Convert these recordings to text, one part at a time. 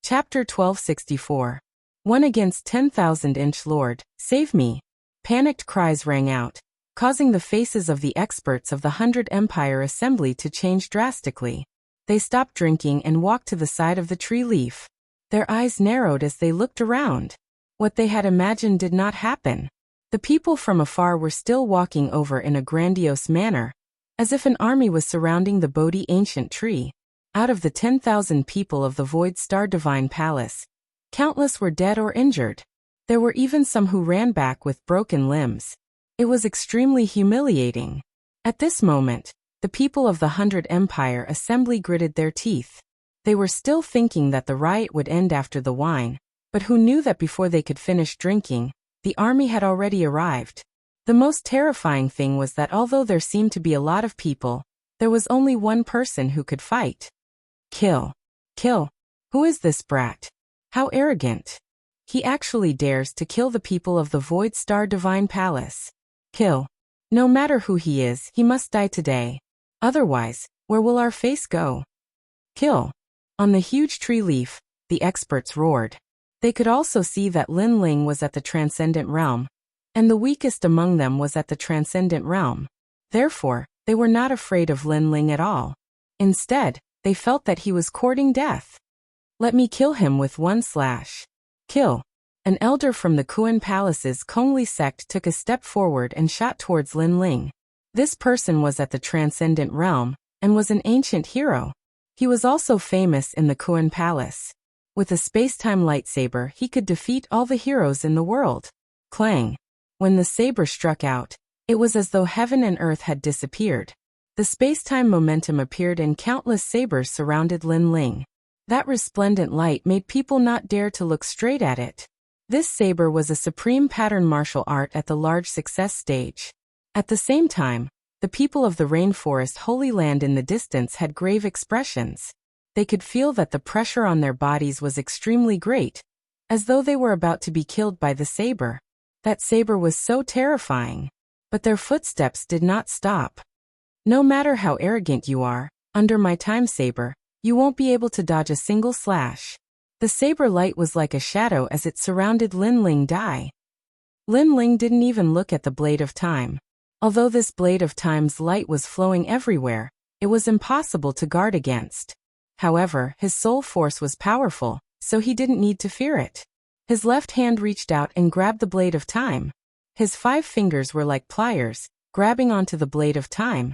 Chapter 1264. One against 10,000-inch Lord, save me. Panicked cries rang out, causing the faces of the experts of the 100 Empire Assembly to change drastically. They stopped drinking and walked to the side of the tree leaf. Their eyes narrowed as they looked around. What they had imagined did not happen. The people from afar were still walking over in a grandiose manner, as if an army was surrounding the Bodhi ancient tree. Out of the 10,000 people of the Void Star Divine Palace, countless were dead or injured. There were even some who ran back with broken limbs. It was extremely humiliating. At this moment, the people of the 100 Empire Assembly gritted their teeth. They were still thinking that the riot would end after the wine, but who knew that before they could finish drinking, the army had already arrived. The most terrifying thing was that although there seemed to be a lot of people, there was only one person who could fight. Kill. Kill. Who is this brat? How arrogant. He actually dares to kill the people of the Void Star Divine Palace. Kill. No matter who he is, he must die today. Otherwise, where will our face go? Kill. On the huge tree leaf, the experts roared. They could also see that Lin Ling was at the Transcendent Realm, and the weakest among them was at the Transcendent Realm. Therefore, they were not afraid of Lin Ling at all. Instead, they felt that he was courting death. Let me kill him with one slash. Kill. An elder from the Kuan Palace's Kongli sect took a step forward and shot towards Lin Ling. This person was at the Transcendent Realm, and was an ancient hero. He was also famous in the Kuan Palace. With a space-time lightsaber, he could defeat all the heroes in the world. Clang. When the saber struck out, it was as though heaven and earth had disappeared. The space-time momentum appeared and countless sabers surrounded Lin Ling. That resplendent light made people not dare to look straight at it. This saber was a supreme pattern martial art at the large success stage. At the same time, the people of the Rainforest Holy Land in the distance had grave expressions. They could feel that the pressure on their bodies was extremely great, as though they were about to be killed by the saber. That saber was so terrifying. But their footsteps did not stop. No matter how arrogant you are, under my time saber, you won't be able to dodge a single slash. The saber light was like a shadow as it surrounded Lin Ling Dai. Lin Ling didn't even look at the blade of time. Although this blade of time's light was flowing everywhere, it was impossible to guard against. However, his soul force was powerful, so he didn't need to fear it. His left hand reached out and grabbed the blade of time. His 5 fingers were like pliers, grabbing onto the blade of time.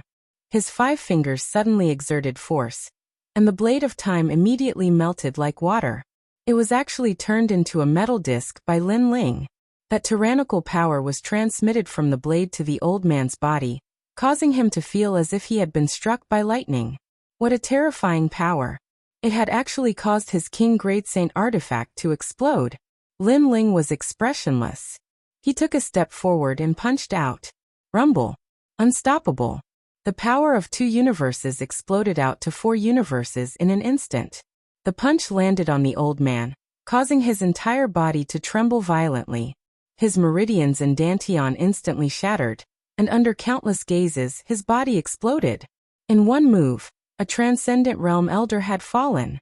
His 5 fingers suddenly exerted force, and the blade of time immediately melted like water. It was actually turned into a metal disc by Lin Ling. That tyrannical power was transmitted from the blade to the old man's body, causing him to feel as if he had been struck by lightning. What a terrifying power. It had actually caused his King Great Saint artifact to explode. Lin Ling was expressionless. He took a step forward and punched out. Rumble. Unstoppable. The power of 2 universes exploded out to 4 universes in an instant. The punch landed on the old man, causing his entire body to tremble violently. His meridians and dantian instantly shattered, and under countless gazes, his body exploded. In one move, a Transcendent Realm elder had fallen.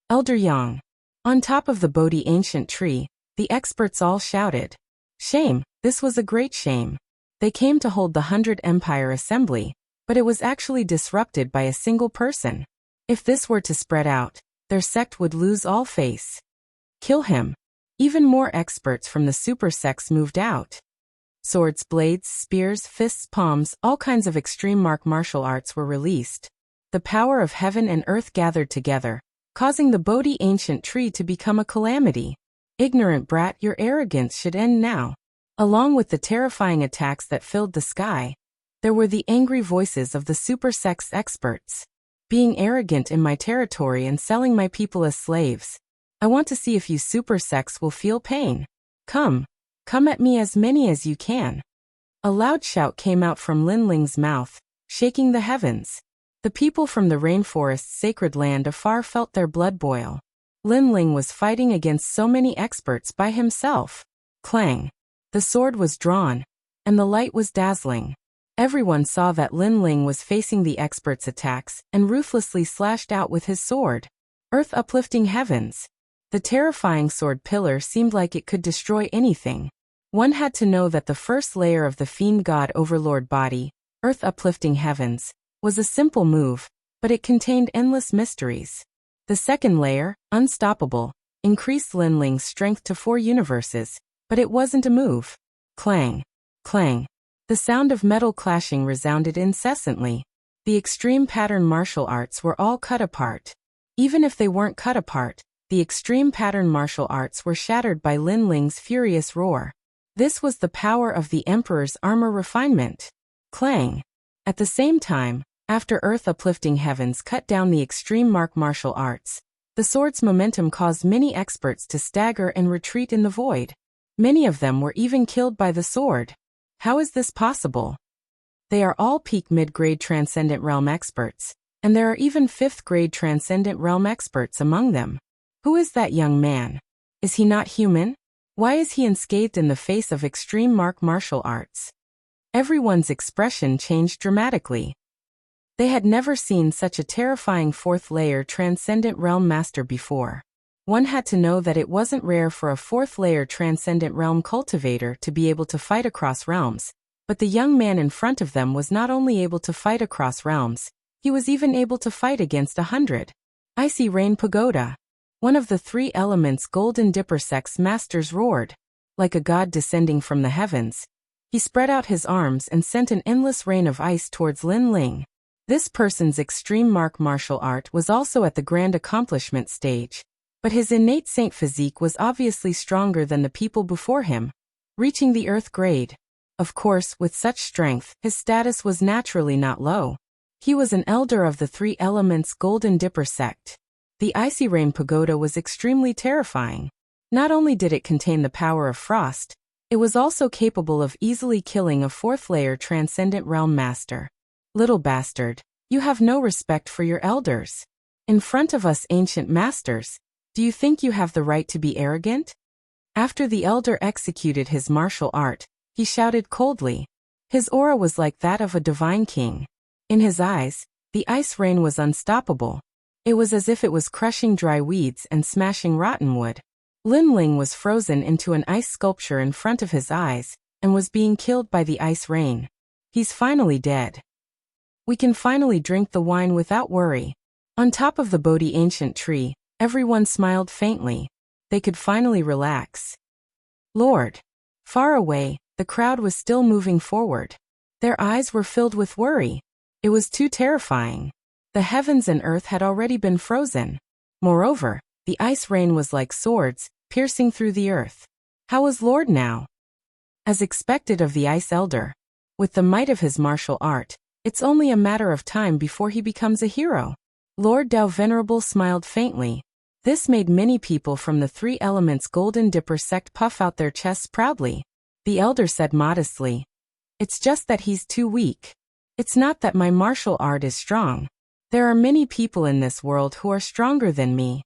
Elder Yang. On top of the Bodhi ancient tree, the experts all shouted. Shame, this was a great shame. They came to hold the 100 Empire Assembly, but it was actually disrupted by a single person. If this were to spread out, their sect would lose all face. Kill him. Even more experts from the super sects moved out. Swords, blades, spears, fists, palms, all kinds of extreme martial arts were released. The power of heaven and earth gathered together, causing the Bodhi ancient tree to become a calamity. Ignorant brat, your arrogance should end now. Along with the terrifying attacks that filled the sky, there were the angry voices of the super sects experts. Being arrogant in my territory and selling my people as slaves. I want to see if you super sects will feel pain. Come at me as many as you can. A loud shout came out from Lin Ling's mouth, shaking the heavens. The people from the rainforest's sacred land afar felt their blood boil. Lin Ling was fighting against so many experts by himself. Clang. The sword was drawn, and the light was dazzling. Everyone saw that Lin Ling was facing the experts' attacks and ruthlessly slashed out with his sword. Earth uplifting heavens. The terrifying sword pillar seemed like it could destroy anything. One had to know that the first layer of the fiend god overlord body, earth uplifting heavens, was a simple move, but it contained endless mysteries. The second layer, unstoppable, increased Lin Ling's strength to 4 universes, but it wasn't a move. Clang. Clang. The sound of metal clashing resounded incessantly. The extreme pattern martial arts were all cut apart. Even if they weren't cut apart, the extreme pattern martial arts were shattered by Lin Ling's furious roar. This was the power of the Emperor's armor refinement. Clang. At the same time, after Earth uplifting heavens cut down the extreme martial arts, the sword's momentum caused many experts to stagger and retreat in the void. Many of them were even killed by the sword. How is this possible? They are all peak mid-grade Transcendent Realm experts, and there are even 5th-grade Transcendent Realm experts among them. Who is that young man? Is he not human? Why is he unscathed in the face of extreme martial arts? Everyone's expression changed dramatically. They had never seen such a terrifying 4th-layer Transcendent Realm master before. One had to know that it wasn't rare for a 4th-layer Transcendent Realm cultivator to be able to fight across realms, but the young man in front of them was not only able to fight across realms, he was even able to fight against 100. Icy Rain Pagoda. One of the 3 elements Golden Dipper Sect's masters roared. Like a god descending from the heavens, he spread out his arms and sent an endless rain of ice towards Lin Ling. This person's extreme martial art was also at the grand accomplishment stage, but his innate saint physique was obviously stronger than the people before him, reaching the earth grade. Of course, with such strength, his status was naturally not low. He was an elder of the 3 elements Golden Dipper Sect. The Icy Rain Pagoda was extremely terrifying. Not only did it contain the power of frost, it was also capable of easily killing a 4th-layer Transcendent Realm master. Little bastard, you have no respect for your elders. In front of us ancient masters, do you think you have the right to be arrogant? After the elder executed his martial art, he shouted coldly. His aura was like that of a divine king. In his eyes, the ice rain was unstoppable. It was as if it was crushing dry weeds and smashing rotten wood. Lin Ling was frozen into an ice sculpture in front of his eyes, and was being killed by the ice rain. He's finally dead. We can finally drink the wine without worry. On top of the Bodhi ancient tree, everyone smiled faintly. They could finally relax. Lord. Far away, the crowd was still moving forward. Their eyes were filled with worry. It was too terrifying. The heavens and earth had already been frozen. Moreover, the ice rain was like swords, piercing through the earth. How was Lord now? As expected of the Ice Elder, with the might of his martial art, it's only a matter of time before he becomes a hero. Lord Dao Venerable smiled faintly. This made many people from the 3 elements Golden Dipper Sect puff out their chests proudly. The elder said modestly, "It's just that he's too weak. It's not that my martial art is strong. There are many people in this world who are stronger than me.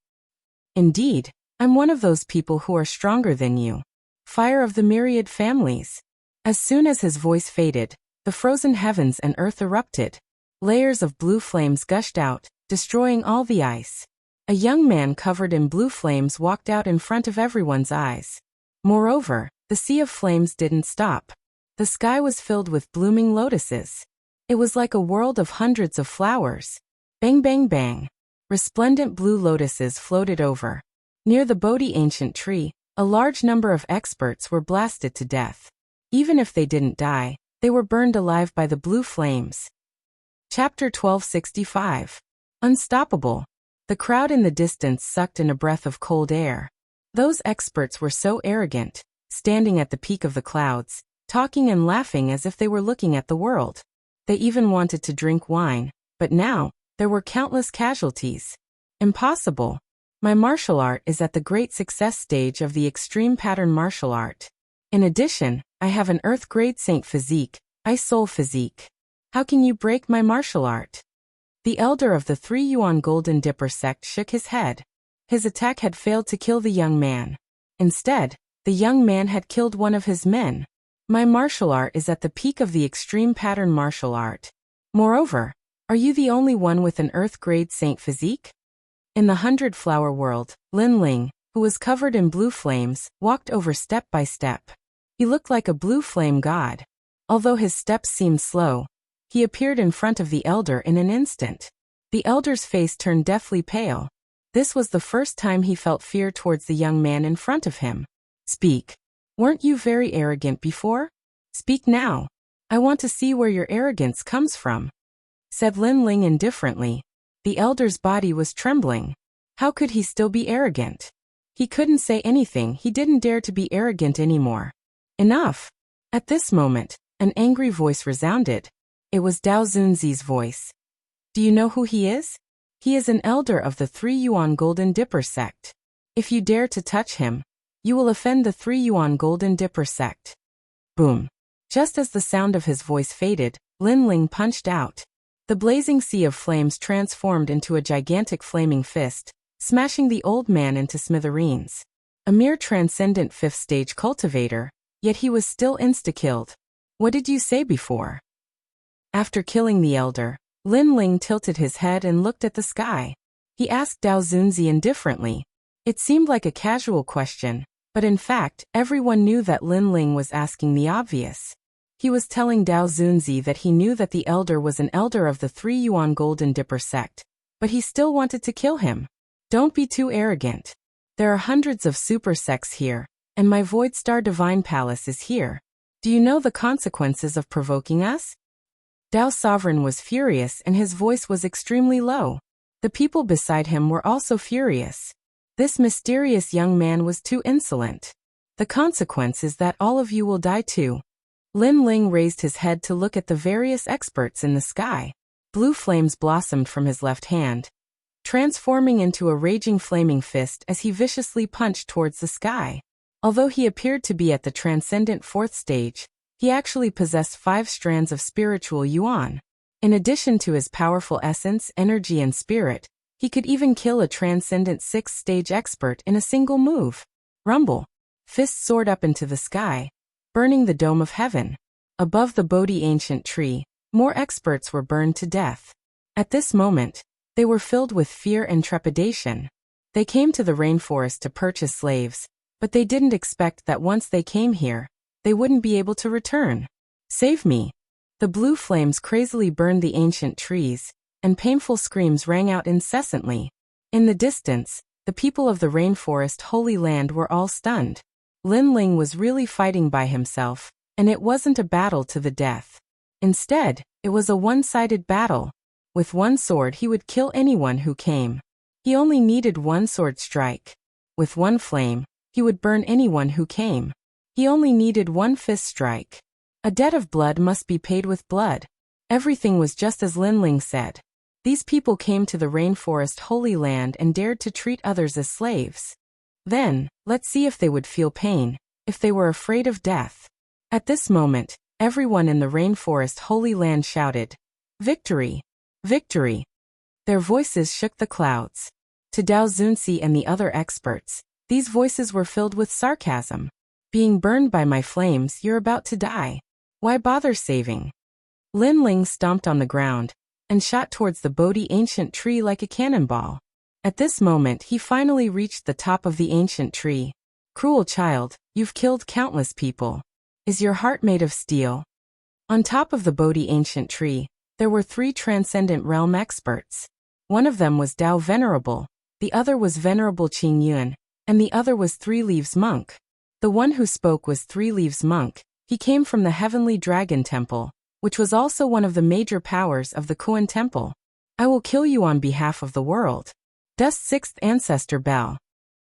Indeed, I'm one of those people who are stronger than you. Fire of the myriad families." As soon as his voice faded, the frozen heavens and earth erupted. Layers of blue flames gushed out, destroying all the ice. A young man covered in blue flames walked out in front of everyone's eyes. Moreover, the sea of flames didn't stop. The sky was filled with blooming lotuses. It was like a world of hundreds of flowers. Bang bang bang. Resplendent blue lotuses floated over. Near the Bodhi ancient tree, a large number of experts were blasted to death. Even if they didn't die, they were burned alive by the blue flames. Chapter 1265. Unstoppable. The crowd in the distance sucked in a breath of cold air. Those experts were so arrogant, standing at the peak of the clouds, talking and laughing as if they were looking at the world. They even wanted to drink wine, but now, there were countless casualties. Impossible. My martial art is at the great success stage of the extreme pattern martial art. In addition, I have an earth-grade saint physique, Ice Soul physique. How can you break my martial art? The elder of the 3 Yuan Golden Dipper Sect shook his head. His attack had failed to kill the young man. Instead, the young man had killed one of his men. My martial art is at the peak of the extreme pattern martial art. Moreover, are you the only one with an earth-grade saint physique? In the 100-flower world, Lin Ling, who was covered in blue flames, walked over step by step. He looked like a blue flame god. Although his steps seemed slow, he appeared in front of the elder in an instant. The elder's face turned deathly pale. This was the first time he felt fear towards the young man in front of him. Speak. Weren't you very arrogant before? Speak now. I want to see where your arrogance comes from, said Lin Ling indifferently. The elder's body was trembling. How could he still be arrogant? He couldn't say anything. He didn't dare to be arrogant anymore. Enough. At this moment, an angry voice resounded. It was Dao Zunzi's voice. Do you know who he is? He is an elder of the 3 Yuan Golden Dipper sect. If you dare to touch him, you will offend the 3 Yuan Golden Dipper sect. Boom. Just as the sound of his voice faded, Lin Ling punched out. The blazing sea of flames transformed into a gigantic flaming fist, smashing the old man into smithereens. A mere transcendent 5th stage cultivator, yet he was still insta-killed. What did you say before? After killing the elder, Lin Ling tilted his head and looked at the sky. He asked Dao Zunzi indifferently. It seemed like a casual question, but in fact, everyone knew that Lin Ling was asking the obvious. He was telling Dao Zunzi that he knew that the elder was an elder of the 3 Yuan Golden Dipper sect, but he still wanted to kill him. Don't be too arrogant. There are hundreds of super sects here, and my Void Star Divine Palace is here. Do you know the consequences of provoking us? Dao Sovereign was furious and his voice was extremely low. The people beside him were also furious. This mysterious young man was too insolent. The consequence is that all of you will die too. Lin Ling raised his head to look at the various experts in the sky. Blue flames blossomed from his left hand, transforming into a raging flaming fist as he viciously punched towards the sky. Although he appeared to be at the transcendent 4th stage, he actually possessed 5 strands of spiritual yuan. In addition to his powerful essence, energy and spirit, he could even kill a transcendent 6th stage expert in a single move. Rumble. Fists soared up into the sky, burning the dome of heaven. Above the Bodhi ancient tree, more experts were burned to death. At this moment, they were filled with fear and trepidation. They came to the rainforest to purchase slaves, but they didn't expect that once they came here, they wouldn't be able to return. Save me. The blue flames crazily burned the ancient trees, and painful screams rang out incessantly. In the distance, the people of the rainforest Holy Land were all stunned. Lin Ling was really fighting by himself, and it wasn't a battle to the death. Instead, it was a one-sided battle. With one sword he would kill anyone who came. He only needed one sword strike. With one flame, he would burn anyone who came. He only needed one fist strike. A debt of blood must be paid with blood. Everything was just as Lin Ling said. These people came to the rainforest Holy Land and dared to treat others as slaves. Then, let's see if they would feel pain, if they were afraid of death. At this moment, everyone in the rainforest Holy Land shouted, "Victory! Victory!" Their voices shook the clouds. To Dao Zunzi and the other experts, these voices were filled with sarcasm. Being burned by my flames, you're about to die. Why bother saving? Lin Ling stomped on the ground and shot towards the Bodhi ancient tree like a cannonball. At this moment he finally reached the top of the ancient tree. Cruel child, you've killed countless people. Is your heart made of steel? On top of the Bodhi ancient tree, there were 3 transcendent realm experts. One of them was Dao Venerable, the other was Venerable Qing Yuan, and the other was 3 Leaves Monk. The one who spoke was 3 Leaves Monk. He came from the Heavenly Dragon Temple, which was also one of the major powers of the Kuan Temple. I will kill you on behalf of the world. Dust's 6th ancestor Bell.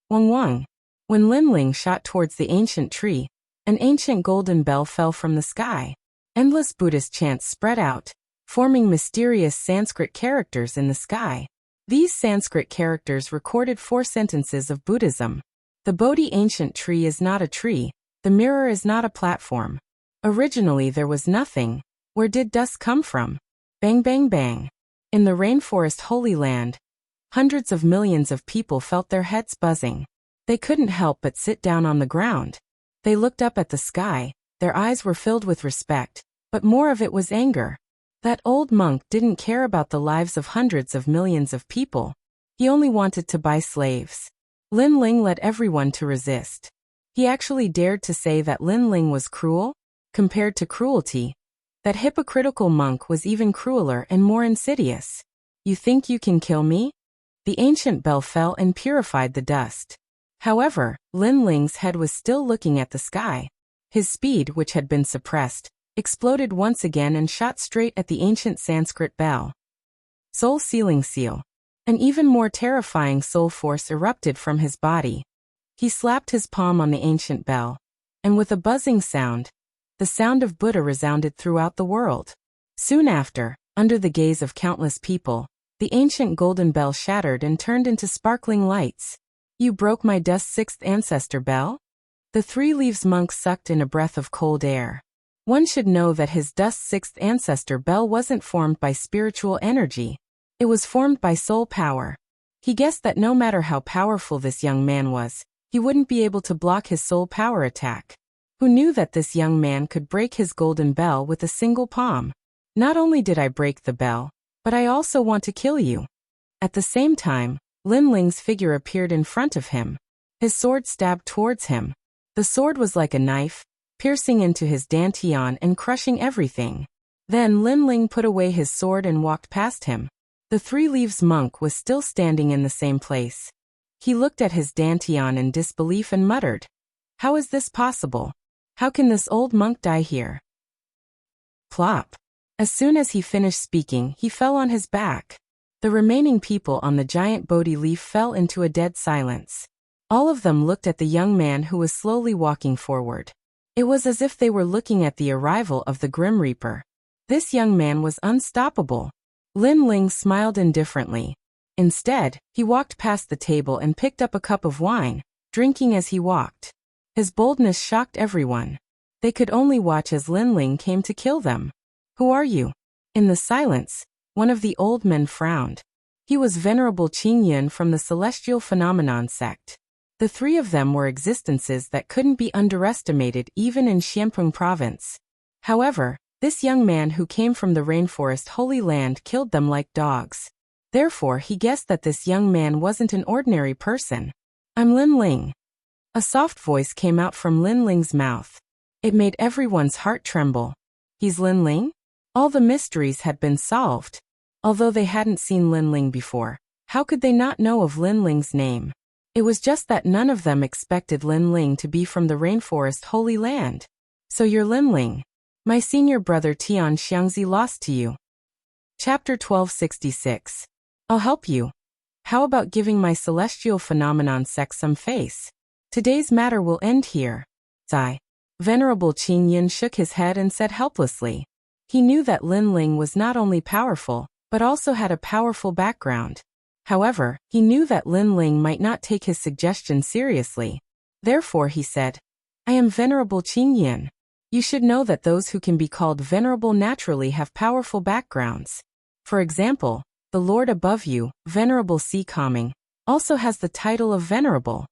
Wang Wang. When Lin Ling shot towards the ancient tree, an ancient golden bell fell from the sky. Endless Buddhist chants spread out, forming mysterious Sanskrit characters in the sky. These Sanskrit characters recorded 4 sentences of Buddhism. The Bodhi ancient tree is not a tree, the mirror is not a platform. Originally there was nothing. Where did dust come from? Bang bang bang. In the rainforest Holy Land, hundreds of millions of people felt their heads buzzing. They couldn't help but sit down on the ground. They looked up at the sky, their eyes were filled with respect, but more of it was anger. That old monk didn't care about the lives of hundreds of millions of people. He only wanted to buy slaves. Lin Ling led everyone to resist. He actually dared to say that Lin Ling was cruel, compared to cruelty. That hypocritical monk was even crueler and more insidious. You think you can kill me? The ancient bell fell and purified the dust. However, Lin Ling's head was still looking at the sky. His speed, which had been suppressed, exploded once again and shot straight at the ancient Sanskrit bell. Soul sealing seal. An even more terrifying soul force erupted from his body. He slapped his palm on the ancient bell, and with a buzzing sound, the sound of Buddha resounded throughout the world. Soon after, under the gaze of countless people, the ancient golden bell shattered and turned into sparkling lights. You broke my dust sixth ancestor bell? The 3 Leaves monk sucked in a breath of cold air. One should know that his dust sixth ancestor bell wasn't formed by spiritual energy. It was formed by soul power. He guessed that no matter how powerful this young man was, he wouldn't be able to block his soul power attack. Who knew that this young man could break his golden bell with a single palm? Not only did I break the bell, but I also want to kill you. At the same time, Lin Ling's figure appeared in front of him. His sword stabbed towards him. The sword was like a knife, piercing into his dantian and crushing everything. Then Lin Ling put away his sword and walked past him. The 3 Leaves monk was still standing in the same place. He looked at his dantian in disbelief and muttered, "How is this possible? How can this old monk die here?" Plop. As soon as he finished speaking, he fell on his back. The remaining people on the giant Bodhi leaf fell into a dead silence. All of them looked at the young man who was slowly walking forward. It was as if they were looking at the arrival of the Grim Reaper. This young man was unstoppable. Lin Ling smiled indifferently. Instead, he walked past the table and picked up a cup of wine, drinking as he walked. His boldness shocked everyone. They could only watch as Lin Ling came to kill them. "Who are you?" In the silence, one of the old men frowned. He was Venerable Qing Yun from the Celestial Phenomenon sect. The 3 of them were existences that couldn't be underestimated even in Xianpeng province. However, this young man who came from the rainforest Holy Land killed them like dogs. Therefore, he guessed that this young man wasn't an ordinary person. "I'm Lin Ling." A soft voice came out from Lin Ling's mouth. It made everyone's heart tremble. "He's Lin Ling?" All the mysteries had been solved. Although they hadn't seen Lin Ling before, how could they not know of Lin Ling's name? It was just that none of them expected Lin Ling to be from the rainforest Holy Land. "So you're Lin Ling. My senior brother Tian Xiangzi lost to you." Chapter 1266. I'll help you. How about giving my celestial phenomenon sect some face? Today's matter will end here. Sigh. Venerable Qing Yin shook his head and said helplessly. He knew that Lin Ling was not only powerful, but also had a powerful background. However, he knew that Lin Ling might not take his suggestion seriously. Therefore he said, "I am Venerable Qing Yin. You should know that those who can be called venerable naturally have powerful backgrounds. For example, the Lord above you, Venerable Si Coming, also has the title of Venerable."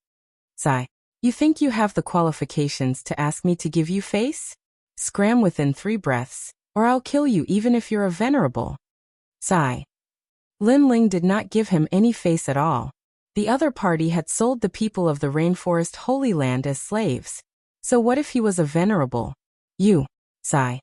Sigh. You think you have the qualifications to ask me to give you face? Scram within 3 breaths, or I'll kill you even if you're a venerable. Sigh. Lin Ling did not give him any face at all. The other party had sold the people of the rainforest Holy Land as slaves. So what if he was a venerable? You. Sigh.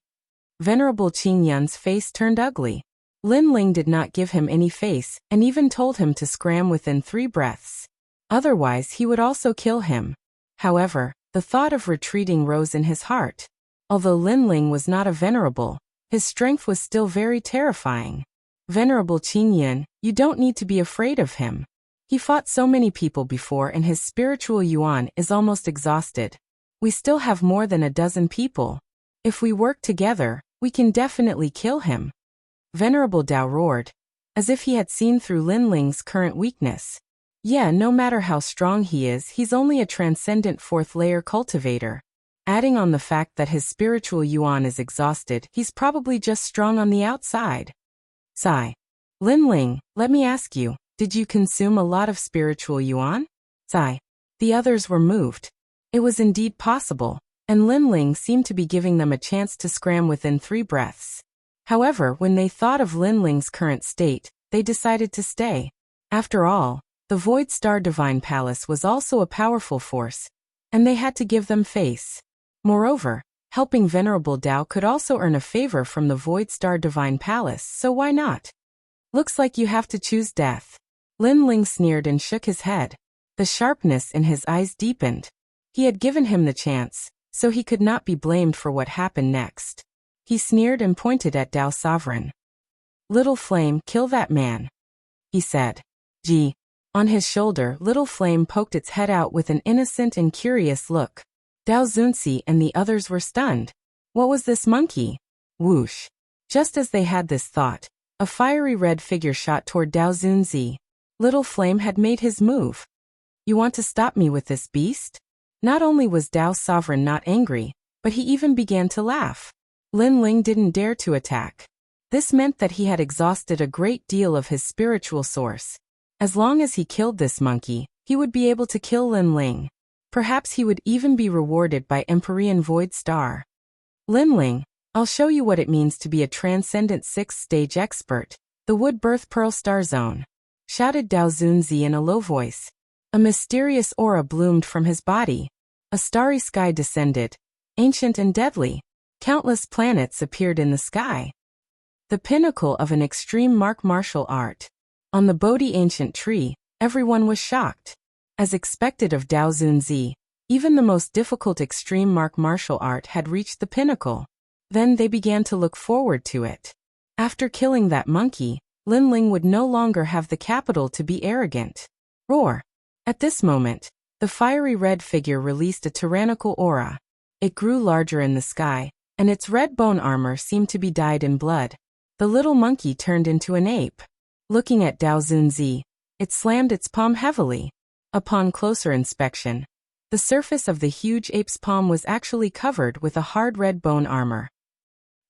Venerable Qing Yun's face turned ugly. Lin Ling did not give him any face, and even told him to scram within 3 breaths. Otherwise he would also kill him. However, the thought of retreating rose in his heart. Although Lin Ling was not a venerable, his strength was still very terrifying. Venerable Qing Yun, you don't need to be afraid of him. He fought so many people before and his spiritual yuan is almost exhausted. We still have more than a dozen people. If we work together, we can definitely kill him. Venerable Dao roared, as if he had seen through Lin Ling's current weakness. Yeah, no matter how strong he is, he's only a transcendent 4th-layer cultivator. Adding on the fact that his spiritual yuan is exhausted, he's probably just strong on the outside. Sigh. Lin Ling, let me ask you, did you consume a lot of spiritual yuan? Sigh. The others were moved. It was indeed possible, and Lin Ling seemed to be giving them a chance to scram within 3 breaths. However, when they thought of Lin Ling's current state, they decided to stay. After all, The Void Star Divine Palace was also a powerful force, and they had to give them face. Moreover, helping Venerable Dao could also earn a favor from the Void Star Divine Palace, so why not? Looks like you have to choose death. Lin Ling sneered and shook his head. The sharpness in his eyes deepened. He had given him the chance, so he could not be blamed for what happened next. He sneered and pointed at Dao Sovereign. Little Flame, kill that man, he said. Gee. On his shoulder, Little Flame poked its head out with an innocent and curious look. Dao Zunzi and the others were stunned. What was this monkey? Whoosh. Just as they had this thought, a fiery red figure shot toward Dao Zunzi. Little Flame had made his move. You want to stop me with this beast? Not only was Dao Sovereign not angry, but he even began to laugh. Lin Ling didn't dare to attack. This meant that he had exhausted a great deal of his spiritual source. As long as he killed this monkey, he would be able to kill Lin Ling. Perhaps he would even be rewarded by Empyrean Void Star. Lin Ling, I'll show you what it means to be a transcendent 6th-stage expert, the Wood Birth Pearl Star Zone, shouted Dao Zunzi in a low voice. A mysterious aura bloomed from his body. A starry sky descended, ancient and deadly. Countless planets appeared in the sky. The pinnacle of an extreme martial art. On the Bodhi ancient tree, everyone was shocked. As expected of Dao Zunzi, even the most difficult extreme martial art had reached the pinnacle. Then they began to look forward to it. After killing that monkey, Lin Ling would no longer have the capital to be arrogant. Roar! At this moment, the fiery red figure released a tyrannical aura. It grew larger in the sky, and its red bone armor seemed to be dyed in blood. The little monkey turned into an ape. Looking at Dao Zunzi, it slammed its palm heavily. Upon closer inspection, the surface of the huge ape's palm was actually covered with a hard red bone armor.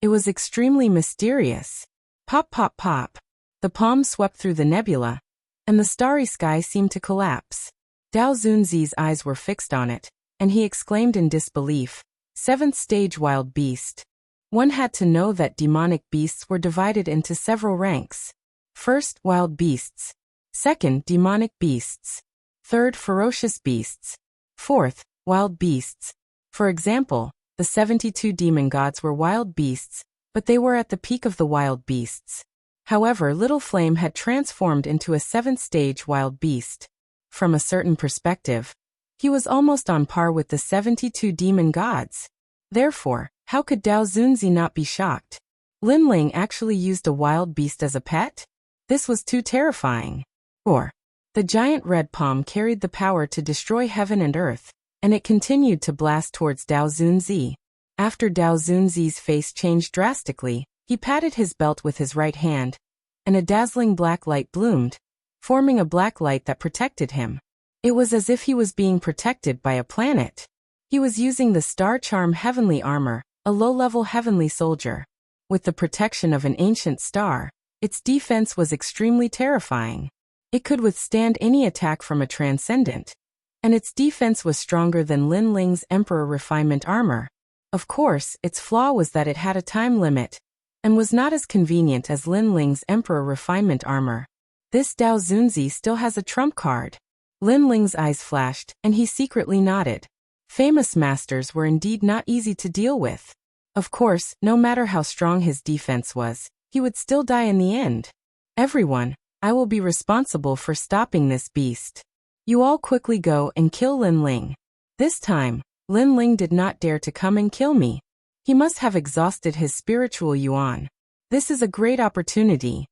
It was extremely mysterious. Pop, pop, pop. The palm swept through the nebula, and the starry sky seemed to collapse. Dao Zunzi's eyes were fixed on it, and he exclaimed in disbelief, 7th stage wild beast. One had to know that demonic beasts were divided into several ranks. First, wild beasts. Second, demonic beasts. Third, ferocious beasts. Fourth, wild beasts. For example, the 72 demon gods were wild beasts, but they were at the peak of the wild beasts. However, Little Flame had transformed into a 7th stage wild beast. From a certain perspective, he was almost on par with the 72 demon gods. Therefore, how could Dao Zunzi not be shocked? Lin Ling actually used a wild beast as a pet? This was too terrifying. Or, the giant red palm carried the power to destroy heaven and earth, and it continued to blast towards Dao Zunzi. After Dao Zunzi's face changed drastically, he patted his belt with his right hand, and a dazzling black light bloomed, forming a black light that protected him. It was as if he was being protected by a planet. He was using the Star Charm Heavenly Armor, a low-level heavenly soldier. With the protection of an ancient star, its defense was extremely terrifying. It could withstand any attack from a transcendent, and its defense was stronger than Lin Ling's Emperor Refinement Armor. Of course, its flaw was that it had a time limit, and was not as convenient as Lin Ling's Emperor Refinement Armor. This Dao Zunzi still has a trump card. Lin Ling's eyes flashed, and he secretly nodded. Famous masters were indeed not easy to deal with. Of course, no matter how strong his defense was, he would still die in the end. Everyone, I will be responsible for stopping this beast. You all quickly go and kill Lin Ling. This time, Lin Ling did not dare to come and kill me. He must have exhausted his spiritual yuan. This is a great opportunity.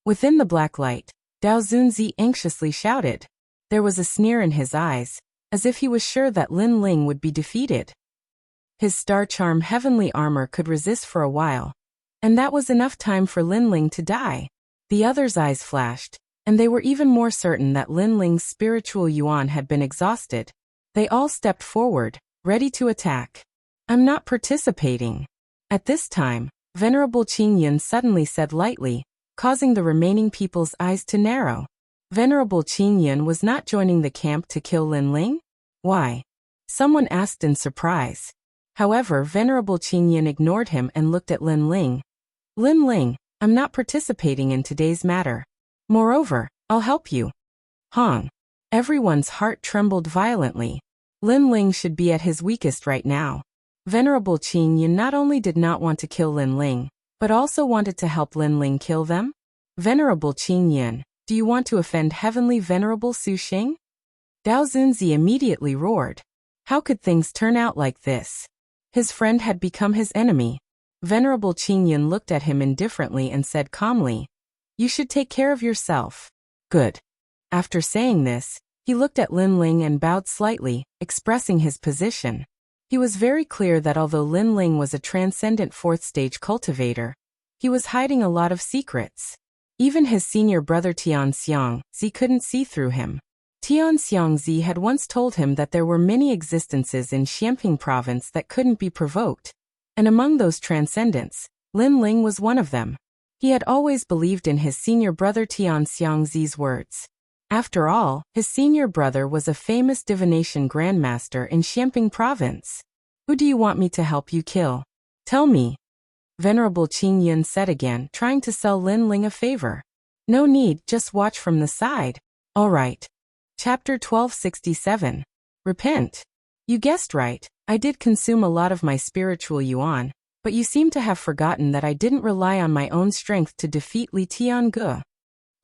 Within the black light, Dao Zunzi anxiously shouted. There was a sneer in his eyes, as if he was sure that Lin Ling would be defeated. His Star Charm Heavenly Armor could resist for a while, and that was enough time for Lin Ling to die. The others' eyes flashed, and they were even more certain that Lin Ling's spiritual yuan had been exhausted. They all stepped forward, ready to attack. I'm not participating. At this time, Venerable Qing Yun suddenly said lightly, causing the remaining people's eyes to narrow. Venerable Qing Yun was not joining the camp to kill Lin Ling? Why? Someone asked in surprise. However, Venerable Qing Yun ignored him and looked at Lin Ling. Lin Ling, I'm not participating in today's matter. Moreover, I'll help you. Hong. Everyone's heart trembled violently. Lin Ling should be at his weakest right now. Venerable Qin Yin not only did not want to kill Lin Ling, but also wanted to help Lin Ling kill them? Venerable Qin Yin, do you want to offend Heavenly Venerable Su Xing? Dao Zunzi immediately roared. How could things turn out like this? His friend had become his enemy. Venerable Qin Yin looked at him indifferently and said calmly, "You should take care of yourself." Good. After saying this, he looked at Lin Ling and bowed slightly, expressing his position. He was very clear that although Lin Ling was a transcendent fourth-stage cultivator, he was hiding a lot of secrets. Even his senior brother Tian Xiangzi couldn't see through him. Tian Xiangzi had once told him that there were many existences in Xianping province that couldn't be provoked. And among those transcendents, Lin Ling was one of them. He had always believed in his senior brother Tian Xiangzi's words. After all, his senior brother was a famous divination grandmaster in Xianping province. Who do you want me to help you kill? Tell me. Venerable Qin Yin said again, trying to sell Lin Ling a favor. No need, just watch from the side. All right. Chapter 1267. Repent. You guessed right, I did consume a lot of my spiritual yuan, but you seem to have forgotten that I didn't rely on my own strength to defeat Li Tiange.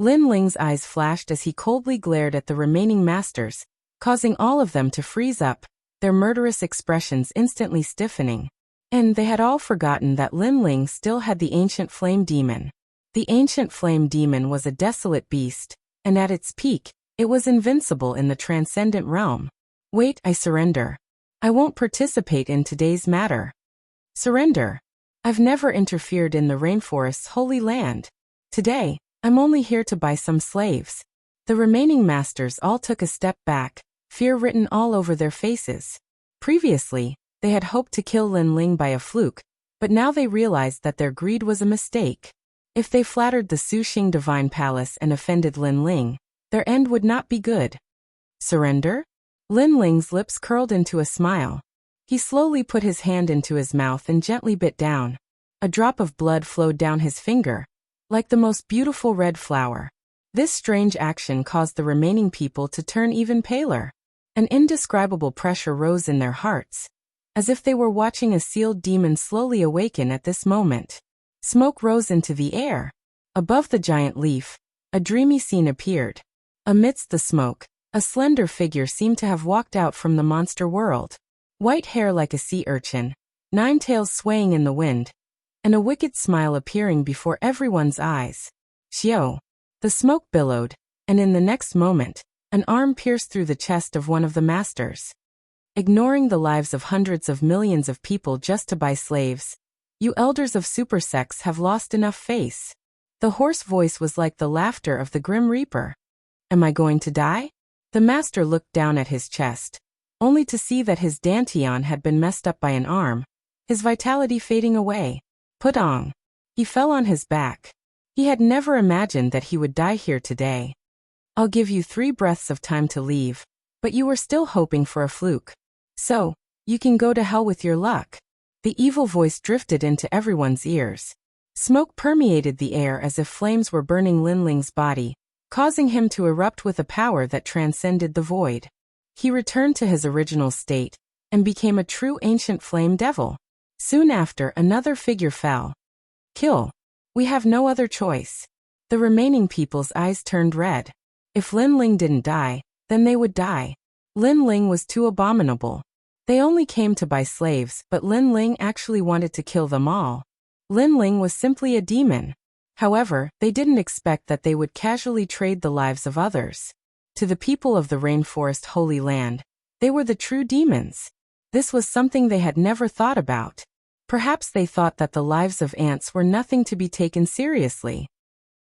Lin Ling's eyes flashed as he coldly glared at the remaining masters, causing all of them to freeze up, their murderous expressions instantly stiffening. And they had all forgotten that Lin Ling still had the ancient flame demon. The ancient flame demon was a desolate beast, and at its peak, it was invincible in the transcendent realm. Wait, I surrender. I won't participate in today's matter. Surrender. I've never interfered in the rainforest's holy land. Today, I'm only here to buy some slaves. The remaining masters all took a step back, fear written all over their faces. Previously, they had hoped to kill Lin Ling by a fluke, but now they realized that their greed was a mistake. If they flattered the Su Xing Divine Palace and offended Lin Ling, their end would not be good. Surrender? Lin Ling's lips curled into a smile. He slowly put his hand into his mouth and gently bit down. A drop of blood flowed down his finger, like the most beautiful red flower. This strange action caused the remaining people to turn even paler. An indescribable pressure rose in their hearts, as if they were watching a sealed demon slowly awaken at this moment. Smoke rose into the air. Above the giant leaf, a dreamy scene appeared. Amidst the smoke, a slender figure seemed to have walked out from the monster world. White hair like a sea urchin, 9 tails swaying in the wind, and a wicked smile appearing before everyone's eyes. Xiao. The smoke billowed, and in the next moment, an arm pierced through the chest of one of the masters. Ignoring the lives of hundreds of millions of people just to buy slaves, you elders of super sects have lost enough face. The hoarse voice was like the laughter of the Grim Reaper. Am I going to die? The master looked down at his chest, only to see that his dantian had been messed up by an arm, his vitality fading away. Putong. He fell on his back. He had never imagined that he would die here today. I'll give you 3 breaths of time to leave, but you were still hoping for a fluke. So, you can go to hell with your luck. The evil voice drifted into everyone's ears. Smoke permeated the air as if flames were burning Lin Ling's body, causing him to erupt with a power that transcended the void. He returned to his original state, and became a true ancient flame devil. Soon after, another figure fell. Kill. We have no other choice. The remaining people's eyes turned red. If Lin Ling didn't die, then they would die. Lin Ling was too abominable. They only came to buy slaves, but Lin Ling actually wanted to kill them all. Lin Ling was simply a demon. However, they didn't expect that they would casually trade the lives of others. To the people of the Rainforest Holy Land, they were the true demons. This was something they had never thought about. Perhaps they thought that the lives of ants were nothing to be taken seriously.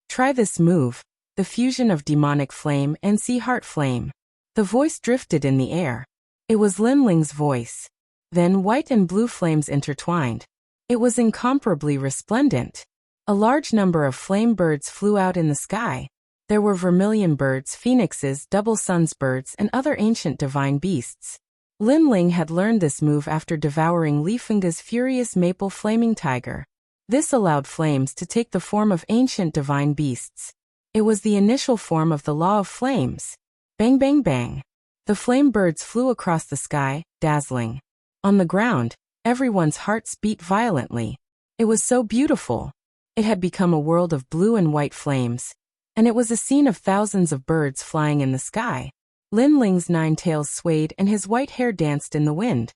Try this move, the fusion of demonic flame and sea heart flame. The voice drifted in the air. It was Lin Ling's voice. Then white and blue flames intertwined. It was incomparably resplendent. A large number of flame birds flew out in the sky. There were vermilion birds, phoenixes, double suns birds, and other ancient divine beasts. Lin Ling had learned this move after devouring Li Fengge's furious maple flaming tiger. This allowed flames to take the form of ancient divine beasts. It was the initial form of the law of flames. Bang bang bang. The flame birds flew across the sky, dazzling. On the ground, everyone's hearts beat violently. It was so beautiful. It had become a world of blue and white flames, and it was a scene of thousands of birds flying in the sky. Lin Ling's 9 tails swayed and his white hair danced in the wind.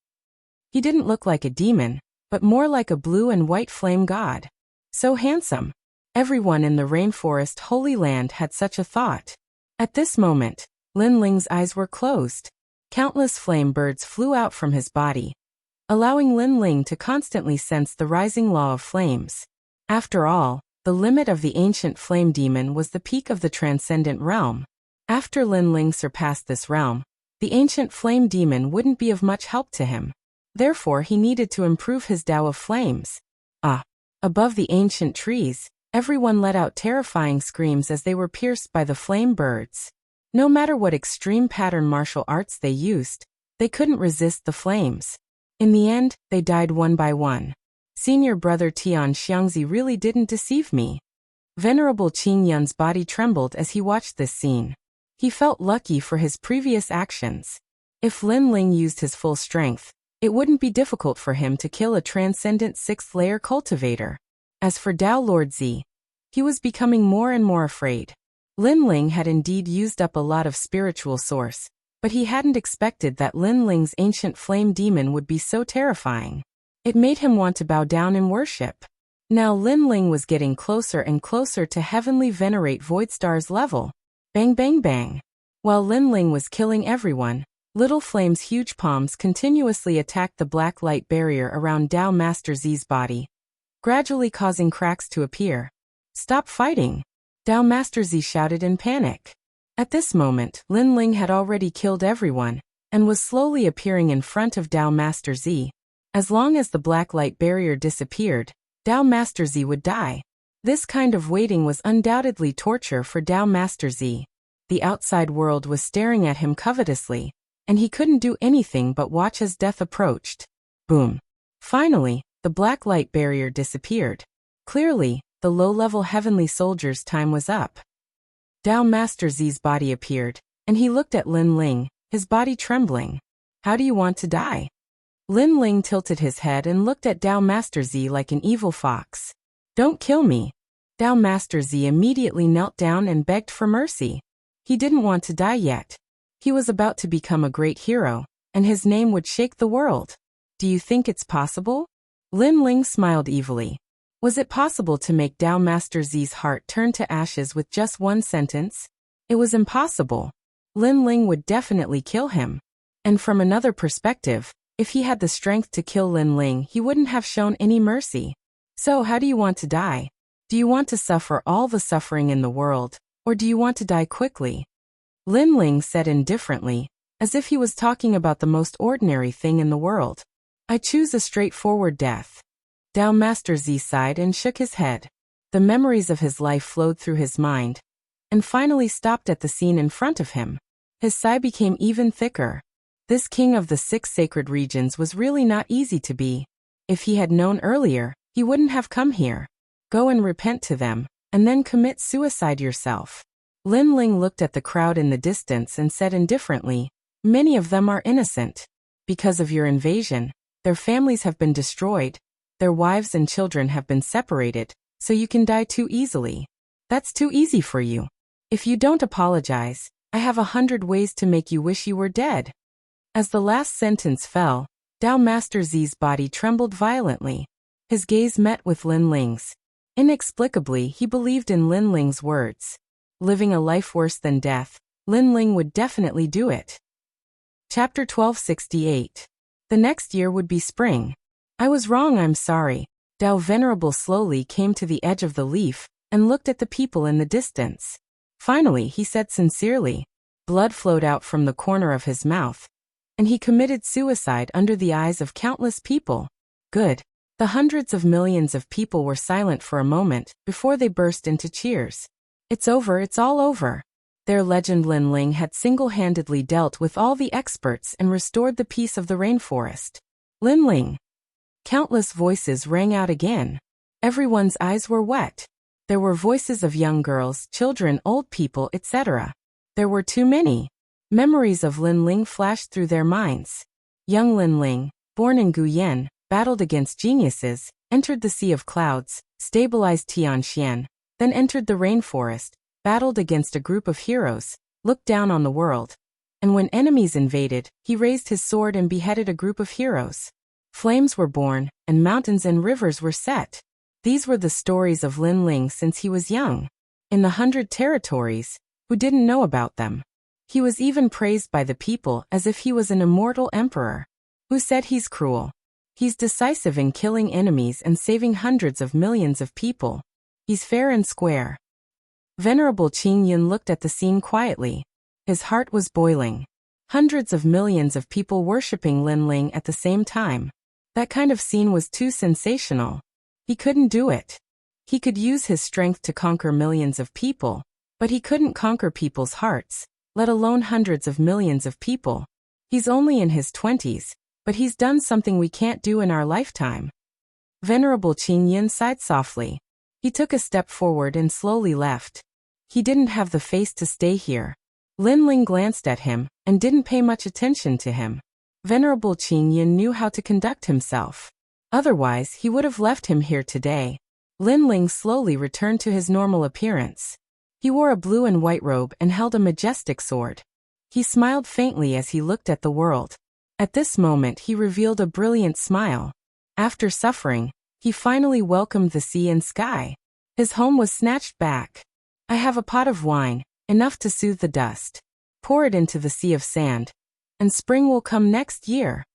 He didn't look like a demon, but more like a blue and white flame god. So handsome. Everyone in the rainforest Holy Land had such a thought. At this moment, Lin Ling's eyes were closed. Countless flame birds flew out from his body, allowing Lin Ling to constantly sense the rising law of flames. After all, the limit of the ancient flame demon was the peak of the transcendent realm. After Lin Ling surpassed this realm, the ancient flame demon wouldn't be of much help to him. Therefore he needed to improve his Tao of flames. Above the ancient trees, everyone let out terrifying screams as they were pierced by the flame birds. No matter what extreme pattern martial arts they used, they couldn't resist the flames. In the end, they died one by one. Senior brother Tian Xiangzi really didn't deceive me. Venerable Qing Yun's body trembled as he watched this scene. He felt lucky for his previous actions. If Lin Ling used his full strength, it wouldn't be difficult for him to kill a transcendent 6th-layer cultivator. As for Dao Lord Zi, he was becoming more and more afraid. Lin Ling had indeed used up a lot of spiritual source, but he hadn't expected that Lin Ling's ancient flame demon would be so terrifying. It made him want to bow down in worship. Now Lin Ling was getting closer and closer to heavenly venerate Voidstar's level. Bang bang bang. While Lin Ling was killing everyone, Little Flame's huge palms continuously attacked the black light barrier around Dao Master Zi's body, gradually causing cracks to appear. Stop fighting! Dao Master Z shouted in panic. At this moment, Lin Ling had already killed everyone, and was slowly appearing in front of Dao Master Z. As long as the black light barrier disappeared, Dao Master Z would die. This kind of waiting was undoubtedly torture for Dao Master Z. The outside world was staring at him covetously, and he couldn't do anything but watch as death approached. Boom. Finally, the black light barrier disappeared. Clearly, the low-level heavenly soldier's time was up. Dao Master Z's body appeared, and he looked at Lin Ling, his body trembling. How do you want to die? Lin Ling tilted his head and looked at Dao Master Z like an evil fox. Don't kill me. Dao Master Z immediately knelt down and begged for mercy. He didn't want to die yet. He was about to become a great hero, and his name would shake the world. Do you think it's possible? Lin Ling smiled evilly. Was it possible to make Dao Master Z's heart turn to ashes with just one sentence? It was impossible. Lin Ling would definitely kill him. And from another perspective, if he had the strength to kill Lin Ling, he wouldn't have shown any mercy. So how do you want to die? Do you want to suffer all the suffering in the world, or do you want to die quickly? Lin Ling said indifferently, as if he was talking about the most ordinary thing in the world. I choose a straightforward death. Dao Master Z sighed and shook his head. The memories of his life flowed through his mind, and finally stopped at the scene in front of him. His sigh became even thicker. This king of the 6 sacred regions was really not easy to be. If he had known earlier, he wouldn't have come here. Go and repent to them, and then commit suicide yourself. Lin Ling looked at the crowd in the distance and said indifferently, many of them are innocent. Because of your invasion, their families have been destroyed, their wives and children have been separated, so you can die too easily. That's too easy for you. If you don't apologize, I have 100 ways to make you wish you were dead. As the last sentence fell, Dao Master Z's body trembled violently. His gaze met with Lin Ling's. Inexplicably, he believed in Lin Ling's words. Living a life worse than death, Lin Ling would definitely do it. Chapter 1268. The next year would be spring. I was wrong, I'm sorry. Dao Venerable slowly came to the edge of the leaf and looked at the people in the distance. Finally, he said sincerely. Blood flowed out from the corner of his mouth, and he committed suicide under the eyes of countless people. Good. The hundreds of millions of people were silent for a moment before they burst into cheers. It's over, it's all over. Their legend Lin Ling had single-handedly dealt with all the experts and restored the peace of the rainforest. Lin Ling. Countless voices rang out again. Everyone's eyes were wet. There were voices of young girls, children, old people, etc. There were too many. Memories of Lin Ling flashed through their minds. Young Lin Ling, born in Guyen, battled against geniuses, entered the Sea of Clouds, stabilized Tianxian, then entered the rainforest, battled against a group of heroes, looked down on the world. And when enemies invaded, he raised his sword and beheaded a group of heroes. Flames were born, and mountains and rivers were set. These were the stories of Lin Ling since he was young. In the 100 territories, who didn't know about them? He was even praised by the people as if he was an immortal emperor. Who said he's cruel? He's decisive in killing enemies and saving hundreds of millions of people. He's fair and square. Venerable Qing Yun looked at the scene quietly. His heart was boiling. Hundreds of millions of people worshipping Lin Ling at the same time. That kind of scene was too sensational. He couldn't do it. He could use his strength to conquer millions of people, but he couldn't conquer people's hearts, let alone hundreds of millions of people. He's only in his 20s, but he's done something we can't do in our lifetime. Venerable Qin Yin sighed softly. He took a step forward and slowly left. He didn't have the face to stay here. Lin Ling glanced at him and didn't pay much attention to him. Venerable Qin Yin knew how to conduct himself. Otherwise, he would have left him here today. Lin Ling slowly returned to his normal appearance. He wore a blue and white robe and held a majestic sword. He smiled faintly as he looked at the world. At this moment he revealed a brilliant smile. After suffering, he finally welcomed the sea and sky. His home was snatched back. I have a pot of wine, enough to soothe the dust. Pour it into the sea of sand, and spring will come next year.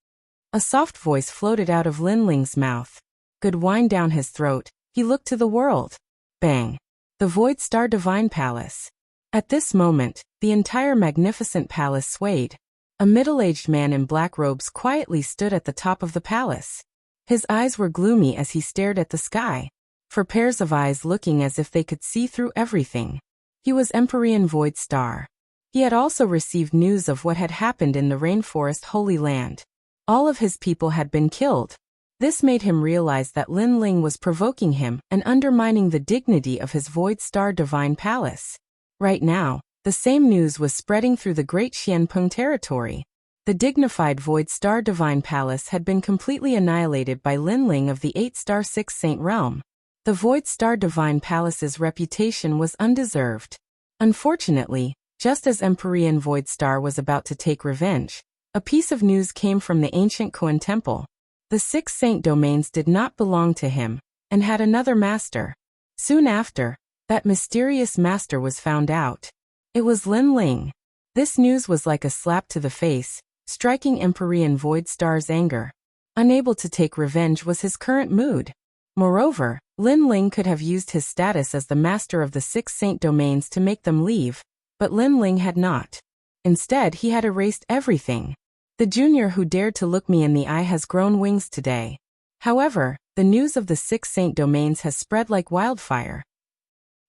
A soft voice floated out of Lin Ling's mouth. Good wine down his throat, he looked to the world. Bang! The Void Star Divine Palace. At this moment, the entire magnificent palace swayed. A middle-aged man in black robes quietly stood at the top of the palace. His eyes were gloomy as he stared at the sky, for pairs of eyes looking as if they could see through everything. He was Empyrean Void Star. He had also received news of what had happened in the Rainforest Holy Land. All of his people had been killed. This made him realize that Lin Ling was provoking him and undermining the dignity of his Void Star Divine Palace. Right now, the same news was spreading through the Great Xianpeng territory. The dignified Void Star Divine Palace had been completely annihilated by Lin Ling of the 8-star 6th Saint Realm. The Void Star Divine Palace's reputation was undeserved. Unfortunately, just as Empyrean Void Star was about to take revenge, a piece of news came from the ancient Koan Temple. The 6 Saint domains did not belong to him, and had another master. Soon after, that mysterious master was found out. It was Lin Ling. This news was like a slap to the face, striking Empyrean Void Star's anger. Unable to take revenge was his current mood. Moreover, Lin Ling could have used his status as the master of the 6 Saint domains to make them leave, but Lin Ling had not. Instead, he had erased everything. The junior who dared to look me in the eye has grown wings today. However, the news of the 6 Saint domains has spread like wildfire.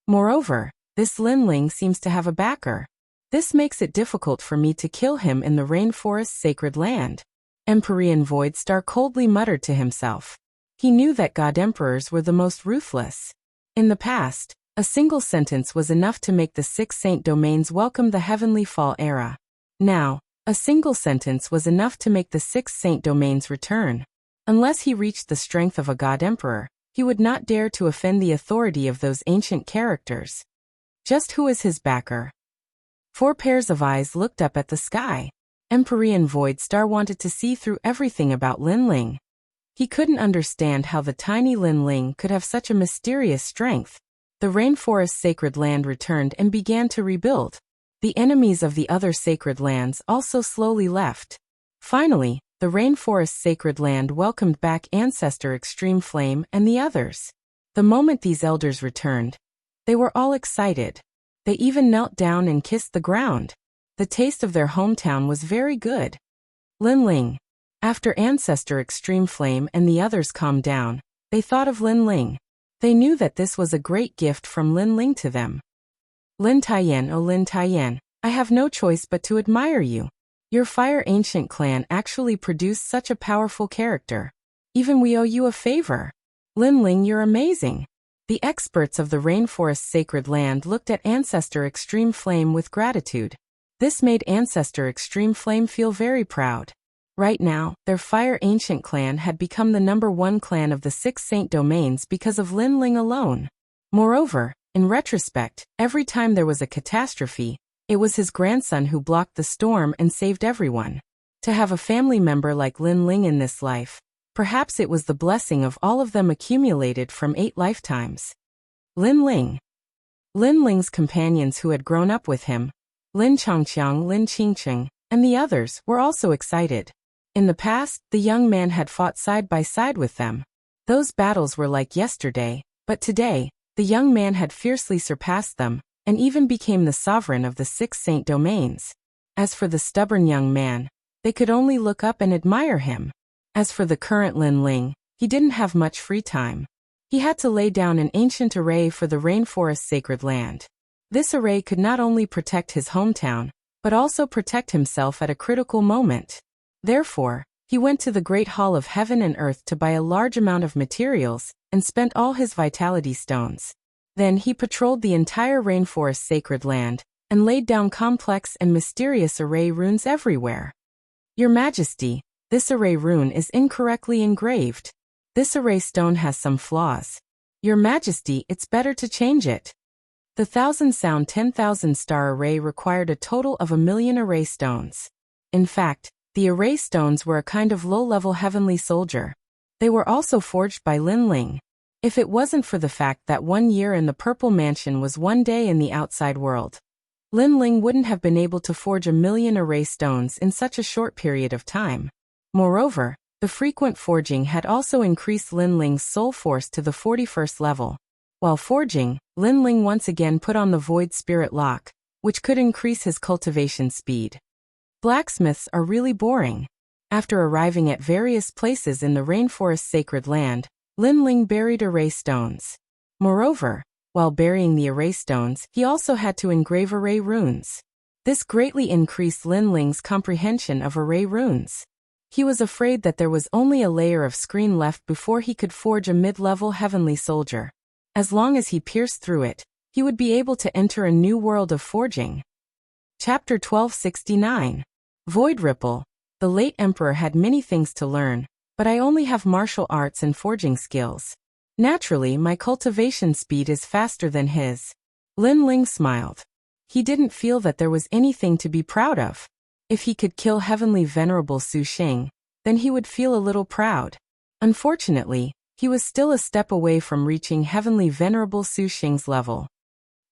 Moreover, this Lin Ling seems to have a backer. This makes it difficult for me to kill him in the Rainforest Sacred Land. Empyrean Void Star coldly muttered to himself. He knew that God Emperors were the most ruthless. In the past, a single sentence was enough to make the 6 Saint domains welcome the Heavenly Fall era. Now, a single sentence was enough to make the 6 Saint domains return. Unless he reached the strength of a God Emperor, he would not dare to offend the authority of those ancient characters. Just who is his backer? 4 pairs of eyes looked up at the sky. Empyrean Void Star wanted to see through everything about Lin Ling. He couldn't understand how the tiny Lin Ling could have such a mysterious strength. The Rainforest Sacred Land returned and began to rebuild. The enemies of the other sacred lands also slowly left. Finally, the Rainforest Sacred Land welcomed back Ancestor Extreme Flame and the others. The moment these elders returned, they were all excited. They even knelt down and kissed the ground. The taste of their hometown was very good. Lin Ling. After Ancestor Extreme Flame and the others calmed down, they thought of Lin Ling. They knew that this was a great gift from Lin Ling to them. Lin Taiyan, oh Lin Taiyan, I have no choice but to admire you. Your Fire Ancient clan actually produced such a powerful character. Even we owe you a favor. Lin Ling, you're amazing. The experts of the Rainforest Sacred Land looked at Ancestor Extreme Flame with gratitude. This made Ancestor Extreme Flame feel very proud. Right now, their Fire Ancient clan had become the #1 clan of the 6 Saint Domains because of Lin Ling alone. Moreover, in retrospect, every time there was a catastrophe, it was his grandson who blocked the storm and saved everyone. To have a family member like Lin Ling in this life, perhaps it was the blessing of all of them accumulated from 8 lifetimes. Lin Ling. Lin Ling's companions who had grown up with him, Lin Chongqiang, Lin Qingqing, and the others, were also excited. In the past, the young man had fought side by side with them. Those battles were like yesterday, but today, the young man had fiercely surpassed them, and even became the sovereign of the 6 Saint Domains. As for the stubborn young man, they could only look up and admire him. As for the current Lin Ling, he didn't have much free time. He had to lay down an ancient array for the Rainforest Sacred Land. This array could not only protect his hometown, but also protect himself at a critical moment. Therefore, he went to the Great Hall of Heaven and Earth to buy a large amount of materials, and spent all his vitality stones. Then he patrolled the entire Rainforest Sacred Land, and laid down complex and mysterious array runes everywhere. Your Majesty, this array rune is incorrectly engraved. This array stone has some flaws. Your Majesty, it's better to change it. The 1,000 sound 10,000 star array required a total of 1,000,000 array stones. In fact, the array stones were a kind of low-level heavenly soldier. They were also forged by Lin Ling. If it wasn't for the fact that 1 year in the Purple Mansion was 1 day in the outside world, Lin Ling wouldn't have been able to forge 1,000,000 array stones in such a short period of time. Moreover, the frequent forging had also increased Lin Ling's soul force to the 41st level. While forging, Lin Ling once again put on the Void Spirit Lock, which could increase his cultivation speed. Blacksmiths are really boring. After arriving at various places in the Rainforest Sacred Land, Lin Ling buried array stones. Moreover, while burying the array stones, he also had to engrave array runes. This greatly increased Lin Ling's comprehension of array runes. He was afraid that there was only a layer of screen left before he could forge a mid-level heavenly soldier. As long as he pierced through it, he would be able to enter a new world of forging. Chapter 1269. Void Ripple. The late emperor had many things to learn, but I only have martial arts and forging skills. Naturally, my cultivation speed is faster than his. Lin Ling smiled. He didn't feel that there was anything to be proud of. If he could kill Heavenly Venerable Su Xing, then he would feel a little proud. Unfortunately, he was still a step away from reaching Heavenly Venerable Su Xing's level.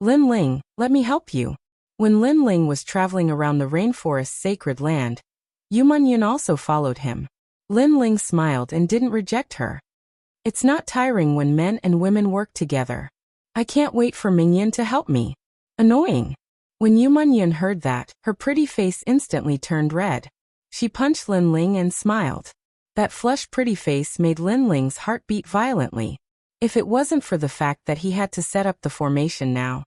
Lin Ling, let me help you. When Lin Ling was traveling around the Rainforest Sacred Land, Yu Munyun also followed him. Lin Ling smiled and didn't reject her. It's not tiring when men and women work together. I can't wait for Mingyun to help me. Annoying. When Yu Munyun heard that, her pretty face instantly turned red. She punched Lin Ling and smiled. That flushed pretty face made Lin Ling's heart beat violently. If it wasn't for the fact that he had to set up the formation now,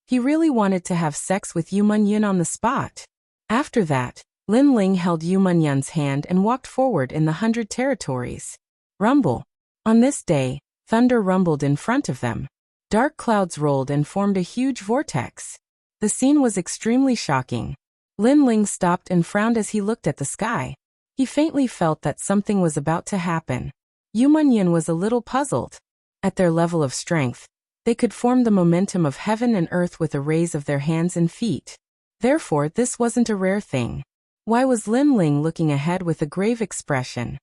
he really wanted to have sex with Yu Munyun on the spot. After that, Lin Ling held Yu Munyun's hand and walked forward in the 100 territories. Rumble. On this day, thunder rumbled in front of them. Dark clouds rolled and formed a huge vortex. The scene was extremely shocking. Lin Ling stopped and frowned as he looked at the sky. He faintly felt that something was about to happen. Yu Munyun was a little puzzled. At their level of strength, they could form the momentum of heaven and earth with a raise of their hands and feet. Therefore, this wasn't a rare thing. Why was Lin Ling looking ahead with a grave expression?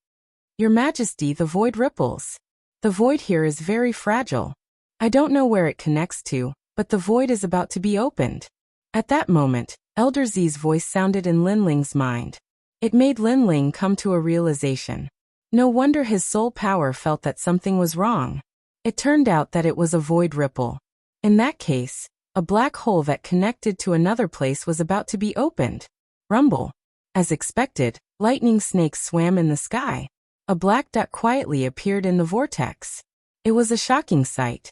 Your Majesty, the void ripples. The void here is very fragile. I don't know where it connects to, but the void is about to be opened. At that moment, Elder Z's voice sounded in Lin Ling's mind. It made Lin Ling come to a realization. No wonder his soul power felt that something was wrong. It turned out that it was a void ripple. In that case, a black hole that connected to another place was about to be opened. Rumble. As expected, lightning snakes swam in the sky. A black dot quietly appeared in the vortex. It was a shocking sight.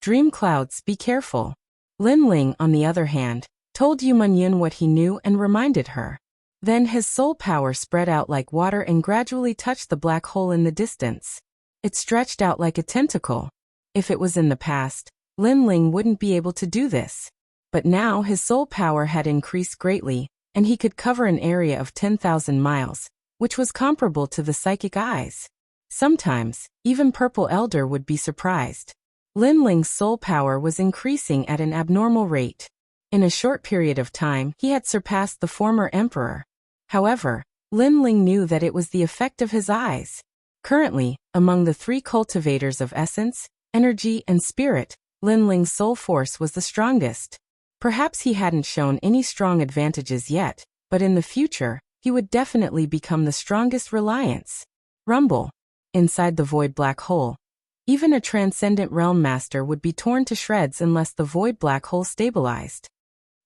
Dream clouds, be careful. Lin Ling, on the other hand, told Yu Munyun what he knew and reminded her. Then his soul power spread out like water and gradually touched the black hole in the distance. It stretched out like a tentacle. If it was in the past, Lin Ling wouldn't be able to do this. But now his soul power had increased greatly, and he could cover an area of 10,000 miles, which was comparable to the psychic eyes. Sometimes, even Purple Elder would be surprised. Lin Ling's soul power was increasing at an abnormal rate. In a short period of time, he had surpassed the former emperor. However, Lin Ling knew that it was the effect of his eyes. Currently, among the three cultivators of essence, energy, and spirit, Lin Ling's soul force was the strongest. Perhaps he hadn't shown any strong advantages yet, but in the future, he would definitely become the strongest reliance. Rumble. Inside the void black hole. Even a transcendent realm master would be torn to shreds unless the void black hole stabilized.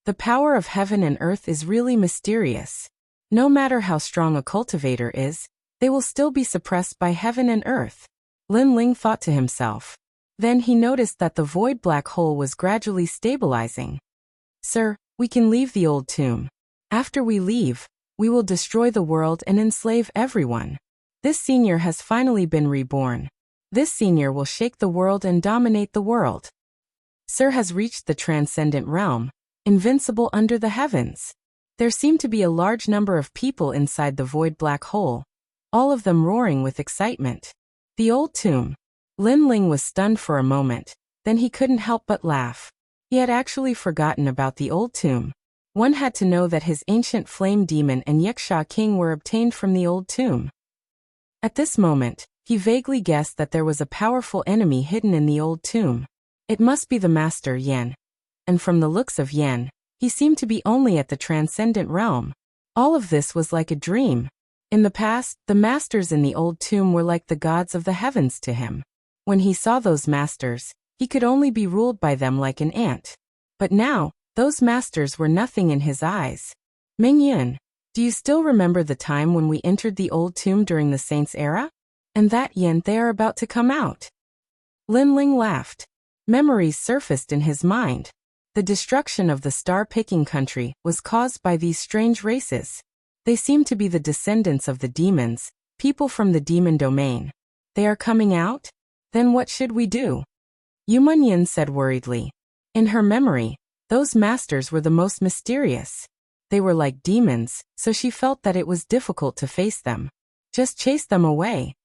The power of heaven and earth is really mysterious. No matter how strong a cultivator is, they will still be suppressed by heaven and earth. Lin Ling thought to himself. Then he noticed that the void black hole was gradually stabilizing. Sir, we can leave the old tomb. After we leave, we will destroy the world and enslave everyone. This senior has finally been reborn. This senior will shake the world and dominate the world. Sir has reached the transcendent realm, invincible under the heavens. There seemed to be a large number of people inside the void black hole, all of them roaring with excitement. The old tomb. Lin Ling was stunned for a moment, then he couldn't help but laugh. He had actually forgotten about the old tomb. One had to know that his ancient flame demon and Yuxia king were obtained from the old tomb. At this moment, he vaguely guessed that there was a powerful enemy hidden in the old tomb. It must be the Master Yan. And from the looks of Yan, he seemed to be only at the transcendent realm. All of this was like a dream. In the past, the masters in the old tomb were like the gods of the heavens to him. When he saw those masters, he could only be ruled by them like an ant. But now, those masters were nothing in his eyes. Mingyun, do you still remember the time when we entered the old tomb during the Saints' era? And that Yan they are about to come out. Lin Ling laughed. Memories surfaced in his mind. The destruction of the star-picking country was caused by these strange races. They seem to be the descendants of the demons, people from the demon domain. They are coming out? Then what should we do? Yumunyan said worriedly. In her memory, those masters were the most mysterious. They were like demons, so she felt that it was difficult to face them. Just chase them away.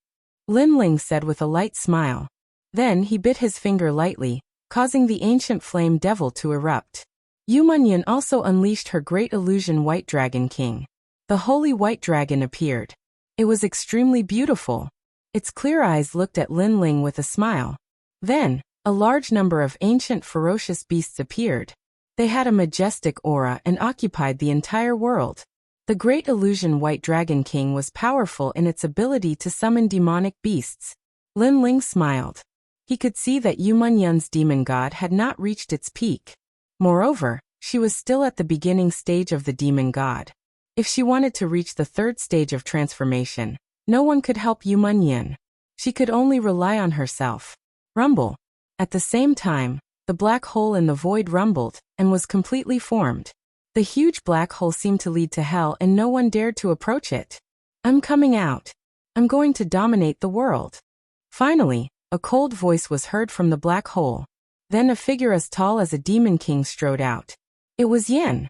Lin Ling said with a light smile. Then he bit his finger lightly, causing the ancient flame devil to erupt. Yumunyan also unleashed her great illusion White Dragon King. The holy white dragon appeared. It was extremely beautiful. Its clear eyes looked at Lin Ling with a smile. Then, a large number of ancient ferocious beasts appeared. They had a majestic aura and occupied the entire world. The great illusion White Dragon King was powerful in its ability to summon demonic beasts. Lin Ling smiled. He could see that Yumunyan's demon god had not reached its peak. Moreover, she was still at the beginning stage of the demon god. If she wanted to reach the third stage of transformation, no one could help Yumunyan. She could only rely on herself. Rumble. At the same time, the black hole in the void rumbled and was completely formed. The huge black hole seemed to lead to hell and no one dared to approach it. I'm coming out. I'm going to dominate the world. Finally, a cold voice was heard from the black hole. Then a figure as tall as a demon king strode out. It was Yen.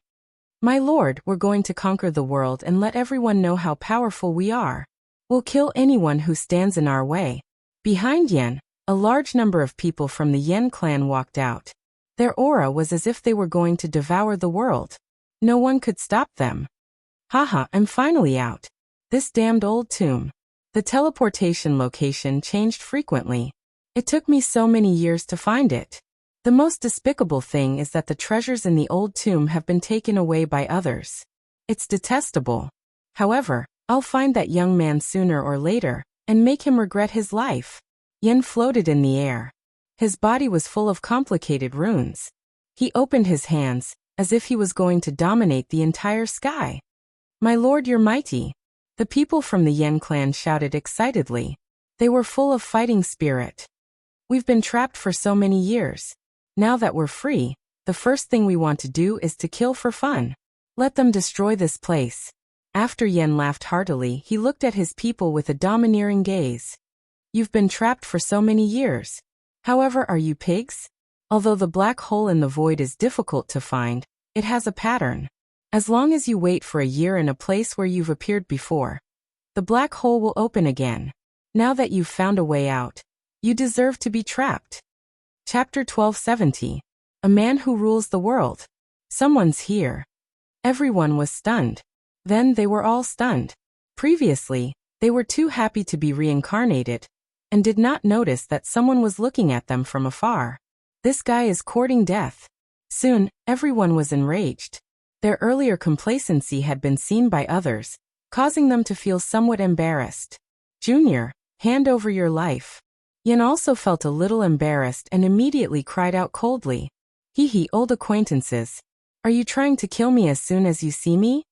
My lord, we're going to conquer the world and let everyone know how powerful we are. We'll kill anyone who stands in our way. Behind Yen, a large number of people from the Yen clan walked out. Their aura was as if they were going to devour the world. No one could stop them. Haha, I'm finally out. This damned old tomb. The teleportation location changed frequently. It took me so many years to find it. The most despicable thing is that the treasures in the old tomb have been taken away by others. It's detestable. However, I'll find that young man sooner or later, and make him regret his life. Yen floated in the air. His body was full of complicated runes. He opened his hands, as if he was going to dominate the entire sky. My lord, you're mighty. The people from the Yen clan shouted excitedly. They were full of fighting spirit. We've been trapped for so many years. Now that we're free, the first thing we want to do is to kill for fun. Let them destroy this place. After Yen laughed heartily, he looked at his people with a domineering gaze. You've been trapped for so many years. However, are you pigs? Although the black hole in the void is difficult to find, it has a pattern. As long as you wait for a year in a place where you've appeared before, the black hole will open again. Now that you've found a way out, you deserve to be trapped. Chapter 1270. A Man Who Rules the World. Someone's here. Everyone was stunned. Then they were all stunned. Previously, they were too happy to be reincarnated, and did not notice that someone was looking at them from afar. This guy is courting death. Soon, everyone was enraged. Their earlier complacency had been seen by others, causing them to feel somewhat embarrassed. Junior, hand over your life. Yin also felt a little embarrassed and immediately cried out coldly. Hee, old acquaintances. Are you trying to kill me as soon as you see me?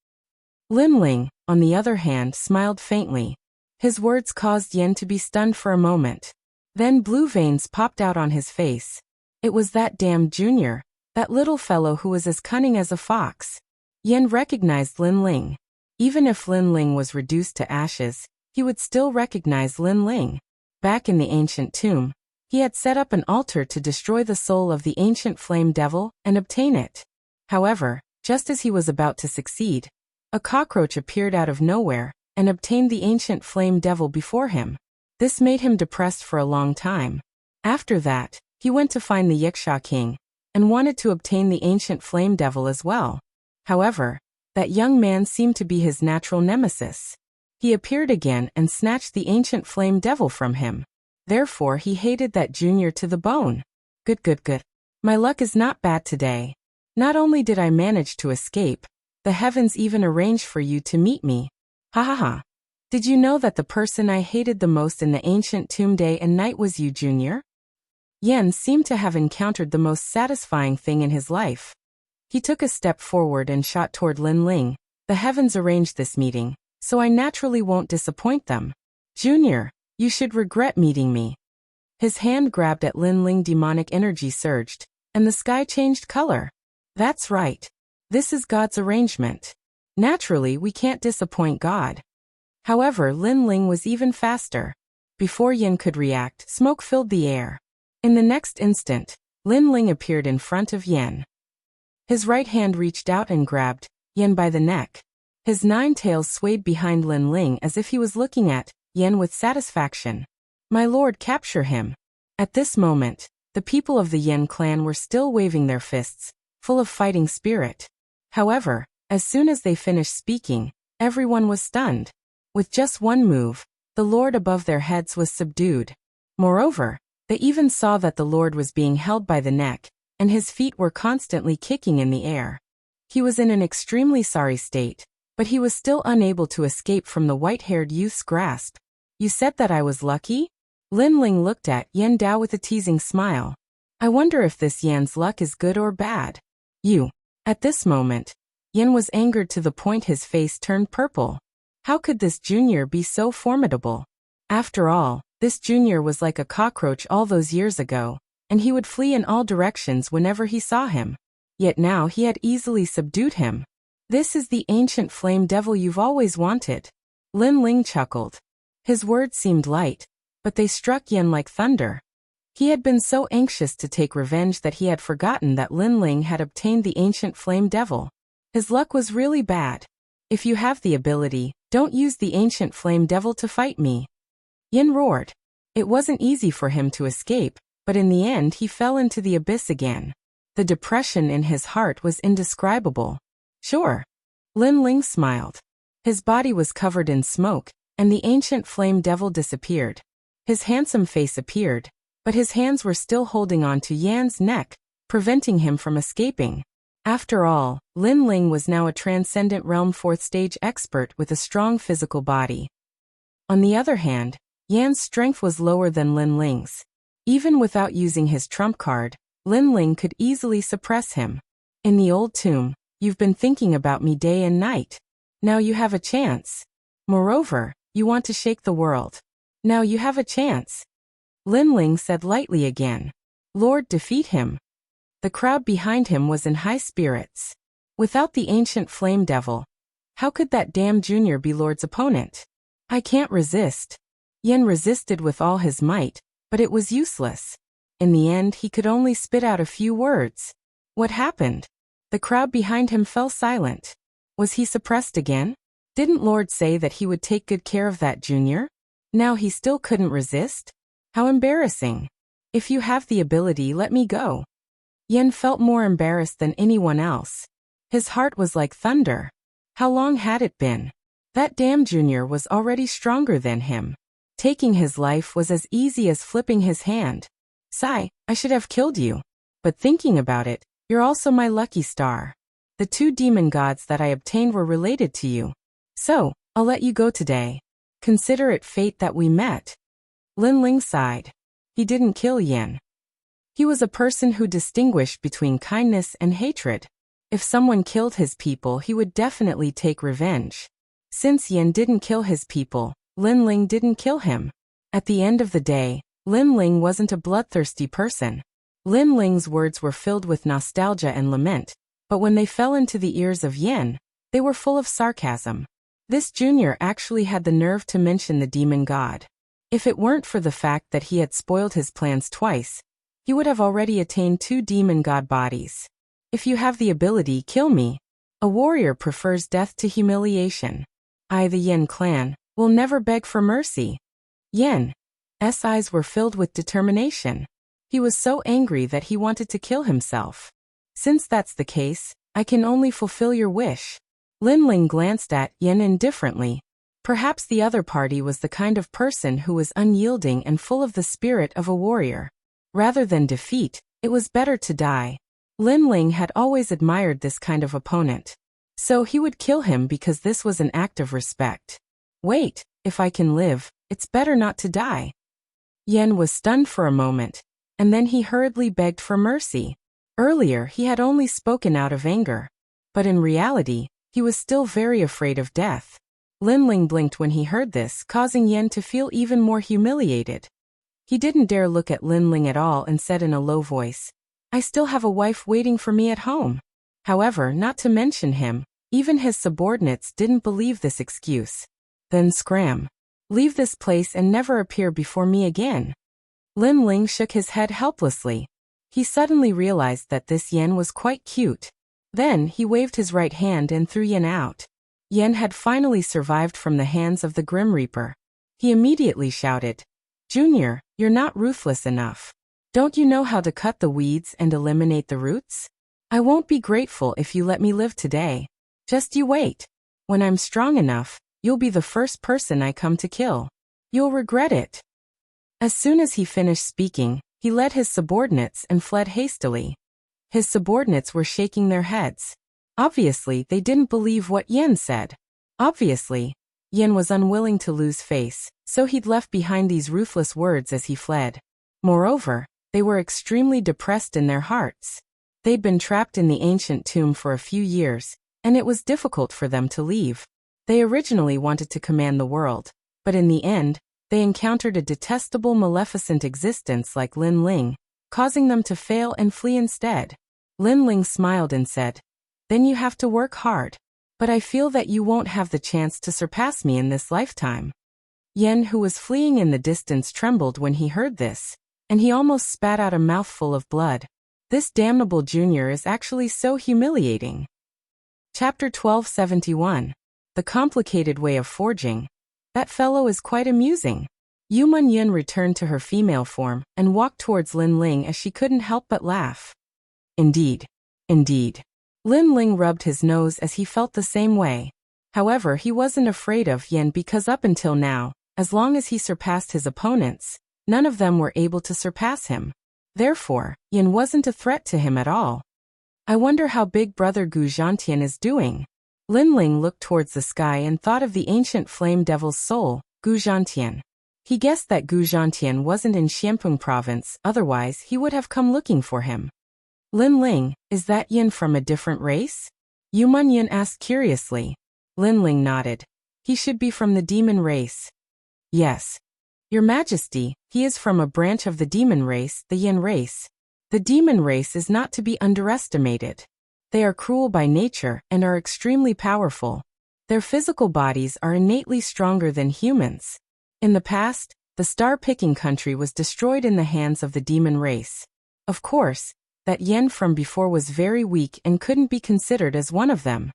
Lin Ling, on the other hand, smiled faintly. His words caused Yin to be stunned for a moment. Then blue veins popped out on his face. It was that damned Junior, that little fellow who was as cunning as a fox. Yin recognized Lin Ling. Even if Lin Ling was reduced to ashes, he would still recognize Lin Ling. Back in the ancient tomb, he had set up an altar to destroy the soul of the ancient flame devil and obtain it. However, just as he was about to succeed, a cockroach appeared out of nowhere and obtained the ancient flame devil before him. This made him depressed for a long time. After that, he went to find the Wuxia king and wanted to obtain the ancient flame devil as well. However, that young man seemed to be his natural nemesis. He appeared again and snatched the ancient flame devil from him. Therefore he hated that Junior to the bone. Good. My luck is not bad today. Not only did I manage to escape, the heavens even arranged for you to meet me. Ha. Did you know that the person I hated the most in the ancient tomb day and night was you, Junior? Yen seemed to have encountered the most satisfying thing in his life. He took a step forward and shot toward Lin Ling. The heavens arranged this meeting, so I naturally won't disappoint them. Junior, you should regret meeting me. His hand grabbed at Lin Ling. Demonic energy surged, and the sky changed color. That's right. This is God's arrangement. Naturally, we can't disappoint God. However, Lin Ling was even faster. Before Yin could react, smoke filled the air. In the next instant, Lin Ling appeared in front of Yen. His right hand reached out and grabbed Yen by the neck. His 9 tails swayed behind Lin Ling as if he was looking at Yen with satisfaction. My lord, capture him. At this moment, the people of the Yen clan were still waving their fists, full of fighting spirit. However, as soon as they finished speaking, everyone was stunned. With just one move, the lord above their heads was subdued. Moreover, they even saw that the lord was being held by the neck, and his feet were constantly kicking in the air. He was in an extremely sorry state, but he was still unable to escape from the white-haired youth's grasp. You said that I was lucky? Lin Ling looked at Yan Dao with a teasing smile. I wonder if this Yan's luck is good or bad. You. At this moment, Yan was angered to the point his face turned purple. How could this Junior be so formidable? After all, this Junior was like a cockroach all those years ago, and he would flee in all directions whenever he saw him. Yet now he had easily subdued him. This is the ancient flame devil you've always wanted. Lin Ling chuckled. His words seemed light, but they struck Yen like thunder. He had been so anxious to take revenge that he had forgotten that Lin Ling had obtained the ancient flame devil. His luck was really bad. If you have the ability, don't use the ancient flame devil to fight me. Yin roared. It wasn't easy for him to escape, but in the end he fell into the abyss again. The depression in his heart was indescribable. Sure. Lin Ling smiled. His body was covered in smoke, and the ancient flame devil disappeared. His handsome face appeared, but his hands were still holding on to Yan's neck, preventing him from escaping. After all, Lin Ling was now a transcendent realm 4th stage expert with a strong physical body. On the other hand, Yan's strength was lower than Lin Ling's. Even without using his trump card, Lin Ling could easily suppress him. In the old tomb, you've been thinking about me day and night. Now you have a chance. Moreover, you want to shake the world. Now you have a chance. Lin Ling said lightly again. Lord, defeat him. The crowd behind him was in high spirits. Without the ancient flame devil, how could that damn Junior be Lord's opponent? I can't resist. Yen resisted with all his might, but it was useless. In the end, he could only spit out a few words. What happened? The crowd behind him fell silent. Was he suppressed again? Didn't Lord say that he would take good care of that junior? Now he still couldn't resist? How embarrassing. If you have the ability, let me go. Yen felt more embarrassed than anyone else. His heart was like thunder. How long had it been? That damn junior was already stronger than him. Taking his life was as easy as flipping his hand. Sigh, I should have killed you. But thinking about it, you're also my lucky star. The 2 demon gods that I obtained were related to you. So, I'll let you go today. Consider it fate that we met. Lin Ling sighed. He didn't kill Yen. He was a person who distinguished between kindness and hatred. If someone killed his people, he would definitely take revenge. Since Yen didn't kill his people, Lin Ling didn't kill him. At the end of the day, Lin Ling wasn't a bloodthirsty person. Lin Ling's words were filled with nostalgia and lament, but when they fell into the ears of Yen, they were full of sarcasm. This junior actually had the nerve to mention the demon god. If it weren't for the fact that he had spoiled his plans twice, he would have already attained 2 demon god bodies. If you have the ability, kill me. A warrior prefers death to humiliation. I, the Yen clan, will never beg for mercy. Yen's eyes were filled with determination. He was so angry that he wanted to kill himself. Since that's the case, I can only fulfill your wish. Lin Ling glanced at Yen indifferently. Perhaps the other party was the kind of person who was unyielding and full of the spirit of a warrior. Rather than defeat, it was better to die. Lin Ling had always admired this kind of opponent. So he would kill him because this was an act of respect. Wait, if I can live, it's better not to die. Yen was stunned for a moment, and then he hurriedly begged for mercy. Earlier he had only spoken out of anger. But in reality, he was still very afraid of death. Lin Ling blinked when he heard this, causing Yen to feel even more humiliated. He didn't dare look at Lin Ling at all and said in a low voice, I still have a wife waiting for me at home. However, not to mention him, even his subordinates didn't believe this excuse. Then scram. Leave this place and never appear before me again. Lin Ling shook his head helplessly. He suddenly realized that this Yen was quite cute. Then he waved his right hand and threw Yen out. Yen had finally survived from the hands of the Grim Reaper. He immediately shouted, Junior, you're not ruthless enough. Don't you know how to cut the weeds and eliminate the roots? I won't be grateful if you let me live today. Just you wait. When I'm strong enough, you'll be the first person I come to kill. You'll regret it. As soon as he finished speaking, he led his subordinates and fled hastily. His subordinates were shaking their heads. Obviously, they didn't believe what Yen said. Obviously, Yen was unwilling to lose face, so he'd left behind these ruthless words as he fled. Moreover, they were extremely depressed in their hearts. They'd been trapped in the ancient tomb for a few years, and it was difficult for them to leave. They originally wanted to command the world, but in the end, they encountered a detestable, maleficent existence like Lin Ling, causing them to fail and flee instead. Lin Ling smiled and said, Then you have to work hard. But I feel that you won't have the chance to surpass me in this lifetime. Yen, who was fleeing in the distance, trembled when he heard this, and he almost spat out a mouthful of blood. This damnable junior is actually so humiliating. Chapter 1271. The Complicated Way of Forging. That fellow is quite amusing. Yu Munyin returned to her female form and walked towards Lin Ling as she couldn't help but laugh. Indeed. Indeed. Lin Ling rubbed his nose as he felt the same way. However, he wasn't afraid of Yen because up until now, as long as he surpassed his opponents, none of them were able to surpass him. Therefore, Yen wasn't a threat to him at all. I wonder how big brother Gu Zhantian is doing. Lin Ling looked towards the sky and thought of the ancient flame devil's soul, Gu Zhantian. He guessed that Gu Zhantian wasn't in Xianpeng province, otherwise he would have come looking for him. Lin Ling, is that Yen from a different race? Yu Munyin asked curiously. Lin Ling nodded. He should be from the demon race. Yes. Your Majesty, he is from a branch of the demon race, the Yen race. The demon race is not to be underestimated. They are cruel by nature and are extremely powerful. Their physical bodies are innately stronger than humans. In the past, the star-picking country was destroyed in the hands of the demon race. Of course, that Yen from before was very weak and couldn't be considered as one of them.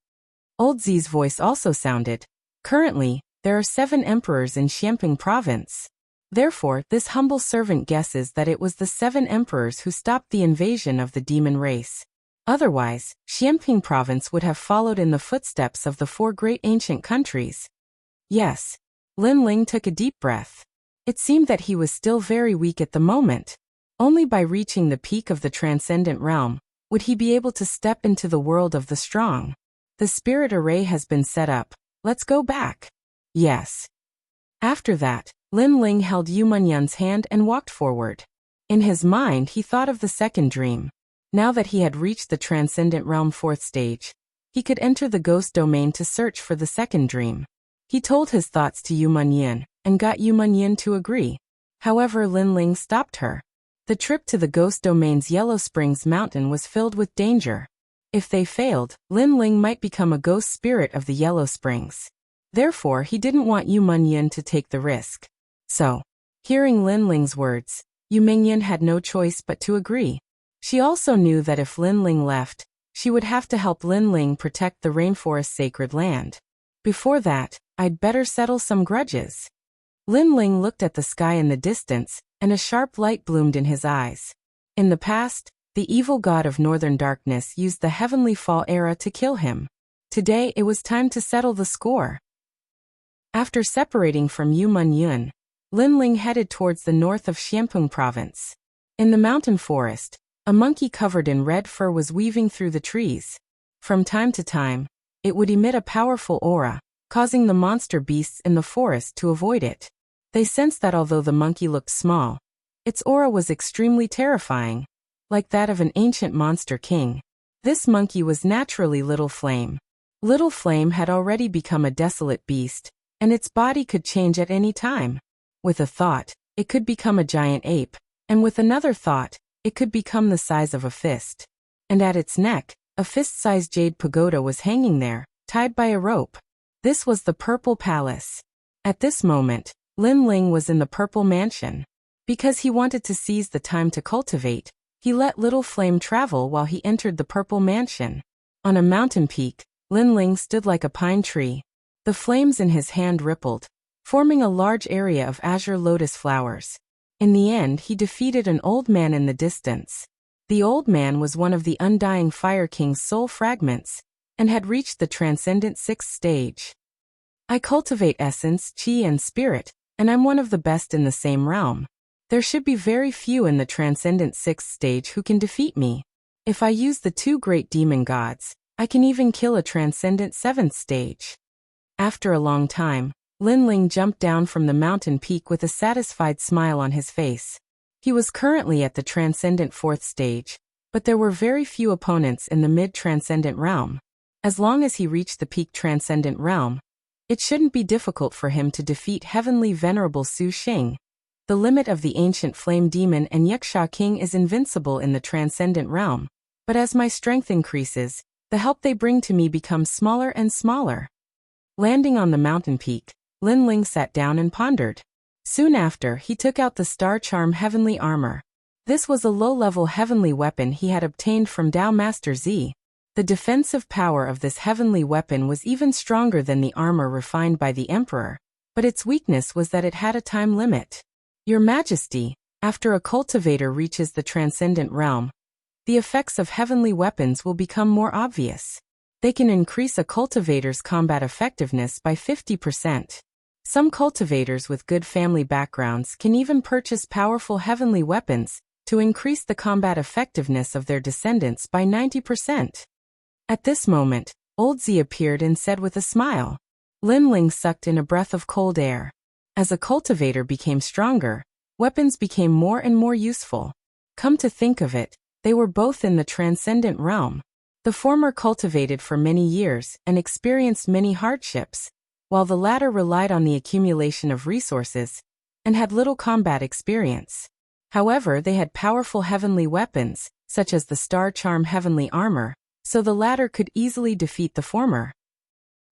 Old Zi's voice also sounded. Currently, there are 7 emperors in Xiamping province. Therefore, this humble servant guesses that it was the 7 emperors who stopped the invasion of the demon race. Otherwise, Xiamping province would have followed in the footsteps of the 4 great ancient countries. Yes. Lin Ling took a deep breath. It seemed that he was still very weak at the moment. Only by reaching the peak of the transcendent realm would he be able to step into the world of the strong. The spirit array has been set up. Let's go back. Yes. After that, Lin Ling held Yu Munyan's hand and walked forward. In his mind he thought of the second dream. Now that he had reached the transcendent realm 4th stage, he could enter the ghost domain to search for the second dream. He told his thoughts to Yu Munyan, and got Yu Munyan to agree. However, Lin Ling stopped her. The trip to the ghost domain's Yellow Springs mountain was filled with danger. If they failed, Lin Ling might become a ghost spirit of the Yellow Springs. Therefore, he didn't want Yu Munyan to take the risk. So, hearing Lin Ling's words, Yu Mingyan had no choice but to agree. She also knew that if Lin Ling left, she would have to help Lin Ling protect the rainforest's sacred land. Before that, I'd better settle some grudges. Lin Ling looked at the sky in the distance, and a sharp light bloomed in his eyes. In the past, the evil god of northern darkness used the heavenly fall era to kill him. Today it was time to settle the score. After separating from Yu Munyan, Lin Ling headed towards the north of Xiamping province. In the mountain forest, a monkey covered in red fur was weaving through the trees. From time to time, it would emit a powerful aura, causing the monster beasts in the forest to avoid it. They sensed that although the monkey looked small, its aura was extremely terrifying, like that of an ancient monster king. This monkey was naturally Little Flame. Little Flame had already become a desolate beast, and its body could change at any time. With a thought, it could become a giant ape, and with another thought, it could become the size of a fist. And at its neck, a fist-sized jade pagoda was hanging there, tied by a rope. This was the Purple Palace. At this moment, Lin Ling was in the Purple Mansion. Because he wanted to seize the time to cultivate, he let Little Flame travel while he entered the Purple Mansion. On a mountain peak, Lin Ling stood like a pine tree. The flames in his hand rippled, forming a large area of azure lotus flowers. In the end, he defeated an old man in the distance. The old man was one of the Undying Fire King's soul fragments, and had reached the transcendent 6th stage. I cultivate essence, chi and spirit, and I'm one of the best in the same realm. There should be very few in the transcendent 6th stage who can defeat me. If I use the 2 great demon gods, I can even kill a transcendent 7th stage. After a long time, Lin Ling jumped down from the mountain peak with a satisfied smile on his face. He was currently at the transcendent 4th stage, but there were very few opponents in the mid-transcendent realm. As long as he reached the peak transcendent realm, it shouldn't be difficult for him to defeat heavenly venerable Su Xing. The limit of the ancient flame demon and Yuxia King is invincible in the transcendent realm, but as my strength increases, the help they bring to me becomes smaller and smaller. Landing on the mountain peak, Lin Ling sat down and pondered. Soon after, he took out the Star Charm Heavenly Armor. This was a low-level heavenly weapon he had obtained from Tao Master Z. The defensive power of this heavenly weapon was even stronger than the armor refined by the Emperor, but its weakness was that it had a time limit. Your Majesty, after a cultivator reaches the transcendent realm, the effects of heavenly weapons will become more obvious. They can increase a cultivator's combat effectiveness by 50%. Some cultivators with good family backgrounds can even purchase powerful heavenly weapons to increase the combat effectiveness of their descendants by 90%. At this moment, Old Z appeared and said with a smile. Lin Ling sucked in a breath of cold air. As a cultivator became stronger, weapons became more and more useful. Come to think of it, they were both in the transcendent realm. The former cultivated for many years and experienced many hardships, while the latter relied on the accumulation of resources and had little combat experience. However, they had powerful heavenly weapons, such as the Star Charm Heavenly Armor, so the latter could easily defeat the former.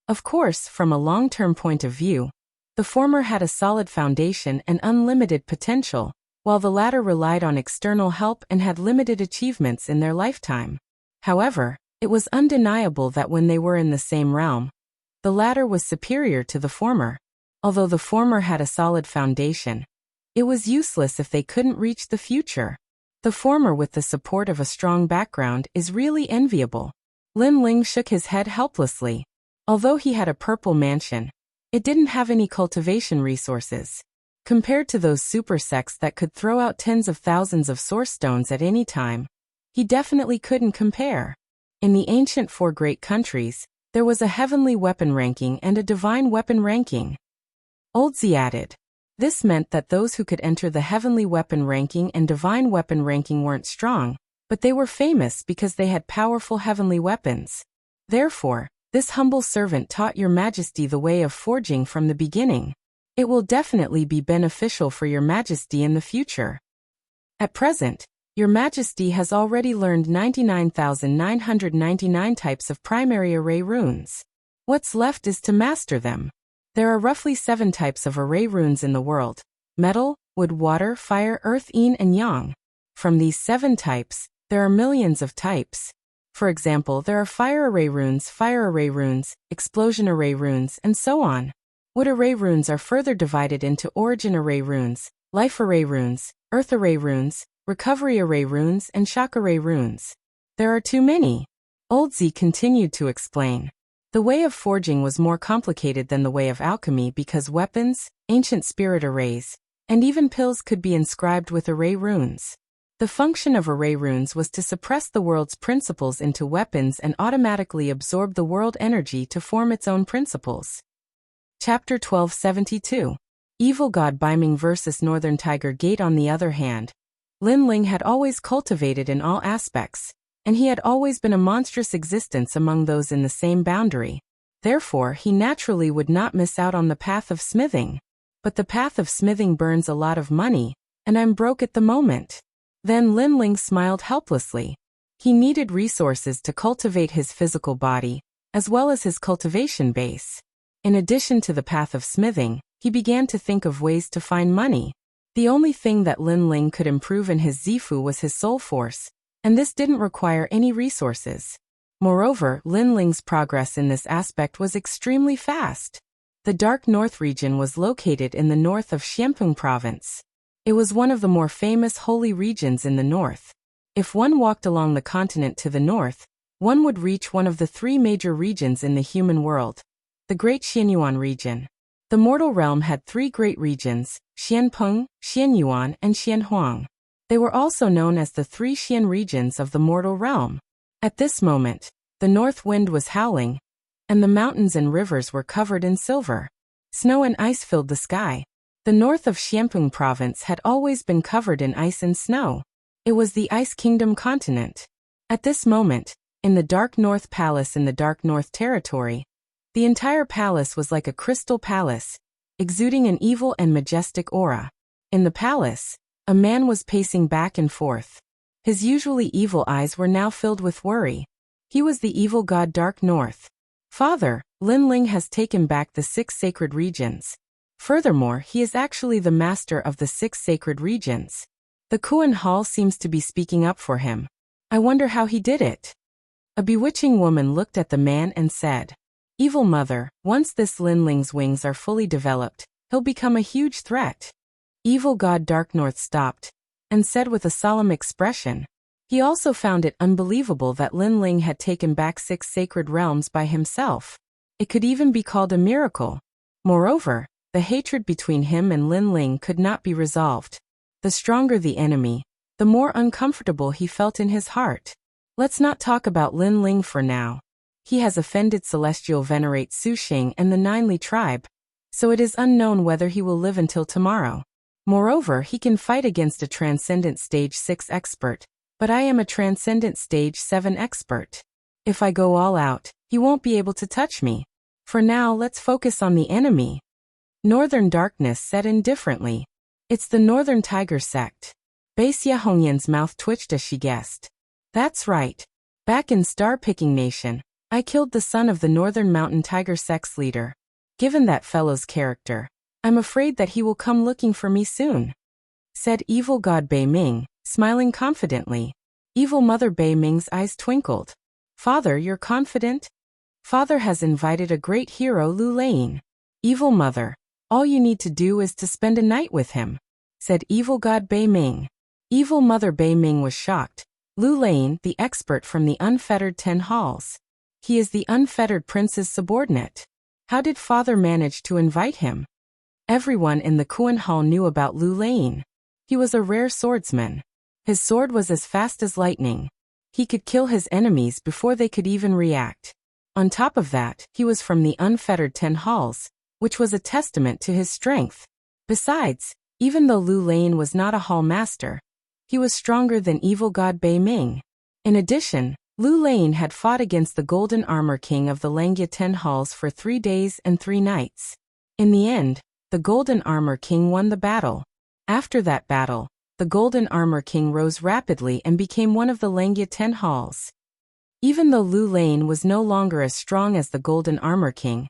Of course, from a long-term point of view, the former had a solid foundation and unlimited potential, while the latter relied on external help and had limited achievements in their lifetime. However, It was undeniable that when they were in the same realm, the latter was superior to the former. Although the former had a solid foundation, it was useless if they couldn't reach the future. The former, with the support of a strong background, is really enviable. Lin Ling shook his head helplessly. Although he had a purple mansion, it didn't have any cultivation resources. Compared to those super sects that could throw out tens of thousands of source stones at any time, he definitely couldn't compare. In the ancient four great countries, there was a heavenly weapon ranking and a divine weapon ranking. Oldzi added. This meant that those who could enter the heavenly weapon ranking and divine weapon ranking weren't strong, but they were famous because they had powerful heavenly weapons. Therefore, this humble servant taught your majesty the way of forging from the beginning. It will definitely be beneficial for your majesty in the future. At present, your majesty has already learned 99,999 types of primary array runes. What's left is to master them. There are roughly 7 types of array runes in the world: metal, wood, water, fire, earth, yin, and yang. From these 7 types, there are millions of types. For example, there are fire array runes, explosion array runes, and so on. Wood array runes are further divided into origin array runes, life array runes, earth array runes, recovery array runes, and shock array runes. There are too many. Oldzi continued to explain. The way of forging was more complicated than the way of alchemy because weapons, ancient spirit arrays, and even pills could be inscribed with array runes. The function of array runes was to suppress the world's principles into weapons and automatically absorb the world energy to form its own principles. Chapter 1272. Evil God Baiming vs. Northern Tiger Gate. On the other hand, Lin Ling had always cultivated in all aspects, and he had always been a monstrous existence among those in the same boundary. Therefore, he naturally would not miss out on the path of smithing. But the path of smithing burns a lot of money, and I'm broke at the moment. Then Lin Ling smiled helplessly. He needed resources to cultivate his physical body, as well as his cultivation base. In addition to the path of smithing, he began to think of ways to find money. The only thing that Lin Ling could improve in his Zifu was his soul force, and this didn't require any resources. Moreover, Lin Ling's progress in this aspect was extremely fast. The Dark North region was located in the north of Xianpeng province. It was one of the more famous holy regions in the north. If one walked along the continent to the north, one would reach one of the 3 major regions in the human world: the Great Xianyuan region. The mortal realm had 3 great regions: Xianpeng, Xianyuan, and Xianhuang. They were also known as the 3 Xian regions of the mortal realm. At this moment, the north wind was howling, and the mountains and rivers were covered in silver. Snow and ice filled the sky. The north of Xianpeng province had always been covered in ice and snow. It was the Ice Kingdom continent. At this moment, in the Dark North Palace in the Dark North territory, the entire palace was like a crystal palace, exuding an evil and majestic aura. In the palace, a man was pacing back and forth. His usually evil eyes were now filled with worry. He was the evil god Dark North. Father, Lin Ling has taken back the 6 sacred regions. Furthermore, he is actually the master of the 6 sacred regions. The Kuan Hall seems to be speaking up for him. I wonder how he did it. A bewitching woman looked at the man and said, "Evil mother, once this Lin Ling's wings are fully developed, he'll become a huge threat." Evil god Dark North stopped and said with a solemn expression. He also found it unbelievable that Lin Ling had taken back 6 sacred realms by himself. It could even be called a miracle. Moreover, the hatred between him and Lin Ling could not be resolved. The stronger the enemy, the more uncomfortable he felt in his heart. Let's not talk about Lin Ling for now. He has offended Celestial Venerate Su Xing and the Ninely tribe, so it is unknown whether he will live until tomorrow. Moreover, he can fight against a Transcendent Stage 6 expert, but I am a Transcendent Stage 7 expert. If I go all out, he won't be able to touch me. For now, let's focus on the enemy. Northern Darkness said indifferently. It's the Northern Tiger sect. Bei Xiahongyan's mouth twitched as she guessed. That's right. Back in Star Picking Nation, I killed the son of the Northern Mountain Tiger sect's leader. Given that fellow's character, I'm afraid that he will come looking for me soon, said evil god Bei Ming, smiling confidently. Evil mother Bei Ming's eyes twinkled. Father, you're confident? Father has invited a great hero, Lu Lane. Evil mother, all you need to do is to spend a night with him, said evil god Bei Ming. Evil mother Bei Ming was shocked. Lu Lane, the expert from the unfettered 10 halls. He is the unfettered prince's subordinate. How did father manage to invite him? Everyone in the Kuan Hall knew about Lu Lane. He was a rare swordsman. His sword was as fast as lightning. He could kill his enemies before they could even react. On top of that, he was from the unfettered 10 halls, which was a testament to his strength. Besides, even though Lu Lane was not a hall master, he was stronger than evil god Bei Ming. In addition, Lu Lane had fought against the Golden Armor King of the Langya 10 halls for 3 days and 3 nights. In the end, the Golden Armor King won the battle. After that battle, the Golden Armor King rose rapidly and became one of the Langya 10 halls. Even though Lu Lane was no longer as strong as the Golden Armor King,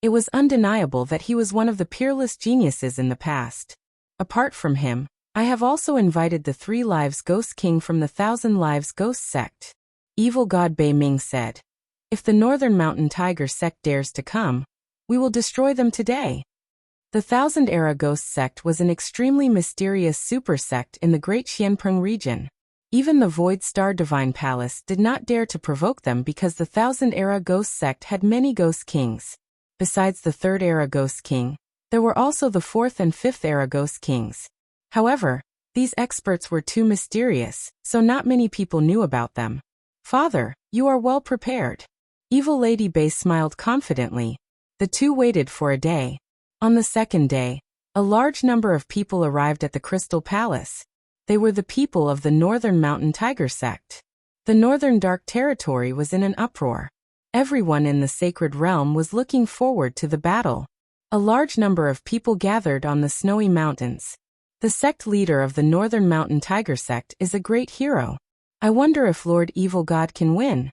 it was undeniable that he was one of the peerless geniuses in the past. Apart from him, I have also invited the 3 Lives Ghost King from the 1,000 Lives Ghost sect. Evil god Bei Ming said. If the Northern Mountain Tiger sect dares to come, we will destroy them today. The 1000 Era Ghost sect was an extremely mysterious super sect in the Great Xianpeng region. Even the Void Star Divine Palace did not dare to provoke them because the 1000 Era Ghost sect had many Ghost Kings. Besides the 3rd Era Ghost King, there were also the 4th and 5th Era Ghost Kings. However, these experts were too mysterious, so not many people knew about them. Father, you are well prepared. Evil Lady Bei smiled confidently. The two waited for a day. On the 2nd day, a large number of people arrived at the Crystal Palace. They were the people of the Northern Mountain Tiger sect. The Northern Dark Territory was in an uproar. Everyone in the Sacred Realm was looking forward to the battle. A large number of people gathered on the snowy mountains. The sect leader of the Northern Mountain Tiger sect is a great hero. I wonder if Lord Evil God can win.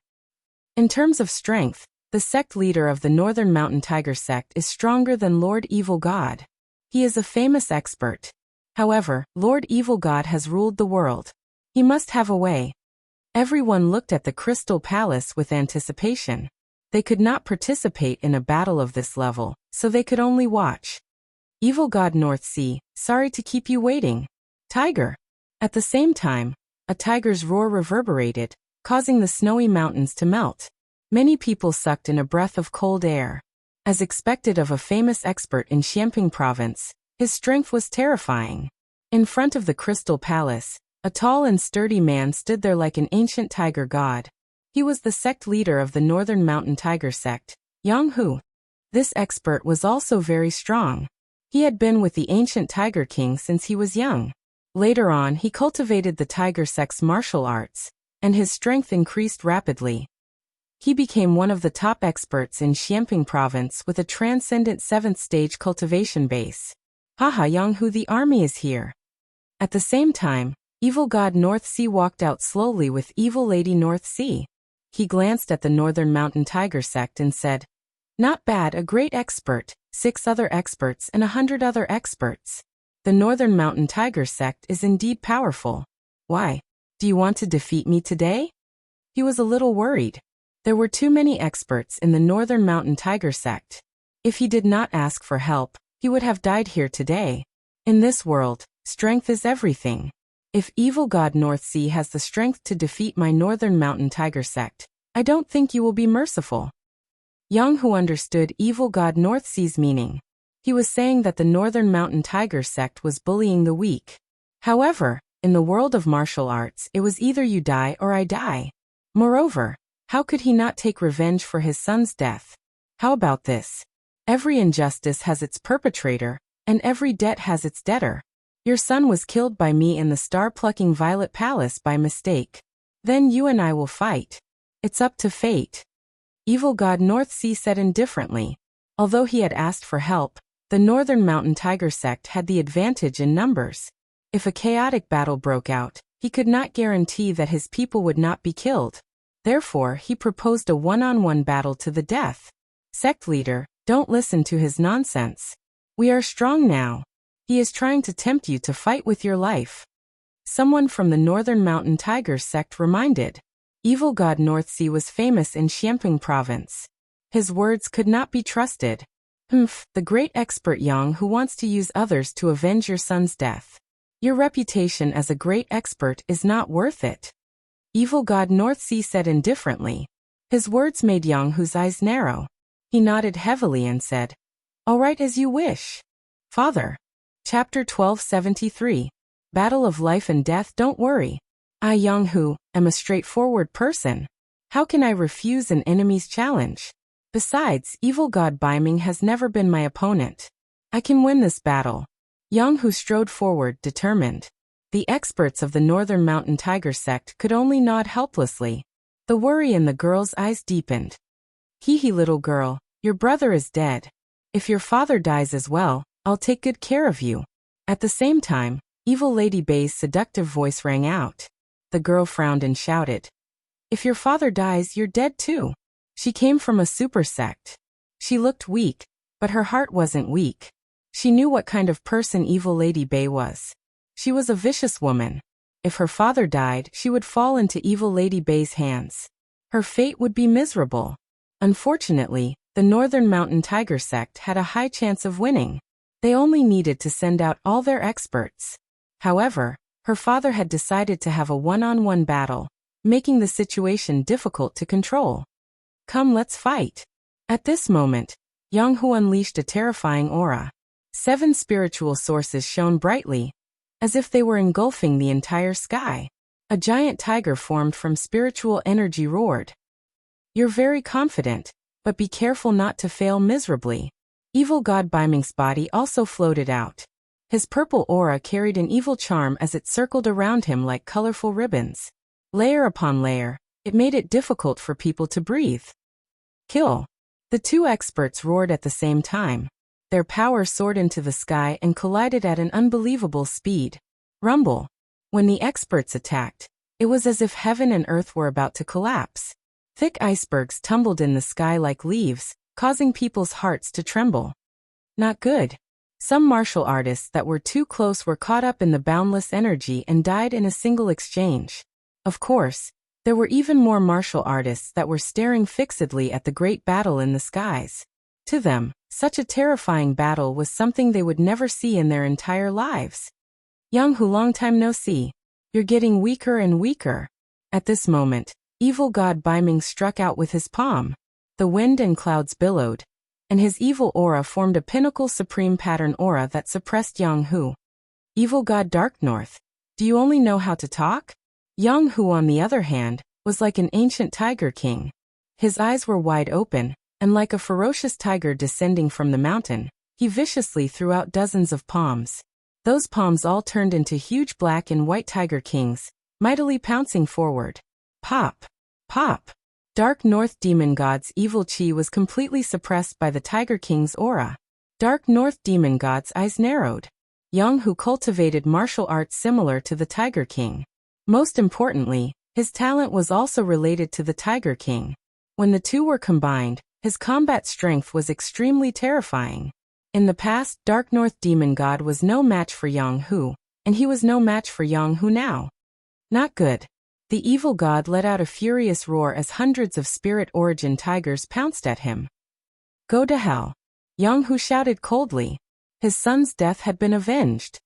In terms of strength, the sect leader of the Northern Mountain Tiger sect is stronger than Lord Evil God. He is a famous expert. However, Lord Evil God has ruled the world. He must have a way. Everyone looked at the Crystal Palace with anticipation. They could not participate in a battle of this level, so they could only watch. Evil God North Sea, sorry to keep you waiting. Tiger. At the same time, a tiger's roar reverberated, causing the snowy mountains to melt. Many people sucked in a breath of cold air. As expected of a famous expert in Xianping province, his strength was terrifying. In front of the Crystal Palace, a tall and sturdy man stood there like an ancient tiger god. He was the sect leader of the Northern Mountain Tiger sect, Yang Hu. This expert was also very strong. He had been with the ancient Tiger King since he was young. Later on, he cultivated the Tiger sect's martial arts, and his strength increased rapidly. He became one of the top experts in Xianping province with a transcendent 7th stage cultivation base. Haha, Yang Hu, the army is here. At the same time, Evil God North Sea walked out slowly with Evil Lady North Sea. He glanced at the Northern Mountain Tiger sect and said, "Not bad, a great expert, 6 other experts and 100 other experts. The Northern Mountain Tiger sect is indeed powerful. Why? Do you want to defeat me today?" He was a little worried. There were too many experts in the Northern Mountain Tiger sect. If he did not ask for help, he would have died here today. In this world, strength is everything. If Evil God North Sea has the strength to defeat my Northern Mountain Tiger sect, I don't think you will be merciful. Yang Hu understood Evil God North Sea's meaning. He was saying that the Northern Mountain Tiger sect was bullying the weak. However, in the world of martial arts, it was either you die or I die. Moreover, how could he not take revenge for his son's death? How about this? Every injustice has its perpetrator, and every debt has its debtor. Your son was killed by me in the star-plucking Violet Palace by mistake. Then you and I will fight. It's up to fate. Evil God North Sea said indifferently. Although he had asked for help, the Northern Mountain Tiger sect had the advantage in numbers. If a chaotic battle broke out, he could not guarantee that his people would not be killed. Therefore, he proposed a one-on-one battle to the death. Sect leader, don't listen to his nonsense. We are strong now. He is trying to tempt you to fight with your life. Someone from the Northern Mountain Tiger sect reminded. Evil god Northsea was famous in Xiamping province. His words could not be trusted. The great expert Yang who wants to use others to avenge your son's death. Your reputation as a great expert is not worth it. Evil god Northsea said indifferently. His words made Yang Hu's eyes narrow. He nodded heavily and said, "All right, as you wish. Father." Chapter 1273. Battle of Life and Death. Don't worry. I, Yang Hu, am a straightforward person. How can I refuse an enemy's challenge? Besides, evil god Baiming has never been my opponent. I can win this battle. Yang Hu strode forward, determined. The experts of the Northern Mountain Tiger sect could only nod helplessly. The worry in the girl's eyes deepened. Hee, little girl, your brother is dead. If your father dies as well, I'll take good care of you. At the same time, Evil Lady Bei's seductive voice rang out. The girl frowned and shouted, "If your father dies, you're dead too." She came from a super sect. She looked weak, but her heart wasn't weak. She knew what kind of person Evil Lady Bei was. She was a vicious woman. If her father died, she would fall into Evil Lady Bei's hands. Her fate would be miserable. Unfortunately, the Northern Mountain Tiger sect had a high chance of winning. They only needed to send out all their experts. However, her father had decided to have a one-on-one battle, making the situation difficult to control. "Come, let's fight." At this moment, Yang Hu unleashed a terrifying aura. 7 spiritual sources shone brightly, as if they were engulfing the entire sky. A giant tiger formed from spiritual energy roared. "You're very confident, but be careful not to fail miserably." Evil god Baiming's body also floated out. His purple aura carried an evil charm as it circled around him like colorful ribbons. Layer upon layer, it made it difficult for people to breathe. "Kill!" The 2 experts roared at the same time. Their power soared into the sky and collided at an unbelievable speed. Rumble. When the experts attacked, it was as if heaven and earth were about to collapse. Thick icebergs tumbled in the sky like leaves, causing people's hearts to tremble. Not good. Some martial artists that were too close were caught up in the boundless energy and died in a single exchange. Of course, there were even more martial artists that were staring fixedly at the great battle in the skies. To them, such a terrifying battle was something they would never see in their entire lives. "Yang Hu, long time no see. You're getting weaker and weaker." At this moment, evil god Baiming struck out with his palm. The wind and clouds billowed, and his evil aura formed a pinnacle supreme pattern aura that suppressed Yang Hu. "Evil god Dark North, do you only know how to talk?" Yang Hu, on the other hand, was like an ancient tiger king. His eyes were wide open, and like a ferocious tiger descending from the mountain, he viciously threw out dozens of palms. Those palms all turned into huge black and white tiger kings, mightily pouncing forward. Pop! Pop! Dark North Demon God's evil chi was completely suppressed by the Tiger King's aura. Dark North Demon God's eyes narrowed. Yang Hu cultivated martial arts similar to the Tiger King. Most importantly, his talent was also related to the Tiger King. When the two were combined, his combat strength was extremely terrifying. In the past, Dark North Demon God was no match for Yang Hu, and he was no match for Yang Hu now. Not good. The evil god let out a furious roar as hundreds of spirit origin tigers pounced at him. "Go to hell." Yang Hu shouted coldly. His son's death had been avenged.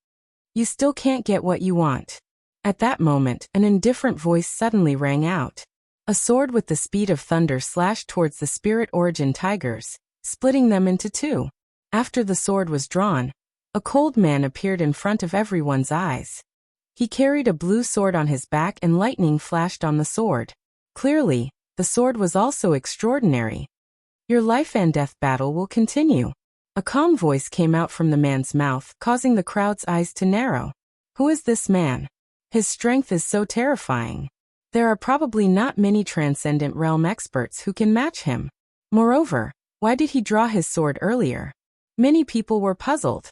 "You still can't get what you want." At that moment, an indifferent voice suddenly rang out. A sword with the speed of thunder slashed towards the spirit origin tigers, splitting them into 2. After the sword was drawn, a cold man appeared in front of everyone's eyes. He carried a blue sword on his back and lightning flashed on the sword. Clearly, the sword was also extraordinary. "Your life and death battle will continue." A calm voice came out from the man's mouth, causing the crowd's eyes to narrow. Who is this man? His strength is so terrifying. There are probably not many Transcendent Realm experts who can match him. Moreover, why did he draw his sword earlier? Many people were puzzled.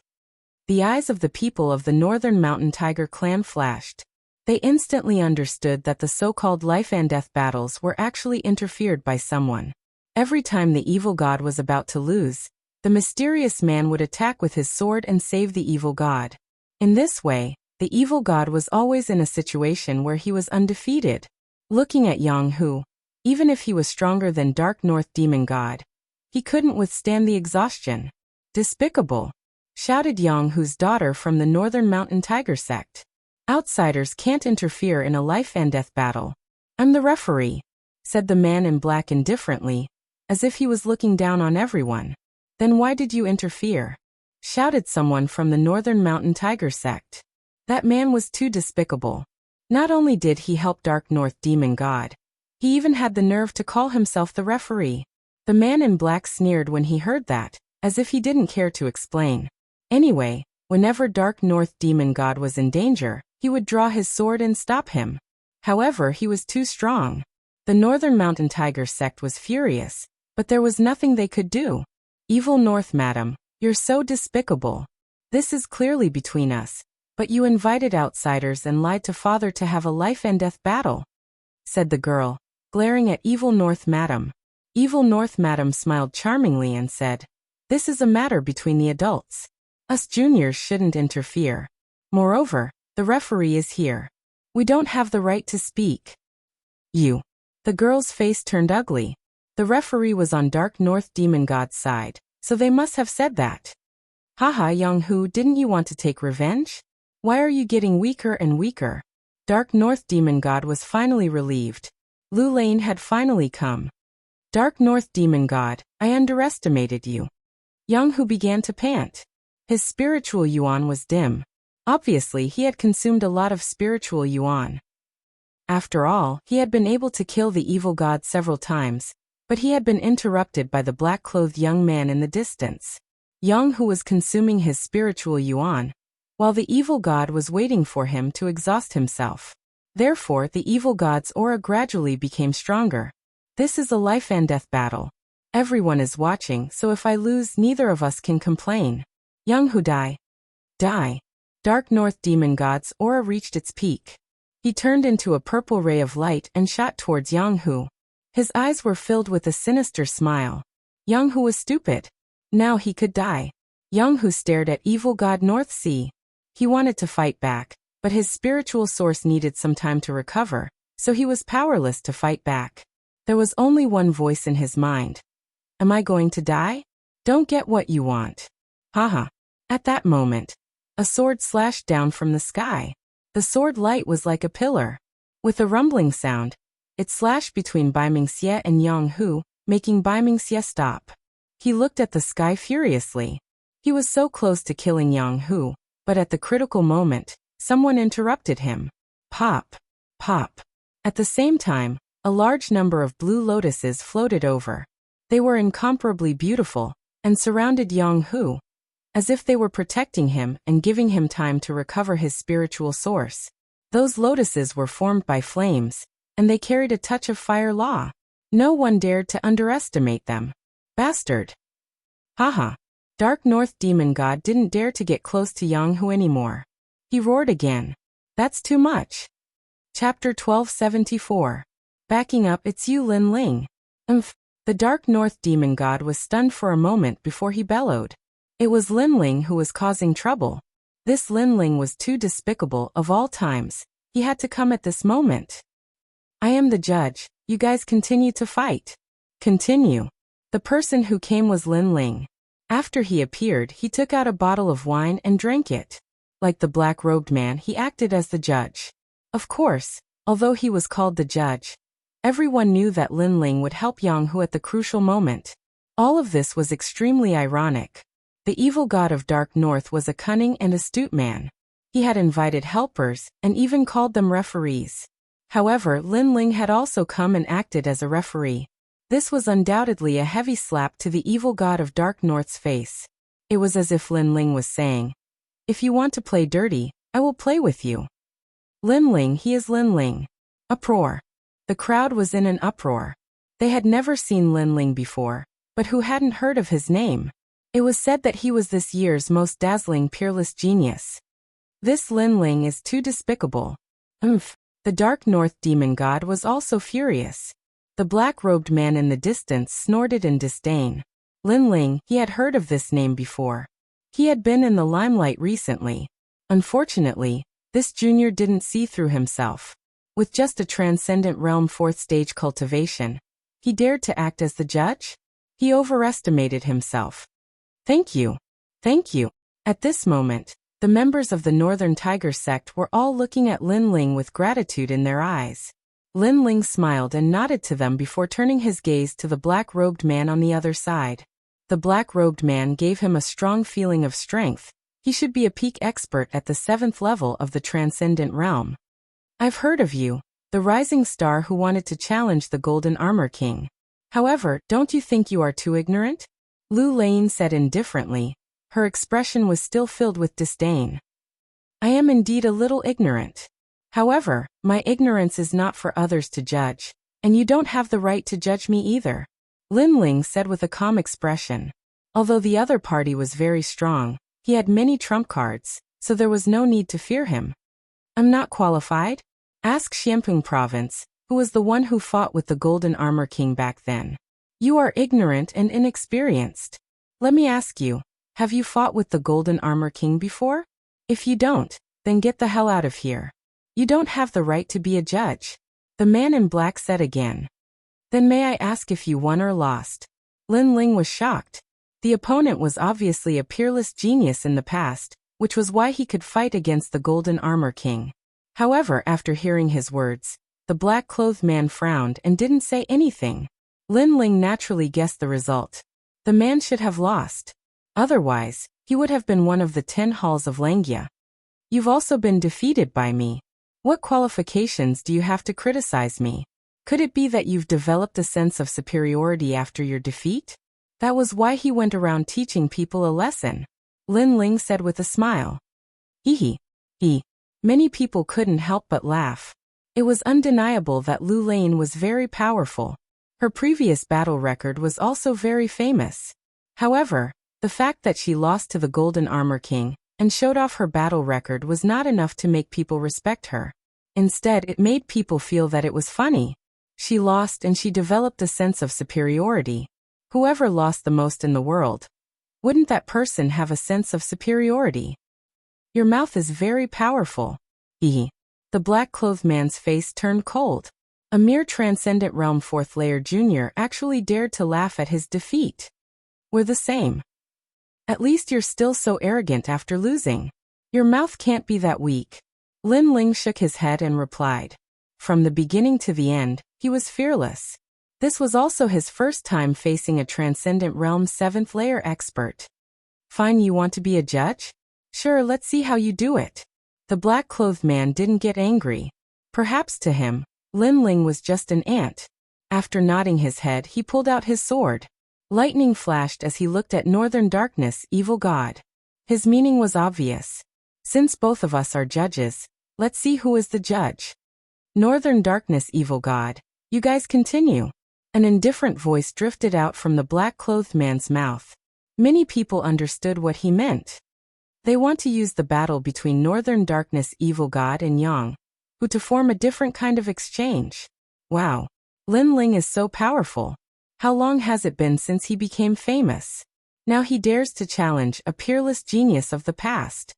The eyes of the people of the Northern Mountain Tiger clan flashed. They instantly understood that the so-called life and death battles were actually interfered by someone. Every time the evil god was about to lose, the mysterious man would attack with his sword and save the evil god. In this way, the evil god was always in a situation where he was undefeated. looking at Yang Hu. Even if he was stronger than Dark North Demon God, he couldn't withstand the exhaustion. Despicable, shouted Yang Hu's daughter from the Northern Mountain Tiger sect. Outsiders can't interfere in a life-and-death battle. I'm the referee, said the man in black indifferently, as if he was looking down on everyone. Then why did you interfere? Shouted someone from the Northern Mountain Tiger sect. That man was too despicable. Not only did he help Dark North Demon God, he even had the nerve to call himself the referee. The man in black sneered when he heard that, as if he didn't care to explain. Anyway, whenever Dark North Demon God was in danger, he would draw his sword and stop him. However, he was too strong. The Northern Mountain Tiger sect was furious, but there was nothing they could do. Evil North, madam, you're so despicable. This is clearly between us, but you invited outsiders and lied to father to have a life-and-death battle, said the girl, glaring at Evil North, madam. Evil North, madam smiled charmingly and said, this is a matter between the adults. Us juniors shouldn't interfere. Moreover, the referee is here. We don't have the right to speak. You. The girl's face turned ugly. The referee was on Dark North Demon God's side, so they must have said that. Haha, Yang Hu, didn't you want to take revenge? Why are you getting weaker and weaker? Dark North Demon God was finally relieved. Lu Lane had finally come. Dark North Demon God, I underestimated you. Yang Hu began to pant. His spiritual yuan was dim. Obviously, he had consumed a lot of spiritual yuan. After all, he had been able to kill the evil god several times, but he had been interrupted by the black-clothed young man in the distance. Yang Hu was consuming his spiritual yuan, while the evil god was waiting for him to exhaust himself. Therefore, the evil god's aura gradually became stronger. This is a life-and-death battle. Everyone is watching, so if I lose, neither of us can complain. Yang Hu, die. Die. Dark North Demon God's aura reached its peak. He turned into a purple ray of light and shot towards Yang Hu. His eyes were filled with a sinister smile. Yang Hu was stupid. Now he could die. Yang Hu stared at evil god North Sea. He wanted to fight back, but his spiritual source needed some time to recover, so he was powerless to fight back. There was only one voice in his mind. Am I going to die? Don't get what you want. Haha. At that moment, a sword slashed down from the sky. The sword light was like a pillar. With a rumbling sound, it slashed between Bai Mingxie and Yang Hu, making Bai Mingxie stop. He looked at the sky furiously. He was so close to killing Yang Hu, but at the critical moment, someone interrupted him. Pop. Pop. At the same time, a large number of blue lotuses floated over. They were incomparably beautiful, and surrounded Yang Hu, as if they were protecting him and giving him time to recover his spiritual source. Those lotuses were formed by flames, and they carried a touch of fire law. No one dared to underestimate them. Bastard. Haha. Dark North Demon God didn't dare to get close to Yang Hu anymore. He roared again. That's too much. Chapter 1274. Backing up, it's you, Lin Ling. The Dark North Demon God was stunned for a moment before he bellowed. It was Lin Ling who was causing trouble. This Lin Ling was too despicable of all times. He had to come at this moment. I am the judge. You guys continue to fight. Continue. The person who came was Lin Ling. After he appeared, he took out a bottle of wine and drank it. Like the black-robed man, he acted as the judge. Of course, although he was called the judge, everyone knew that Lin Ling would help Yang Hu at the crucial moment. All of this was extremely ironic. The evil god of Dark North was a cunning and astute man. He had invited helpers, and even called them referees. However, Lin Ling had also come and acted as a referee. This was undoubtedly a heavy slap to the evil god of Dark North's face. It was as if Lin Ling was saying, if you want to play dirty, I will play with you. Lin Ling, he is Lin Ling. Uproar. The crowd was in an uproar. They had never seen Lin Ling before, but who hadn't heard of his name? It was said that he was this year's most dazzling peerless genius. This Lin Ling is too despicable. The Dark North Demon God was also furious. The black-robed man in the distance snorted in disdain. Lin Ling, he had heard of this name before. He had been in the limelight recently. Unfortunately, this junior didn't see through himself. With just a transcendent realm 4th stage cultivation, he dared to act as the judge? He overestimated himself. Thank you. Thank you. At this moment, the members of the Northern Tiger sect were all looking at Lin Ling with gratitude in their eyes. Lin Ling smiled and nodded to them before turning his gaze to the black-robed man on the other side. The black-robed man gave him a strong feeling of strength. He should be a peak expert at the 7th level of the Transcendent Realm. I've heard of you, the rising star who wanted to challenge the Golden Armor King. However, don't you think you are too ignorant? Lu Lane said indifferently. Her expression was still filled with disdain. I am indeed a little ignorant. However, my ignorance is not for others to judge, and you don't have the right to judge me either, Lin Ling said with a calm expression. Although the other party was very strong, he had many trump cards, so there was no need to fear him. I'm not qualified? Ask Xianping Province, who was the one who fought with the Golden Armor King back then. You are ignorant and inexperienced. Let me ask you, have you fought with the Golden Armor King before? If you don't, then get the hell out of here. You don't have the right to be a judge, the man in black said again. Then may I ask if you won or lost? Lin Ling was shocked. The opponent was obviously a peerless genius in the past, which was why he could fight against the Golden Armor King. However, after hearing his words, the black-clothed man frowned and didn't say anything. Lin Ling naturally guessed the result. The man should have lost. Otherwise, he would have been one of the 10 halls of Langia. You've also been defeated by me. What qualifications do you have to criticize me? Could it be that you've developed a sense of superiority after your defeat? That was why he went around teaching people a lesson, Lin Ling said with a smile. He. Many people couldn't help but laugh. It was undeniable that Lu Lane was very powerful. Her previous battle record was also very famous. However, the fact that she lost to the Golden Armor King and showed off her battle record was not enough to make people respect her. Instead, it made people feel that it was funny. She lost and she developed a sense of superiority. Whoever lost the most in the world, wouldn't that person have a sense of superiority? Your mouth is very powerful. The black-clothed man's face turned cold. A mere Transcendent Realm 4th Layer Junior actually dared to laugh at his defeat. We're the same. At least you're still so arrogant after losing. Your mouth can't be that weak. Lin Ling shook his head and replied. From the beginning to the end, he was fearless. This was also his first time facing a Transcendent Realm 7th Layer expert. Fine, you want to be a judge? Sure, let's see how you do it. The black-clothed man didn't get angry. Perhaps to him, Lin Ling was just an ant. After nodding his head, he pulled out his sword. Lightning flashed as he looked at Northern Darkness, evil god. His meaning was obvious. Since both of us are judges, let's see who is the judge. Northern Darkness, evil god, you guys continue. An indifferent voice drifted out from the black-clothed man's mouth. Many people understood what he meant. They want to use the battle between Northern Darkness, evil god and Yang, who to form a different kind of exchange. Wow. Lin Ling is so powerful. How long has it been since he became famous? Now he dares to challenge a peerless genius of the past.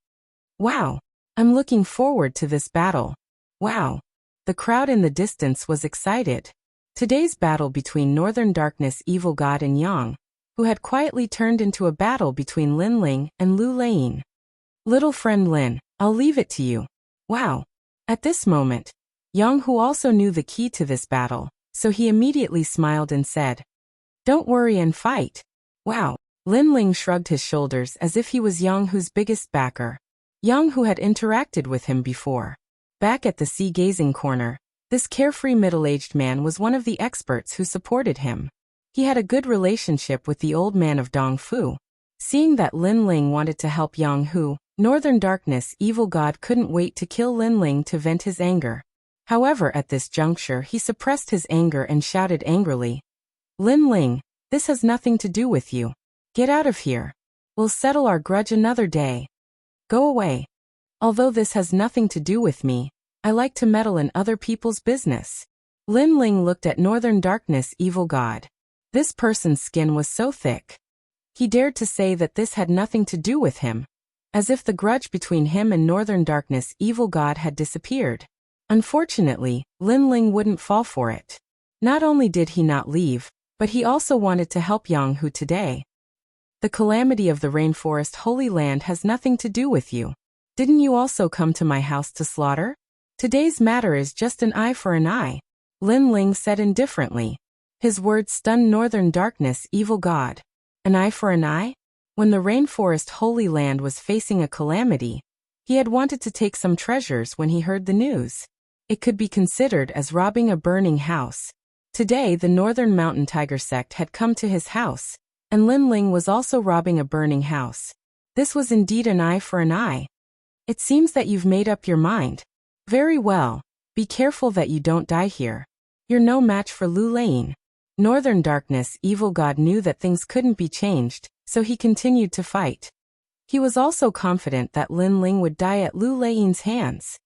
Wow. I'm looking forward to this battle. Wow. The crowd in the distance was excited. Today's battle between Northern Darkness, evil god and Yang, who had quietly turned into a battle between Lin Ling and Lu Lane. Little friend Lin, I'll leave it to you. Wow. At this moment, Yang, who also knew the key to this battle, so he immediately smiled and said, Don't worry and fight. Wow. Lin Ling shrugged his shoulders as if he was Yang, whose biggest backer. Yang, who had interacted with him before. Back at the sea-gazing corner, this carefree middle-aged man was one of the experts who supported him. He had a good relationship with the old man of Dongfu. Seeing that Lin Ling wanted to help Yang, who, Northern Darkness, evil god, couldn't wait to kill Lin Ling to vent his anger. However, at this juncture he suppressed his anger and shouted angrily, Lin Ling, this has nothing to do with you. Get out of here. We'll settle our grudge another day. Go away. Although this has nothing to do with me, I like to meddle in other people's business. Lin Ling looked at Northern Darkness, evil god. This person's skin was so thick. He dared to say that this had nothing to do with him, as if the grudge between him and Northern Darkness, evil god, had disappeared. Unfortunately, Lin Ling wouldn't fall for it. Not only did he not leave, but he also wanted to help Yang Hu today. The calamity of the rainforest Holy Land has nothing to do with you. Didn't you also come to my house to slaughter? Today's matter is just an eye for an eye, Lin Ling said indifferently. His words stunned Northern Darkness evil god. An eye for an eye? When the rainforest Holy Land was facing a calamity, he had wanted to take some treasures when he heard the news. It could be considered as robbing a burning house. Today the Northern Mountain Tiger sect had come to his house, and Lin Ling was also robbing a burning house. This was indeed an eye for an eye. It seems that you've made up your mind. Very well. Be careful that you don't die here. You're no match for Lu Lane. Northern Darkness evil god knew that things couldn't be changed, so he continued to fight. He was also confident that Lin Ling would die at Lu Lane's hands.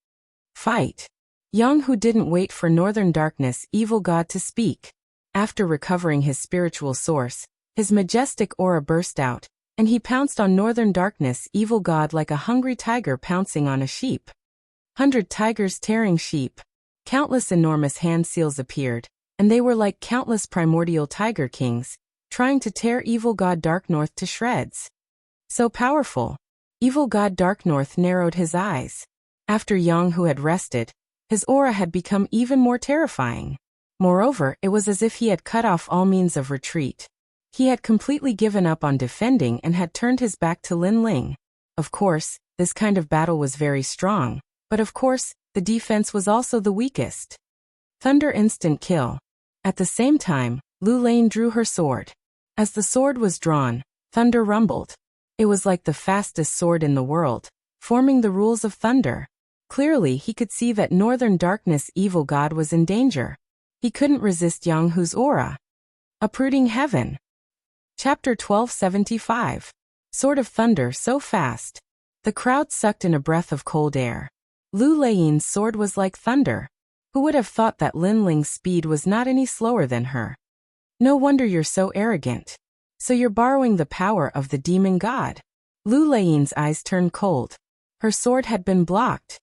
Fight. Yang Hu didn't wait for Northern Darkness evil god to speak. After recovering his spiritual source, his majestic aura burst out, and he pounced on Northern Darkness evil god like a hungry tiger pouncing on a sheep. 100 tigers tearing sheep. Countless enormous hand seals appeared, and they were like countless primordial tiger kings, trying to tear evil god Dark North to shreds. So powerful. Evil god Dark North narrowed his eyes. After Yang Hu had rested, his aura had become even more terrifying. Moreover, it was as if he had cut off all means of retreat. He had completely given up on defending and had turned his back to Lin Ling. Of course, this kind of battle was very strong, but of course, the defense was also the weakest. Thunder instant kill. At the same time, Lu Lane drew her sword. As the sword was drawn, thunder rumbled. It was like the fastest sword in the world, forming the rules of thunder. Clearly he could see that Northern Darkness evil god was in danger. He couldn't resist Yang Hu's aura. Uprooting heaven. Chapter 1275. Sword of Thunder so fast. The crowd sucked in a breath of cold air. Lu Lane's sword was like thunder. Who would have thought that Lin Ling's speed was not any slower than her? No wonder you're so arrogant. So you're borrowing the power of the demon god. Lu Lane's eyes turned cold. Her sword had been blocked.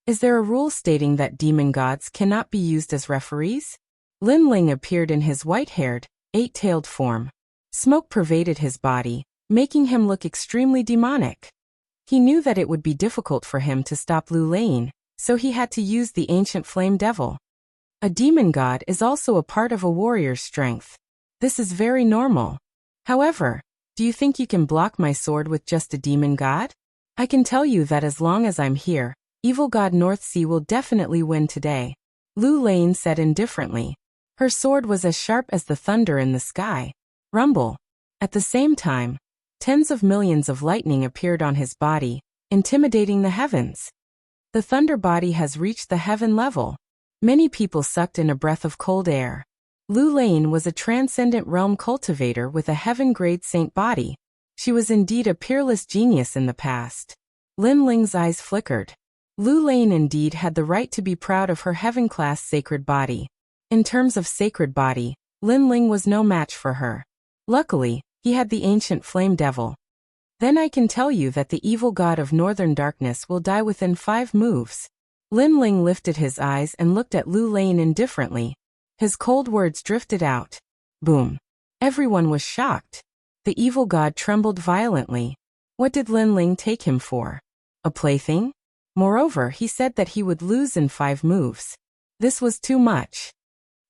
Is there a rule stating that demon gods cannot be used as referees? Lin Ling appeared in his white-haired, eight-tailed form. Smoke pervaded his body, making him look extremely demonic. He knew that it would be difficult for him to stop Lu Lane, so he had to use the ancient flame devil. A demon god is also a part of a warrior's strength. This is very normal. However, do you think you can block my sword with just a demon god? I can tell you that as long as I'm here, evil god North Sea will definitely win today, Lu Lane said indifferently. Her sword was as sharp as the thunder in the sky. Rumble. At the same time, tens of millions of lightning appeared on his body, intimidating the heavens. The thunder body has reached the heaven level. Many people sucked in a breath of cold air. Lu Lane was a transcendent realm cultivator with a heaven-grade saint body. She was indeed a peerless genius in the past. Lin Ling's eyes flickered. Lu Lane indeed had the right to be proud of her heaven-class sacred body. In terms of sacred body, Lin Ling was no match for her. Luckily, he had the ancient flame devil. Then I can tell you that the evil god of Northern Darkness will die within 5 moves. Lin Ling lifted his eyes and looked at Lu Lane indifferently. His cold words drifted out. Boom. Everyone was shocked. The evil god trembled violently. What did Lin Ling take him for? A plaything? Moreover, he said that he would lose in 5 moves. This was too much.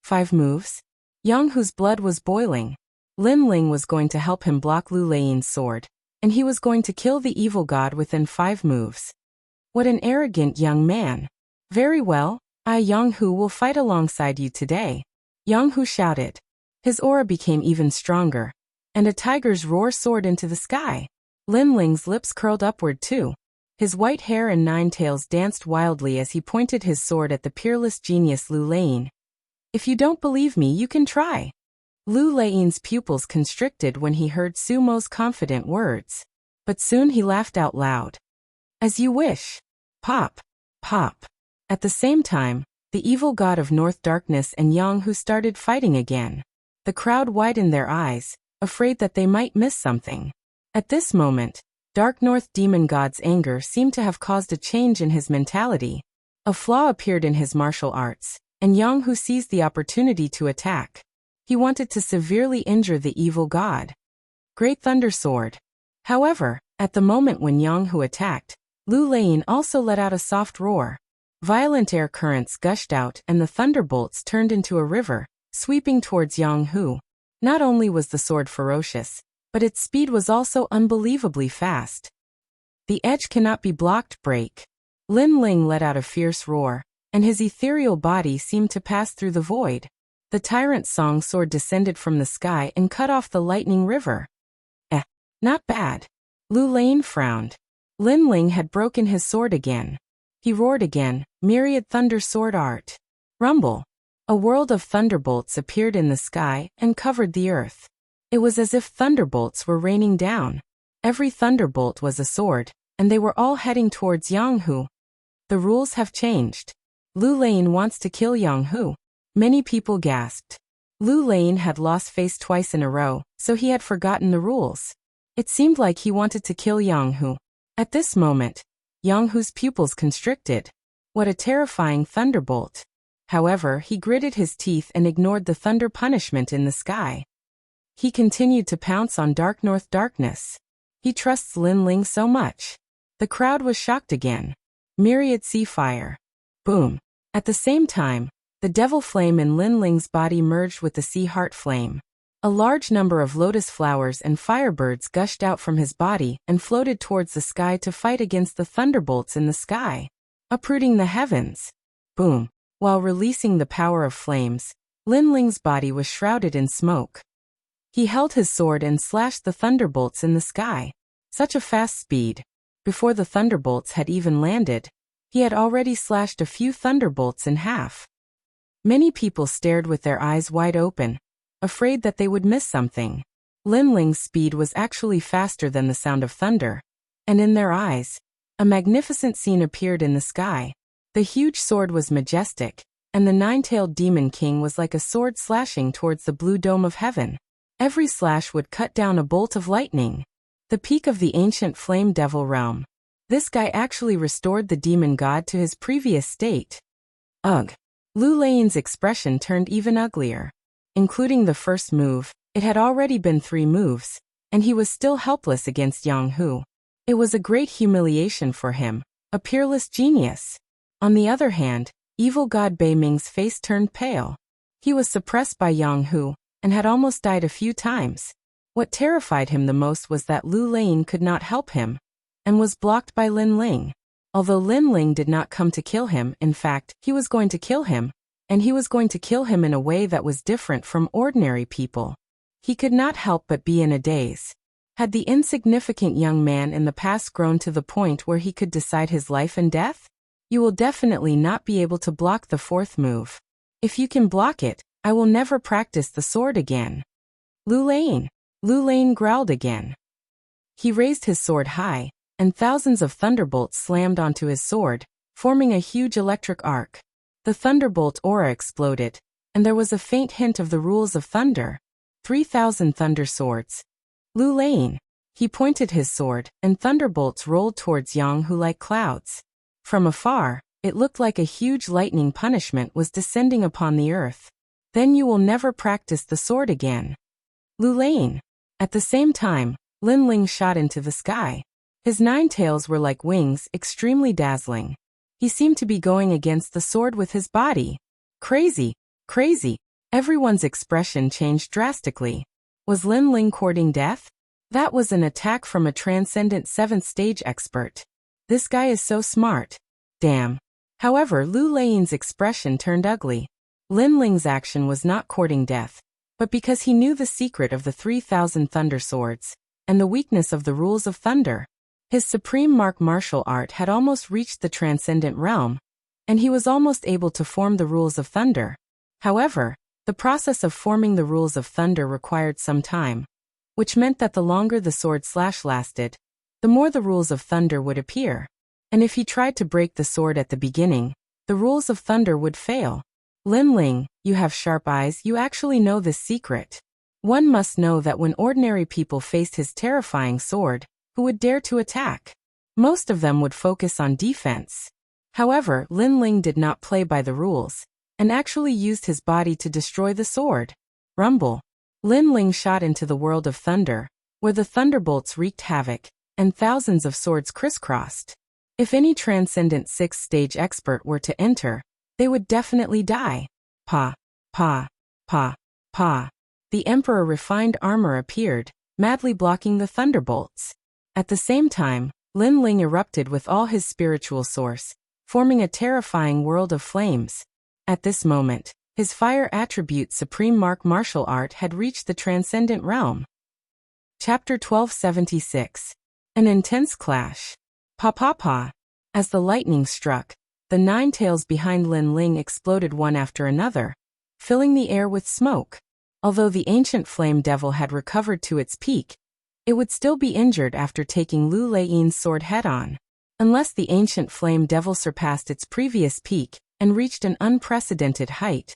5 moves? Yang Hu's blood was boiling. Lin Ling was going to help him block Lu Lane's sword, and he was going to kill the evil god within 5 moves. What an arrogant young man. Very well, I Yang Hu will fight alongside you today. Yang Hu shouted. His aura became even stronger, and a tiger's roar soared into the sky. Lin Ling's lips curled upward too. His white hair and 9 tails danced wildly as he pointed his sword at the peerless genius Lu Lane. If you don't believe me, you can try. Lu Lane's pupils constricted when he heard Sumo's confident words. But soon he laughed out loud. As you wish. Pop. Pop. At the same time, the evil god of North Darkness and Yang Hu started fighting again. The crowd widened their eyes, afraid that they might miss something. At this moment, Dark North Demon God's anger seemed to have caused a change in his mentality. A flaw appeared in his martial arts, and Yang Hu seized the opportunity to attack. He wanted to severely injure the evil god. Great Thunder Sword. However, at the moment when Yang Hu attacked, Lu Lane also let out a soft roar. Violent air currents gushed out and the thunderbolts turned into a river, sweeping towards Yang Hu. Not only was the sword ferocious, but its speed was also unbelievably fast. The edge cannot be blocked. Break. Lin Ling let out a fierce roar, and his ethereal body seemed to pass through the void. The tyrant song sword descended from the sky and cut off the lightning river. Not bad. Lu Lane frowned. Lin Ling had broken his sword again. He roared again, myriad thunder sword art. Rumble. A world of thunderbolts appeared in the sky and covered the earth. It was as if thunderbolts were raining down. Every thunderbolt was a sword, and they were all heading towards Yang Hu. The rules have changed. Lu Lane wants to kill Yang Hu. Many people gasped. Lu Lane had lost face twice in a row, so he had forgotten the rules. It seemed like he wanted to kill Yang Hu. At this moment, Yang Hu's pupils constricted. What a terrifying thunderbolt. However, he gritted his teeth and ignored the thunder punishment in the sky. He continued to pounce on Dark North darkness. He trusts Lin Ling so much. The crowd was shocked again. Myriad sea fire. Boom. At the same time, the devil flame in Lin Ling's body merged with the sea heart flame. A large number of lotus flowers and firebirds gushed out from his body and floated towards the sky to fight against the thunderbolts in the sky, uprooting the heavens. Boom. While releasing the power of flames, Lin Ling's body was shrouded in smoke. He held his sword and slashed the thunderbolts in the sky. Such a fast speed. Before the thunderbolts had even landed, he had already slashed a few thunderbolts in half. Many people stared with their eyes wide open, afraid that they would miss something. Lin Ling's speed was actually faster than the sound of thunder, and in their eyes, a magnificent scene appeared in the sky. The huge sword was majestic, and the nine-tailed demon king was like a sword slashing towards the blue dome of heaven. Every slash would cut down a bolt of lightning. The peak of the ancient flame devil realm. This guy actually restored the demon god to his previous state. Ugh. Lu Lane's expression turned even uglier. Including the first move, it had already been 3 moves, and he was still helpless against Yang Hu. It was a great humiliation for him, a peerless genius. On the other hand, evil god Bei Ming's face turned pale. He was suppressed by Yang Hu, and had almost died a few times. What terrified him the most was that Lu Lane could not help him, and was blocked by Lin Ling. Although Lin Ling did not come to kill him, in fact, he was going to kill him, and he was going to kill him in a way that was different from ordinary people. He could not help but be in a daze. Had the insignificant young man in the past grown to the point where he could decide his life and death? You will definitely not be able to block the 4th move. If you can block it, I will never practice the sword again. Lu Lane growled again. He raised his sword high, and thousands of thunderbolts slammed onto his sword, forming a huge electric arc. The thunderbolt aura exploded, and there was a faint hint of the rules of thunder. 3,000 thunder swords. Lu Lane. He pointed his sword, and thunderbolts rolled towards Yang Hu like clouds. From afar, it looked like a huge lightning punishment was descending upon the earth. Then you will never practice the sword again. Lu Lane. At the same time, Lin Ling shot into the sky. His 9 tails were like wings, extremely dazzling. He seemed to be going against the sword with his body. Crazy. Everyone's expression changed drastically. Was Lin Ling courting death? That was an attack from a transcendent 7th stage expert. This guy is so smart. Damn. However, Lu Lane's expression turned ugly. Lin Ling's action was not courting death, but because he knew the secret of the 3,000 thunder swords, and the weakness of the rules of thunder. His supreme martial art had almost reached the transcendent realm, and he was almost able to form the rules of thunder. However, the process of forming the rules of thunder required some time, which meant that the longer the sword slash lasted, the more the rules of thunder would appear. And if he tried to break the sword at the beginning, the rules of thunder would fail. Lin Ling, you have sharp eyes, you actually know this secret. One must know that when ordinary people faced his terrifying sword, who would dare to attack? Most of them would focus on defense. However, Lin Ling did not play by the rules, and actually used his body to destroy the sword. Rumble. Lin Ling shot into the world of thunder, where the thunderbolts wreaked havoc, and thousands of swords crisscrossed. If any transcendent 6th stage expert were to enter, they would definitely die. Pa, pa, pa, pa. The Emperor refined armor appeared, madly blocking the thunderbolts. At the same time, Lin Ling erupted with all his spiritual source, forming a terrifying world of flames. At this moment, his fire attribute Supreme Martial Art had reached the transcendent realm. Chapter 1276. An intense clash. Pa pa pa. As the lightning struck, the 9 tails behind Lin Ling exploded one after another, filling the air with smoke. Although the ancient flame devil had recovered to its peak, it would still be injured after taking Lu Lein's sword head-on. Unless the ancient flame devil surpassed its previous peak and reached an unprecedented height,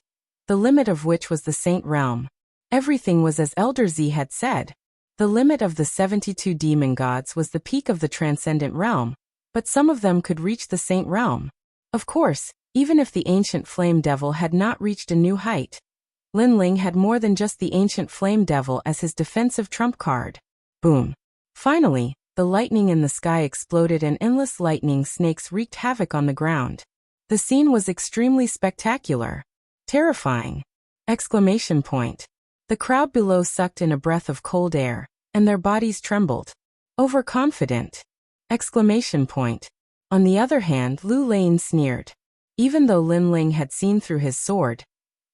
the limit of which was the Saint Realm. Everything was as Elder Z had said. The limit of the 72 demon gods was the peak of the transcendent realm, but some of them could reach the Saint Realm. Of course, even if the ancient flame devil had not reached a new height, Lin Ling had more than just the ancient flame devil as his defensive trump card. Boom. Finally, the lightning in the sky exploded and endless lightning snakes wreaked havoc on the ground. The scene was extremely spectacular. Terrifying! Exclamation point. The crowd below sucked in a breath of cold air, and their bodies trembled. Overconfident! Exclamation point. On the other hand, Lu Lane sneered. Even though Lin Ling had seen through his sword,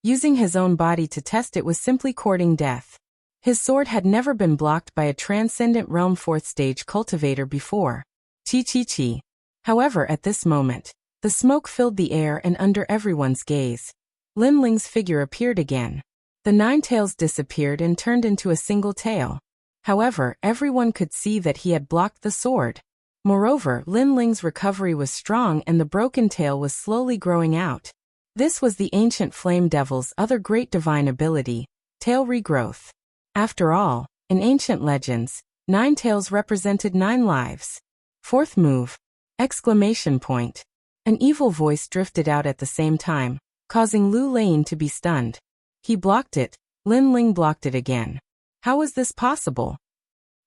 using his own body to test it was simply courting death. His sword had never been blocked by a transcendent realm 4th stage cultivator before. Chi. However, at this moment, the smoke filled the air and under everyone's gaze, Lin Ling's figure appeared again. The 9 tails disappeared and turned into a single tail. However, everyone could see that he had blocked the sword. Moreover, Lin Ling's recovery was strong and the broken tail was slowly growing out. This was the ancient flame devil's other great divine ability, tail regrowth. After all, in ancient legends, 9 tails represented 9 lives. 4th move! Exclamation point. An evil voice drifted out at the same time, causing Lu Lane to be stunned. He blocked it, Lin Ling blocked it again. How was this possible?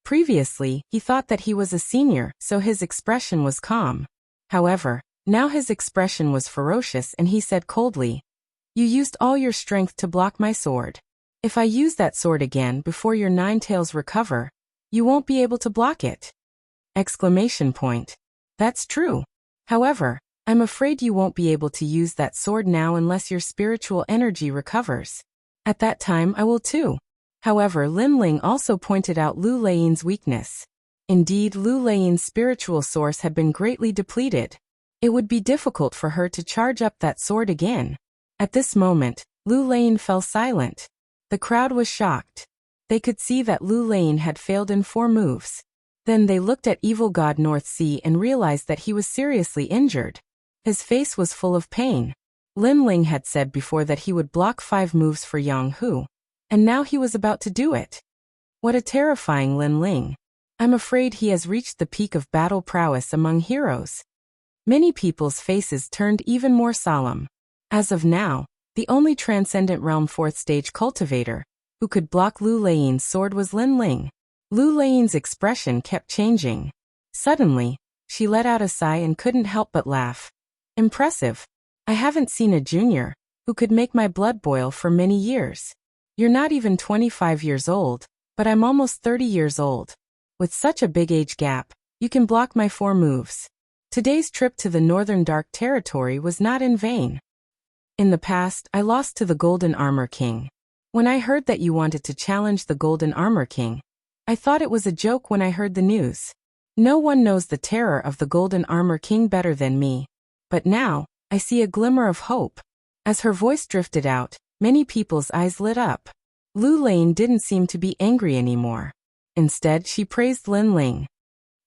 Previously, he thought that he was a senior, so his expression was calm. However, now his expression was ferocious and he said coldly, "You used all your strength to block my sword. If I use that sword again before your 9 tails recover, you won't be able to block it." Exclamation point. That's true. However, I'm afraid you won't be able to use that sword now unless your spiritual energy recovers. At that time I will too. However, Lin Ling also pointed out Lu Lein's weakness. Indeed, Lu Lein's spiritual source had been greatly depleted. It would be difficult for her to charge up that sword again. At this moment, Lu Lein fell silent. The crowd was shocked. They could see that Lu Lein had failed in 4 moves. Then they looked at Evil God North Sea and realized that he was seriously injured. His face was full of pain. Lin Ling had said before that he would block 5 moves for Yang Hu, and now he was about to do it. What a terrifying Lin Ling. I'm afraid he has reached the peak of battle prowess among heroes. Many people's faces turned even more solemn. As of now, the only transcendent realm 4th stage cultivator who could block Lu Lein's sword was Lin Ling. Lu Lein's expression kept changing. Suddenly, she let out a sigh and couldn't help but laugh. Impressive. I haven't seen a junior who could make my blood boil for many years. You're not even 25 years old, but I'm almost 30 years old. With such a big age gap, you can block my 4 moves. Today's trip to the Northern Dark Territory was not in vain. In the past, I lost to the Golden Armor King. When I heard that you wanted to challenge the Golden Armor King, I thought it was a joke when I heard the news. No one knows the terror of the Golden Armor King better than me. But now, I see a glimmer of hope. As her voice drifted out, many people's eyes lit up. Lu Lane didn't seem to be angry anymore. Instead, she praised Lin Ling.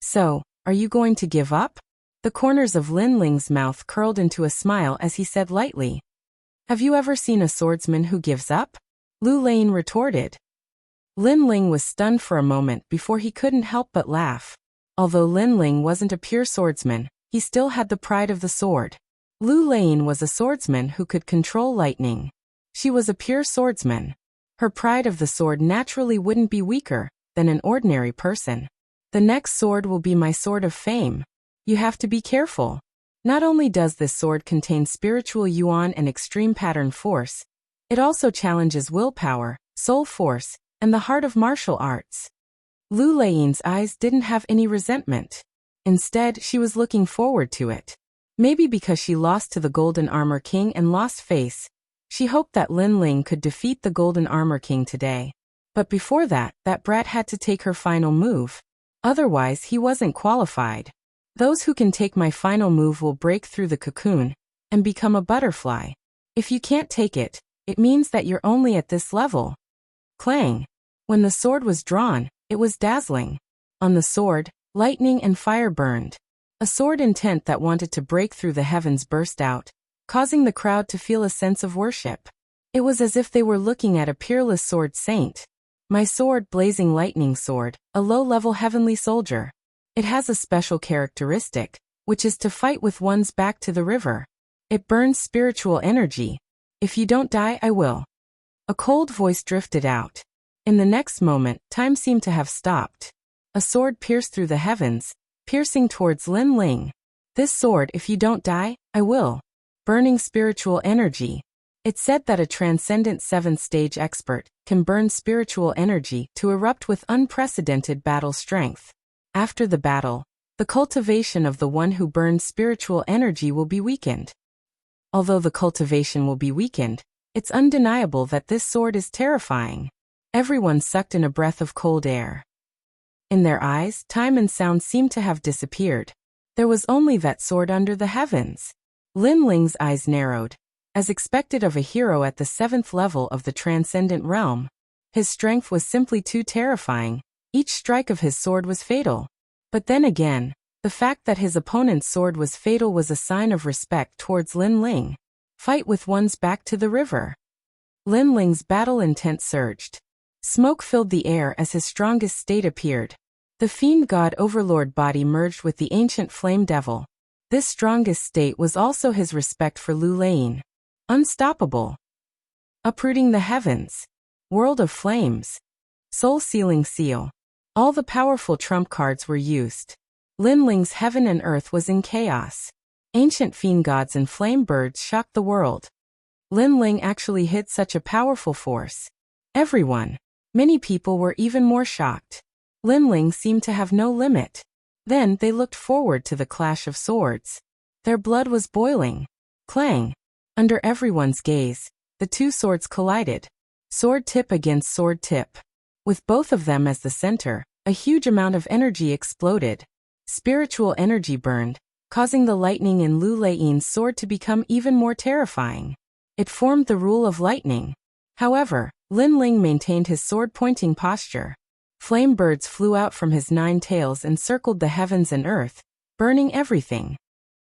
So, are you going to give up? The corners of Lin Ling's mouth curled into a smile as he said lightly. Have you ever seen a swordsman who gives up? Lu Lane retorted. Lin Ling was stunned for a moment before he couldn't help but laugh. Although Lin Ling wasn't a pure swordsman, he still had the pride of the sword. Lu Lane was a swordsman who could control lightning. She was a pure swordsman. Her pride of the sword naturally wouldn't be weaker than an ordinary person. The next sword will be my sword of fame. You have to be careful. Not only does this sword contain spiritual yuan and extreme pattern force, it also challenges willpower, soul force, and the heart of martial arts. Lu Lane's eyes didn't have any resentment. Instead, she was looking forward to it. Maybe because she lost to the Golden Armor King and lost face, she hoped that Lin Ling could defeat the Golden Armor King today. But before that brat had to take her final move. Otherwise, he wasn't qualified. Those who can take my final move will break through the cocoon and become a butterfly. If you can't take it, it means that you're only at this level. Clang! When the sword was drawn, it was dazzling. On the sword, lightning and fire burned. A sword intent that wanted to break through the heavens burst out, causing the crowd to feel a sense of worship. It was as if they were looking at a peerless sword saint. My sword, blazing lightning sword, a low-level heavenly soldier. It has a special characteristic, which is to fight with one's back to the river. It burns spiritual energy. If you don't die, I will. A cold voice drifted out. In the next moment, time seemed to have stopped. A sword pierced through the heavens, piercing towards Lin Ling. This sword, if you don't die, I will. Burning spiritual energy. It said that a transcendent 7th stage expert can burn spiritual energy to erupt with unprecedented battle strength. After the battle, the cultivation of the one who burns spiritual energy will be weakened. Although the cultivation will be weakened, it's undeniable that this sword is terrifying. Everyone sucked in a breath of cold air. In their eyes, time and sound seemed to have disappeared. There was only that sword under the heavens. Lin Ling's eyes narrowed. As expected of a hero at the 7th level of the transcendent realm, his strength was simply too terrifying. Each strike of his sword was fatal. But then again, the fact that his opponent's sword was fatal was a sign of respect towards Lin Ling. Fight with one's back to the river. Lin Ling's battle intent surged. Smoke filled the air as his strongest state appeared. The fiend god overlord body merged with the ancient flame devil. This strongest state was also his respect for Lu Lane. Unstoppable. Uprooting the heavens. World of flames. Soul sealing seal. All the powerful trump cards were used. Lin Ling's heaven and earth was in chaos. Ancient fiend gods and flame birds shocked the world. Lin Ling actually hit such a powerful force. Everyone. Many people were even more shocked. Lin Ling seemed to have no limit. Then they looked forward to the clash of swords. Their blood was boiling. Clang! Under everyone's gaze, the two swords collided. Sword tip against sword tip. With both of them as the center, a huge amount of energy exploded. Spiritual energy burned, causing the lightning in Lu Lane's sword to become even more terrifying. It formed the rule of lightning. However, Lin Ling maintained his sword-pointing posture. Flame birds flew out from his 9 tails and circled the heavens and earth, burning everything.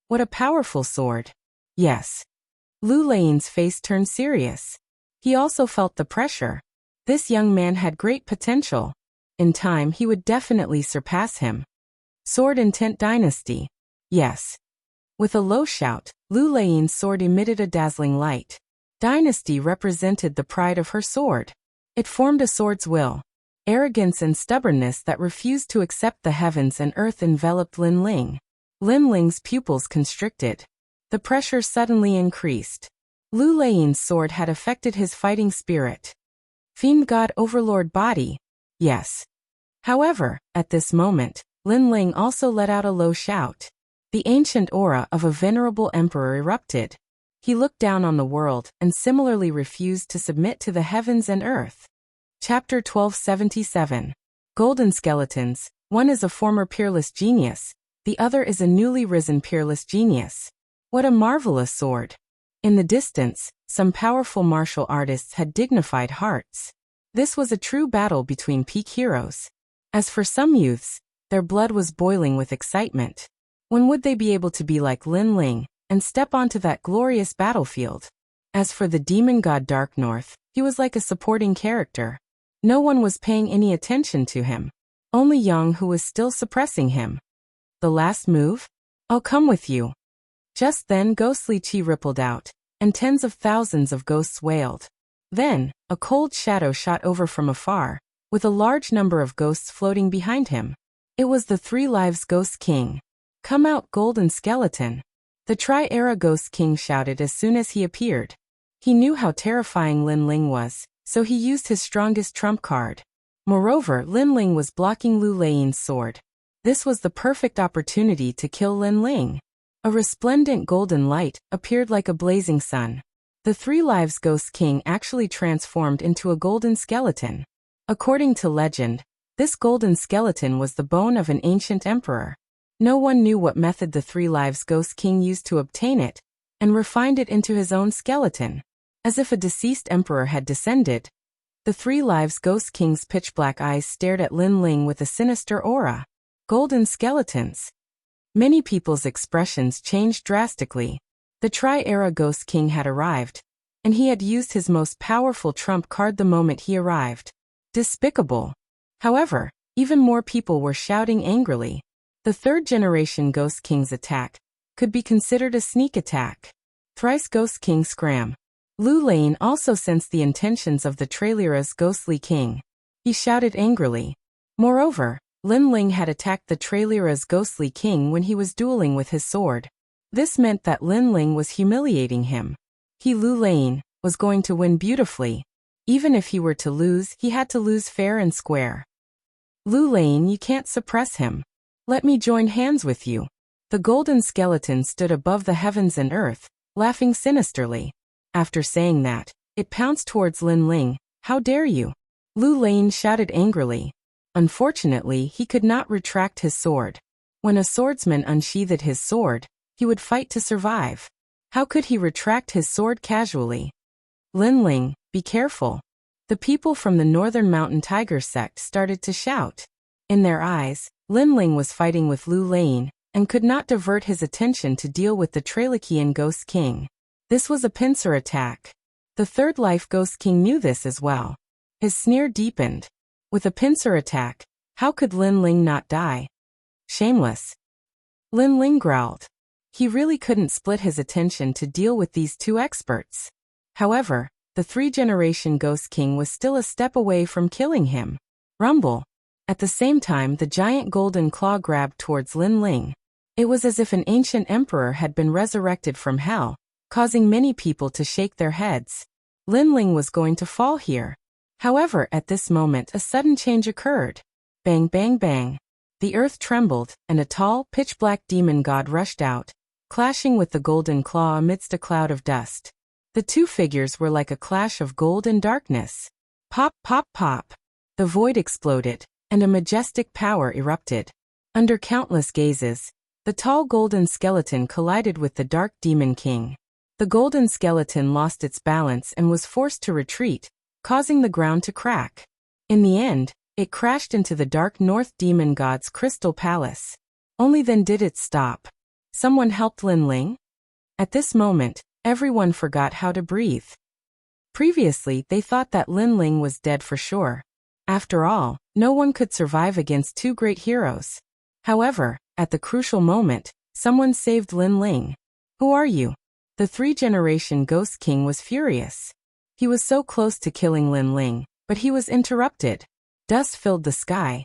What a powerful sword. Yes. Lu Lane's face turned serious. He also felt the pressure. This young man had great potential. In time, he would definitely surpass him. Sword Intent Dynasty. Yes. With a low shout, Lu Lane's sword emitted a dazzling light. Dynasty represented the pride of her sword. It formed a sword's will. Arrogance and stubbornness that refused to accept the heavens and earth enveloped Lin Ling. Lin Ling's pupils constricted. The pressure suddenly increased. Lu Lane's sword had affected his fighting spirit. Fiend God Overlord body. Yes. However, at this moment, Lin Ling also let out a low shout. The ancient aura of a venerable emperor erupted. He looked down on the world and similarly refused to submit to the heavens and earth. Chapter 1277. Golden Skeletons. One is a former peerless genius. The other is a newly risen peerless genius. What a marvelous sword. In the distance, some powerful martial artists had dignified hearts. This was a true battle between peak heroes. As for some youths, their blood was boiling with excitement. When would they be able to be like Lin Ling and step onto that glorious battlefield? As for the demon god Dark North, he was like a supporting character. No one was paying any attention to him. Only Yang, who was still suppressing him. The last move? I'll come with you. Just then ghostly chi rippled out, and tens of thousands of ghosts wailed. Then, a cold shadow shot over from afar, with a large number of ghosts floating behind him. It was the 3 Lives Ghost King. Come out, golden skeleton. The Tri-Era Ghost King shouted as soon as he appeared. He knew how terrifying Lin Ling was, so he used his strongest trump card. Moreover, Lin Ling was blocking Lu Lein's sword. This was the perfect opportunity to kill Lin Ling. A resplendent golden light appeared like a blazing sun. The 3 Lives Ghost King actually transformed into a golden skeleton. According to legend, this golden skeleton was the bone of an ancient emperor. No one knew what method the 3 Lives Ghost King used to obtain it, and refined it into his own skeleton. As if a deceased emperor had descended, the 3 Lives Ghost King's pitch-black eyes stared at Lin Ling with a sinister aura. Golden skeletons. Many people's expressions changed drastically. The Tri-Era Ghost King had arrived, and he had used his most powerful trump card the moment he arrived. Despicable. However, even more people were shouting angrily. The 3rd-generation Ghost King's attack could be considered a sneak attack. Thrice Ghost King scram. Lu Lane also sensed the intentions of the Tri-Era's ghostly king. He shouted angrily. Moreover, Lin Ling had attacked the Tri-Era's ghostly king when he was dueling with his sword. This meant that Lin Ling was humiliating him. He, Lu Lane, was going to win beautifully. Even if he were to lose, he had to lose fair and square. Lu Lane, you can't suppress him. Let me join hands with you. The golden skeleton stood above the heavens and earth, laughing sinisterly. After saying that, it pounced towards Lin Ling. How dare you? Lu Lane shouted angrily. Unfortunately, he could not retract his sword. When a swordsman unsheathed his sword, he would fight to survive. How could he retract his sword casually? Lin Ling, be careful. The people from the Northern Mountain Tiger sect started to shout. In their eyes, Lin Ling was fighting with Lu Lane, and could not divert his attention to deal with the Trailakian Ghost King. This was a pincer attack. The 3rd Life Ghost King knew this as well. His sneer deepened. With a pincer attack, how could Lin Ling not die? Shameless. Lin Ling growled. He really couldn't split his attention to deal with these 2 experts. However, the 3rd-generation Ghost King was still a step away from killing him. Rumble. At the same time, the giant golden claw grabbed towards Lin Ling. It was as if an ancient emperor had been resurrected from hell, causing many people to shake their heads. Lin Ling was going to fall here. However, at this moment a sudden change occurred. Bang bang bang. The earth trembled, and a tall, pitch-black demon god rushed out, clashing with the golden claw amidst a cloud of dust. The 2 figures were like a clash of gold and darkness. Pop, pop, pop. The void exploded, and a majestic power erupted. Under countless gazes, the tall golden skeleton collided with the dark demon king. The golden skeleton lost its balance and was forced to retreat, causing the ground to crack. In the end, it crashed into the dark North Demon God's crystal palace. Only then did it stop. Someone helped Lin Ling? At this moment, everyone forgot how to breathe. Previously, they thought that Lin Ling was dead for sure. After all, no one could survive against 2 great heroes. However, at the crucial moment, someone saved Lin Ling. Who are you? The 3rd-generation Ghost King was furious. He was so close to killing Lin Ling, but he was interrupted. Dust filled the sky.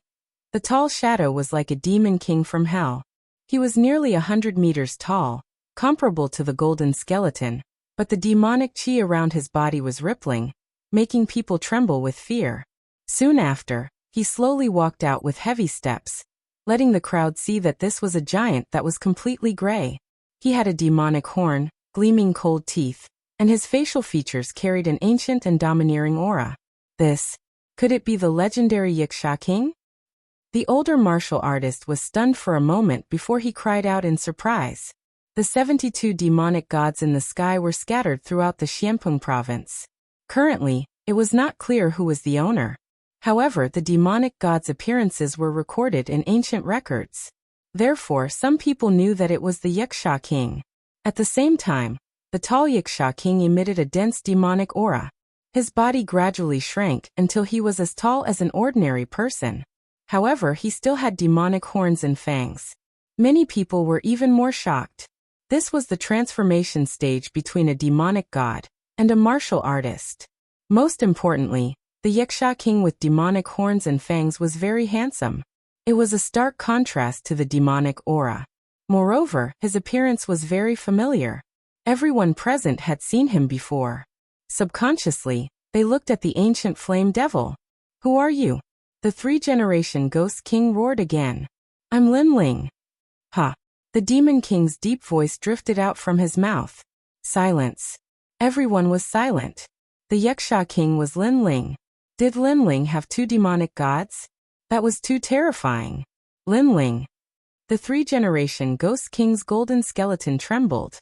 The tall shadow was like a demon king from hell. He was nearly 100 meters tall, comparable to the golden skeleton, but the demonic chi around his body was rippling, making people tremble with fear. Soon after, he slowly walked out with heavy steps, letting the crowd see that this was a giant that was completely gray. He had a demonic horn, gleaming cold teeth, and his facial features carried an ancient and domineering aura. Could it be the legendary Wuxia king? The older martial artist was stunned for a moment before he cried out in surprise. The 72 demonic gods in the sky were scattered throughout the Xianpeng province. Currently, it was not clear who was the owner. However, the demonic gods' appearances were recorded in ancient records. Therefore, some people knew that it was the Wuxia king. At the same time, the tall Wuxia king emitted a dense demonic aura. His body gradually shrank until he was as tall as an ordinary person. However, he still had demonic horns and fangs. Many people were even more shocked. This was the transformation stage between a demonic god and a martial artist. Most importantly, the Wuxia king with demonic horns and fangs was very handsome. It was a stark contrast to the demonic aura. Moreover, his appearance was very familiar. Everyone present had seen him before. Subconsciously, they looked at the ancient flame devil. "Who are you?" The three-generation ghost king roared again. "I'm Lin Ling." "Ha!" The demon king's deep voice drifted out from his mouth. Silence. Everyone was silent. The Wuxia king was Lin Ling. Did Lin Ling have two demonic gods? That was too terrifying. Lin Ling. The three-generation ghost king's golden skeleton trembled.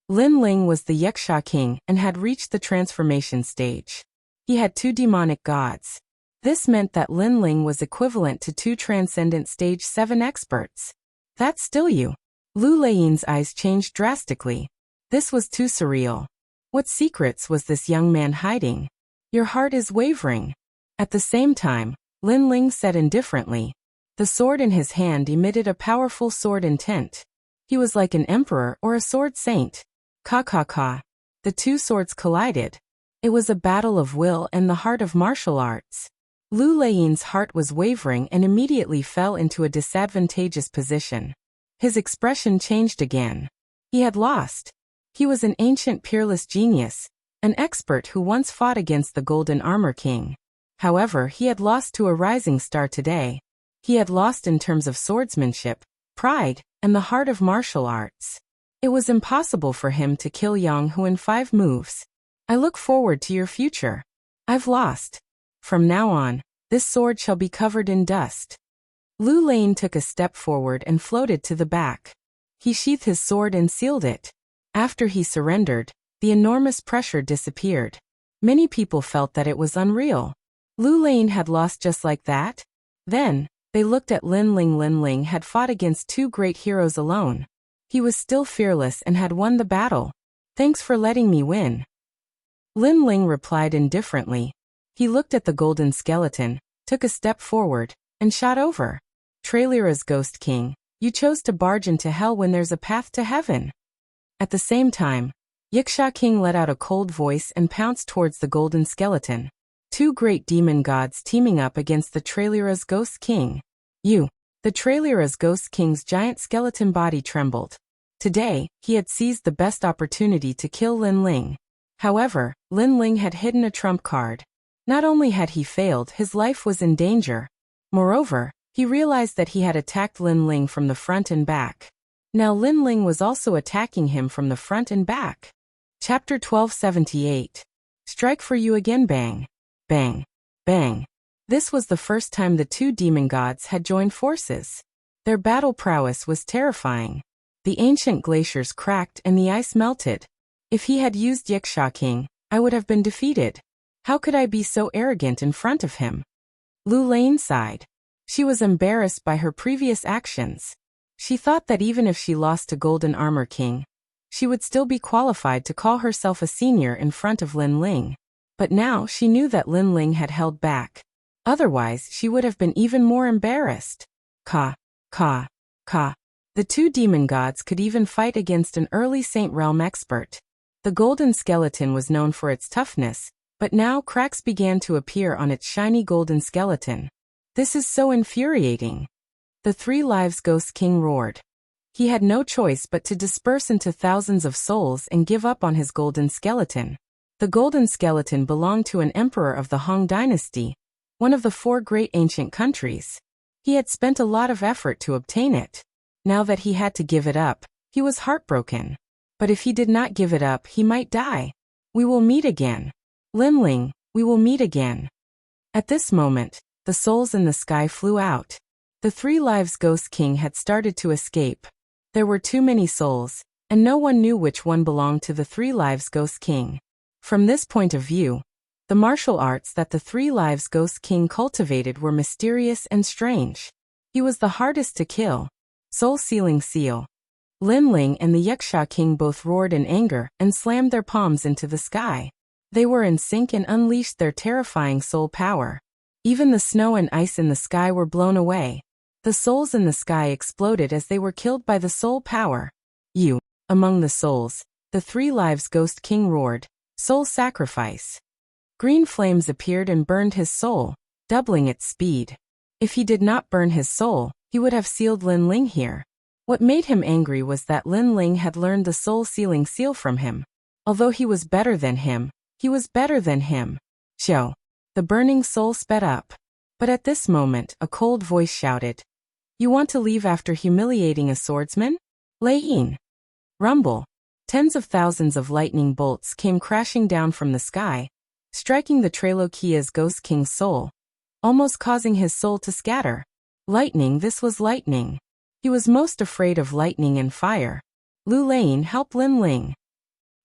Lin Ling was the Wuxia king and had reached the transformation stage. He had two demonic gods. This meant that Lin Ling was equivalent to two transcendent stage 7 experts. That's still you. Lu Lein's eyes changed drastically. This was too surreal. What secrets was this young man hiding? Your heart is wavering. At the same time, Lin Ling said indifferently. The sword in his hand emitted a powerful sword intent. He was like an emperor or a sword saint. Ka ka ka. The two swords collided. It was a battle of will and the heart of martial arts. Lu Lein's heart was wavering and immediately fell into a disadvantageous position. His expression changed again. He had lost. He was an ancient peerless genius, an expert who once fought against the Golden Armor King. However, he had lost to a rising star today. He had lost in terms of swordsmanship, pride, and the heart of martial arts. It was impossible for him to kill Yang Hu in 5 moves. I look forward to your future. I've lost. From now on, this sword shall be covered in dust. Lu Lein took a step forward and floated to the back. He sheathed his sword and sealed it. After he surrendered, the enormous pressure disappeared. Many people felt that it was unreal. Lu Lein had lost just like that? Then, they looked at Lin Ling. Lin Ling had fought against 2 great heroes alone. He was still fearless and had won the battle. Thanks for letting me win. Lin Ling replied indifferently. He looked at the golden skeleton, took a step forward, and shot over. Trailira's Ghost King, you chose to barge into hell when there's a path to heaven. At the same time, Wuxia King let out a cold voice and pounced towards the golden skeleton. 2 great demon gods teaming up against the Trailira's Ghost King. You. The Trailira's Ghost King's giant skeleton body trembled. Today, he had seized the best opportunity to kill Lin Ling. However, Lin Ling had hidden a trump card. Not only had he failed, his life was in danger. Moreover, he realized that he had attacked Lin Ling from the front and back. Now Lin Ling was also attacking him from the front and back. Chapter 1278. Strike for you again. Bang. Bang. Bang. This was the first time the 2 demon gods had joined forces. Their battle prowess was terrifying. The ancient glaciers cracked and the ice melted. If he had used Wuxia King, I would have been defeated. How could I be so arrogant in front of him? Lu Lane sighed. She was embarrassed by her previous actions. She thought that even if she lost to Golden Armor King, she would still be qualified to call herself a senior in front of Lin Ling. But now she knew that Lin Ling had held back. Otherwise, she would have been even more embarrassed. Ka. The 2 demon gods could even fight against an early Saint Realm expert. The golden skeleton was known for its toughness, but now cracks began to appear on its shiny golden skeleton. This is so infuriating. The 3 Lives Ghost King roared. He had no choice but to disperse into thousands of souls and give up on his golden skeleton. The golden skeleton belonged to an emperor of the Han dynasty, one of the 4 great ancient countries. He had spent a lot of effort to obtain it. Now that he had to give it up, he was heartbroken. But if he did not give it up, he might die. We will meet again. Lin Ling, we will meet again. At this moment, the souls in the sky flew out. The 3 Lives Ghost King had started to escape. There were too many souls, and no one knew which one belonged to the 3 Lives Ghost King. From this point of view, the martial arts that the 3 Lives Ghost King cultivated were mysterious and strange. He was the hardest to kill. Soul Sealing Seal. Lin Ling and the Wuxia King both roared in anger and slammed their palms into the sky. They were in sync and unleashed their terrifying soul power. Even the snow and ice in the sky were blown away. The souls in the sky exploded as they were killed by the soul power. You, among the souls, the 3 lives Ghost King roared, soul sacrifice. Green flames appeared and burned his soul, doubling its speed. If he did not burn his soul, he would have sealed Lin Ling here. What made him angry was that Lin Ling had learned the soul-sealing seal from him. Although he was better than him, he was better than him. Xiao. The burning soul sped up. But at this moment, a cold voice shouted, "You want to leave after humiliating a swordsman? Lei Yin." Rumble. Tens of thousands of lightning bolts came crashing down from the sky, striking the Trailokia's Ghost King's soul, almost causing his soul to scatter. Lightning, this was lightning. He was most afraid of lightning and fire. Lu Lane, help Lin Ling.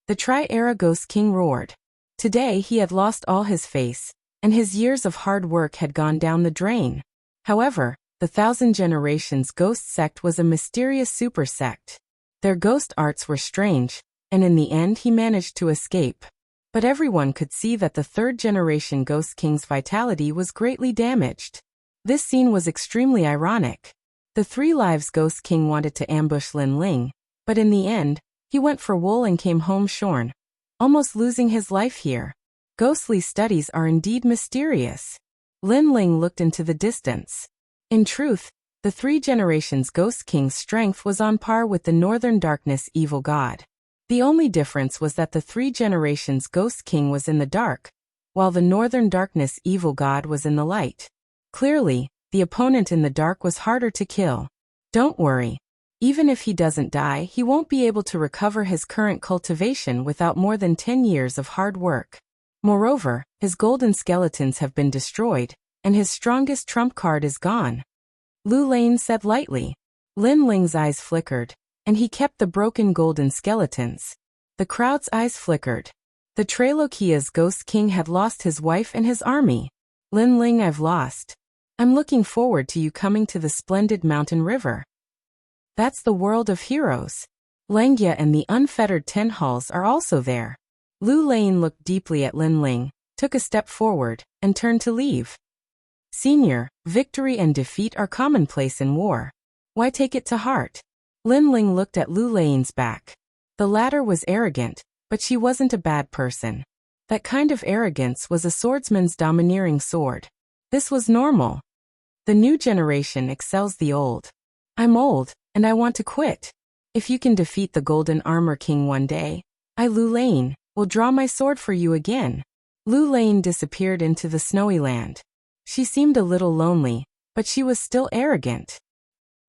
The Tri-Era Ghost King roared. Today he had lost all his face, and his years of hard work had gone down the drain. However, the Thousand Generations Ghost Sect was a mysterious super sect. Their ghost arts were strange, and in the end he managed to escape. But everyone could see that the 3rd generation Ghost King's vitality was greatly damaged. This scene was extremely ironic. The 3 lives Ghost King wanted to ambush Lin Ling, but in the end, he went for wool and came home shorn, almost losing his life here. Ghostly studies are indeed mysterious. Lin Ling looked into the distance. In truth, the 3 generations Ghost King's strength was on par with the Northern Darkness Evil God. The only difference was that the 3 generations Ghost King was in the dark, while the Northern Darkness Evil God was in the light. Clearly, the opponent in the dark was harder to kill. Don't worry. Even if he doesn't die, he won't be able to recover his current cultivation without more than 10 years of hard work. Moreover, his golden skeletons have been destroyed, and his strongest trump card is gone. Lu Lane said lightly. Lin Ling's eyes flickered, and he kept the broken golden skeletons. The crowd's eyes flickered. The Trailokia's Ghost King had lost his wife and his army. Lin Ling, I've lost. I'm looking forward to you coming to the splendid mountain river. That's the world of heroes. Langya and the unfettered Ten Halls are also there. Lu Lane looked deeply at Lin Ling, took a step forward, and turned to leave. Senior, victory and defeat are commonplace in war. Why take it to heart? Lin Ling looked at Lu Lane's back. The latter was arrogant, but she wasn't a bad person. That kind of arrogance was a swordsman's domineering sword. This was normal. The new generation excels the old. I'm old, and I want to quit. If you can defeat the Golden Armor King one day, I, Lu Lane, will draw my sword for you again. Lu Lane disappeared into the snowy land. She seemed a little lonely, but she was still arrogant.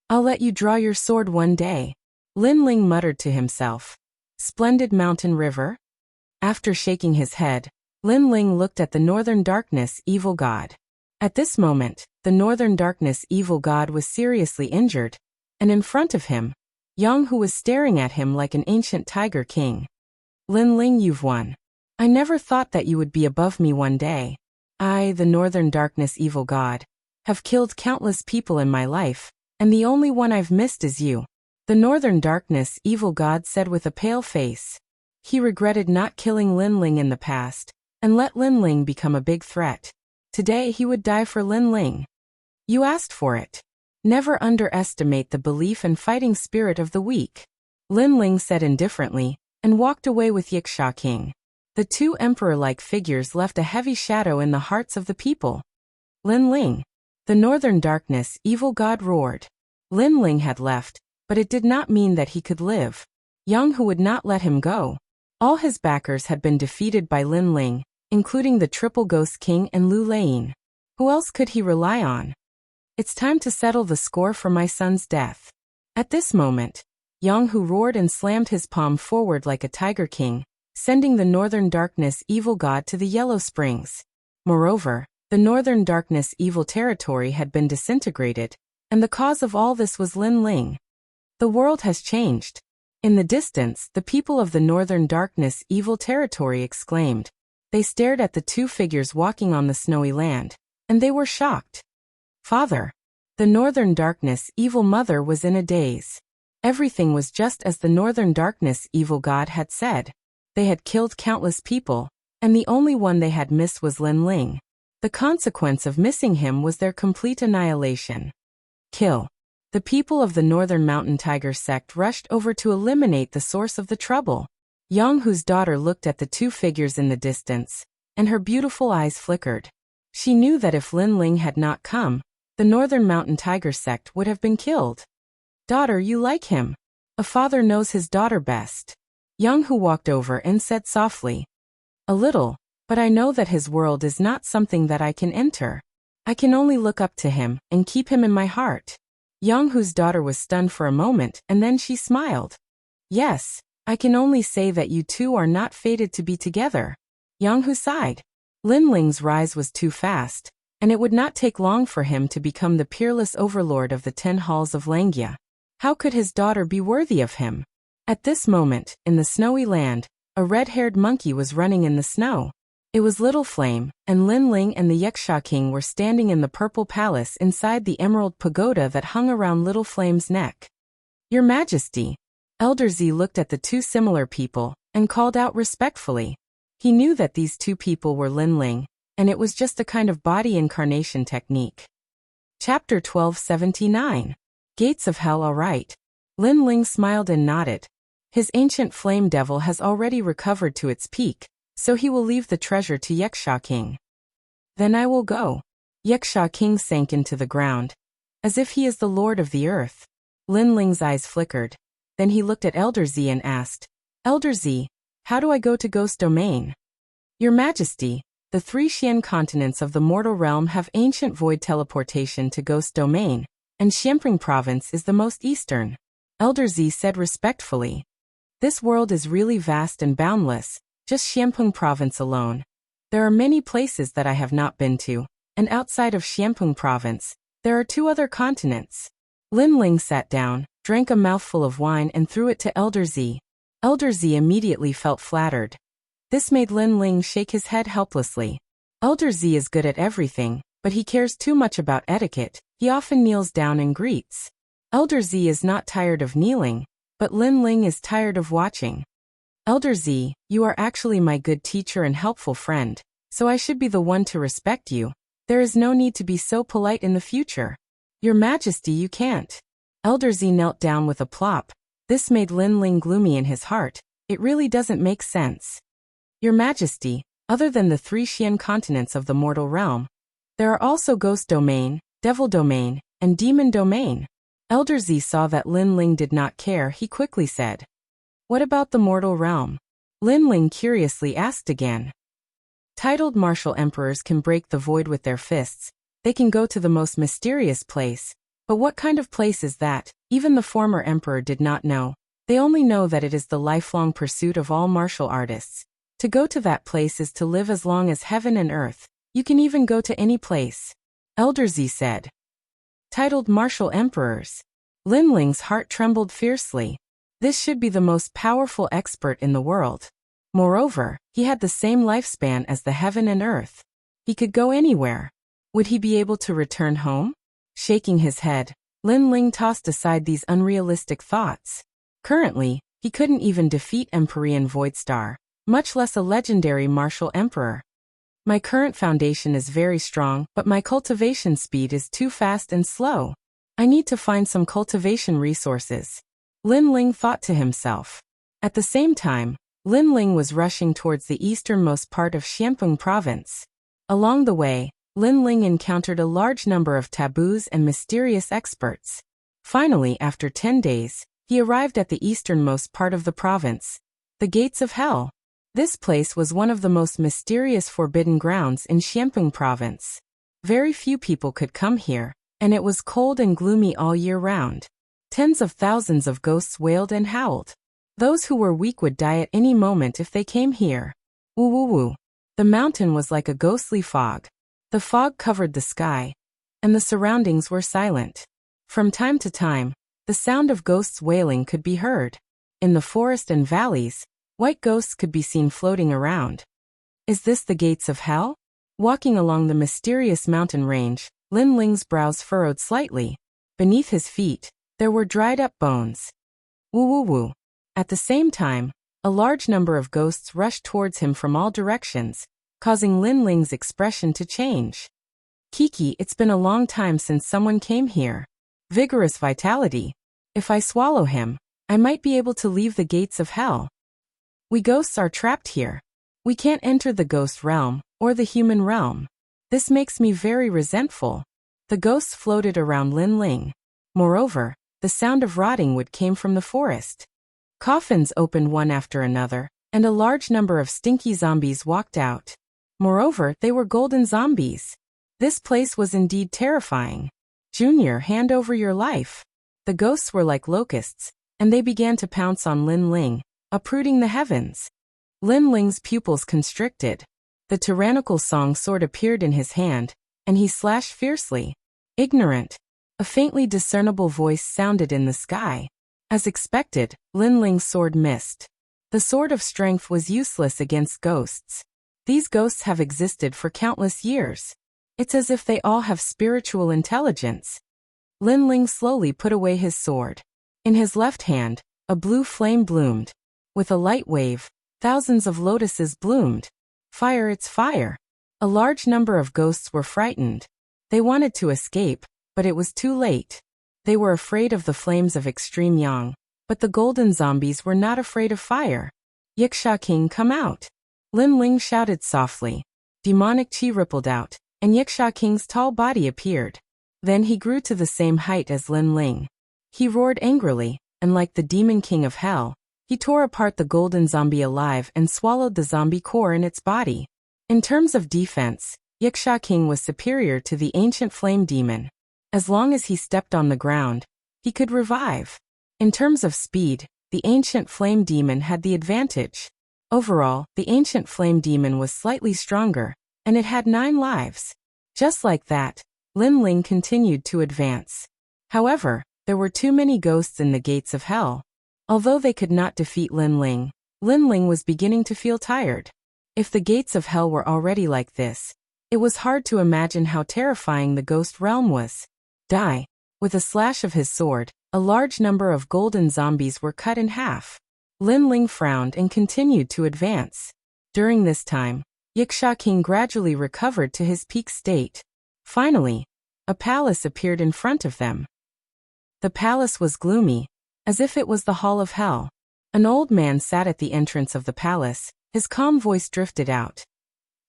I'll let you draw your sword one day. Lin Ling muttered to himself. Splendid mountain river? After shaking his head, Lin Ling looked at the Northern Darkness Evil God. At this moment, the Northern Darkness Evil God was seriously injured, and in front of him, Yang Hu was staring at him like an ancient tiger king. Lin Ling, you've won. I never thought that you would be above me one day. I, the Northern Darkness Evil God, have killed countless people in my life, and the only one I've missed is you. The Northern Darkness Evil God said with a pale face. He regretted not killing Lin Ling in the past, and let Lin Ling become a big threat. Today he would die for Lin Ling. You asked for it. Never underestimate the belief and fighting spirit of the weak. Lin Ling said indifferently, and walked away with Yiksha King. The 2 emperor-like figures left a heavy shadow in the hearts of the people. Lin Ling. The Northern Darkness Evil God roared. Lin Ling had left, but it did not mean that he could live. Yang Hu would not let him go. All his backers had been defeated by Lin Ling, including the Triple Ghost King and Lu Lane. Who else could he rely on? It's time to settle the score for my son's death. At this moment, Yang Hu roared and slammed his palm forward like a tiger king, sending the Northern Darkness Evil God to the Yellow Springs. Moreover, the Northern Darkness Evil territory had been disintegrated, and the cause of all this was Lin Ling. The world has changed. In the distance, the people of the Northern Darkness Evil territory exclaimed. They stared at the 2 figures walking on the snowy land, and they were shocked. Father. The Northern Darkness Evil Mother was in a daze. Everything was just as the Northern Darkness Evil God had said. They had killed countless people, and the only one they had missed was Lin Ling. The consequence of missing him was their complete annihilation. Kill. The people of the Northern Mountain Tiger sect rushed over to eliminate the source of the trouble. Yang Hu's daughter looked at the two figures in the distance, and her beautiful eyes flickered. She knew that if Lin Ling had not come, the Northern Mountain Tiger sect would have been killed. Daughter, you like him. A father knows his daughter best. Yang Hu walked over and said softly. A little, but I know that his world is not something that I can enter. I can only look up to him and keep him in my heart. Yang Hu's daughter was stunned for a moment and then she smiled. Yes, I can only say that you two are not fated to be together. Yang Hu sighed. Lin Ling's rise was too fast, and it would not take long for him to become the peerless overlord of the 10 halls of Langia. How could his daughter be worthy of him? At this moment, in the snowy land, a red-haired monkey was running in the snow. It was Little Flame, and Lin Ling and the Yaksha King were standing in the purple palace inside the emerald pagoda that hung around Little Flame's neck. Your Majesty. Elder Z looked at the two similar people and called out respectfully. He knew that these two people were Lin Ling, and it was just a kind of body incarnation technique. Chapter 1279. Gates of Hell. All right. Lin Ling smiled and nodded. His ancient flame devil has already recovered to its peak, so he will leave the treasure to Yaksha King. Then I will go. Yaksha King sank into the ground, as if he is the lord of the earth. Lin Ling's eyes flickered. Then he looked at Elder Z and asked, Elder Z, how do I go to Ghost Domain? Your Majesty, the 3 Xian continents of the mortal realm have ancient void teleportation to Ghost Domain, and Xianping Province is the most eastern. Elder Z said respectfully. This world is really vast and boundless, just Xianping Province alone. There are many places that I have not been to, and outside of Xianping Province, there are 2 other continents. Lin Ling sat down, drank a mouthful of wine and threw it to Elder Z. Elder Z immediately felt flattered. This made Lin Ling shake his head helplessly. Elder Z is good at everything, but he cares too much about etiquette. He often kneels down and greets. Elder Z is not tired of kneeling, but Lin Ling is tired of watching. Elder Z, you are actually my good teacher and helpful friend, so I should be the one to respect you. There is no need to be so polite in the future. Your Majesty, you can't. Elder Z knelt down with a plop. This made Lin Ling gloomy in his heart. It really doesn't make sense. Your Majesty, other than the 3 Xian continents of the mortal realm, there are also Ghost Domain, Devil Domain, and Demon Domain. Elder Z saw that Lin Ling did not care. He quickly said, What about the mortal realm? Lin Ling curiously asked again. Titled martial emperors can break the void with their fists. They can go to the most mysterious place. But what kind of place is that? Even the former emperor did not know. They only know that it is the lifelong pursuit of all martial artists. To go to that place is to live as long as heaven and earth. You can even go to any place. Elder Z said. Titled martial emperors. Lin Ling's heart trembled fiercely. This should be the most powerful expert in the world. Moreover, he had the same lifespan as the heaven and earth. He could go anywhere. Would he be able to return home? Shaking his head, Lin Ling tossed aside these unrealistic thoughts. Currently, he couldn't even defeat Empyrean Voidstar, much less a legendary martial emperor. My current foundation is very strong, but my cultivation speed is too fast and slow. I need to find some cultivation resources. Lin Ling thought to himself. At the same time, Lin Ling was rushing towards the easternmost part of Xianping Province. Along the way, Lin Ling encountered a large number of taboos and mysterious experts. Finally, after 10 days, he arrived at the easternmost part of the province, the Gates of Hell. This place was one of the most mysterious forbidden grounds in Xianping Province. Very few people could come here, and it was cold and gloomy all year round. Tens of thousands of ghosts wailed and howled. Those who were weak would die at any moment if they came here. Woo woo woo. The mountain was like a ghostly fog. The fog covered the sky, and the surroundings were silent. From time to time, the sound of ghosts wailing could be heard. In the forest and valleys, white ghosts could be seen floating around. Is this the Gates of Hell? Walking along the mysterious mountain range, Lin Ling's brows furrowed slightly. Beneath his feet, there were dried-up bones. Woo woo woo. At the same time, a large number of ghosts rushed towards him from all directions, causing Lin Ling's expression to change. Kiki, it's been a long time since someone came here. vigorous vitality. If I swallow him, I might be able to leave the gates of hell. We ghosts are trapped here. We can't enter the ghost realm, or the human realm. This makes me very resentful. The ghosts floated around Lin Ling. Moreover, the sound of rotting wood came from the forest. Coffins opened one after another, and a large number of stinky zombies walked out. Moreover, they were golden zombies. This place was indeed terrifying. Junior, hand over your life. The ghosts were like locusts, and they began to pounce on Lin Ling, uprooting the heavens. Lin Ling's pupils constricted. The tyrannical song sword appeared in his hand, and he slashed fiercely. Ignorant. A faintly discernible voice sounded in the sky. As expected, Lin Ling's sword missed. The sword of strength was useless against ghosts. These ghosts have existed for countless years. It's as if they all have spiritual intelligence. Lin Ling slowly put away his sword. In his left hand, a blue flame bloomed. With a light wave, thousands of lotuses bloomed. Fire, it's fire. A large number of ghosts were frightened. They wanted to escape, but it was too late. They were afraid of the flames of extreme yang, but the golden zombies were not afraid of fire. Wuxia King, come out. Lin Ling shouted softly. Demonic chi rippled out, and Wuxia King's tall body appeared. Then he grew to the same height as Lin Ling. He roared angrily, and like the demon king of hell, he tore apart the golden zombie alive and swallowed the zombie core in its body. In terms of defense, Wuxia King was superior to the ancient flame demon. As long as he stepped on the ground, he could revive. In terms of speed, the ancient flame demon had the advantage. Overall, the ancient flame demon was slightly stronger, and it had 9 lives. Just like that, Lin Ling continued to advance. However, there were too many ghosts in the gates of hell. Although they could not defeat Lin Ling was beginning to feel tired. If the gates of hell were already like this, it was hard to imagine how terrifying the ghost realm was. Die. With a slash of his sword, a large number of golden zombies were cut in half. Lin Ling frowned and continued to advance. During this time, Wuxia King gradually recovered to his peak state. Finally, a palace appeared in front of them. The palace was gloomy, as if it was the hall of hell. An old man sat at the entrance of the palace. His calm voice drifted out.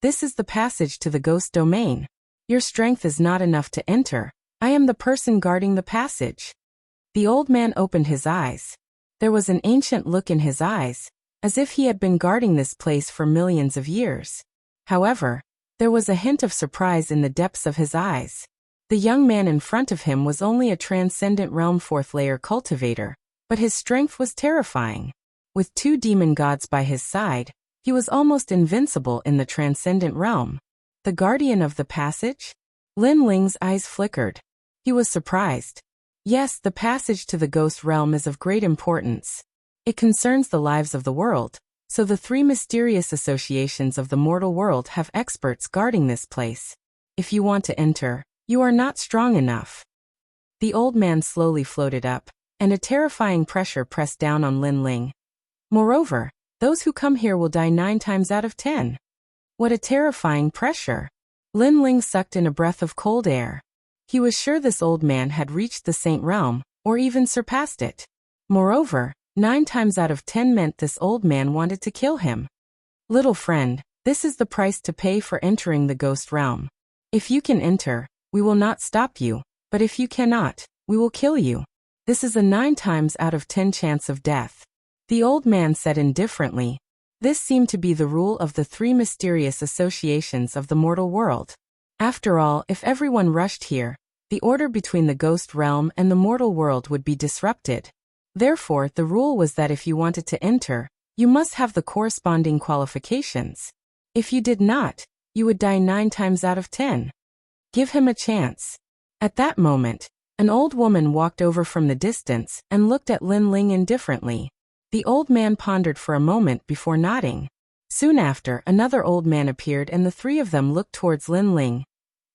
This is the passage to the ghost domain. Your strength is not enough to enter. I am the person guarding the passage. The old man opened his eyes. There was an ancient look in his eyes, as if he had been guarding this place for millions of years. However, there was a hint of surprise in the depths of his eyes. The young man in front of him was only a transcendent realm 4th layer cultivator, but his strength was terrifying. With 2 demon gods by his side, he was almost invincible in the transcendent realm. The guardian of the passage? Lin Ling's eyes flickered. He was surprised. Yes, the passage to the ghost realm is of great importance. It concerns the lives of the world, so the 3 mysterious associations of the mortal world have experts guarding this place. If you want to enter, you are not strong enough. The old man slowly floated up, and a terrifying pressure pressed down on Lin Ling. Moreover, those who come here will die 9 times out of 10. What a terrifying pressure. Lin Ling sucked in a breath of cold air. He was sure this old man had reached the Saint Realm, or even surpassed it. Moreover, 9 times out of 10 meant this old man wanted to kill him. Little friend, this is the price to pay for entering the ghost realm. If you can enter, we will not stop you, but if you cannot, we will kill you. This is a 9 times out of 10 chance of death. The old man said indifferently. This seemed to be the rule of the 3 mysterious associations of the mortal world. After all, if everyone rushed here, the order between the ghost realm and the mortal world would be disrupted. Therefore, the rule was that if you wanted to enter, you must have the corresponding qualifications. If you did not, you would die 9 times out of 10. Give him a chance. At that moment, an old woman walked over from the distance and looked at Lin Ling indifferently. The old man pondered for a moment before nodding. Soon after, another old man appeared and the 3 of them looked towards Lin Ling.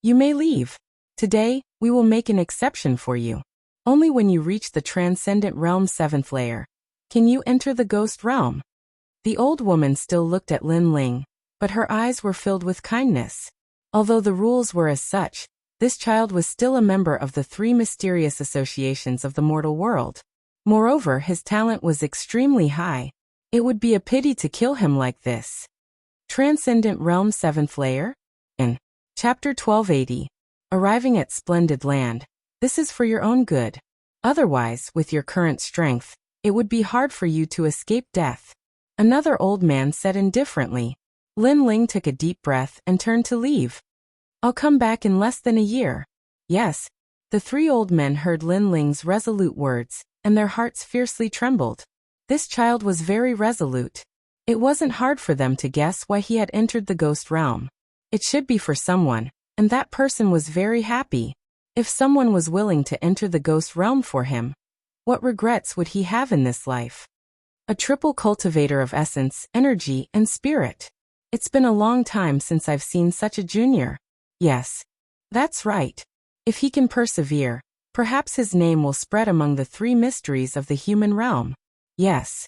You may leave. Today, we will make an exception for you. Only when you reach the transcendent realm 7th layer can you enter the ghost realm. The old woman still looked at Lin Ling, but her eyes were filled with kindness. Although the rules were as such, This child was still a member of the three mysterious associations of the mortal world. Moreover, his talent was extremely high. It would be a pity to kill him like this. Transcendent Realm 7th Layer? In Chapter 1280. Arriving at Splendid Land. This is for your own good. Otherwise, with your current strength, it would be hard for you to escape death. Another old man said indifferently. Lin Ling took a deep breath and turned to leave. I'll come back in less than a year. Yes. The three old men heard Lin Ling's resolute words, and their hearts fiercely trembled. This child was very resolute. It wasn't hard for them to guess why he had entered the ghost realm. It should be for someone, and that person was very happy. If someone was willing to enter the ghost realm for him, what regrets would he have in this life? A triple cultivator of essence, energy, and spirit. It's been a long time since I've seen such a junior. Yes. That's right. If he can persevere, perhaps his name will spread among the three mysteries of the human realm. Yes.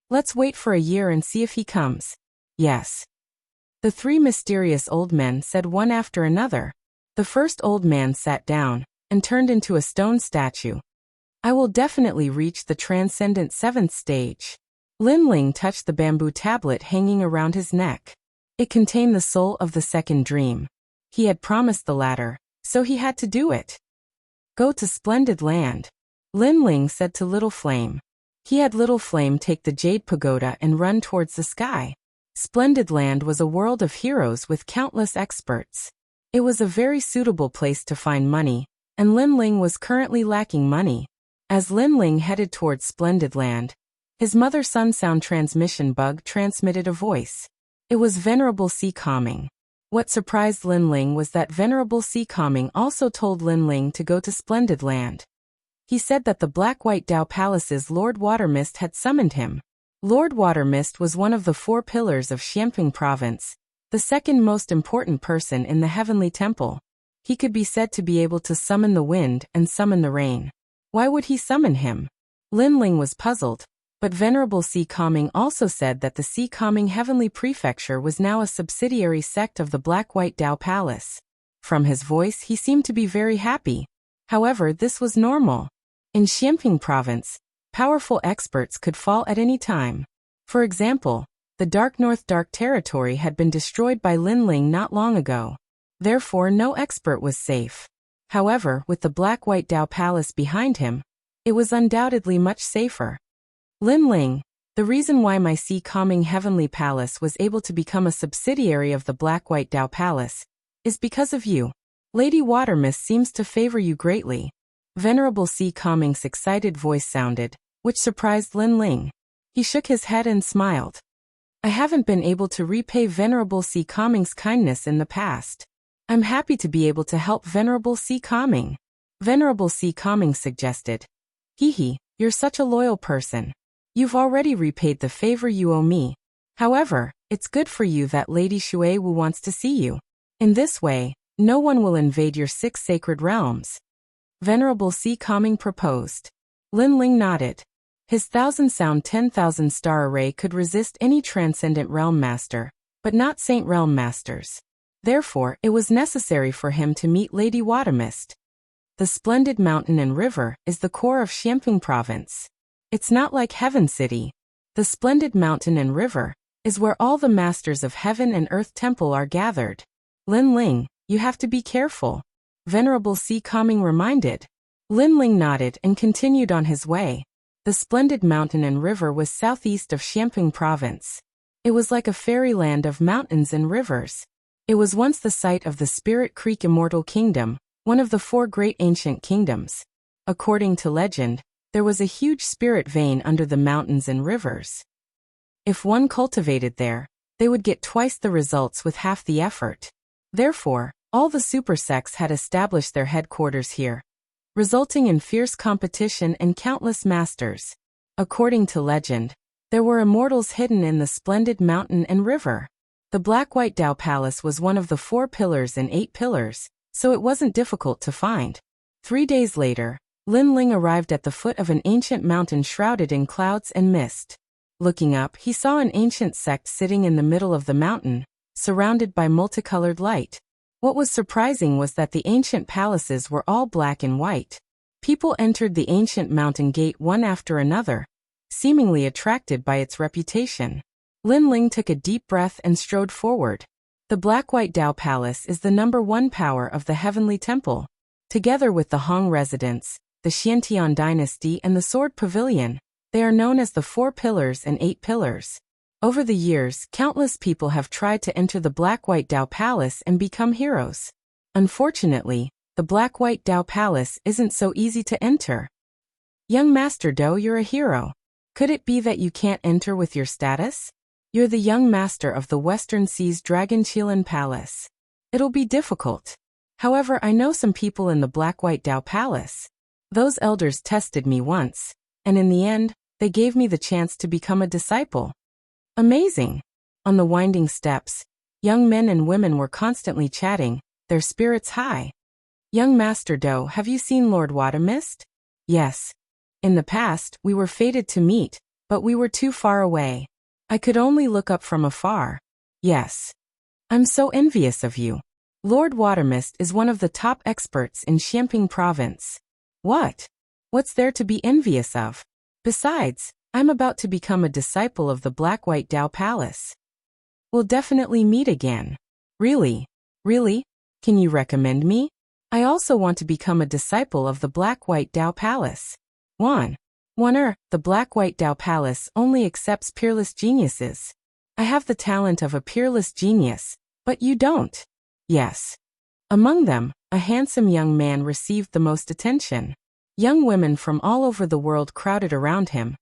Let's wait for a year and see if he comes. Yes. The three mysterious old men said one after another. The first old man sat down and turned into a stone statue. I will definitely reach the transcendent 7th stage. Lin Ling touched the bamboo tablet hanging around his neck. It contained the soul of the second dream. He had promised the latter, so he had to do it. Go to Splendid Land. Lin Ling said to Little Flame. He had Little Flame take the Jade Pagoda and run towards the sky. Splendid Land was a world of heroes with countless experts. It was a very suitable place to find money, and Lin Ling was currently lacking money. As Lin Ling headed towards Splendid Land, his mother-son sound transmission bug transmitted a voice. It was Venerable Sea Calming. What surprised Lin Ling was that Venerable Sea Calming also told Lin Ling to go to Splendid Land. He said that the Black-White Dao Palace's Lord Watermist had summoned him. Lord Watermist was one of the 4 pillars of Xianping Province, the second most important person in the Heavenly Temple. He could be said to be able to summon the wind and summon the rain. Why would he summon him? Lin Ling was puzzled, but Venerable Sea Calming also said that the Sea Calming Heavenly Prefecture was now a subsidiary sect of the Black-White Dao Palace. From his voice he seemed to be very happy. However, this was normal. In Xianping Province, powerful experts could fall at any time. For example, the Dark North Dark Territory had been destroyed by Lin Ling not long ago. Therefore, no expert was safe. However, with the Black-White Dao Palace behind him, it was undoubtedly much safer. Lin Ling, the reason why my Sea Calming Heavenly Palace was able to become a subsidiary of the Black-White Dao Palace is because of you. Lady Watermist seems to favor you greatly. Venerable Sea Calming's excited voice sounded, which surprised Lin Ling. He shook his head and smiled. I haven't been able to repay Venerable Sea Calming's kindness in the past. I'm happy to be able to help Venerable Sea Calming. Venerable Sea Calming suggested. Hehe, you're such a loyal person. You've already repaid the favor you owe me. However, it's good for you that Lady Shui Wu wants to see you. In this way, no one will invade your 6 sacred realms. Venerable Sea Calming proposed. Lin Ling nodded. His 1,000-sound 10,000-star array could resist any transcendent realm master, but not Saint Realm masters. Therefore, it was necessary for him to meet Lady Watermist. The splendid mountain and river is the core of Xianping Province. It's not like Heaven City. The splendid mountain and river is where all the masters of Heaven and Earth Temple are gathered. Lin Ling, you have to be careful. Venerable Sea Calming reminded. Lin Ling nodded and continued on his way. The splendid mountain and river was southeast of Xianping Province. It was like a fairyland of mountains and rivers. It was once the site of the Spirit Creek Immortal Kingdom, one of the 4 great ancient kingdoms. According to legend, there was a huge spirit vein under the mountains and rivers. If one cultivated there, they would get twice the results with half the effort. Therefore, all the super sects had established their headquarters here, resulting in fierce competition and countless masters. According to legend, there were immortals hidden in the splendid mountain and river. The Black-White Dao Palace was one of the 4 pillars and 8 pillars, so it wasn't difficult to find. 3 days later, Lin Ling arrived at the foot of an ancient mountain shrouded in clouds and mist. Looking up, he saw an ancient sect sitting in the middle of the mountain, surrounded by multicolored light. What was surprising was that the ancient palaces were all black and white. People entered the ancient mountain gate one after another, seemingly attracted by its reputation. Lin Ling took a deep breath and strode forward. The Black-White Dao Palace is the #1 power of the Heavenly Temple. Together with the Hong residence, the Xiantian dynasty and the Sword Pavilion, they are known as the 4 Pillars and 8 Pillars. Over the years, countless people have tried to enter the Black-White Dao Palace and become heroes. Unfortunately, the Black-White Dao Palace isn't so easy to enter. Young Master Do, you're a hero. Could it be that you can't enter with your status? You're the young master of the Western Sea's Dragon Qilan Palace. It'll be difficult. However, I know some people in the Black-White Dao Palace. Those elders tested me once, and in the end, they gave me the chance to become a disciple. Amazing! On the winding steps, young men and women were constantly chatting, their spirits high. Young Master Do, have you seen Lord Watamist? Yes. In the past, we were fated to meet, but we were too far away. I could only look up from afar. Yes. I'm so envious of you. Lord Watermist is one of the top experts in Xiamping province. What? What's there to be envious of? Besides, I'm about to become a disciple of the Black-White Dao Palace. We'll definitely meet again. Really? Really? Can you recommend me? I also want to become a disciple of the Black-White Dao Palace. The Black-White Dao Palace only accepts peerless geniuses. I have the talent of a peerless genius, but you don't. Yes. Among them, a handsome young man received the most attention. Young women from all over the world crowded around him,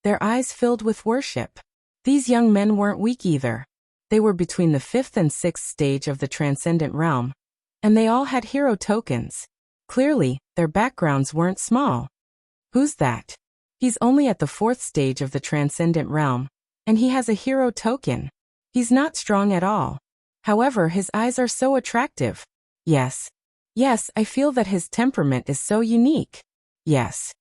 their eyes filled with worship. These young men weren't weak either. They were between the 5th and 6th stage of the Transcendent Realm, and they all had hero tokens. Clearly, their backgrounds weren't small. Who's that? He's only at the 4th stage of the Transcendent Realm, and he has a hero token. He's not strong at all. However, his eyes are so attractive. Yes. Yes, I feel that his temperament is so unique. Yes.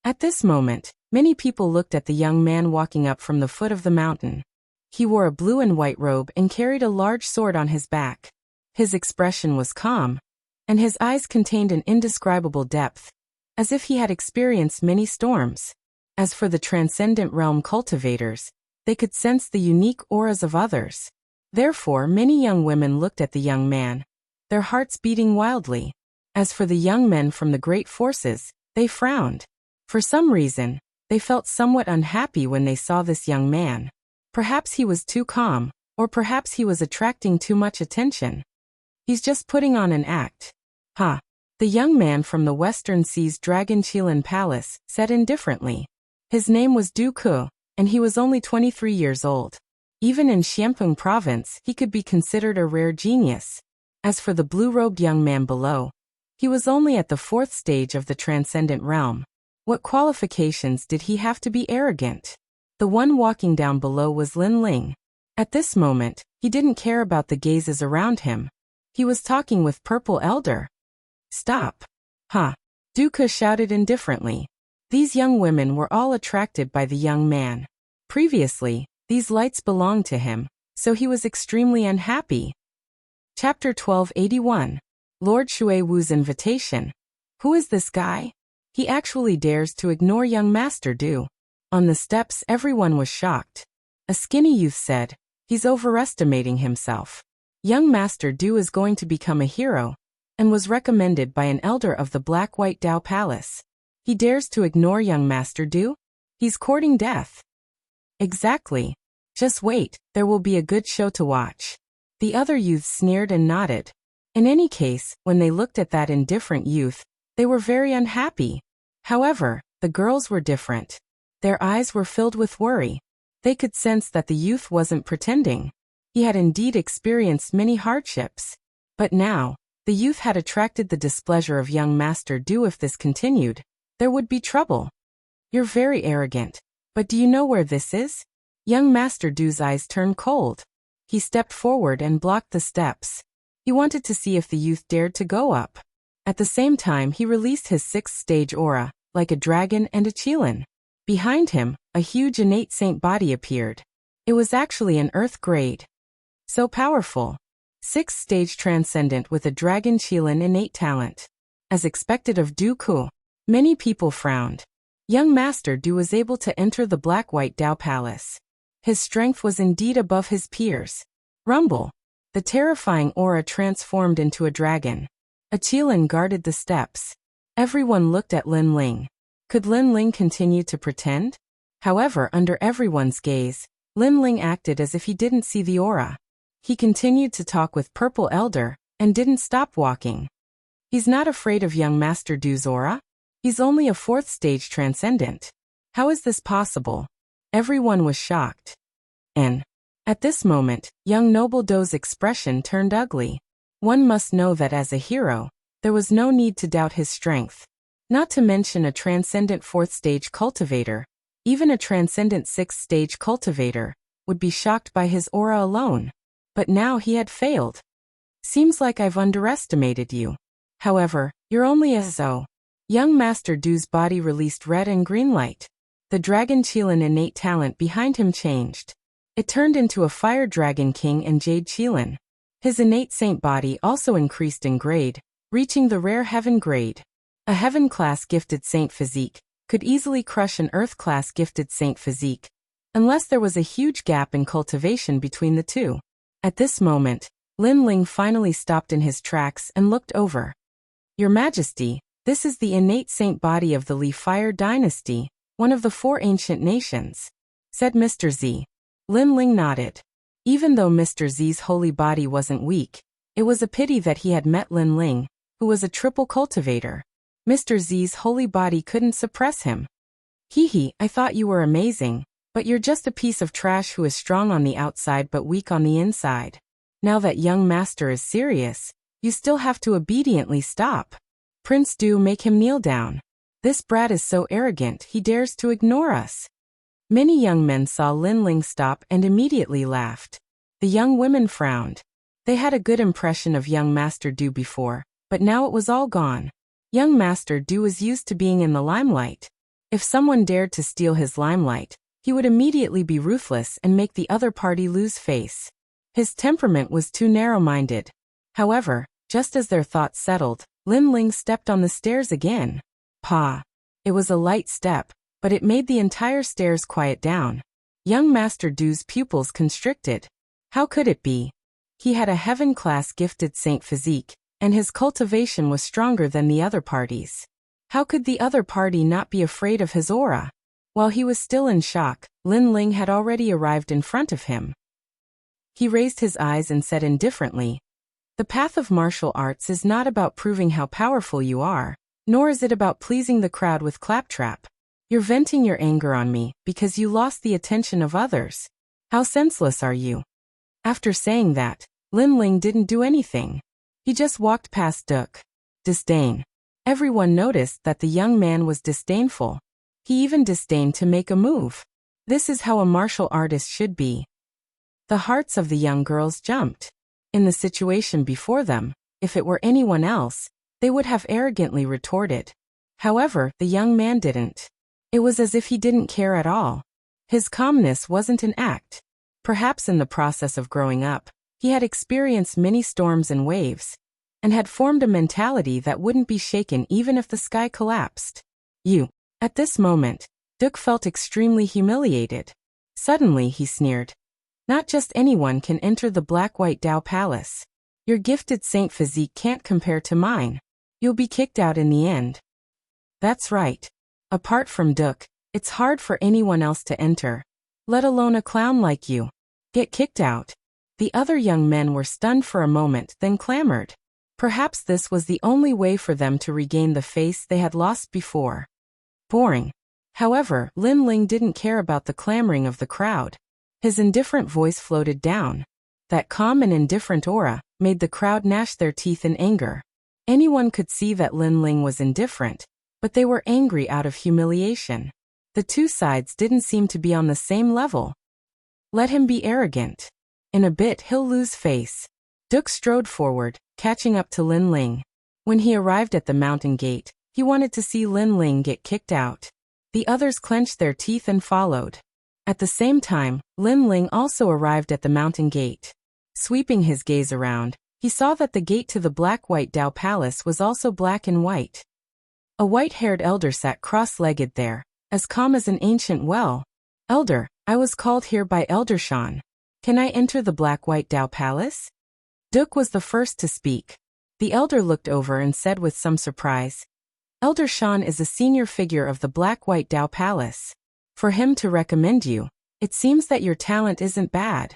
At this moment, many people looked at the young man walking up from the foot of the mountain. He wore a blue and white robe and carried a large sword on his back. His expression was calm, and his eyes contained an indescribable depth, as if he had experienced many storms. As for the Transcendent Realm cultivators, they could sense the unique auras of others. Therefore, many young women looked at the young man, their hearts beating wildly. As for the young men from the great forces, they frowned. For some reason, they felt somewhat unhappy when they saw this young man. Perhaps he was too calm, or perhaps he was attracting too much attention. He's just putting on an act. Huh. The young man from the Western Sea's Dragon Qilan Palace said indifferently. His name was Du Ke, and he was only 23 years old. Even in Xiamping province, he could be considered a rare genius. As for the blue-robed young man below, he was only at the 4th stage of the Transcendent Realm. What qualifications did he have to be arrogant? The one walking down below was Lin Ling. At this moment, he didn't care about the gazes around him. He was talking with Purple Elder. Stop. Huh. Du Ke shouted indifferently. These young women were all attracted by the young man. Previously, these lights belonged to him, so he was extremely unhappy. Chapter 1281. Lord Shui Wu's invitation. Who is this guy? He actually dares to ignore young Master Du. On the steps, everyone was shocked. A skinny youth said, he's overestimating himself. Young Master Du is going to become a hero, and was recommended by an elder of the Black-White Dao Palace. He dares to ignore young Master Du? He's courting death. Exactly. Just wait, there will be a good show to watch. The other youths sneered and nodded. In any case, when they looked at that indifferent youth, they were very unhappy. However, the girls were different. Their eyes were filled with worry. They could sense that the youth wasn't pretending. He had indeed experienced many hardships. But now, the youth had attracted the displeasure of young Master Du. If this continued, there would be trouble. You're very arrogant. But do you know where this is? Young Master Du's eyes turned cold. He stepped forward and blocked the steps. He wanted to see if the youth dared to go up. At the same time, he released his 6th stage aura, like a dragon and a Qilan. Behind him, a huge innate saint body appeared. It was actually an earth grade. So powerful. 6th stage transcendent with a dragon Qilin innate talent. As expected of Du Ku, many people frowned. Young Master Du was able to enter the black-white Dao Palace. His strength was indeed above his peers. Rumble. The terrifying aura transformed into a dragon. A Qilin guarded the steps. Everyone looked at Lin Ling. Could Lin Ling continue to pretend? However, under everyone's gaze, Lin Ling acted as if he didn't see the aura. He continued to talk with Purple Elder, and didn't stop walking. He's not afraid of young Master Du's aura? He's only a 4th stage transcendent. How is this possible? Everyone was shocked. And at this moment, young Noble Do's expression turned ugly. One must know that as a hero, there was no need to doubt his strength. Not to mention a transcendent 4th stage cultivator, even a transcendent 6th stage cultivator, would be shocked by his aura alone. But now he had failed. Seems like I've underestimated you. However, you're only a Zo. Young Master Du's body released red and green light. The Dragon Qilin innate talent behind him changed. It turned into a Fire Dragon King and Jade Qilin. His innate saint body also increased in grade, reaching the rare Heaven grade. A Heaven-class gifted saint physique could easily crush an Earth-class gifted saint physique, unless there was a huge gap in cultivation between the two. At this moment, Lin Ling finally stopped in his tracks and looked over. Your Majesty, this is the innate saint body of the Li Fire dynasty, one of the 4 ancient nations, said Mr. Z. Lin Ling nodded. Even though Mr. Z's holy body wasn't weak, it was a pity that he had met Lin Ling, who was a triple cultivator. Mr. Z's holy body couldn't suppress him. Hee, I thought you were amazing, but you're just a piece of trash who is strong on the outside but weak on the inside. Now that young master is serious, you still have to obediently stop. Prince Du, make him kneel down. This brat is so arrogant he dares to ignore us. Many young men saw Lin Ling stop and immediately laughed. The young women frowned. They had a good impression of young Master Du before, but now it was all gone. Young Master Du was used to being in the limelight. If someone dared to steal his limelight, he would immediately be ruthless and make the other party lose face. His temperament was too narrow-minded. However, just as their thoughts settled, Lin Ling stepped on the stairs again. Pa! It was a light step, but it made the entire stairs quiet down. Young Master Du's pupils constricted. How could it be? He had a Heaven-class gifted saint physique, and his cultivation was stronger than the other parties. How could the other party not be afraid of his aura? While he was still in shock, Lin Ling had already arrived in front of him. He raised his eyes and said indifferently, "The path of martial arts is not about proving how powerful you are, nor is it about pleasing the crowd with claptrap. You're venting your anger on me because you lost the attention of others. How senseless are you?" After saying that, Lin Ling didn't do anything. He just walked past Duke. Disdain. Everyone noticed that the young man was disdainful. He even disdained to make a move. This is how a martial artist should be. The hearts of the young girls jumped. In the situation before them, if it were anyone else, they would have arrogantly retorted. However, the young man didn't. It was as if he didn't care at all. His calmness wasn't an act. Perhaps in the process of growing up, he had experienced many storms and waves, and had formed a mentality that wouldn't be shaken even if the sky collapsed. At this moment, Duke felt extremely humiliated. Suddenly he sneered. Not just anyone can enter the black-white Dao Palace. Your gifted saint physique can't compare to mine. You'll be kicked out in the end. That's right. Apart from Duke, it's hard for anyone else to enter, let alone a clown like you. Get kicked out. The other young men were stunned for a moment, then clamored. Perhaps this was the only way for them to regain the face they had lost before. Boring. However, Lin Ling didn't care about the clamoring of the crowd. His indifferent voice floated down. That calm and indifferent aura made the crowd gnash their teeth in anger. Anyone could see that Lin Ling was indifferent, but they were angry out of humiliation. The two sides didn't seem to be on the same level. Let him be arrogant. In a bit he'll lose face. Duke strode forward, catching up to Lin Ling. When he arrived at the mountain gate, he wanted to see Lin Ling get kicked out. The others clenched their teeth and followed. At the same time, Lin Ling also arrived at the mountain gate. Sweeping his gaze around, he saw that the gate to the black-white Dao Palace was also black and white. A white-haired elder sat cross-legged there, as calm as an ancient well. "Elder, I was called here by Elder Shan. Can I enter the black-white Dao Palace?" Duke was the first to speak. The elder looked over and said with some surprise, "Elder Shan is a senior figure of the black-white Dao Palace. For him to recommend you, it seems that your talent isn't bad."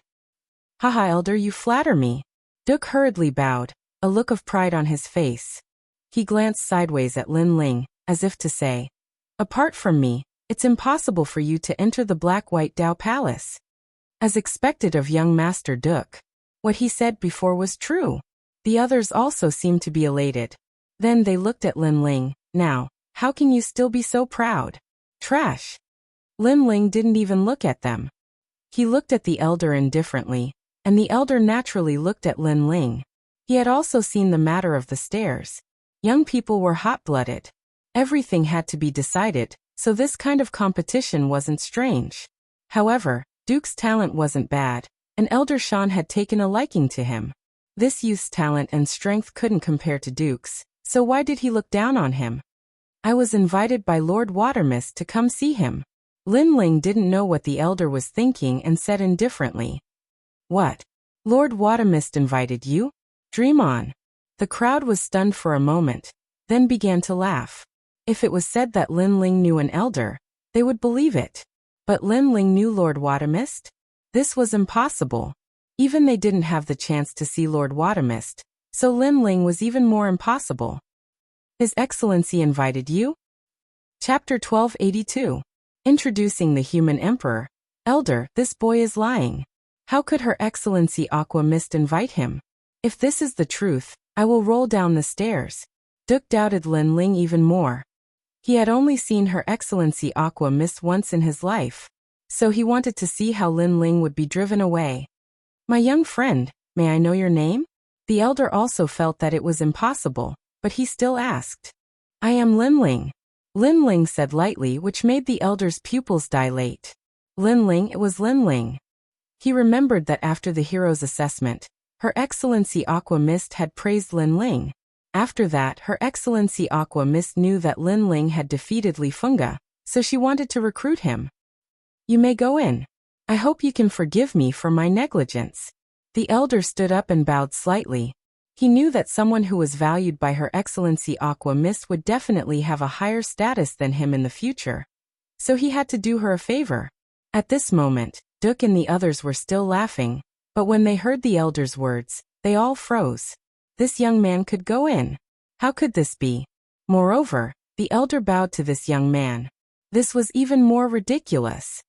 "Haha, elder, you flatter me." Duke hurriedly bowed, a look of pride on his face. He glanced sideways at Lin Ling, as if to say, "Apart from me, it's impossible for you to enter the black-white Dao Palace." As expected of young Master Duke, what he said before was true. The others also seemed to be elated. Then they looked at Lin Ling. "Now, how can you still be so proud? Trash." Lin Ling didn't even look at them. He looked at the elder indifferently, and the elder naturally looked at Lin Ling. He had also seen the matter of the stairs. Young people were hot-blooded. Everything had to be decided, so this kind of competition wasn't strange. However, Duke's talent wasn't bad, and Elder Shan had taken a liking to him. This youth's talent and strength couldn't compare to Duke's, so why did he look down on him? "I was invited by Lord Watermist to come see him." Lin Ling didn't know what the elder was thinking and said indifferently, "What? Lord Watermist invited you? Dream on." The crowd was stunned for a moment, then began to laugh. If it was said that Lin Ling knew an elder, they would believe it. But Lin Ling knew Lord Watermist? This was impossible. Even they didn't have the chance to see Lord Watermist, so Lin Ling was even more impossible. "His Excellency invited you?" Chapter 1282. Introducing the Human Emperor. "Elder, this boy is lying. How could Her Excellency Aqua Mist invite him? If this is the truth, I will roll down the stairs." Duke doubted Lin Ling even more. He had only seen Her Excellency Aqua Mist once in his life, so he wanted to see how Lin Ling would be driven away. "My young friend, may I know your name?" The elder also felt that it was impossible, but he still asked. "I am Lin Ling." Lin Ling said lightly, which made the elder's pupils dilate. Lin Ling, it was Lin Ling. He remembered that after the hero's assessment, Her Excellency Aqua Mist had praised Lin Ling. After that, Her Excellency Aqua Mist knew that Lin Ling had defeated Li Funga, so she wanted to recruit him. "You may go in. I hope you can forgive me for my negligence." The elder stood up and bowed slightly. He knew that someone who was valued by Her Excellency Aqua Mist would definitely have a higher status than him in the future. So he had to do her a favor. At this moment, Duke and the others were still laughing, but when they heard the elder's words, they all froze. This young man could go in. How could this be? Moreover, the elder bowed to this young man. This was even more ridiculous.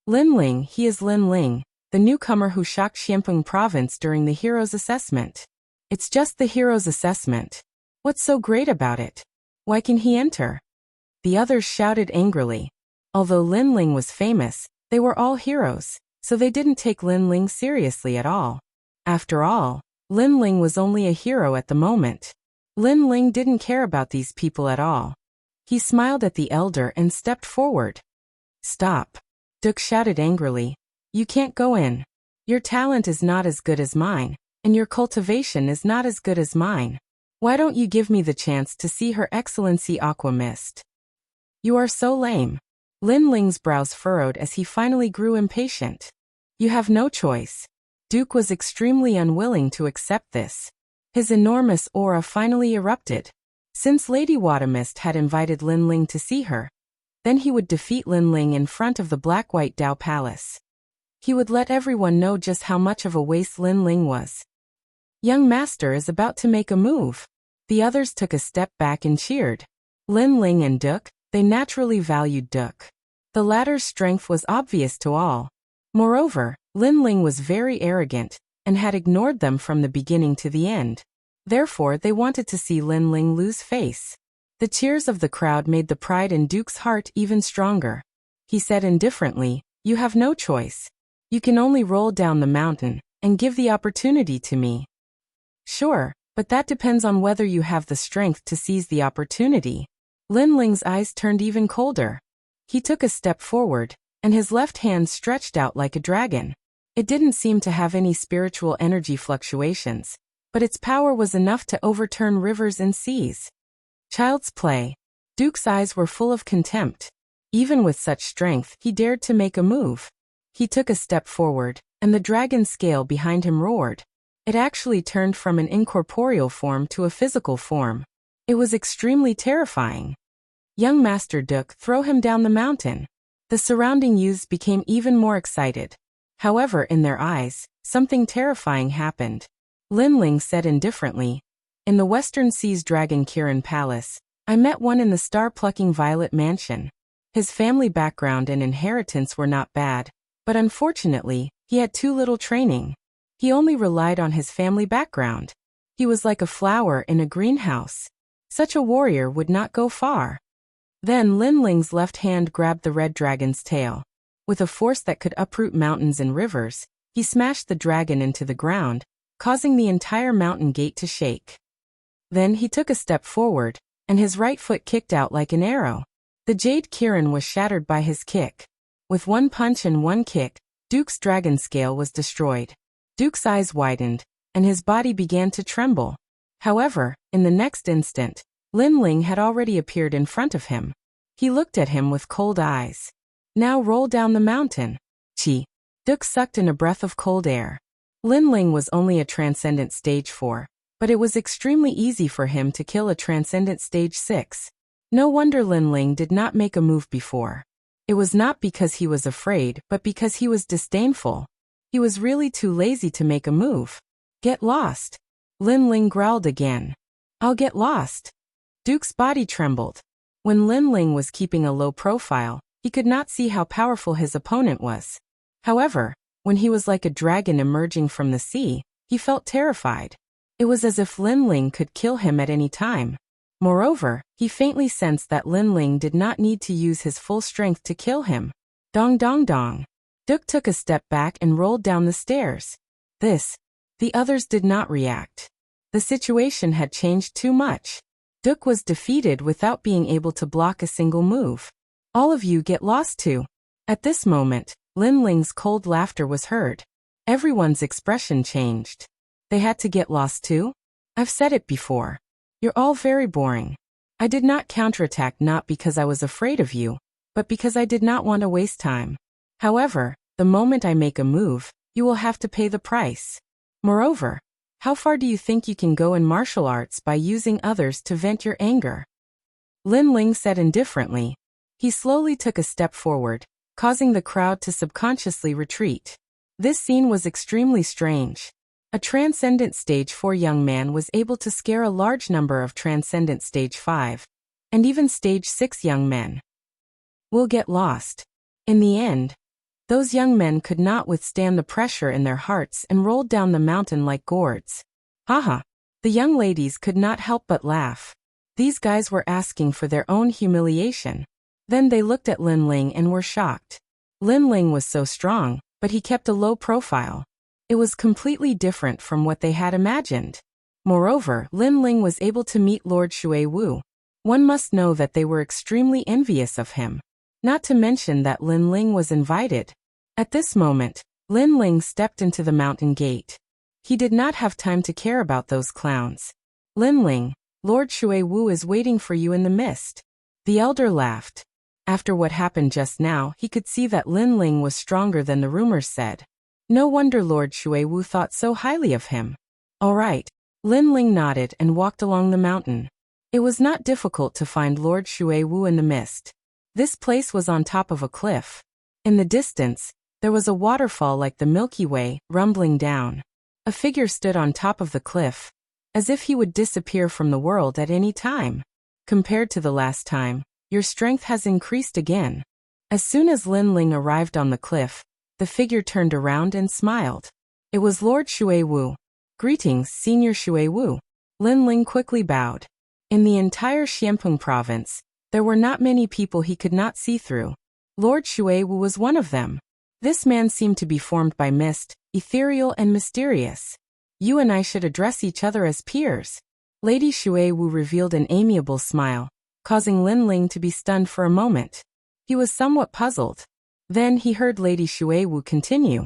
"Lin Ling, he is Lin Ling, the newcomer who shocked Xianpeng province during the hero's assessment." "It's just the hero's assessment. What's so great about it? Why can he enter?" The others shouted angrily. Although Lin Ling was famous, they were all heroes, so they didn't take Lin Ling seriously at all. After all, Lin Ling was only a hero at the moment. Lin Ling didn't care about these people at all. He smiled at the elder and stepped forward. "Stop!" Duke shouted angrily. "You can't go in. Your talent is not as good as mine, and your cultivation is not as good as mine. Why don't you give me the chance to see Her Excellency Aqua Mist?" "You are so lame." Lin Ling's brows furrowed as he finally grew impatient. "You have no choice." Duke was extremely unwilling to accept this. His enormous aura finally erupted. Since Lady Watermist had invited Lin Ling to see her, then he would defeat Lin Ling in front of the black-white Dao Palace. He would let everyone know just how much of a waste Lin Ling was. Young Master is about to make a move. The others took a step back and cheered. Lin Ling and Duke, they naturally valued Duke. The latter's strength was obvious to all. Moreover, Lin Ling was very arrogant, and had ignored them from the beginning to the end. Therefore they wanted to see Lin Ling lose face. The cheers of the crowd made the pride in Duke's heart even stronger. He said indifferently, "You have no choice. You can only roll down the mountain, and give the opportunity to me." "Sure, but that depends on whether you have the strength to seize the opportunity." Lin Ling's eyes turned even colder. He took a step forward, and his left hand stretched out like a dragon. It didn't seem to have any spiritual energy fluctuations, but its power was enough to overturn rivers and seas. Child's play. Duke's eyes were full of contempt. Even with such strength, he dared to make a move. He took a step forward, and the dragon scale behind him roared. It actually turned from an incorporeal form to a physical form. It was extremely terrifying. Young Master Duke, throw him down the mountain. The surrounding youths became even more excited. However, in their eyes, something terrifying happened. Lin Ling said indifferently, "In the Western Seas Dragon Kirin Palace, I met one in the star-plucking Violet Mansion. His family background and inheritance were not bad, but unfortunately, he had too little training. He only relied on his family background. He was like a flower in a greenhouse. Such a warrior would not go far." Then Lin Ling's left hand grabbed the red dragon's tail. With a force that could uproot mountains and rivers, he smashed the dragon into the ground, causing the entire mountain gate to shake. Then he took a step forward, and his right foot kicked out like an arrow. The Jade Kirin was shattered by his kick. With one punch and one kick, Duke's dragon scale was destroyed. Duke's eyes widened, and his body began to tremble. However, in the next instant, Lin Ling had already appeared in front of him. He looked at him with cold eyes. "Now roll down the mountain." Chi. Duke sucked in a breath of cold air. Lin Ling was only a Transcendent Stage 4, but it was extremely easy for him to kill a Transcendent Stage 6. No wonder Lin Ling did not make a move before. It was not because he was afraid, but because he was disdainful. He was really too lazy to make a move. "Get lost." Lin Ling growled again. "I'll get lost." Duke's body trembled. When Lin Ling was keeping a low profile, he could not see how powerful his opponent was. However, when he was like a dragon emerging from the sea, he felt terrified. It was as if Lin Ling could kill him at any time. Moreover, he faintly sensed that Lin Ling did not need to use his full strength to kill him. Dong dong dong. Duke took a step back and rolled down the stairs. The others did not react. The situation had changed too much. Duke was defeated without being able to block a single move. "All of you get lost too." At this moment, Lin Ling's cold laughter was heard. Everyone's expression changed. They had to get lost too? I've said it before. You're all very boring. I did not counterattack not because I was afraid of you, but because I did not want to waste time. However, the moment I make a move, you will have to pay the price. Moreover, how far do you think you can go in martial arts by using others to vent your anger? Lin Ling said indifferently. He slowly took a step forward, causing the crowd to subconsciously retreat. This scene was extremely strange. A Transcendent Stage 4 young man was able to scare a large number of Transcendent Stage 5, and even Stage 6 young men. "We'll get lost." In the end, those young men could not withstand the pressure in their hearts and rolled down the mountain like gourds. Haha. The young ladies could not help but laugh. These guys were asking for their own humiliation. Then they looked at Lin Ling and were shocked. Lin Ling was so strong, but he kept a low profile. It was completely different from what they had imagined. Moreover, Lin Ling was able to meet Lord Shui Wu. One must know that they were extremely envious of him. Not to mention that Lin Ling was invited. At this moment, Lin Ling stepped into the mountain gate. He did not have time to care about those clowns. "Lin Ling, Lord Shui Wu is waiting for you in the mist." The elder laughed. After what happened just now, he could see that Lin Ling was stronger than the rumors said. No wonder Lord Shui Wu thought so highly of him. All right. Lin Ling nodded and walked along the mountain. It was not difficult to find Lord Shui Wu in the mist. This place was on top of a cliff. In the distance, there was a waterfall like the Milky Way, rumbling down. A figure stood on top of the cliff, as if he would disappear from the world at any time. Compared to the last time, your strength has increased again. As soon as Lin Ling arrived on the cliff, the figure turned around and smiled. It was Lord Shui Wu. "Greetings, Senior Shui Wu." Lin Ling quickly bowed. In the entire Xianpeng province, there were not many people he could not see through. Lord Shui Wu was one of them. This man seemed to be formed by mist, ethereal and mysterious. "You and I should address each other as peers." Lady Shui Wu revealed an amiable smile, causing Lin Ling to be stunned for a moment. He was somewhat puzzled. Then he heard Lady Shui Wu continue.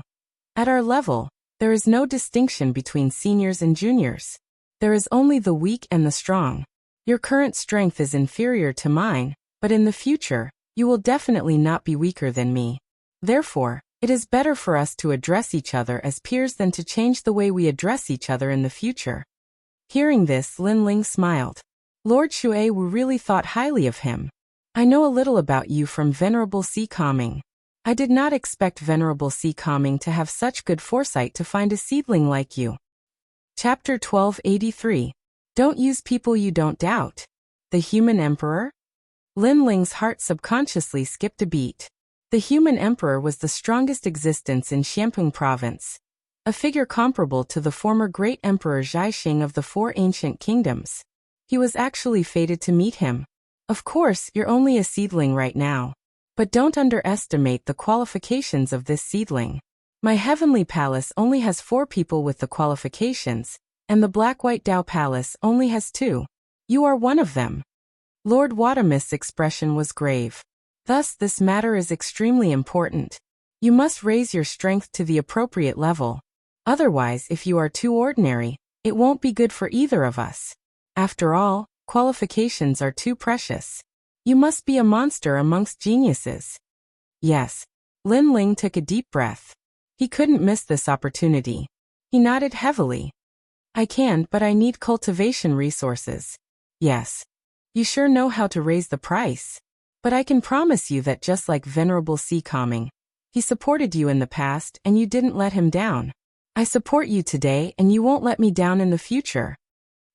At our level, there is no distinction between seniors and juniors. There is only the weak and the strong. Your current strength is inferior to mine, but in the future, you will definitely not be weaker than me. Therefore, it is better for us to address each other as peers than to change the way we address each other in the future. Hearing this, Lin Ling smiled. Lord Shui Wu really thought highly of him. I know a little about you from Venerable Si Kaming. I did not expect Venerable Si Kaming to have such good foresight to find a seedling like you. Chapter 1283. Don't use people you don't doubt. The Human Emperor? Lin Ling's heart subconsciously skipped a beat. The Human Emperor was the strongest existence in Xiamping Province, a figure comparable to the former great Emperor Zhaixing of the Four Ancient Kingdoms. He was actually fated to meet him. Of course, you're only a seedling right now. But don't underestimate the qualifications of this seedling. My Heavenly Palace only has 4 people with the qualifications, and the Black-White Dao Palace only has 2. You are one of them. Lord Watamist's expression was grave. Thus, this matter is extremely important. You must raise your strength to the appropriate level. Otherwise, if you are too ordinary, it won't be good for either of us. After all, qualifications are too precious. You must be a monster amongst geniuses. Yes. Lin Ling took a deep breath. He couldn't miss this opportunity. He nodded heavily. I can, but I need cultivation resources. Yes. You sure know how to raise the price. But I can promise you that just like Venerable Si Kaming, he supported you in the past and you didn't let him down. I support you today and you won't let me down in the future.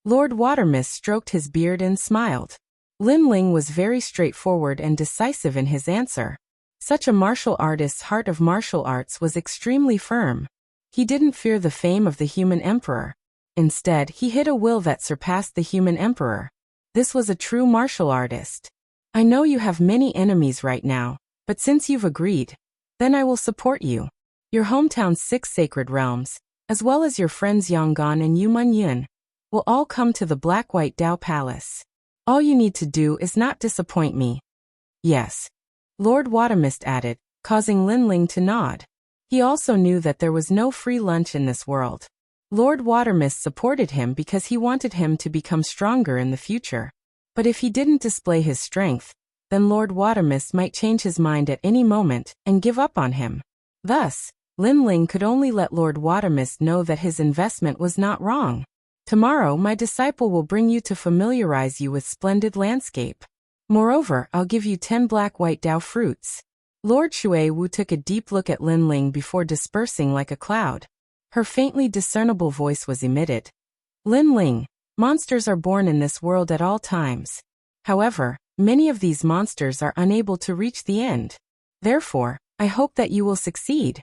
Lord Watermist stroked his beard and smiled. Lin Ling was very straightforward and decisive in his answer. Such a martial artist's heart of martial arts was extremely firm. He didn't fear the fame of the Human Emperor. Instead, he hid a will that surpassed the Human Emperor. This was a true martial artist. I know you have many enemies right now, but since you've agreed, then I will support you. Your hometown's 6 sacred realms, as well as your friends Yanggan and Yuman will all come to the Black-White Dao Palace. All you need to do is not disappoint me. Yes. Lord Watamist added, causing Lin Ling to nod. He also knew that there was no free lunch in this world. Lord Watermist supported him because he wanted him to become stronger in the future. But if he didn't display his strength, then Lord Watermist might change his mind at any moment and give up on him. Thus, Lin Ling could only let Lord Watermist know that his investment was not wrong. Tomorrow my disciple will bring you to familiarize you with splendid landscape. Moreover, I'll give you 10 Black-White Dao fruits. Lord Shui Wu took a deep look at Lin Ling before dispersing like a cloud. Her faintly discernible voice was emitted. Lin Ling, monsters are born in this world at all times. However, many of these monsters are unable to reach the end. Therefore, I hope that you will succeed.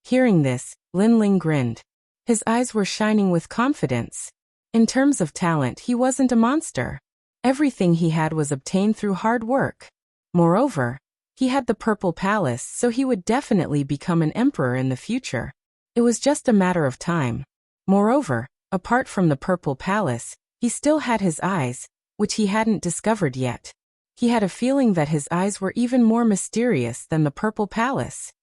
Hearing this, Lin Ling grinned. His eyes were shining with confidence. In terms of talent, he wasn't a monster. Everything he had was obtained through hard work. Moreover, he had the Purple Palace, so he would definitely become an emperor in the future. It was just a matter of time. Moreover, apart from the Purple Palace, he still had his eyes, which he hadn't discovered yet. He had a feeling that his eyes were even more mysterious than the Purple Palace.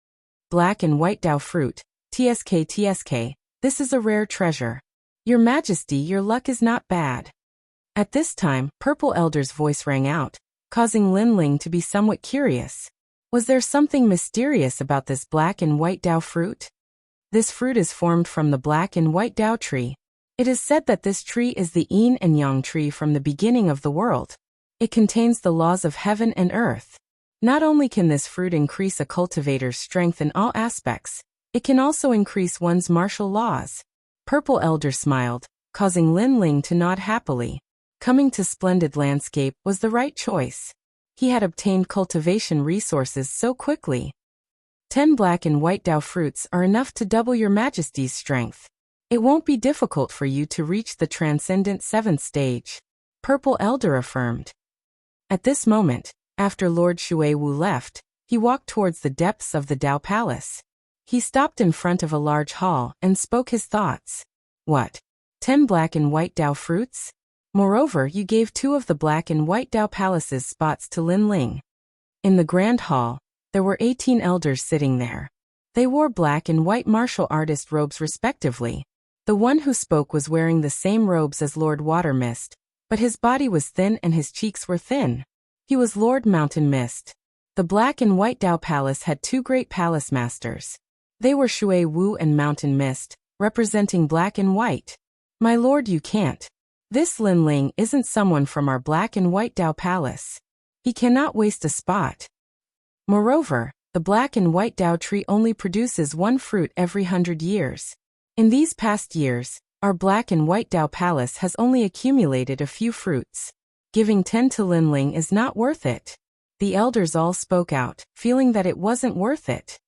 Black and White Dao Fruit, TSK, this is a rare treasure. Your Majesty, your luck is not bad. At this time, Purple Elder's voice rang out, causing Lin Ling to be somewhat curious. Was there something mysterious about this Black and White Dao fruit? This fruit is formed from the Black and White Dao tree. It is said that this tree is the Yin and Yang tree from the beginning of the world. It contains the laws of heaven and earth. Not only can this fruit increase a cultivator's strength in all aspects, it can also increase one's martial laws. Purple Elder smiled, causing Lin Ling to nod happily. Coming to Splendid Landscape was the right choice. He had obtained cultivation resources so quickly. 10 Black and White Dao fruits are enough to double your Majesty's strength. It won't be difficult for you to reach the transcendent 7th stage, Purple Elder affirmed. At this moment, after Lord Shui Wu left, he walked towards the depths of the Dao Palace. He stopped in front of a large hall and spoke his thoughts. What? 10 Black and White Dao fruits? Moreover, you gave 2 of the Black and White Dao Palace's spots to Lin Ling. In the Grand Hall, there were 18 elders sitting there. They wore black and white martial artist robes respectively. The one who spoke was wearing the same robes as Lord Water Mist, but his body was thin and his cheeks were thin. He was Lord Mountain Mist. The Black and White Dao Palace had two great palace masters. They were Shui Wu and Mountain Mist, representing black and white. My lord, you can't. This Lin Ling isn't someone from our Black and White Dao Palace. He cannot waste a spot. Moreover, the Black and White Dao tree only produces one fruit every 100 years. In these past years, our Black and White Dao Palace has only accumulated a few fruits. Giving 10 to Lin Ling is not worth it. The elders all spoke out, feeling that it wasn't worth it.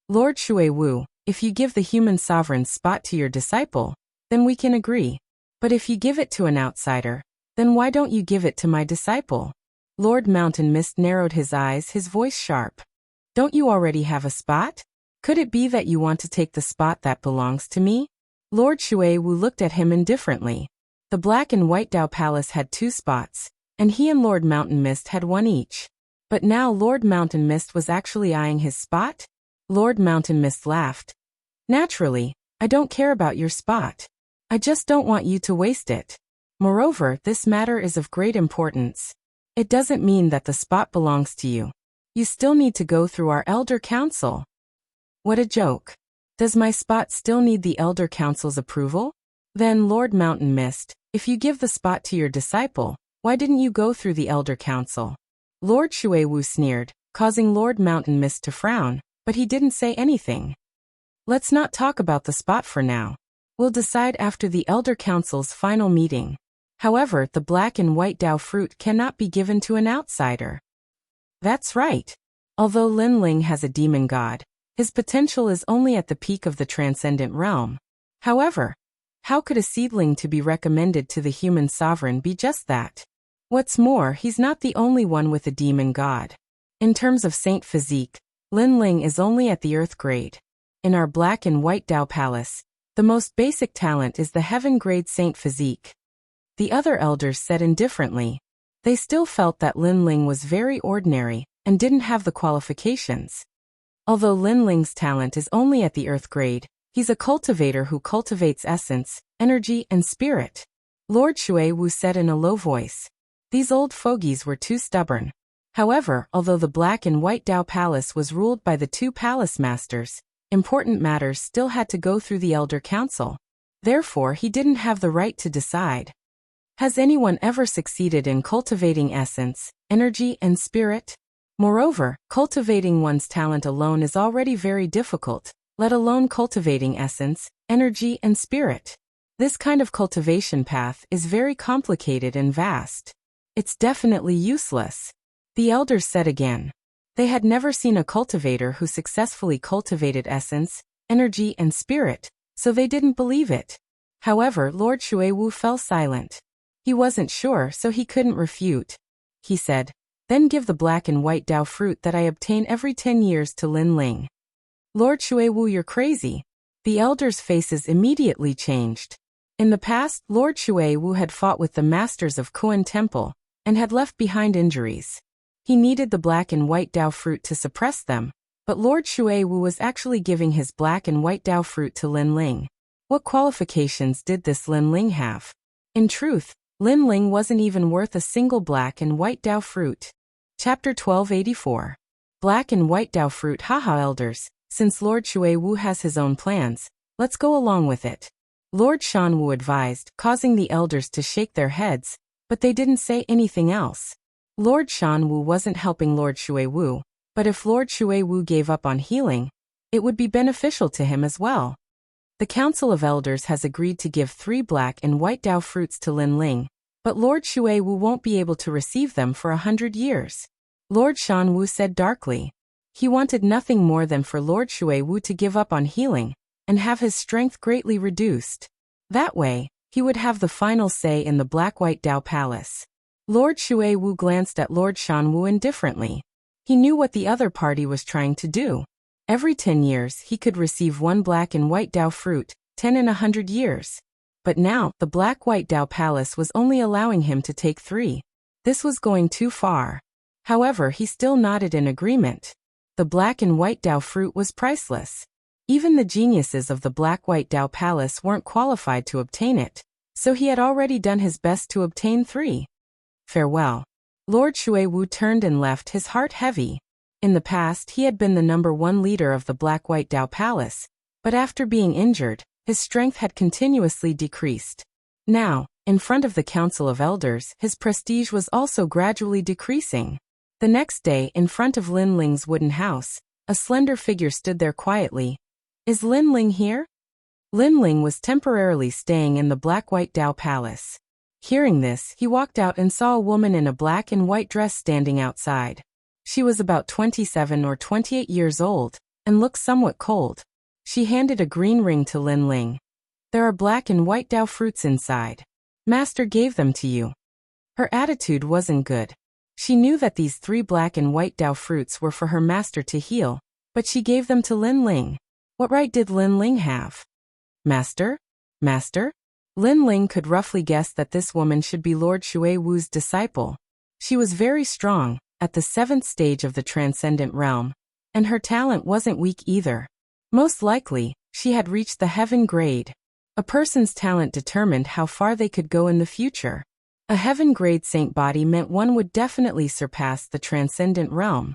Lord Shui Wu, if you give the human sovereign's spot to your disciple, then we can agree. But if you give it to an outsider, then why don't you give it to my disciple? Lord Mountain Mist narrowed his eyes, his voice sharp. Don't you already have a spot? Could it be that you want to take the spot that belongs to me? Lord Shui Wu looked at him indifferently. The Black and White Dao Palace had 2 spots, and he and Lord Mountain Mist had 1 each. But now Lord Mountain Mist was actually eyeing his spot? Lord Mountain Mist laughed. Naturally, I don't care about your spot. I just don't want you to waste it. Moreover, this matter is of great importance. It doesn't mean that the spot belongs to you. You still need to go through our Elder Council. What a joke. Does my spot still need the Elder Council's approval? Then, Lord Mountain Mist, if you give the spot to your disciple, why didn't you go through the Elder Council? Lord Shui Wu sneered, causing Lord Mountain Mist to frown, but he didn't say anything. Let's not talk about the spot for now. We'll decide after the Elder Council's final meeting. However, the Black and White Dao fruit cannot be given to an outsider. That's right. Although Lin Ling has a demon god, his potential is only at the peak of the transcendent realm. However, how could a seedling to be recommended to the human sovereign be just that? What's more, he's not the only one with a demon god. In terms of saint physique, Lin Ling is only at the earth grade. In our Black and White Dao Palace, the most basic talent is the heaven grade saint physique. The other elders said indifferently. They still felt that Lin Ling was very ordinary and didn't have the qualifications. Although Lin Ling's talent is only at the earth grade, he's a cultivator who cultivates essence, energy, and spirit. Lord Shui Wu said in a low voice. These old fogies were too stubborn. However, although the Black and White Dao Palace was ruled by the 2 palace masters, important matters still had to go through the Elder Council. Therefore, he didn't have the right to decide. Has anyone ever succeeded in cultivating essence, energy, and spirit? Moreover, cultivating one's talent alone is already very difficult, let alone cultivating essence, energy, and spirit. This kind of cultivation path is very complicated and vast. It's definitely useless. The elders said again. They had never seen a cultivator who successfully cultivated essence, energy, and spirit, so they didn't believe it. However, Lord Shui Wu fell silent. He wasn't sure, so he couldn't refute. He said, then give the Black and White Dao fruit that I obtain every 10 years to Lin Ling. Lord Shui Wu, you're crazy. The elders' faces immediately changed. In the past, Lord Shui Wu had fought with the masters of Kuan Temple, and had left behind injuries. He needed the Black and White Dao fruit to suppress them, but Lord Shui Wu was actually giving his Black and White Dao fruit to Lin Ling. What qualifications did this Lin Ling have? In truth, Lin Ling wasn't even worth a single Black and White Dao fruit. Chapter 1284. Black and White Dao fruit. Haha, elders, since Lord Shui Wu has his own plans, let's go along with it. Lord Shan Wu advised, causing the elders to shake their heads, but they didn't say anything else. Lord Shan Wu wasn't helping Lord Shui Wu, but if Lord Shui Wu gave up on healing, it would be beneficial to him as well. The Council of Elders has agreed to give 3 Black and White Dao fruits to Lin Ling, but Lord Shui Wu won't be able to receive them for 100 years. Lord Shan Wu said darkly. He wanted nothing more than for Lord Shui Wu to give up on healing, and have his strength greatly reduced. That way, he would have the final say in the Black-White Dao Palace. Lord Shui Wu glanced at Lord Shan Wu indifferently. He knew what the other party was trying to do. Every 10 years he could receive 1 Black and White Dao fruit, 10 in 100 years. But now, the Black-White Dao Palace was only allowing him to take 3. This was going too far. However, he still nodded in agreement. The Black and White Dao fruit was priceless. Even the geniuses of the Black-White Dao Palace weren't qualified to obtain it, so he had already done his best to obtain 3. Farewell. Lord Shui-Wu turned and left, his heart heavy. In the past, he had been the #1 leader of the Black-White Dao Palace, but after being injured, his strength had continuously decreased. Now, in front of the Council of Elders, his prestige was also gradually decreasing. The next day, in front of Lin Ling's wooden house, a slender figure stood there quietly. Is Lin Ling here? Lin Ling was temporarily staying in the Black-White Dao Palace. Hearing this, he walked out and saw a woman in a black and white dress standing outside. She was about 27 or 28 years old, and looked somewhat cold. She handed a green ring to Lin Ling. There are black and white Dao fruits inside. Master gave them to you. Her attitude wasn't good. She knew that these 3 black and white Dao fruits were for her master to heal, but she gave them to Lin Ling. What right did Lin Ling have? Master? Master? Lin Ling could roughly guess that this woman should be Lord Shui-Wu's disciple. She was very strong, at the 7th stage of the transcendent realm, and her talent wasn't weak either. Most likely, she had reached the heaven grade. A person's talent determined how far they could go in the future. A heaven grade saint body meant one would definitely surpass the transcendent realm.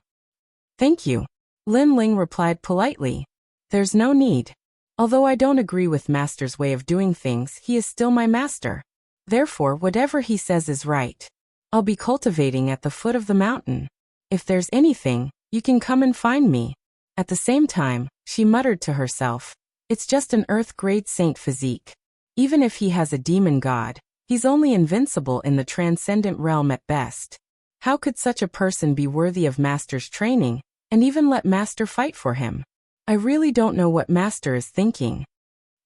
Thank you. Lin Ling replied politely. There's no need. Although I don't agree with Master's way of doing things, he is still my master. Therefore, whatever he says is right. I'll be cultivating at the foot of the mountain. If there's anything, you can come and find me. At the same time, she muttered to herself, it's just an earth-grade saint physique. Even if he has a demon god, he's only invincible in the transcendent realm at best. How could such a person be worthy of Master's training, and even let Master fight for him? I really don't know what Master is thinking.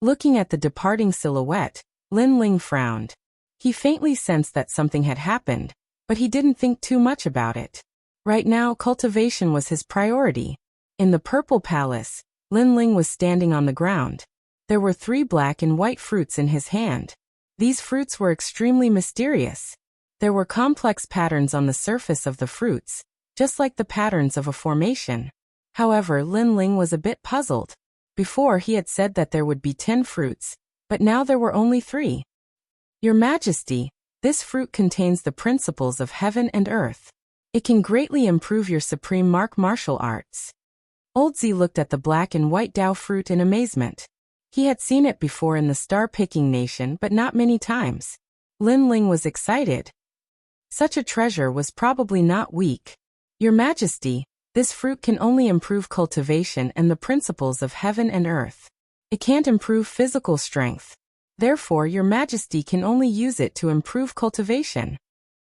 Looking at the departing silhouette, Lin Ling frowned. He faintly sensed that something had happened, but he didn't think too much about it. Right now, cultivation was his priority. In the Purple Palace, Lin Ling was standing on the ground. There were 3 black and white fruits in his hand. These fruits were extremely mysterious. There were complex patterns on the surface of the fruits, just like the patterns of a formation. However, Lin Ling was a bit puzzled. Before he had said that there would be 10 fruits, but now there were only 3. Your Majesty, this fruit contains the principles of heaven and earth. It can greatly improve your supreme martial arts. Old Z looked at the black and white Dao fruit in amazement. He had seen it before in the star-picking nation, but not many times. Lin Ling was excited. Such a treasure was probably not weak. Your Majesty, this fruit can only improve cultivation and the principles of heaven and earth. It can't improve physical strength. Therefore, Your Majesty can only use it to improve cultivation.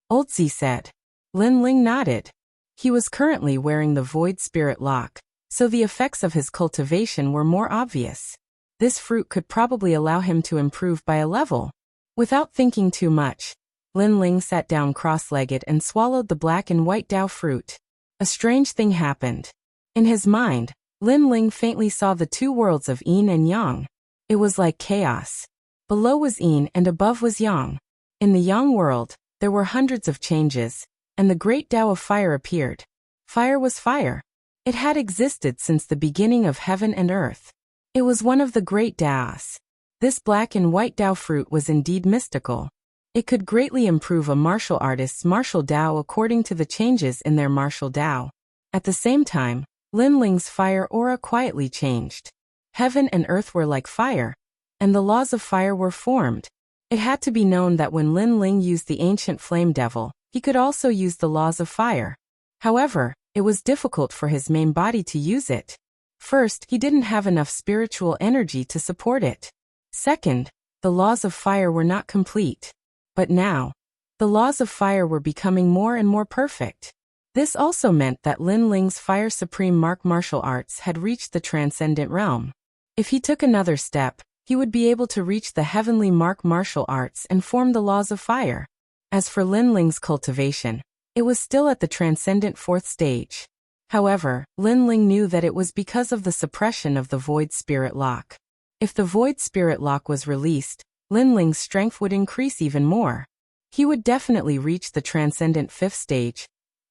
Old Z said. Lin Ling nodded. He was currently wearing the Void Spirit Lock, so the effects of his cultivation were more obvious. This fruit could probably allow him to improve by a level. Without thinking too much, Lin Ling sat down cross-legged and swallowed the black and white Dao fruit. A strange thing happened. In his mind, Lin Ling faintly saw the 2 worlds of yin and yang. It was like chaos. Below was yin and above was yang. In the yang world, there were hundreds of changes, and the great Dao of fire appeared. Fire was fire. It had existed since the beginning of heaven and earth. It was one of the great Daos. This black and white Dao fruit was indeed mystical. It could greatly improve a martial artist's martial Dao according to the changes in their martial Dao. At the same time, Lin Ling's fire aura quietly changed. Heaven and earth were like fire, and the laws of fire were formed. It had to be known that when Lin Ling used the ancient flame devil, he could also use the laws of fire. However, it was difficult for his main body to use it. First, he didn't have enough spiritual energy to support it. Second, the laws of fire were not complete. But now, the laws of fire were becoming more and more perfect. This also meant that Lin Ling's Fire Supreme martial arts had reached the transcendent realm. If he took another step, he would be able to reach the heavenly martial arts and form the laws of fire. As for Lin Ling's cultivation, it was still at the transcendent 4th stage. However, Lin Ling knew that it was because of the suppression of the Void Spirit Lock. If the Void Spirit Lock was released, Lin Ling's strength would increase even more. He would definitely reach the transcendent 5th stage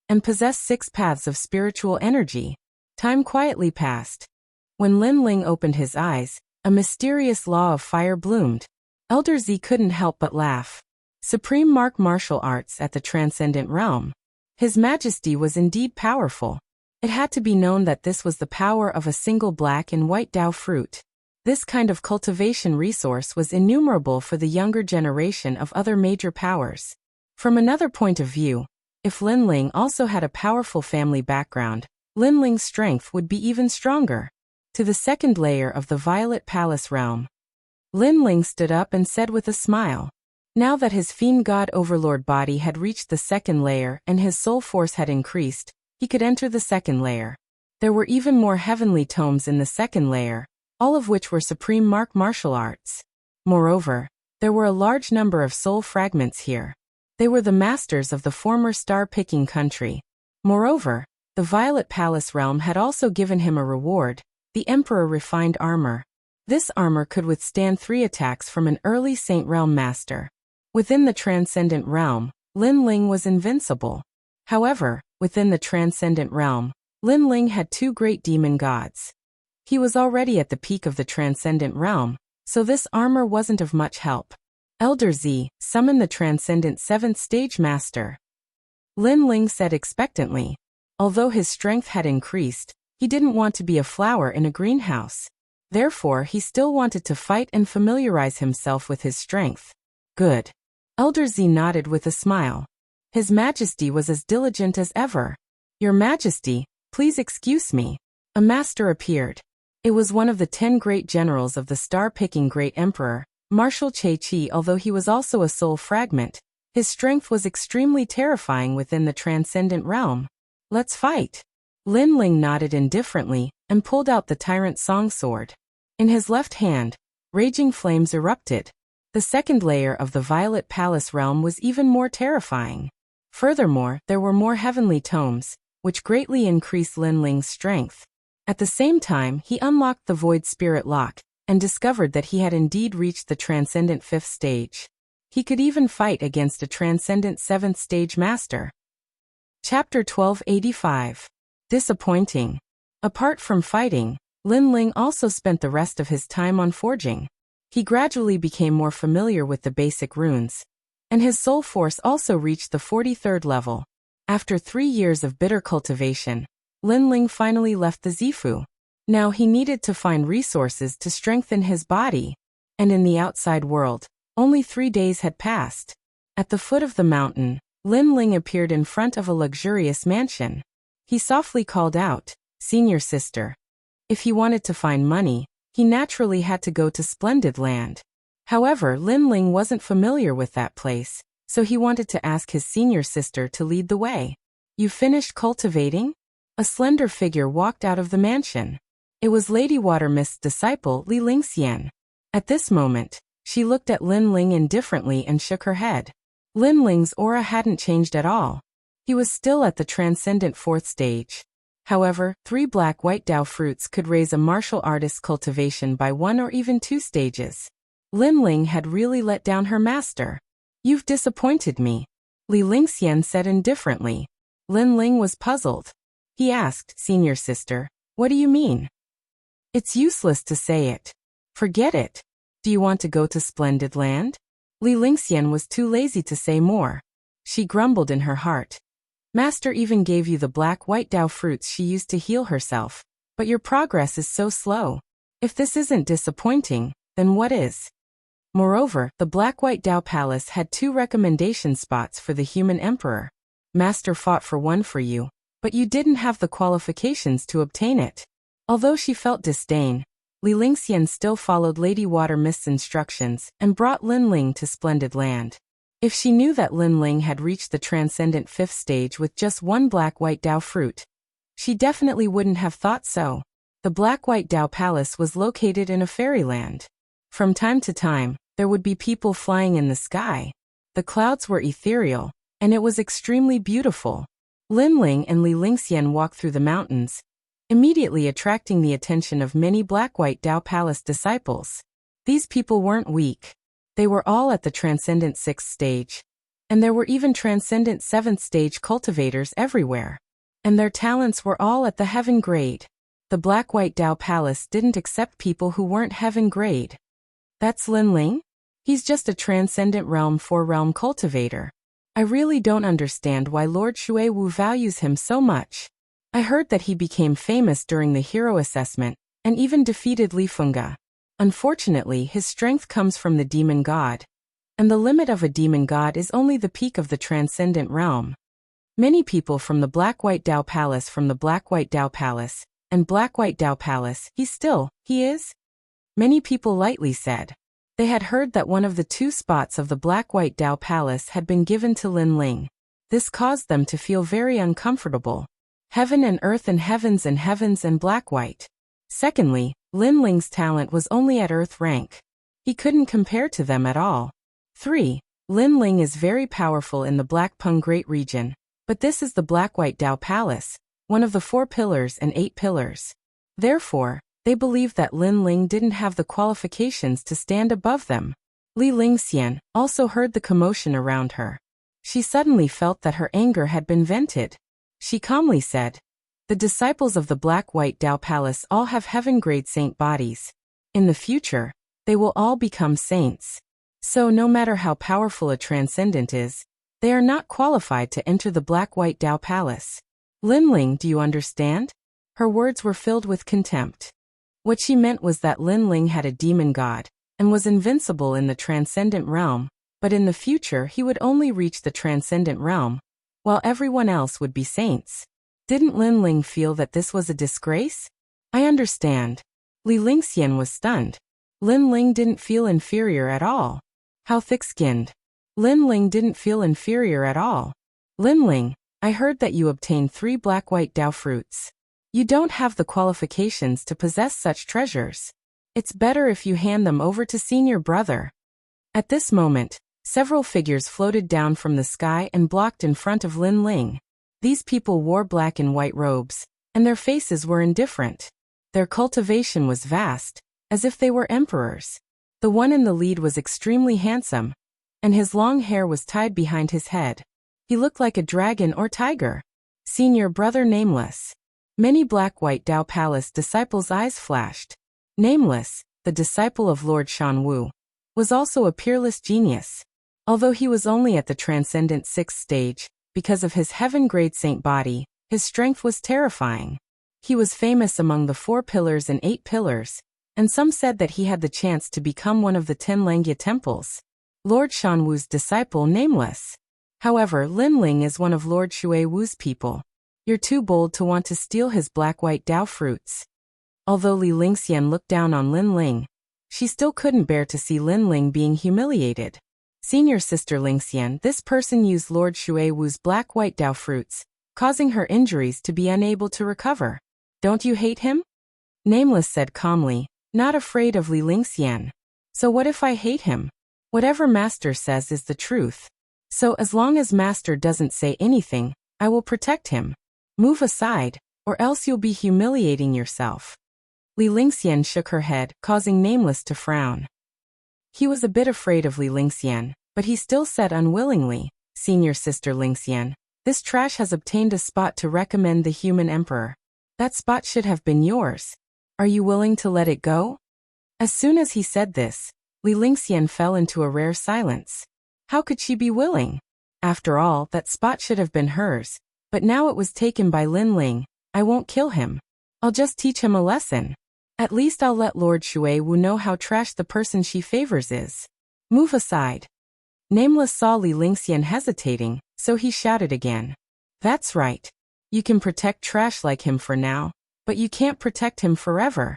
and possess 6 paths of spiritual energy. Time quietly passed. When Lin Ling opened his eyes, a mysterious law of fire bloomed. Elder Z couldn't help but laugh. Supreme martial arts at the transcendent realm. His Majesty was indeed powerful. It had to be known that this was the power of a single black and white Dao fruit. This kind of cultivation resource was innumerable for the younger generation of other major powers. From another point of view, if Lin Ling also had a powerful family background, Lin Ling's strength would be even stronger. To the second layer of the Violet Palace realm. Lin Ling stood up and said with a smile. Now that his Fiend God Overlord body had reached the second layer and his soul force had increased, he could enter the second layer. There were even more heavenly tomes in the second layer, all of which were supreme martial arts. Moreover, there were a large number of soul fragments here. They were the masters of the former star-picking country. Moreover, the Violet Palace realm had also given him a reward, the Emperor Refined Armor. This armor could withstand 3 attacks from an early Saint Realm master. Within the Transcendent Realm, Lin Ling was invincible. However, within the Transcendent Realm, Lin Ling had 2 great demon gods. He was already at the peak of the Transcendent Realm, so this armor wasn't of much help. Elder Z, summon the Transcendent 7th Stage Master. Lin Ling said expectantly. Although his strength had increased, he didn't want to be a flower in a greenhouse. Therefore, he still wanted to fight and familiarize himself with his strength. Good. Elder Z nodded with a smile. His Majesty was as diligent as ever. Your Majesty, please excuse me. A master appeared. It was one of the 10 great generals of the star-picking Great Emperor, Marshal Che-Chi. Although he was also a soul fragment, his strength was extremely terrifying within the Transcendent Realm. Let's fight. Lin Ling nodded indifferently and pulled out the Tyrant Song Sword. In his left hand, raging flames erupted. The second layer of the Violet Palace realm was even more terrifying. Furthermore, there were more heavenly tomes, which greatly increased Lin Ling's strength. At the same time, he unlocked the Void Spirit Lock, and discovered that he had indeed reached the Transcendent 5th stage. He could even fight against a Transcendent 7th stage master. Chapter 1285. Disappointing. Apart from fighting, Lin Ling also spent the rest of his time on forging. He gradually became more familiar with the basic runes, and his soul force also reached the 43rd level. After 3 years of bitter cultivation, Lin Ling finally left the Zifu. Now he needed to find resources to strengthen his body. And in the outside world, only 3 days had passed. At the foot of the mountain, Lin Ling appeared in front of a luxurious mansion. He softly called out, "Senior sister." If he wanted to find money, he naturally had to go to Splendid Land. However, Lin Ling wasn't familiar with that place, so he wanted to ask his senior sister to lead the way. "You finished cultivating?" A slender figure walked out of the mansion. It was Lady Watermist's disciple Li Lingxian. At this moment, she looked at Lin Ling indifferently and shook her head. Lin Ling's aura hadn't changed at all. He was still at the Transcendent 4th stage. However, 3 black-white Dao fruits could raise a martial artist's cultivation by 1 or even 2 stages. Lin Ling had really let down her master. "You've disappointed me," Li Lingxian said indifferently. Lin Ling was puzzled. He asked, "Senior sister, what do you mean?" "It's useless to say it. Forget it. Do you want to go to Splendid Land?" Li Lingxian was too lazy to say more. She grumbled in her heart. "Master even gave you the black-white Dao fruits she used to heal herself, but your progress is so slow. If this isn't disappointing, then what is?" Moreover, the black-white Dao Palace had 2 recommendation spots for the human emperor. Master fought for one for you, but you didn't have the qualifications to obtain it. Although she felt disdain, Li Lingxian still followed Lady Watermist's instructions and brought Lin Ling to Splendid Land. If she knew that Lin Ling had reached the Transcendent 5th stage with just 1 black-white Dao fruit, she definitely wouldn't have thought so. The black-white Dao Palace was located in a fairyland. From time to time, there would be people flying in the sky. The clouds were ethereal, and it was extremely beautiful. Lin Ling and Li Lingxian walked through the mountains, immediately attracting the attention of many black-white Dao Palace disciples. These people weren't weak. They were all at the Transcendent 6th stage. And there were even Transcendent 7th stage cultivators everywhere. And their talents were all at the heaven grade. The Black-White Dao Palace didn't accept people who weren't heaven grade. That's Lin Ling? He's just a transcendent realm 4-realm cultivator. I really don't understand why Lord Shui Wu values him so much. I heard that he became famous during the hero assessment, and even defeated Li Funga. Unfortunately, his strength comes from the demon god. And the limit of a demon god is only the peak of the transcendent realm. Many people from the Black-White Dao Palace and Black-White Dao Palace, he is? Many people lightly said. They had heard that one of the 2 spots of the Black-White Dao Palace had been given to Lin Ling. This caused them to feel very uncomfortable. Heaven and earth and heavens and black-white. Secondly, Lin Ling's talent was only at earth rank. He couldn't compare to them at all. 3. Lin Ling is very powerful in the Black Peng Great Region, but this is the Black-White Dao Palace, one of the 4 pillars and 8 pillars. Therefore, they believed that Lin Ling didn't have the qualifications to stand above them. Li Lingxian also heard the commotion around her. She suddenly felt that her anger had been vented. She calmly said, "The disciples of the Black-White Dao Palace all have heaven-grade saint bodies. In the future, they will all become saints. So no matter how powerful a transcendent is, they are not qualified to enter the Black-White Dao Palace. Lin Ling, do you understand?" Her words were filled with contempt. What she meant was that Lin Ling had a demon god, and was invincible in the transcendent realm, but in the future he would only reach the transcendent realm, while everyone else would be saints. Didn't Lin Ling feel that this was a disgrace? I understand. Li Lingxian was stunned. Lin Ling didn't feel inferior at all. How thick-skinned. Lin Ling didn't feel inferior at all. Lin Ling, I heard that you obtained 3 Black-White Dao fruits. You don't have the qualifications to possess such treasures. It's better if you hand them over to senior brother. At this moment, several figures floated down from the sky and blocked in front of Lin Ling. These people wore black and white robes, and their faces were indifferent. Their cultivation was vast, as if they were emperors. The one in the lead was extremely handsome, and his long hair was tied behind his head. He looked like a dragon or tiger. Senior brother Nameless. Many Black-White Dao Palace disciples' eyes flashed. Nameless, the disciple of Lord Shan Wu, was also a peerless genius. Although he was only at the transcendent 6th stage, because of his heaven-grade saint body, his strength was terrifying. He was famous among the 4 pillars and 8 pillars, and some said that he had the chance to become one of the 10 Langya temples. Lord Shan Wu's disciple Nameless. However, Lin Ling is one of Lord Shui Wu's people. You're too bold to want to steal his Black-White Dao fruits. Although Li Lingxian looked down on Lin Ling, she still couldn't bear to see Lin Ling being humiliated. Senior sister Lingxian, this person used Lord Shui Wu's Black-White Dao fruits, causing her injuries to be unable to recover. Don't you hate him? Nameless said calmly, not afraid of Li Lingxian. So what if I hate him? Whatever Master says is the truth. So as long as Master doesn't say anything, I will protect him. Move aside, or else you'll be humiliating yourself. Li Lingxian shook her head, causing Nameless to frown. He was a bit afraid of Li Lingxian, but he still said unwillingly, Senior sister Lingxian, this trash has obtained a spot to recommend the human emperor. That spot should have been yours. Are you willing to let it go? As soon as he said this, Li Lingxian fell into a rare silence. How could she be willing? After all, that spot should have been hers, but now it was taken by Lin Ling. I won't kill him. I'll just teach him a lesson. At least I'll let Lord Shui Wu know how trash the person she favors is. Move aside. Nameless saw Li Lingxian hesitating, so he shouted again. That's right. You can protect trash like him for now, but you can't protect him forever.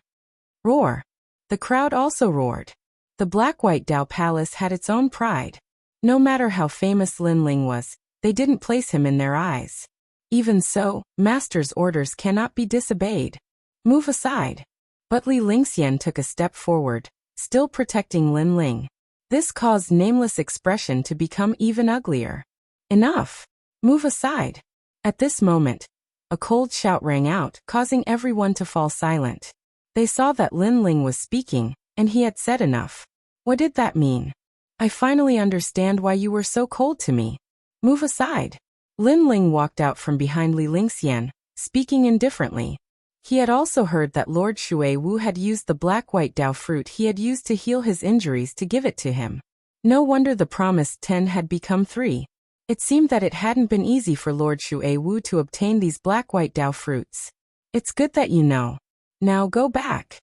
Roar. The crowd also roared. The Black-White Dao Palace had its own pride. No matter how famous Lin Ling was, they didn't place him in their eyes. Even so, Master's orders cannot be disobeyed. Move aside. But Li Lingxian took a step forward, still protecting Lin Ling. This caused Nameless' expression to become even uglier. Enough! Move aside! At this moment, a cold shout rang out, causing everyone to fall silent. They saw that Lin Ling was speaking, and he had said enough. What did that mean? I finally understand why you were so cold to me. Move aside. Lin Ling walked out from behind Li Lingxian, speaking indifferently. He had also heard that Lord Shui Wu had used the black-white Dao fruit he had used to heal his injuries to give it to him. No wonder the promised 10 had become 3. It seemed that it hadn't been easy for Lord Shui Wu to obtain these black-white Dao fruits. It's good that you know. Now go back.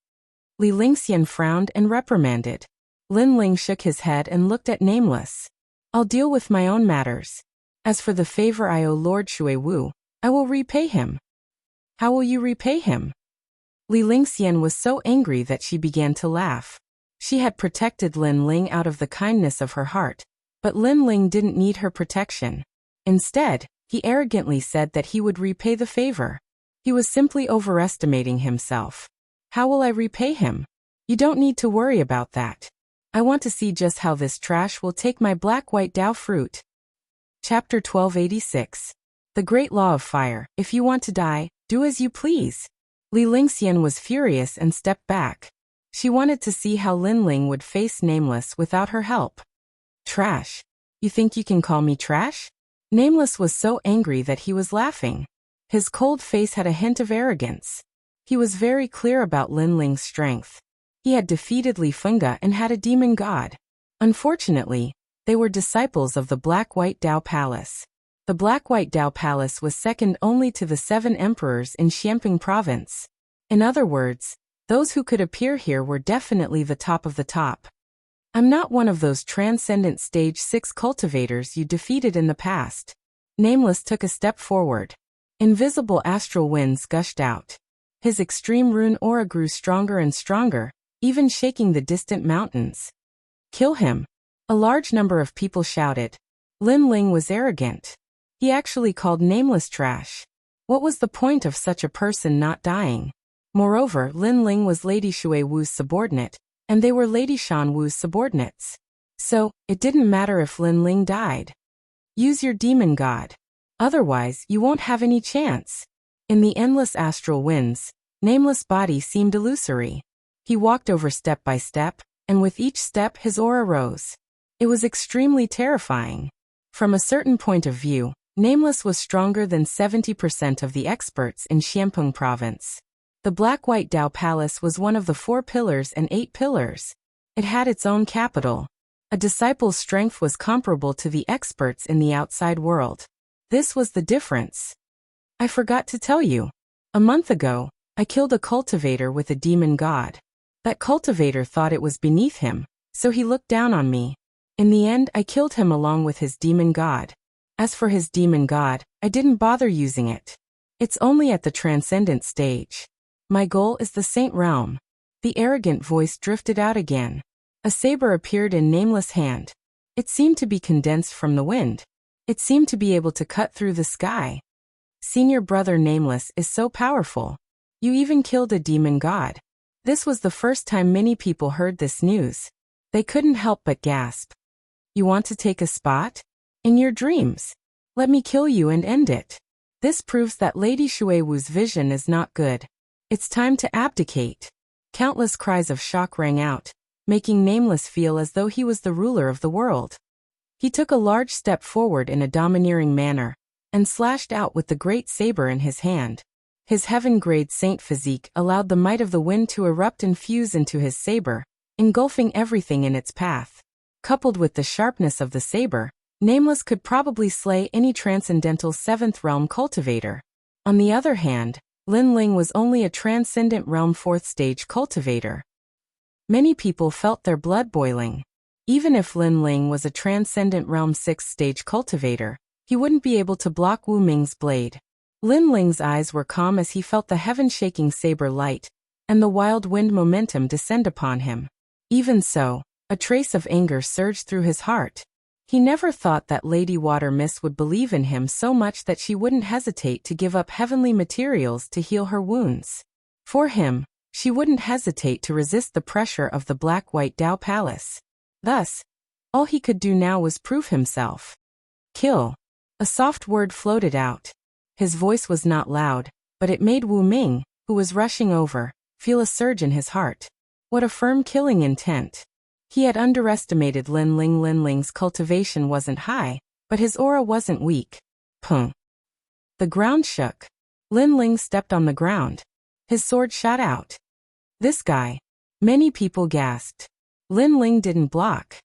Li Lingxian frowned and reprimanded. Lin Ling shook his head and looked at Nameless. I'll deal with my own matters. As for the favor I owe Lord Shui Wu, I will repay him. How will you repay him? Li Lingxian was so angry that she began to laugh. She had protected Lin Ling out of the kindness of her heart, but Lin Ling didn't need her protection. Instead, he arrogantly said that he would repay the favor. He was simply overestimating himself. How will I repay him? You don't need to worry about that. I want to see just how this trash will take my black-white Dao fruit. Chapter 1286. The Great Law of Fire. If you want to die, do as you please. Li Lingxian was furious and stepped back. She wanted to see how Lin Ling would face Nameless without her help. Trash. You think you can call me trash? Nameless was so angry that he was laughing. His cold face had a hint of arrogance. He was very clear about Lin Ling's strength. He had defeated Li Fenga and had a demon god. Unfortunately, they were disciples of the Black-White Dao Palace. The Black-White Dao Palace was second only to the 7 emperors in Xianping province. In other words, those who could appear here were definitely the top of the top. I'm not one of those transcendent stage 6 cultivators you defeated in the past. Nameless took a step forward. Invisible astral winds gushed out. His extreme rune aura grew stronger and stronger, even shaking the distant mountains. Kill him. A large number of people shouted. Lin Ling was arrogant. He actually called Nameless trash. What was the point of such a person not dying? Moreover, Lin Ling was Lady Shui Wu's subordinate, and they were Lady Shan Wu's subordinates. So, it didn't matter if Lin Ling died. Use your demon god. Otherwise, you won't have any chance. In the endless astral winds, Nameless' body seemed illusory. He walked over step by step, and with each step his aura rose. It was extremely terrifying. From a certain point of view, Nameless was stronger than 70% of the experts in Xianpeng province. The Black-White Dao Palace was one of the 4 pillars and 8 pillars. It had its own capital. A disciple's strength was comparable to the experts in the outside world. This was the difference. I forgot to tell you. A month ago, I killed a cultivator with a demon god. That cultivator thought it was beneath him, so he looked down on me. In the end, I killed him along with his demon god. As for his demon god, I didn't bother using it. It's only at the transcendent stage. My goal is the Saint Realm. The arrogant voice drifted out again. A saber appeared in Nameless' hand. It seemed to be condensed from the wind. It seemed to be able to cut through the sky. Senior brother Nameless is so powerful. You even killed a demon god. This was the first time many people heard this news. They couldn't help but gasp. You want to take a spot? In your dreams. Let me kill you and end it. This proves that Lady Shui Wu's vision is not good. It's time to abdicate. Countless cries of shock rang out, making Nameless feel as though he was the ruler of the world. He took a large step forward in a domineering manner, and slashed out with the great saber in his hand. His heaven-grade saint physique allowed the might of the wind to erupt and fuse into his saber, engulfing everything in its path. Coupled with the sharpness of the saber, Nameless could probably slay any transcendental 7th realm cultivator. On the other hand, Lin Ling was only a transcendent realm 4th stage cultivator. Many people felt their blood boiling. Even if Lin Ling was a transcendent realm 6th stage cultivator, he wouldn't be able to block Wu Ming's blade. Lin Ling's eyes were calm as he felt the heaven-shaking saber light, and the wild wind momentum descend upon him. Even so, a trace of anger surged through his heart. He never thought that Lady Water Mist would believe in him so much that she wouldn't hesitate to give up heavenly materials to heal her wounds. For him, she wouldn't hesitate to resist the pressure of the Black-White Dao Palace. Thus, all he could do now was prove himself. Kill. A soft word floated out. His voice was not loud, but it made Wu Ming, who was rushing over, feel a surge in his heart. What a firm killing intent. He had underestimated Lin Ling. Lin Ling's cultivation wasn't high, but his aura wasn't weak. Pung. The ground shook. Lin Ling stepped on the ground. His sword shot out. This guy. Many people gasped. Lin Ling didn't block.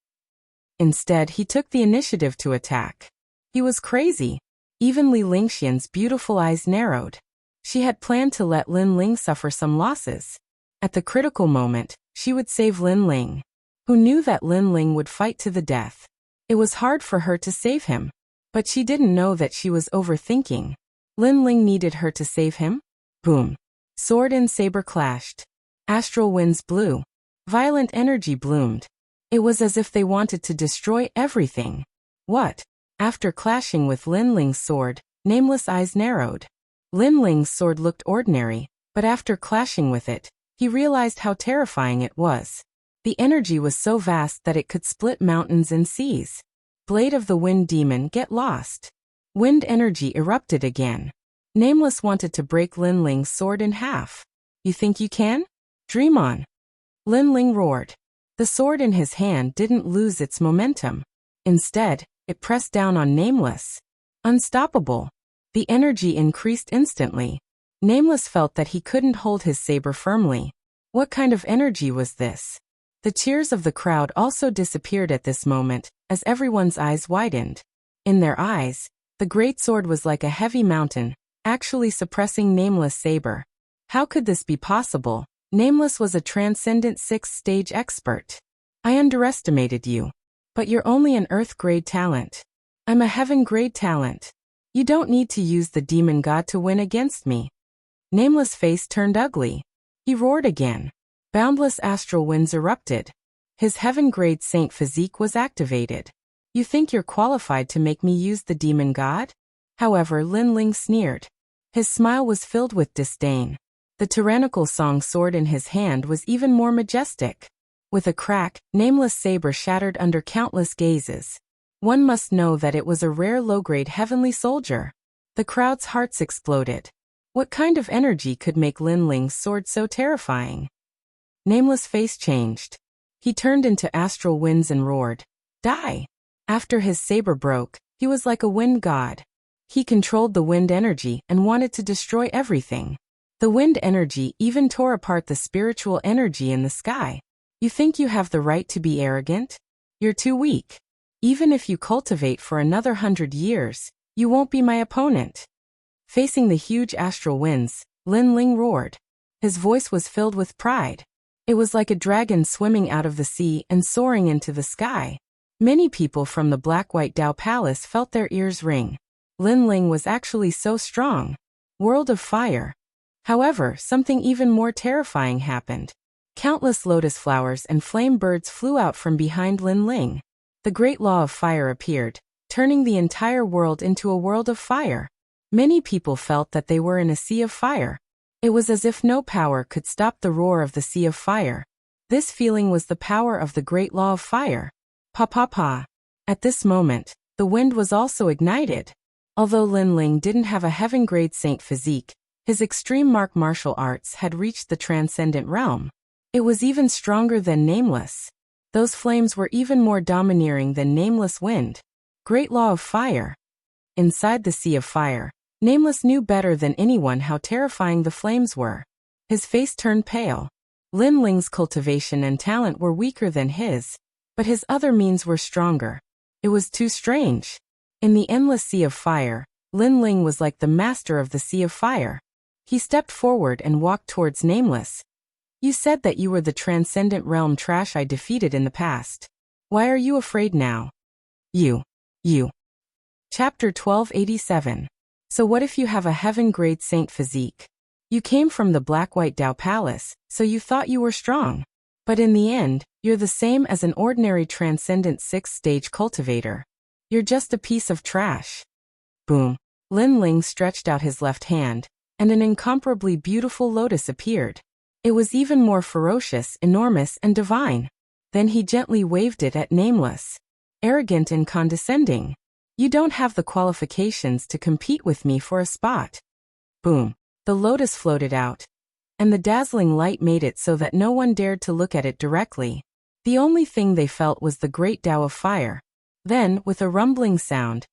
Instead, he took the initiative to attack. He was crazy. Even Li Lingxian's beautiful eyes narrowed. She had planned to let Lin Ling suffer some losses. At the critical moment, she would save Lin Ling, who knew that Lin Ling would fight to the death. It was hard for her to save him, but she didn't know that she was overthinking. Lin Ling needed her to save him? Boom. Sword and saber clashed. Astral winds blew. Violent energy bloomed. It was as if they wanted to destroy everything. What? After clashing with Lin Ling's sword, Nameless' eyes narrowed. Lin Ling's sword looked ordinary, but after clashing with it, he realized how terrifying it was. The energy was so vast that it could split mountains and seas. Blade of the Wind Demon, get lost. Wind energy erupted again. Nameless wanted to break Lin Ling's sword in half. You think you can? Dream on. Lin Ling roared. The sword in his hand didn't lose its momentum. Instead, it pressed down on Nameless. Unstoppable. The energy increased instantly. Nameless felt that he couldn't hold his saber firmly. What kind of energy was this? The cheers of the crowd also disappeared at this moment, as everyone's eyes widened. In their eyes, the great sword was like a heavy mountain, actually suppressing Nameless' saber. How could this be possible? Nameless was a transcendent 6th-stage expert. I underestimated you. But you're only an Earth-grade talent. I'm a Heaven-grade talent. You don't need to use the demon god to win against me. Nameless' face turned ugly. He roared again. Boundless astral winds erupted. His Heaven-grade saint physique was activated. You think you're qualified to make me use the demon god? However, Lin Ling sneered. His smile was filled with disdain. The tyrannical song sword in his hand was even more majestic. With a crack, Nameless' saber shattered under countless gazes. One must know that it was a rare low-grade heavenly soldier. The crowd's hearts exploded. What kind of energy could make Lin Ling's sword so terrifying? Nameless' face changed. He turned into astral winds and roared. Die! After his saber broke, he was like a wind god. He controlled the wind energy and wanted to destroy everything. The wind energy even tore apart the spiritual energy in the sky. You think you have the right to be arrogant? You're too weak. Even if you cultivate for another 100 years, you won't be my opponent. Facing the huge astral winds, Lin Ling roared. His voice was filled with pride. It was like a dragon swimming out of the sea and soaring into the sky. Many people from the Black-White Dao Palace felt their ears ring. Lin Ling was actually so strong. World of Fire. However, something even more terrifying happened. Countless lotus flowers and flame birds flew out from behind Lin Ling. The great law of fire appeared, turning the entire world into a world of fire. Many people felt that they were in a sea of fire. It was as if no power could stop the roar of the sea of fire. This feeling was the power of the great law of fire. Pa pa pa. At this moment, the wind was also ignited. Although Lin Ling didn't have a heaven-grade saint physique, his extreme martial arts had reached the transcendent realm. It was even stronger than Nameless. Those flames were even more domineering than Nameless wind. Great law of fire. Inside the sea of fire, Nameless knew better than anyone how terrifying the flames were. His face turned pale. Lin Ling's cultivation and talent were weaker than his, but his other means were stronger. It was too strange. In the endless sea of fire, Lin Ling was like the master of the sea of fire. He stepped forward and walked towards Nameless. You said that you were the transcendent realm trash I defeated in the past. Why are you afraid now? You. Chapter 1287. So what if you have a heaven-grade saint physique? You came from the Black-White Dao Palace, so you thought you were strong. But in the end, you're the same as an ordinary transcendent 6th-stage cultivator. You're just a piece of trash. Boom. Lin Ling stretched out his left hand, and an incomparably beautiful lotus appeared. It was even more ferocious, enormous, and divine. Then he gently waved it at Nameless. Arrogant and condescending. You don't have the qualifications to compete with me for a spot. Boom. The lotus floated out, and the dazzling light made it so that no one dared to look at it directly. The only thing they felt was the great Tao of fire. Then, with a rumbling sound,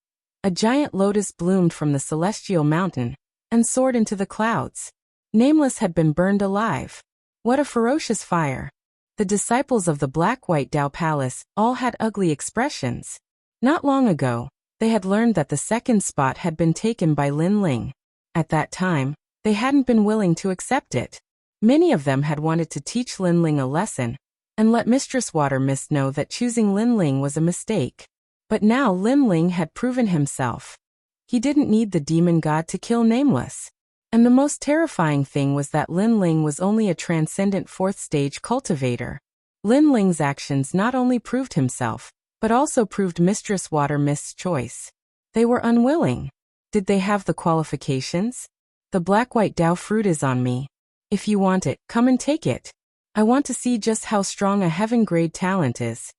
a giant lotus bloomed from the celestial mountain and soared into the clouds. Nameless had been burned alive. What a ferocious fire! The disciples of the Black-White Dao Palace all had ugly expressions. Not long ago, they had learned that the second spot had been taken by Lin Ling. At that time, they hadn't been willing to accept it. Many of them had wanted to teach Lin Ling a lesson, and let Mistress Water Mist know that choosing Lin Ling was a mistake. But now Lin Ling had proven himself. He didn't need the demon god to kill Nameless. And the most terrifying thing was that Lin Ling was only a transcendent fourth-stage cultivator. Lin Ling's actions not only proved himself, but also proved Mistress Water Mist's choice. They were unwilling. Did they have the qualifications? The Black-White Dao fruit is on me. If you want it, come and take it. I want to see just how strong a heaven-grade talent is.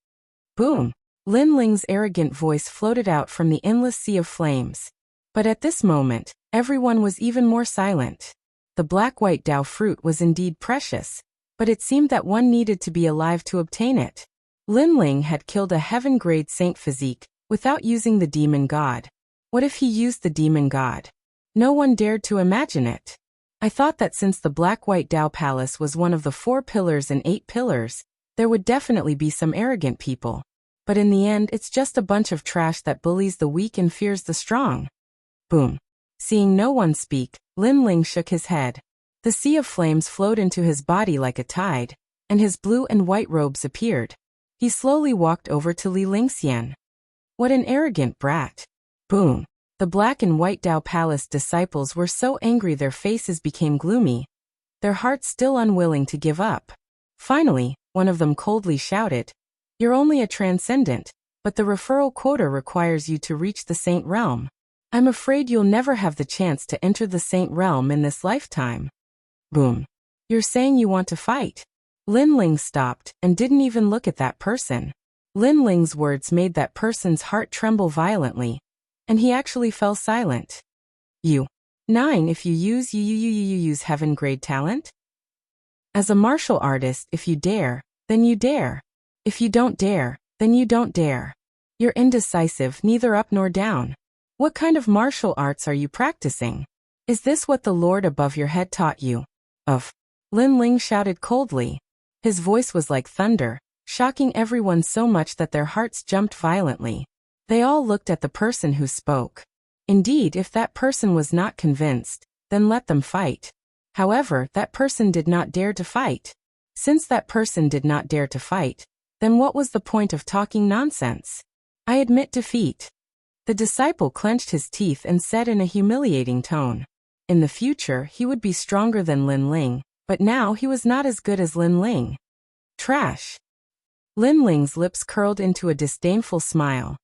Boom! Lin Ling's arrogant voice floated out from the endless sea of flames. But at this moment, everyone was even more silent. The Black-White Dao fruit was indeed precious, but it seemed that one needed to be alive to obtain it. Lin Ling had killed a heaven-grade saint physique without using the demon god. What if he used the demon god? No one dared to imagine it. I thought that since the Black-White Dao Palace was one of the 4 pillars and 8 pillars, there would definitely be some arrogant people. But in the end, it's just a bunch of trash that bullies the weak and fears the strong. Boom. Seeing no one speak, Lin Ling shook his head. The sea of flames flowed into his body like a tide, and his blue and white robes appeared. He slowly walked over to Li Lingxian. What an arrogant brat. Boom. The Black and White Dao Palace disciples were so angry their faces became gloomy, their hearts still unwilling to give up. Finally, one of them coldly shouted, "You're only a transcendent, but the referral quota requires you to reach the saint realm. I'm afraid you'll never have the chance to enter the saint realm in this lifetime." Boom. You're saying you want to fight? Lin Ling stopped and didn't even look at that person. Lin Ling's words made that person's heart tremble violently, and he actually fell silent. 9. If you use heaven-grade talent? As a martial artist, if you dare, then you dare. If you don't dare, then you don't dare. You're indecisive, neither up nor down. What kind of martial arts are you practicing? Is this what the Lord above your head taught you? Lin Ling shouted coldly. His voice was like thunder, shocking everyone so much that their hearts jumped violently. They all looked at the person who spoke. Indeed, if that person was not convinced, then let them fight. However, that person did not dare to fight. Since that person did not dare to fight, then what was the point of talking nonsense? I admit defeat. The disciple clenched his teeth and said in a humiliating tone. In the future, he would be stronger than Lin Ling, but now he was not as good as Lin Ling. Trash. Lin Ling's lips curled into a disdainful smile.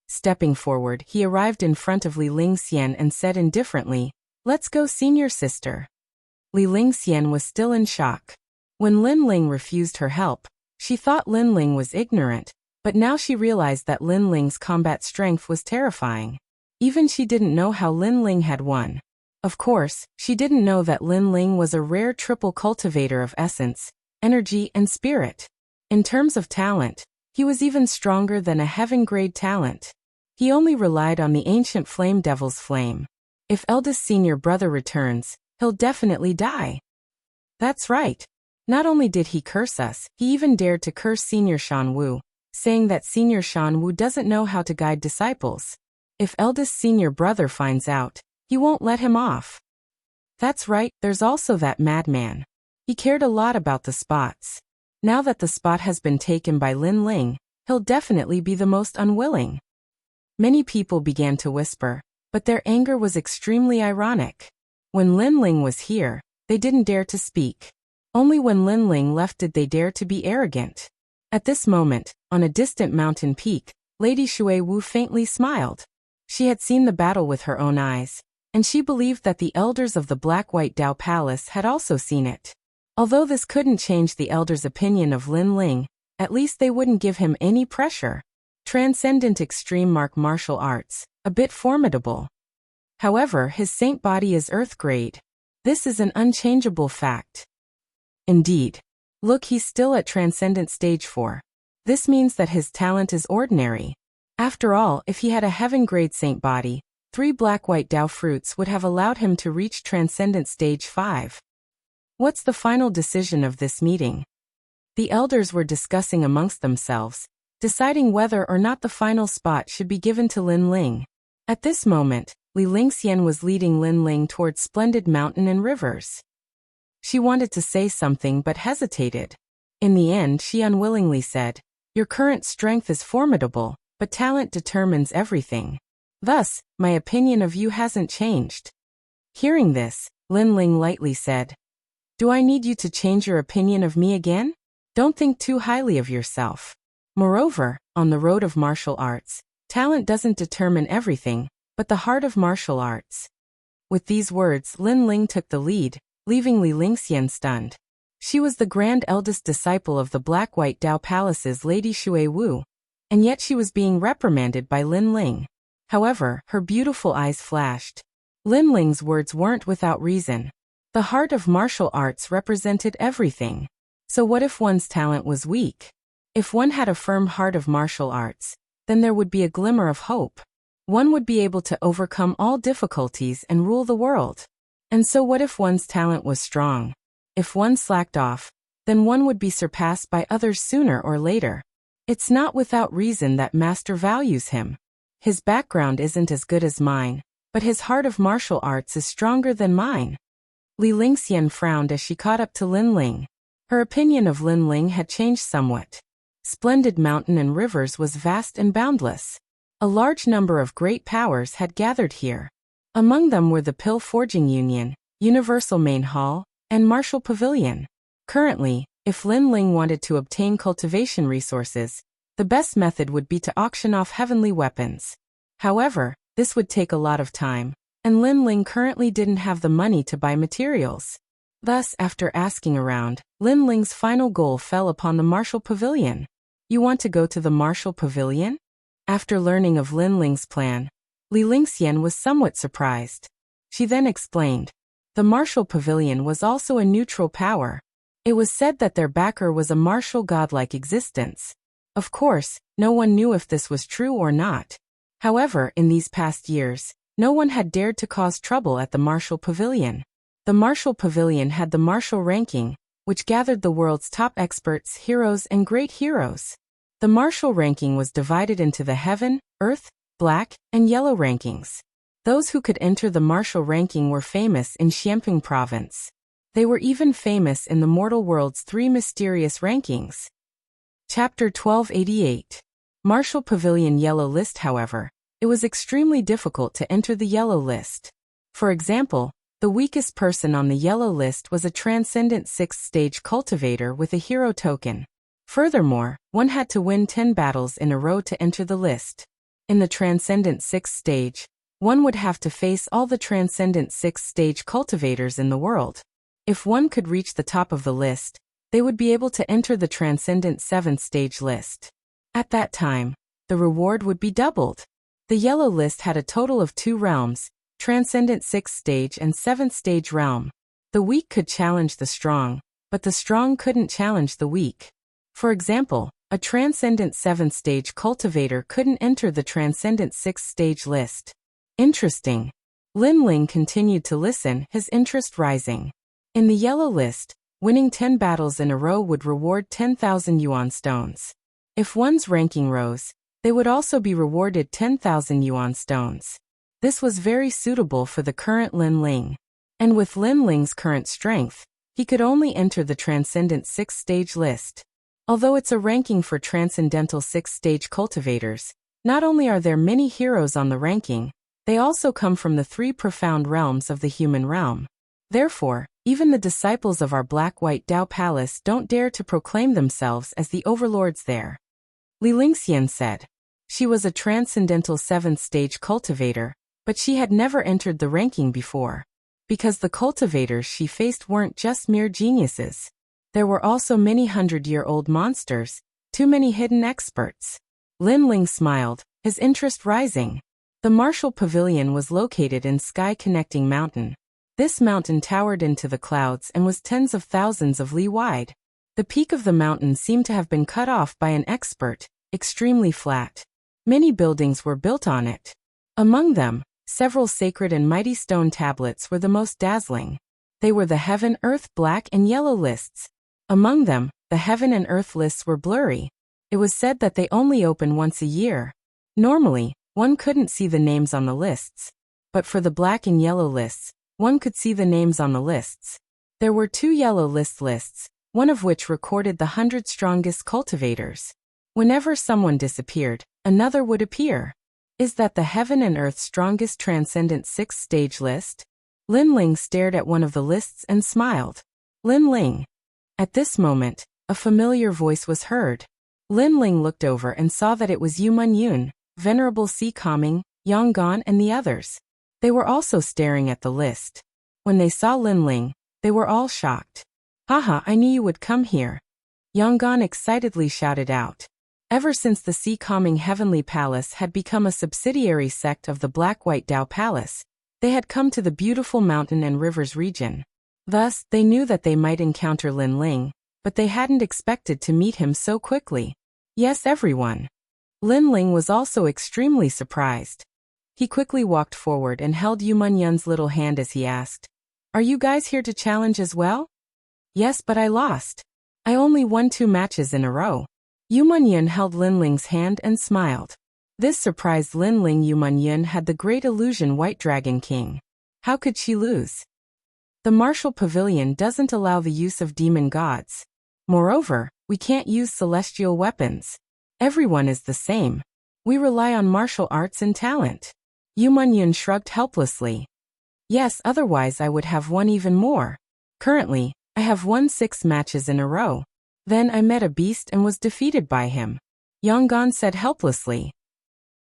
Stepping forward, he arrived in front of Li Lingxian and said indifferently, "Let's go, senior sister." Li Lingxian was still in shock. When Lin Ling refused her help, she thought Lin Ling was ignorant, but now she realized that Lin Ling's combat strength was terrifying. Even she didn't know how Lin Ling had won. Of course, she didn't know that Lin Ling was a rare triple cultivator of essence, energy and spirit. In terms of talent, he was even stronger than a heaven-grade talent. He only relied on the ancient flame devil's flame. If eldest senior brother returns, he'll definitely die. That's right. Not only did he curse us, he even dared to curse Senior Shan Wu, saying that Senior Shan Wu doesn't know how to guide disciples. If eldest senior brother finds out, he won't let him off. That's right, there's also that madman. He cared a lot about the spots. Now that the spot has been taken by Lin Ling, he'll definitely be the most unwilling. Many people began to whisper, but their anger was extremely ironic. When Lin Ling was here, they didn't dare to speak. Only when Lin Ling left did they dare to be arrogant. At this moment, on a distant mountain peak, Lady Shui Wu faintly smiled. She had seen the battle with her own eyes, and she believed that the elders of the Black-White Dao Palace had also seen it. Although this couldn't change the elders' opinion of Lin Ling, at least they wouldn't give him any pressure. Transcendent extreme martial arts, a bit formidable. However, his saint body is earth grade. This is an unchangeable fact. Indeed. Look, he's still at Transcendent Stage 4. This means that his talent is ordinary. After all, if he had a heaven-grade saint body, 3 black-white Dao fruits would have allowed him to reach Transcendent Stage 5. What's the final decision of this meeting? The elders were discussing amongst themselves, deciding whether or not the final spot should be given to Lin Ling. At this moment, Li Lingxian was leading Lin Ling towards splendid mountain and rivers. She wanted to say something but hesitated. In the end, she unwillingly said, "Your current strength is formidable, but talent determines everything. Thus, my opinion of you hasn't changed." Hearing this, Lin Ling lightly said, "Do I need you to change your opinion of me again? Don't think too highly of yourself. Moreover, on the road of martial arts, talent doesn't determine everything, but the heart of martial arts." With these words, Lin Ling took the lead, leaving Li Lingxian stunned. She was the grand eldest disciple of the Black-White Dao Palace's Lady Shui Wu, and yet she was being reprimanded by Lin Ling. However, her beautiful eyes flashed. Lin Ling's words weren't without reason. The heart of martial arts represented everything. So what if one's talent was weak? If one had a firm heart of martial arts, then there would be a glimmer of hope. One would be able to overcome all difficulties and rule the world. And so what if one's talent was strong? If one slacked off, then one would be surpassed by others sooner or later. It's not without reason that Master values him. His background isn't as good as mine, but his heart of martial arts is stronger than mine. Li Lingxian frowned as she caught up to Lin Ling. Her opinion of Lin Ling had changed somewhat. Splendid mountain and rivers was vast and boundless. A large number of great powers had gathered here. Among them were the Pill Forging Union, Universal Main Hall, and Martial Pavilion. Currently, if Lin Ling wanted to obtain cultivation resources, the best method would be to auction off heavenly weapons. However, this would take a lot of time, and Lin Ling currently didn't have the money to buy materials. Thus, after asking around, Lin Ling's final goal fell upon the Martial Pavilion. You want to go to the Martial Pavilion? After learning of Lin Ling's plan, Li Lingxian was somewhat surprised. She then explained. The Martial Pavilion was also a neutral power. It was said that their backer was a martial godlike existence. Of course, no one knew if this was true or not. However, in these past years, no one had dared to cause trouble at the Martial Pavilion. The Martial Pavilion had the martial ranking, which gathered the world's top experts, heroes, and great heroes. The martial ranking was divided into the Heaven, Earth, Black, and Yellow rankings. Those who could enter the martial ranking were famous in Xianping province. They were even famous in the mortal world's 3 mysterious rankings. Chapter 1288. Martial Pavilion Yellow List. However, it was extremely difficult to enter the Yellow List. For example, the weakest person on the Yellow List was a Transcendent 6th Stage cultivator with a hero token. Furthermore, one had to win 10 battles in a row to enter the list. In the Transcendent 6th Stage, one would have to face all the Transcendent 6th Stage cultivators in the world. If one could reach the top of the list, they would be able to enter the Transcendent 7th Stage list. At that time, the reward would be doubled. The Yellow List had a total of 2 realms, Transcendent 6th Stage and 7th Stage realm. The weak could challenge the strong, but the strong couldn't challenge the weak. For example, a Transcendent 7th Stage cultivator couldn't enter the Transcendent 6th Stage list. Interesting. Lin Ling continued to listen, his interest rising. In the Yellow List, winning 10 battles in a row would reward 10,000 yuan stones. If one's ranking rose, they would also be rewarded 10,000 yuan stones. This was very suitable for the current Lin Ling. And with Lin Ling's current strength, he could only enter the Transcendent 6th Stage list. Although it's a ranking for Transcendental 6th Stage cultivators, not only are there many heroes on the ranking, they also come from the 3 profound realms of the human realm. Therefore, even the disciples of our Black-White Dao Palace don't dare to proclaim themselves as the overlords there. Li Lingxian said. She was a Transcendental 7th Stage cultivator, but she had never entered the ranking before. Because the cultivators she faced weren't just mere geniuses. There were also many 100-year-old monsters, too many hidden experts. Lin Ling smiled, his interest rising. The Martial Pavilion was located in Sky Connecting Mountain. This mountain towered into the clouds and was tens of thousands of li wide. The peak of the mountain seemed to have been cut off by an expert, extremely flat. Many buildings were built on it. Among them, Several sacred and mighty stone tablets were the most dazzling. They were the heaven, earth, black, and yellow lists. Among them, the heaven and earth lists were blurry. It was said that they only open once a year. Normally, one couldn't see the names on the lists. But for the black and yellow lists, one could see the names on the lists. There were 2 yellow lists, one of which recorded the 100 strongest cultivators. Whenever someone disappeared, another would appear. Is that the heaven and earth strongest transcendent 6-stage list? Lin Ling stared at one of the lists and smiled. Lin Ling. At this moment, a familiar voice was heard. Lin Ling looked over and saw that it was Yu Yun, Venerable Si Kaming, Yang Gan, and the others. They were also staring at the list. When they saw Lin Ling, they were all shocked. Haha, I knew you would come here. Yang Gan excitedly shouted out. Ever since the Si Kaming Heavenly Palace had become a subsidiary sect of the Black-White Dao Palace, they had come to the beautiful mountain and rivers region. Thus, they knew that they might encounter Lin Ling, but they hadn't expected to meet him so quickly. Yes, everyone. Lin Ling was also extremely surprised. He quickly walked forward and held Yu Yun's little hand as he asked, "Are you guys here to challenge as well?" "Yes, but I lost. I only won 2 matches in a row." Yu Yun held Lin Ling's hand and smiled. This surprised Lin Ling. Yu Yun had the great illusion White Dragon King. How could she lose? The martial pavilion doesn't allow the use of demon gods. Moreover, we can't use celestial weapons. Everyone is the same. We rely on martial arts and talent. Yu Yun shrugged helplessly. Yes, otherwise I would have won even more. Currently, I have won 6 matches in a row. Then I met a beast and was defeated by him. Yang Gan said helplessly.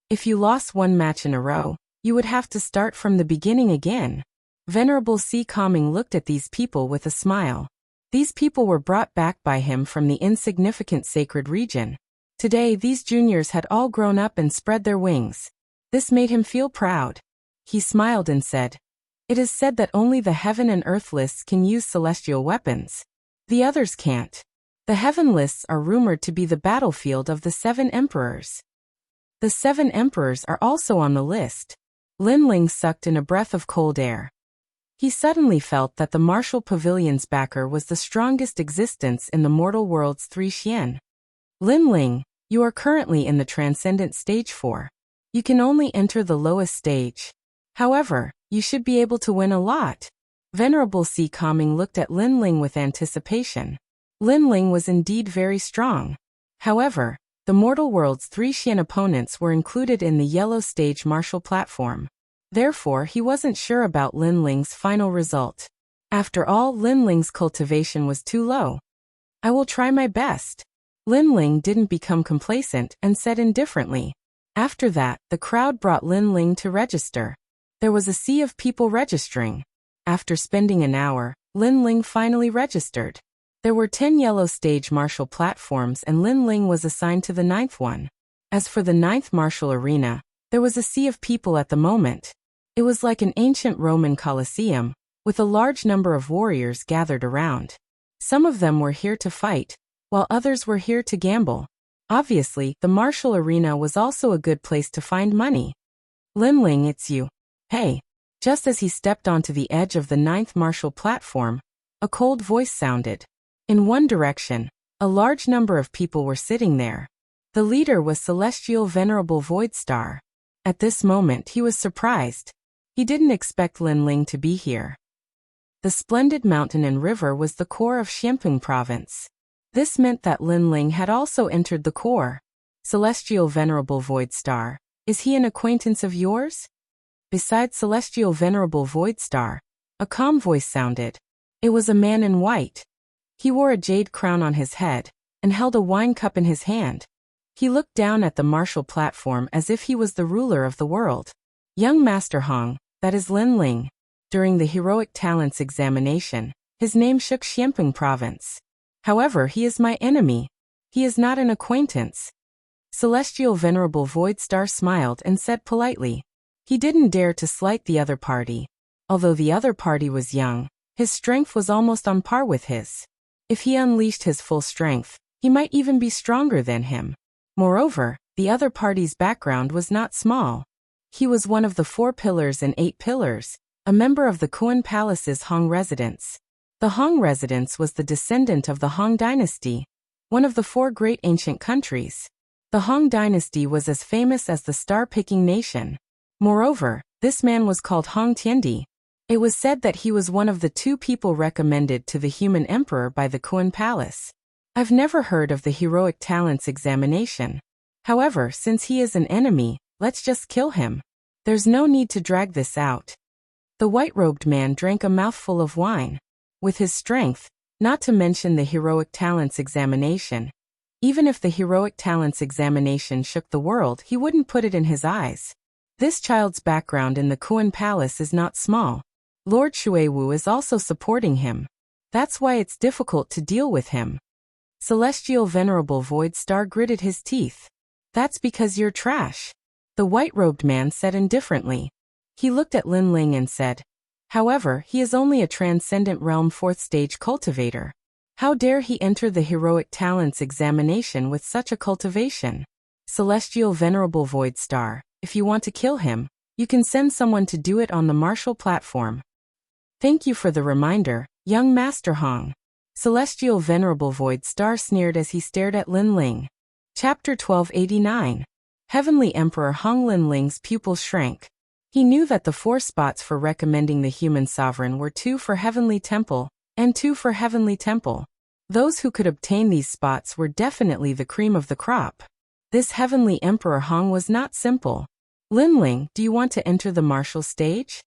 If you lost 1 match in a row, you would have to start from the beginning again. Venerable Si Kaming looked at these people with a smile. These people were brought back by him from the insignificant sacred region. Today these juniors had all grown up and spread their wings. This made him feel proud. He smiled and said, "It is said that only the heaven and earth lists can use celestial weapons. The others can't. The heaven lists are rumored to be the battlefield of the 7 emperors. The 7 emperors are also on the list." Lin Ling sucked in a breath of cold air. He suddenly felt that the martial pavilion's backer was the strongest existence in the mortal world's 3 Xian. Lin Ling, you are currently in the transcendent stage 4. You can only enter the lowest stage. However, you should be able to win a lot. Venerable Si Kaming looked at Lin Ling with anticipation. Lin Ling was indeed very strong. However, the mortal world's 3 Xian opponents were included in the yellow stage martial platform. Therefore, he wasn't sure about Lin Ling's final result. After all, Lin Ling's cultivation was too low. I will try my best. Lin Ling didn't become complacent and said indifferently. After that, the crowd brought Lin Ling to register. There was a sea of people registering. After spending an hour, Lin Ling finally registered. There were 10 yellow stage martial platforms and Lin Ling was assigned to the 9th one. As for the 9th martial arena, there was a sea of people at the moment. It was like an ancient Roman Colosseum, with a large number of warriors gathered around. Some of them were here to fight, while others were here to gamble. Obviously, the martial arena was also a good place to find money. Lin Ling, it's you. Hey. Just as he stepped onto the edge of the 9th martial platform, a cold voice sounded. In one direction, a large number of people were sitting there. The leader was Celestial Venerable Void Star. At this moment he was surprised. He didn't expect Lin Ling to be here. The splendid mountain and river was the core of Xianping province. This meant that Lin Ling had also entered the core. Celestial Venerable Void Star, is he an acquaintance of yours? Besides Celestial Venerable Void Star, a calm voice sounded. It was a man in white. He wore a jade crown on his head, and held a wine cup in his hand. He looked down at the martial platform as if he was the ruler of the world. Young Master Hong, that is Lin Ling. During the Heroic Talents examination, his name shook Xianping province. However, he is my enemy. He is not an acquaintance. Celestial Venerable Void Star smiled and said politely. He didn't dare to slight the other party. Although the other party was young, his strength was almost on par with his. If he unleashed his full strength, he might even be stronger than him. Moreover, the other party's background was not small. He was one of the 4 pillars and 8 pillars, a member of the Kuan Palace's Hong residence. The Hong residence was the descendant of the Hong dynasty, one of the 4 great ancient countries. The Hong dynasty was as famous as the star-picking nation. Moreover, this man was called Hong Tiandi. It was said that he was one of the 2 people recommended to the human emperor by the Kuan Palace. I've never heard of the heroic talents examination. However, since he is an enemy, let's just kill him. There's no need to drag this out. The white-robed man drank a mouthful of wine. With his strength, not to mention the heroic talents examination, even if the heroic talents examination shook the world, he wouldn't put it in his eyes. This child's background in the Kuan Palace is not small. Lord Shuiwu is also supporting him. That's why it's difficult to deal with him. Celestial Venerable Void Star gritted his teeth. That's because you're trash. The white-robed man said indifferently. He looked at Lin Ling and said, however, he is only a transcendent realm 4th stage cultivator. How dare he enter the heroic talents examination with such a cultivation? Celestial Venerable Void Star, if you want to kill him, you can send someone to do it on the martial platform. Thank you for the reminder, young Master Hong. Celestial Venerable Void Star sneered as he stared at Lin Ling. Chapter 1289. Heavenly Emperor Hong. Lin Ling's pupils shrank. He knew that the 4 spots for recommending the human sovereign were 2 for Heavenly Temple, and 2 for Heavenly Temple. Those who could obtain these spots were definitely the cream of the crop. This Heavenly Emperor Hong was not simple. Lin Ling, do you want to enter the martial stage?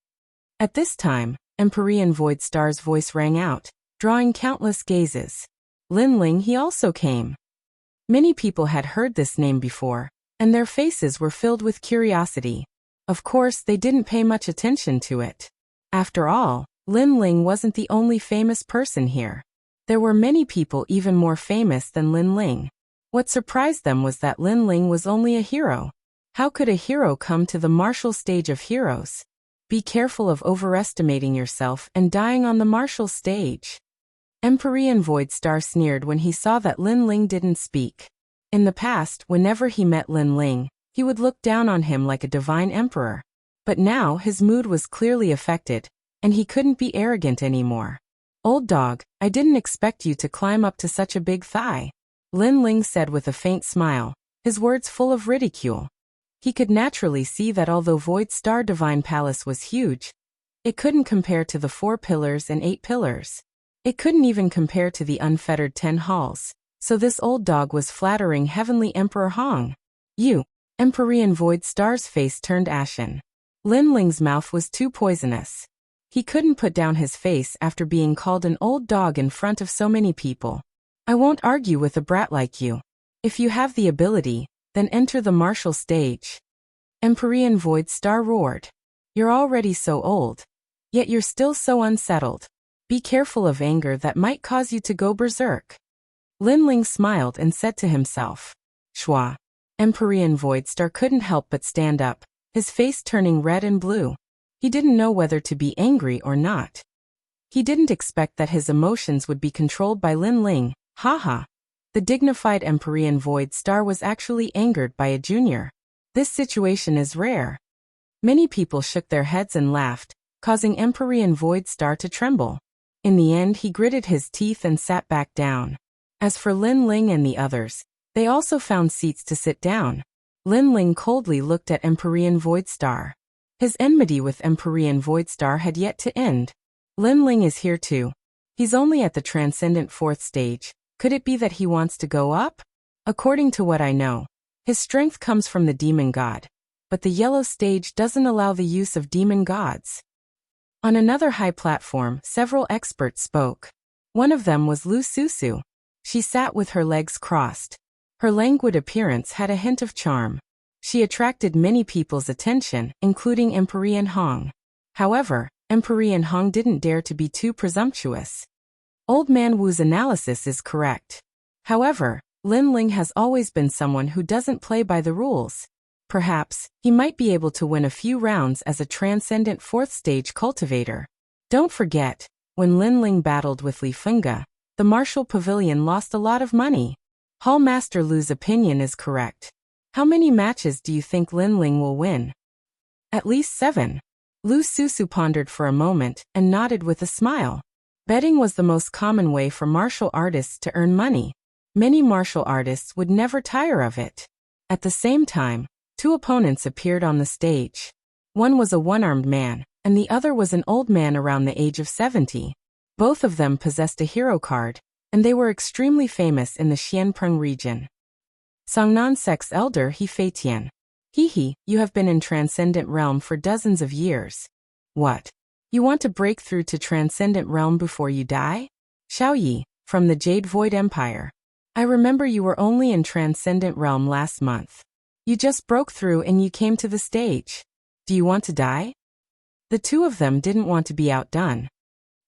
At this time, Empyrean Void Star's voice rang out, drawing countless gazes. Lin Ling, he also came. Many people had heard this name before, and their faces were filled with curiosity. Of course, they didn't pay much attention to it. After all, Lin Ling wasn't the only famous person here. There were many people even more famous than Lin Ling. What surprised them was that Lin Ling was only a hero. How could a hero come to the martial stage of heroes? Be careful of overestimating yourself and dying on the martial stage. Empyrean Void Star sneered when he saw that Lin Ling didn't speak. In the past, whenever he met Lin Ling, he would look down on him like a divine emperor. But now his mood was clearly affected, and he couldn't be arrogant anymore. Old dog, I didn't expect you to climb up to such a big thigh, Lin Ling said with a faint smile, his words full of ridicule. He could naturally see that although Void Star Divine Palace was huge, it couldn't compare to the 4 pillars and 8 pillars. It couldn't even compare to the unfettered 10 halls, so this old dog was flattering Heavenly Emperor Hong. You. Empyrean Void Star's face turned ashen. Lin Ling's mouth was too poisonous. He couldn't put down his face after being called an old dog in front of so many people. I won't argue with a brat like you. If you have the ability, then enter the martial stage. Empyrean Void Star roared. You're already so old. Yet you're still so unsettled. Be careful of anger that might cause you to go berserk. Lin Ling smiled and said to himself. Shua. Empyrean Void Star couldn't help but stand up, his face turning red and blue. He didn't know whether to be angry or not. He didn't expect that his emotions would be controlled by Lin Ling. Haha. The dignified Empyrean Void Star was actually angered by a junior. This situation is rare. Many people shook their heads and laughed, causing Empyrean Void Star to tremble. In the end, he gritted his teeth and sat back down. As for Lin Ling and the others, they also found seats to sit down. Lin Ling coldly looked at Empyrean Void Star. His enmity with Empyrean Void Star had yet to end. Lin Ling is here too. He's only at the transcendent 4th stage. Could it be that he wants to go up? According to what I know, his strength comes from the demon god. But the yellow stage doesn't allow the use of demon gods. On another high platform, several experts spoke. One of them was Lu Susu. She sat with her legs crossed. Her languid appearance had a hint of charm. She attracted many people's attention, including Empyrean Hong. However, Empyrean Hong didn't dare to be too presumptuous. Old Man Wu's analysis is correct. However, Lin Ling has always been someone who doesn't play by the rules. Perhaps, he might be able to win a few rounds as a transcendent 4th stage cultivator. Don't forget, when Lin Ling battled with Li Fenga, the Martial Pavilion lost a lot of money. Hall Master Lu's opinion is correct. How many matches do you think Lin Ling will win? At least 7. Lu Susu pondered for a moment and nodded with a smile. Betting was the most common way for martial artists to earn money. Many martial artists would never tire of it. At the same time, 2 opponents appeared on the stage. One was a one-armed man, and the other was an old man around the age of 70. Both of them possessed a hero card, and they were extremely famous in the Xianpreng region. Songnan Sec's elder He Feitian. He, you have been in Transcendent Realm for dozens of years. What? You want to break through to Transcendent Realm before you die? Xiao Yi, from the Jade Void Empire. I remember you were only in Transcendent Realm last month. You just broke through and you came to the stage. Do you want to die? The 2 of them didn't want to be outdone.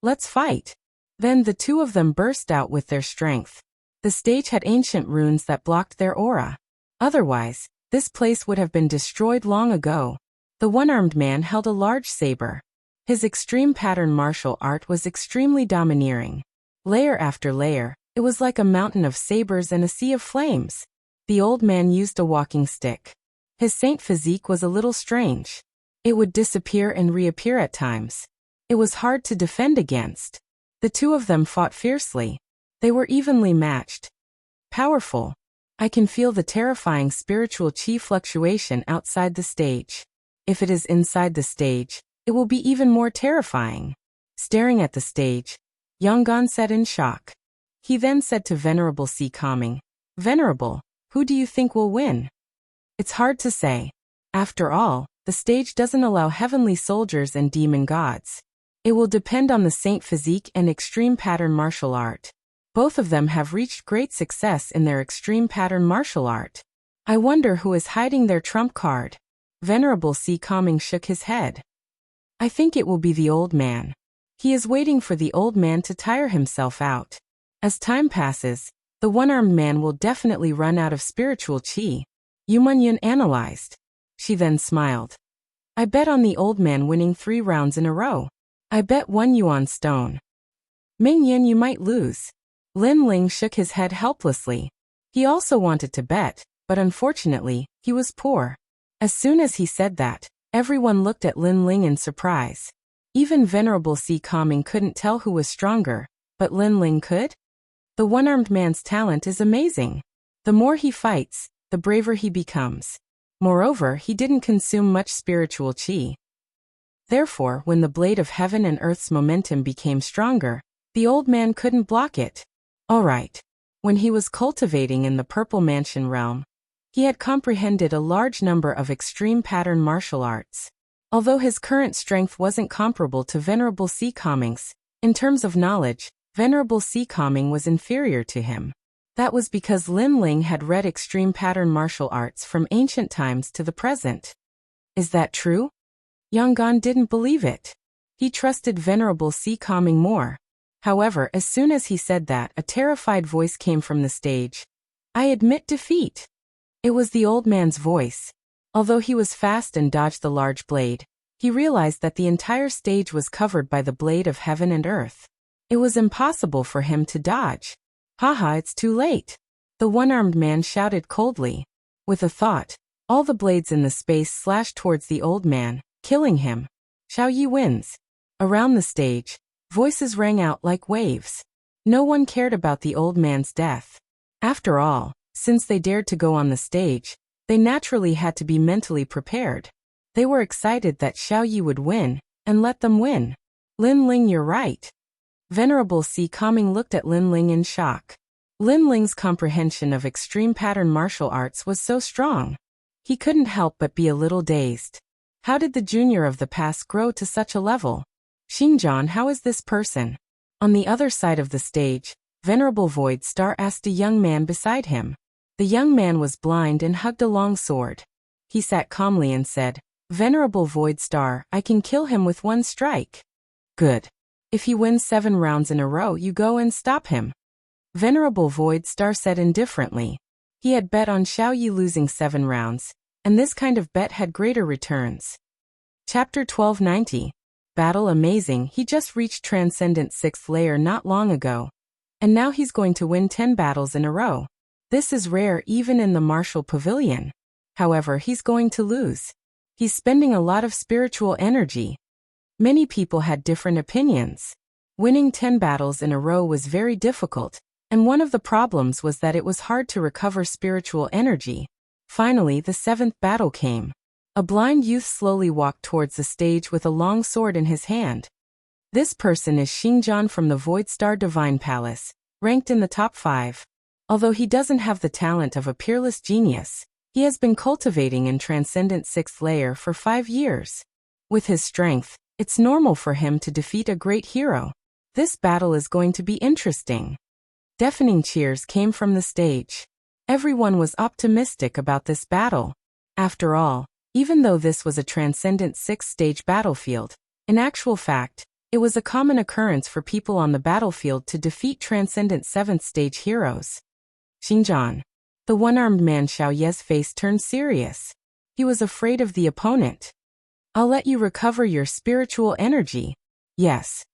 Let's fight. Then the 2 of them burst out with their strength. The stage had ancient runes that blocked their aura. Otherwise, this place would have been destroyed long ago. The one-armed man held a large saber. His extreme pattern martial art was extremely domineering. Layer after layer, it was like a mountain of sabers and a sea of flames. The old man used a walking stick. His saint physique was a little strange. It would disappear and reappear at times. It was hard to defend against. The 2 of them fought fiercely. They were evenly matched. Powerful. I can feel the terrifying spiritual chi fluctuation outside the stage. If it is inside the stage, it will be even more terrifying. Staring at the stage, Yonggan said in shock. He then said to Venerable Si Calming, Venerable, who do you think will win? It's hard to say. After all, the stage doesn't allow heavenly soldiers and demon gods. It will depend on the saint physique and extreme pattern martial art. Both of them have reached great success in their extreme pattern martial art. I wonder who is hiding their trump card. Venerable Si Calming shook his head. I think it will be the old man. He is waiting for the old man to tire himself out. As time passes, the one-armed man will definitely run out of spiritual chi. Yu Munyun analyzed. She then smiled. I bet on the old man winning 3 rounds in a row. I bet 1 yuan stone. Ming Yin, you might lose. Lin Ling shook his head helplessly. He also wanted to bet, but unfortunately, he was poor. As soon as he said that, everyone looked at Lin Ling in surprise. Even Venerable Si Calming couldn't tell who was stronger, but Lin Ling could? The one-armed man's talent is amazing. The more he fights, the braver he becomes. Moreover, he didn't consume much spiritual chi. Therefore, when the blade of heaven and earth's momentum became stronger, the old man couldn't block it. All right. When he was cultivating in the Purple Mansion realm, he had comprehended a large number of extreme pattern martial arts. Although his current strength wasn't comparable to Venerable Si Calming's, in terms of knowledge, Venerable Si Calming was inferior to him. That was because Lin Ling had read extreme pattern martial arts from ancient times to the present. Is that true? Yonggan didn't believe it. He trusted Venerable Si Calming more. However, as soon as he said that, a terrified voice came from the stage. I admit defeat. It was the old man's voice. Although he was fast and dodged the large blade, he realized that the entire stage was covered by the blade of heaven and earth. It was impossible for him to dodge. Haha, it's too late. The one-armed man shouted coldly. With a thought, all the blades in the space slashed towards the old man, killing him. Xiao Yi wins. Around the stage, voices rang out like waves. No one cared about the old man's death. After all, since they dared to go on the stage, they naturally had to be mentally prepared. They were excited that Xiao Yi would win, and let them win. Lin Ling, you're right. Venerable Si Calming looked at Lin Ling in shock. Lin Ling's comprehension of extreme pattern martial arts was so strong. He couldn't help but be a little dazed. How did the junior of the past grow to such a level? Xingjian, how is this person? On the other side of the stage, Venerable Void Star asked a young man beside him. The young man was blind and hugged a long sword. He sat calmly and said, Venerable Void Star, I can kill him with 1 strike. Good. If he wins 7 rounds in a row, you go and stop him. Venerable Void Star said indifferently. He had bet on Xiao Yi losing 7 rounds, and this kind of bet had greater returns. Chapter 1290. Battle amazing. He just reached Transcendent 6th layer not long ago. And now he's going to win 10 battles in a row. This is rare even in the martial pavilion. However, he's going to lose. He's spending a lot of spiritual energy. Many people had different opinions. Winning 10 battles in a row was very difficult, and one of the problems was that it was hard to recover spiritual energy. Finally, the 7th battle came. A blind youth slowly walked towards the stage with a long sword in his hand. This person is Xingjian from the Void Star Divine Palace, ranked in the top 5. Although he doesn't have the talent of a peerless genius, he has been cultivating in Transcendent 6th layer for 5 years. With his strength, it's normal for him to defeat a great hero. This battle is going to be interesting. Deafening cheers came from the stage. Everyone was optimistic about this battle. After all, even though this was a Transcendent 6th stage battlefield, in actual fact, it was a common occurrence for people on the battlefield to defeat Transcendent 7th stage heroes. Xingjian. The one-armed man Xiao Ye's face turned serious. He was afraid of the opponent. I'll let you recover your spiritual energy. Yes.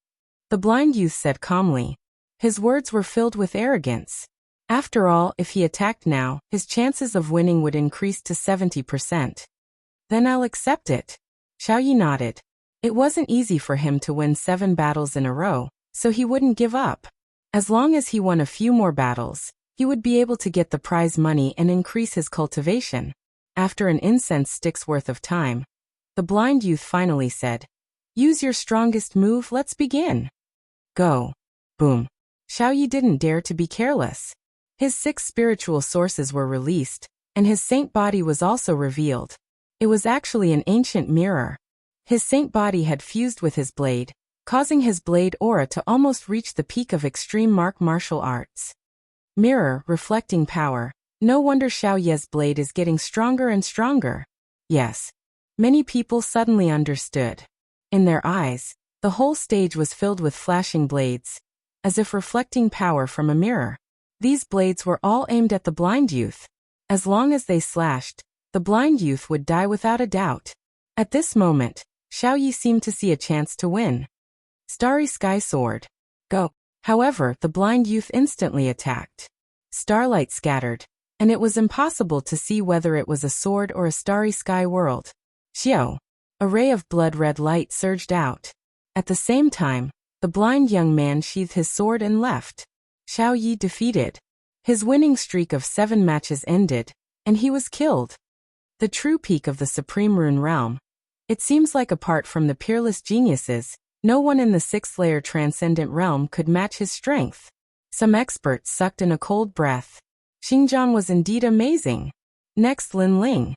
The blind youth said calmly. His words were filled with arrogance. After all, if he attacked now, his chances of winning would increase to 70%. Then I'll accept it. Xiao Yi nodded. It wasn't easy for him to win 7 battles in a row, so he wouldn't give up. As long as he won a few more battles, he would be able to get the prize money and increase his cultivation. After an incense stick's worth of time, the blind youth finally said, "Use your strongest move, let's begin." Go. Boom. Xiao Yi didn't dare to be careless. His 6 spiritual sources were released, and his saint body was also revealed. It was actually an ancient mirror. His saint body had fused with his blade, causing his blade aura to almost reach the peak of extreme martial arts. Mirror, reflecting power. No wonder Xiao Ye's blade is getting stronger and stronger. Yes. Many people suddenly understood. In their eyes, the whole stage was filled with flashing blades, as if reflecting power from a mirror. These blades were all aimed at the blind youth. As long as they slashed, the blind youth would die without a doubt. At this moment, Xiao Yi seemed to see a chance to win. Starry Sky Sword. Go. However, the blind youth instantly attacked. Starlight scattered, and it was impossible to see whether it was a sword or a starry sky world. Xiao. A ray of blood-red light surged out. At the same time, the blind young man sheathed his sword and left. Xiao Yi defeated. His winning streak of 7 matches ended, and he was killed. The true peak of the Supreme Rune Realm. It seems like apart from the peerless geniuses, no one in the 6th layer Transcendent Realm could match his strength. Some experts sucked in a cold breath. Xingjian was indeed amazing. Next, Lin Ling.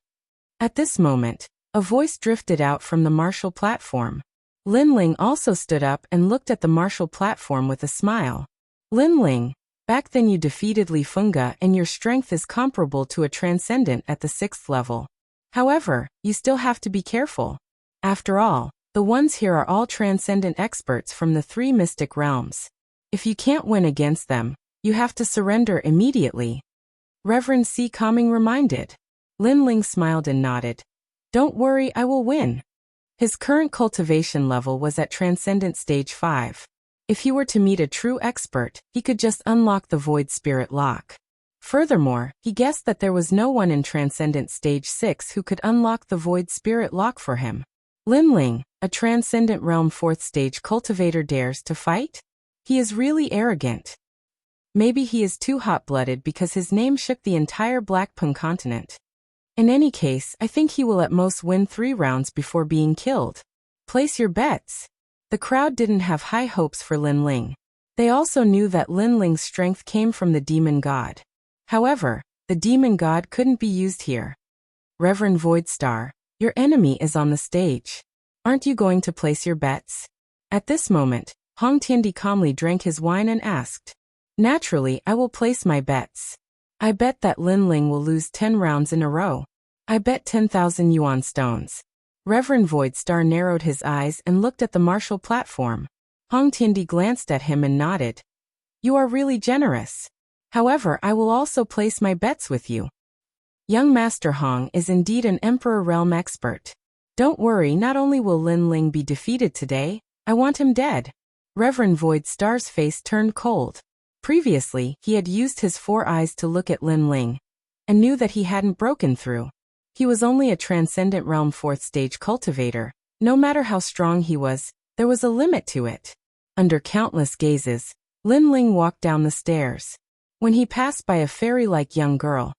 At this moment, a voice drifted out from the martial platform. Lin Ling also stood up and looked at the martial platform with a smile. Lin Ling, back then you defeated Li Fengge and your strength is comparable to a transcendent at the 6th level. However, you still have to be careful. After all, the ones here are all transcendent experts from the 3 mystic realms. If you can't win against them, you have to surrender immediately. Reverend C. Calming reminded. Lin Ling smiled and nodded. Don't worry, I will win. His current cultivation level was at Transcendent Stage 5. If he were to meet a true expert, he could just unlock the Void Spirit Lock. Furthermore, he guessed that there was no one in Transcendent Stage 6 who could unlock the Void Spirit Lock for him. Lin Ling, a Transcendent Realm 4th stage cultivator, dares to fight? He is really arrogant. Maybe he is too hot-blooded because his name shook the entire Blackpung continent. In any case, I think he will at most win 3 rounds before being killed. Place your bets. The crowd didn't have high hopes for Lin Ling. They also knew that Lin Ling's strength came from the demon god. However, the demon god couldn't be used here. Reverend Void Star, your enemy is on the stage. Aren't you going to place your bets? At this moment, Hong Tiandi calmly drank his wine and asked. Naturally, I will place my bets. I bet that Lin Ling will lose 10 rounds in a row. I bet 10,000 yuan stones. Reverend Void Star narrowed his eyes and looked at the martial platform. Hong Tiandi glanced at him and nodded. You are really generous. However, I will also place my bets with you. Young Master Hong is indeed an Emperor Realm expert. Don't worry, not only will Lin Ling be defeated today, I want him dead. Reverend Void Star's face turned cold. Previously, he had used his 4 eyes to look at Lin Ling, and knew that he hadn't broken through. He was only a transcendent realm 4th stage cultivator. No matter how strong he was, there was a limit to it. Under countless gazes, Lin Ling walked down the stairs. When he passed by a fairy-like young girl,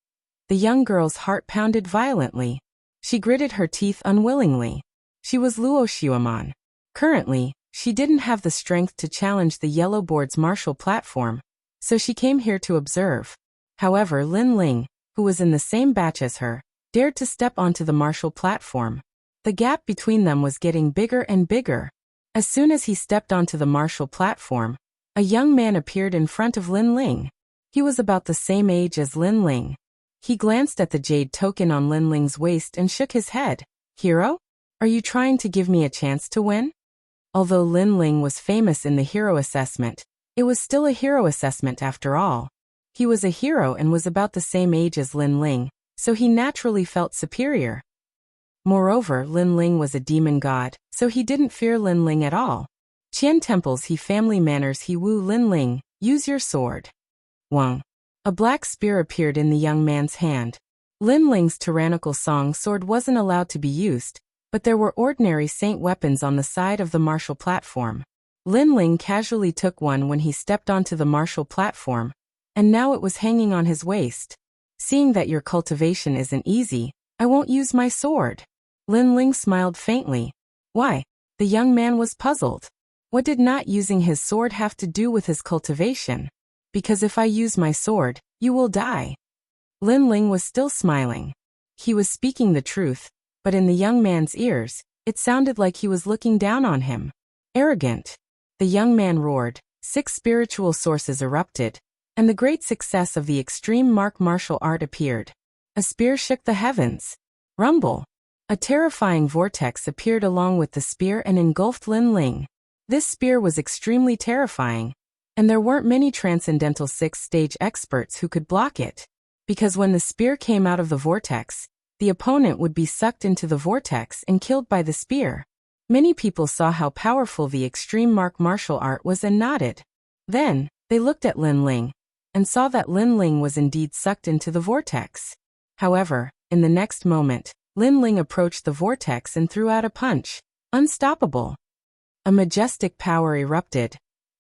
the young girl's heart pounded violently. She gritted her teeth unwillingly. She was Luo Xiuaman. Currently, she didn't have the strength to challenge the Yellow Board's martial platform, so she came here to observe. However, Lin Ling, who was in the same batch as her, dared to step onto the martial platform. The gap between them was getting bigger and bigger. As soon as he stepped onto the martial platform, a young man appeared in front of Lin Ling. He was about the same age as Lin Ling. He glanced at the jade token on Lin Ling's waist and shook his head. Hero? Are you trying to give me a chance to win? Although Lin Ling was famous in the hero assessment, it was still a hero assessment after all. He was a hero and was about the same age as Lin Ling, so he naturally felt superior. Moreover, Lin Ling was a demon god, so he didn't fear Lin Ling at all. Qian temples he family manners he woo Lin Ling, use your sword. Wang. A black spear appeared in the young man's hand. Lin Ling's tyrannical song sword wasn't allowed to be used, but there were ordinary saint weapons on the side of the martial platform. Lin Ling casually took one when he stepped onto the martial platform, and now it was hanging on his waist. Seeing that your cultivation isn't easy, I won't use my sword. Lin Ling smiled faintly. Why? The young man was puzzled. What did not using his sword have to do with his cultivation? Because if I use my sword, you will die. Lin Ling was still smiling. He was speaking the truth, but in the young man's ears, it sounded like he was looking down on him. Arrogant. The young man roared. 6 spiritual sources erupted, and the great success of the extreme martial art appeared. A spear shook the heavens. Rumble. A terrifying vortex appeared along with the spear and engulfed Lin Ling. This spear was extremely terrifying, and there weren't many transcendental 6th stage experts who could block it, because when the spear came out of the vortex, the opponent would be sucked into the vortex and killed by the spear. Many people saw how powerful the extreme martial art was and nodded. Then, they looked at Lin Ling, and saw that Lin Ling was indeed sucked into the vortex. However, in the next moment, Lin Ling approached the vortex and threw out a punch. Unstoppable. A majestic power erupted,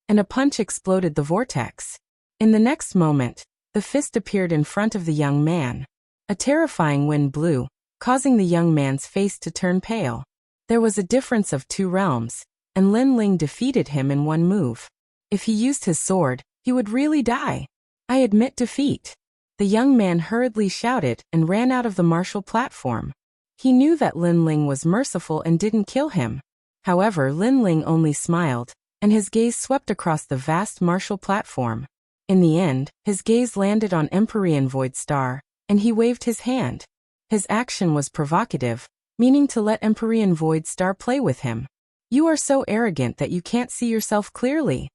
and a punch exploded the vortex. In the next moment, the fist appeared in front of the young man. A terrifying wind blew, causing the young man's face to turn pale. There was a difference of 2 realms, and Lin Ling defeated him in one move. If he used his sword, he would really die. I admit defeat. The young man hurriedly shouted and ran out of the martial platform. He knew that Lin Ling was merciful and didn't kill him. However, Lin Ling only smiled, and his gaze swept across the vast martial platform. In the end, his gaze landed on Empyrean Void Star, and he waved his hand. His action was provocative, meaning to let Empyrean Void Star play with him. You are so arrogant that you can't see yourself clearly.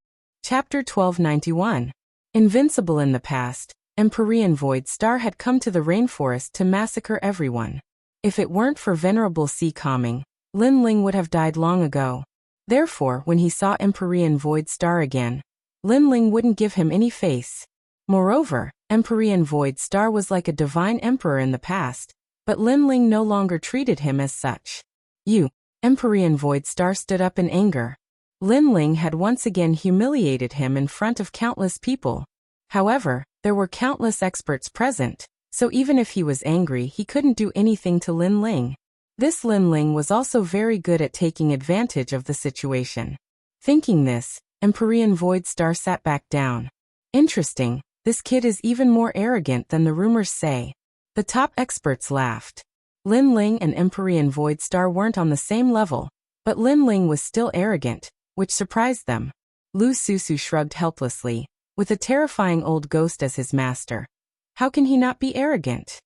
Chapter 1291. Invincible in the past, Empyrean Void Star had come to the rainforest to massacre everyone. If it weren't for Venerable Sea Calming, Lin Ling would have died long ago. Therefore, when he saw Empyrean Void Star again, Lin Ling wouldn't give him any face. Moreover, Empyrean Void Star was like a divine emperor in the past, but Lin Ling no longer treated him as such. You. Empyrean Void Star stood up in anger. Lin Ling had once again humiliated him in front of countless people. However, there were countless experts present, so even if he was angry, he couldn't do anything to Lin Ling. This Lin Ling was also very good at taking advantage of the situation. Thinking this, Empyrean Void Star sat back down. Interesting, this kid is even more arrogant than the rumors say. The top experts laughed. Lin Ling and Empyrean Void Star weren't on the same level, but Lin Ling was still arrogant, which surprised them. Lu Susu shrugged helplessly, with a terrifying old ghost as his master. How can he not be arrogant?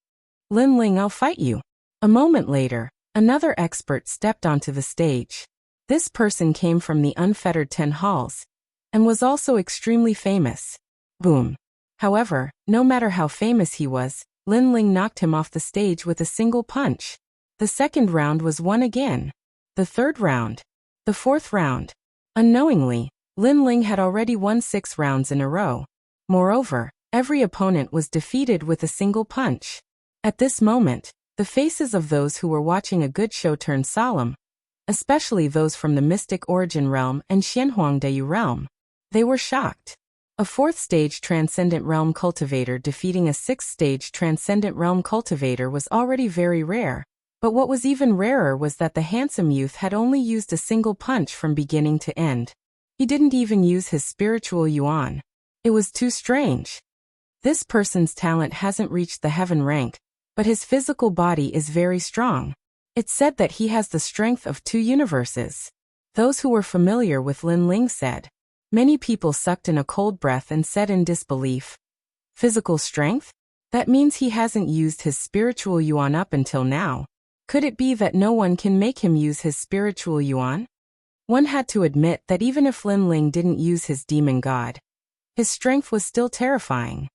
Lin Ling, I'll fight you. A moment later, another expert stepped onto the stage. This person came from the unfettered 10 halls, and was also extremely famous. Boom. However, no matter how famous he was, Lin Ling knocked him off the stage with a single punch. The second round was won again. The third round. The fourth round. Unknowingly, Lin Ling had already won 6 rounds in a row. Moreover, every opponent was defeated with a single punch. At this moment, The faces of those who were watching a good show turned solemn, especially those from the Mystic Origin Realm and Xianhuangdeyu Realm. They were shocked. A 4th-stage Transcendent Realm cultivator defeating a 6th-stage Transcendent Realm cultivator was already very rare, but what was even rarer was that the handsome youth had only used a single punch from beginning to end. He didn't even use his spiritual yuan. It was too strange. This person's talent hasn't reached the heaven rank, but his physical body is very strong. It's said that he has the strength of 2 universes. Those who were familiar with Lin Ling said. Many people sucked in a cold breath and said in disbelief, "Physical strength? That means he hasn't used his spiritual yuan up until now. Could it be that no one can make him use his spiritual yuan?" One had to admit that even if Lin Ling didn't use his demon god, his strength was still terrifying.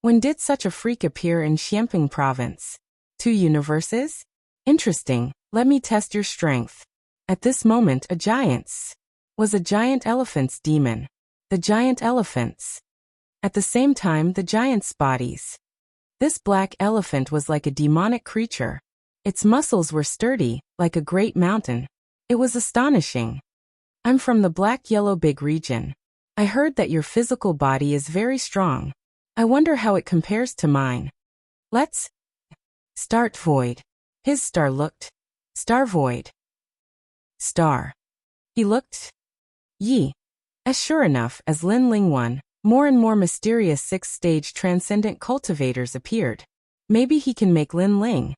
When did such a freak appear in Xianping province? 2 universes? Interesting, let me test your strength. At this moment was a giant elephant's demon. The giant elephants. At the same time the giant's bodies. This black elephant was like a demonic creature. Its muscles were sturdy, like a great mountain. It was astonishing. I'm from the Black-Yellow Big region. I heard that your physical body is very strong. I wonder how it compares to mine. Let's start void. His star looked. Star void. Star. He looked. Yi. As sure enough as Lin Ling won, more and more mysterious 6th-stage transcendent cultivators appeared. Maybe he can make Lin Ling.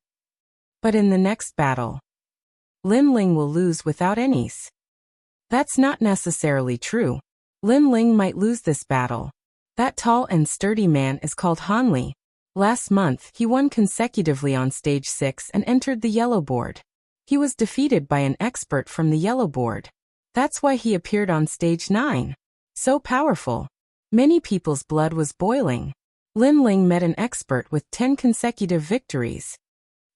But in the next battle, Lin Ling will lose without any's. That's not necessarily true. Lin Ling might lose this battle. That tall and sturdy man is called Han Li. Last month, he won consecutively on stage 6 and entered the yellow board. He was defeated by an expert from the yellow board. That's why he appeared on stage 9. So powerful. Many people's blood was boiling. Lin Ling met an expert with 10 consecutive victories.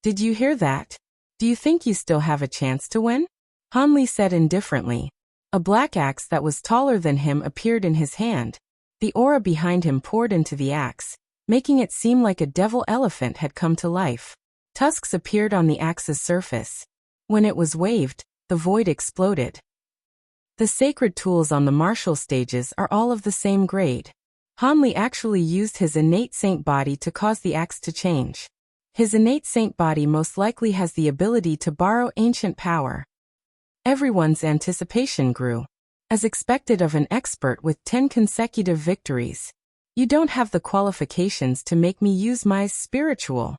Did you hear that? Do you think you still have a chance to win? Han Li said indifferently. A black axe that was taller than him appeared in his hand. The aura behind him poured into the axe, making it seem like a devil elephant had come to life. Tusks appeared on the axe's surface. When it was waved, the void exploded. The sacred tools on the martial stages are all of the same grade. Han Li actually used his innate saint body to cause the axe to change. His innate saint body most likely has the ability to borrow ancient power. Everyone's anticipation grew. As expected of an expert with 10 consecutive victories. You don't have the qualifications to make me use my spiritual.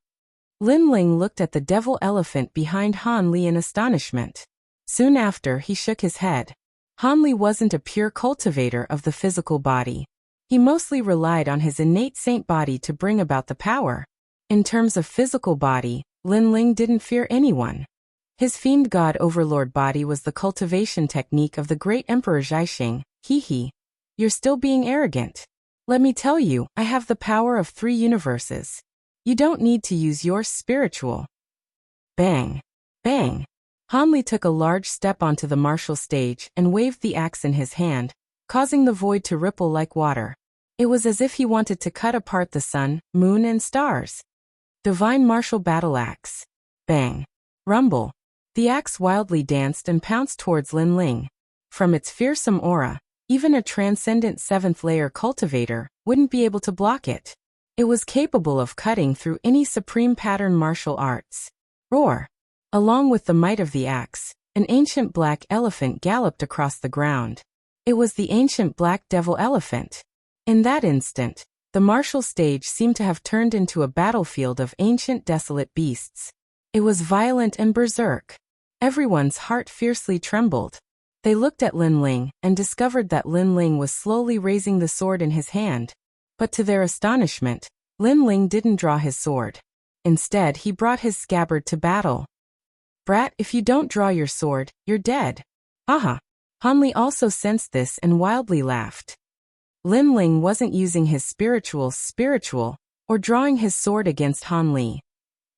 Lin Ling looked at the devil elephant behind Han Li in astonishment. Soon after, he shook his head. Han Li wasn't a pure cultivator of the physical body. He mostly relied on his innate saint body to bring about the power. In terms of physical body, Lin Ling didn't fear anyone. His fiend god overlord body was the cultivation technique of the great Emperor Zhaixing. Hee. You're still being arrogant. Let me tell you, I have the power of 3 universes. You don't need to use your spiritual. Bang. Bang. Han Li took a large step onto the martial stage and waved the axe in his hand, causing the void to ripple like water. It was as if he wanted to cut apart the sun, moon and stars. Divine martial battle axe. Bang. Rumble. The axe wildly danced and pounced towards Lin Ling. From its fearsome aura, even a transcendent 7th-layer cultivator wouldn't be able to block it. It was capable of cutting through any supreme pattern martial arts. Roar! Along with the might of the axe, an ancient black elephant galloped across the ground. It was the ancient black devil elephant. In that instant, the martial stage seemed to have turned into a battlefield of ancient desolate beasts. It was violent and berserk. Everyone's heart fiercely trembled. They looked at Lin Ling and discovered that Lin Ling was slowly raising the sword in his hand. But to their astonishment, Lin Ling didn't draw his sword. Instead, he brought his scabbard to battle. Brat, if you don't draw your sword, you're dead. Haha. Han Li also sensed this and wildly laughed. Lin Ling wasn't using his spiritual, or drawing his sword against Han Li.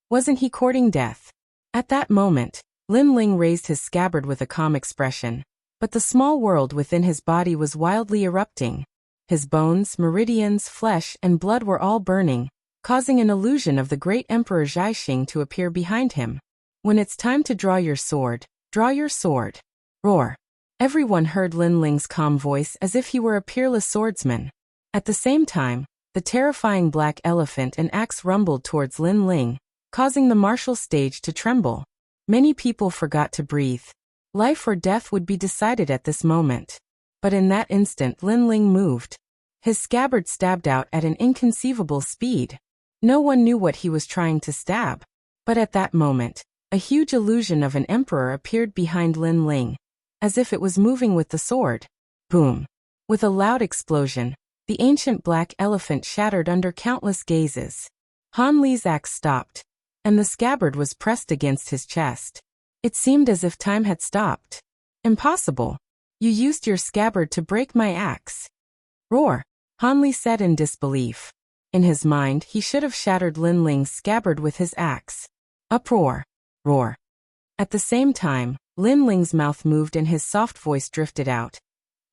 Wasn't he courting death? At that moment, Lin Ling raised his scabbard with a calm expression, but the small world within his body was wildly erupting. His bones, meridians, flesh, and blood were all burning, causing an illusion of the great Emperor Zhaixing to appear behind him. When it's time to draw your sword, draw your sword. Roar. Everyone heard Lin Ling's calm voice as if he were a peerless swordsman. At the same time, the terrifying black elephant and axe rumbled towards Lin Ling, causing the martial stage to tremble. Many people forgot to breathe. Life or death would be decided at this moment. But in that instant Lin Ling moved. His scabbard stabbed out at an inconceivable speed. No one knew what he was trying to stab. But at that moment, a huge illusion of an emperor appeared behind Lin Ling, as if it was moving with the sword. Boom! With a loud explosion, the ancient black elephant shattered under countless gazes. Han Li's axe stopped, and the scabbard was pressed against his chest. It seemed as if time had stopped. Impossible! You used your scabbard to break my axe. Roar! Han Li said in disbelief. In his mind, he should have shattered Lin Ling's scabbard with his axe. Uproar! Roar! At the same time, Lin Ling's mouth moved and his soft voice drifted out.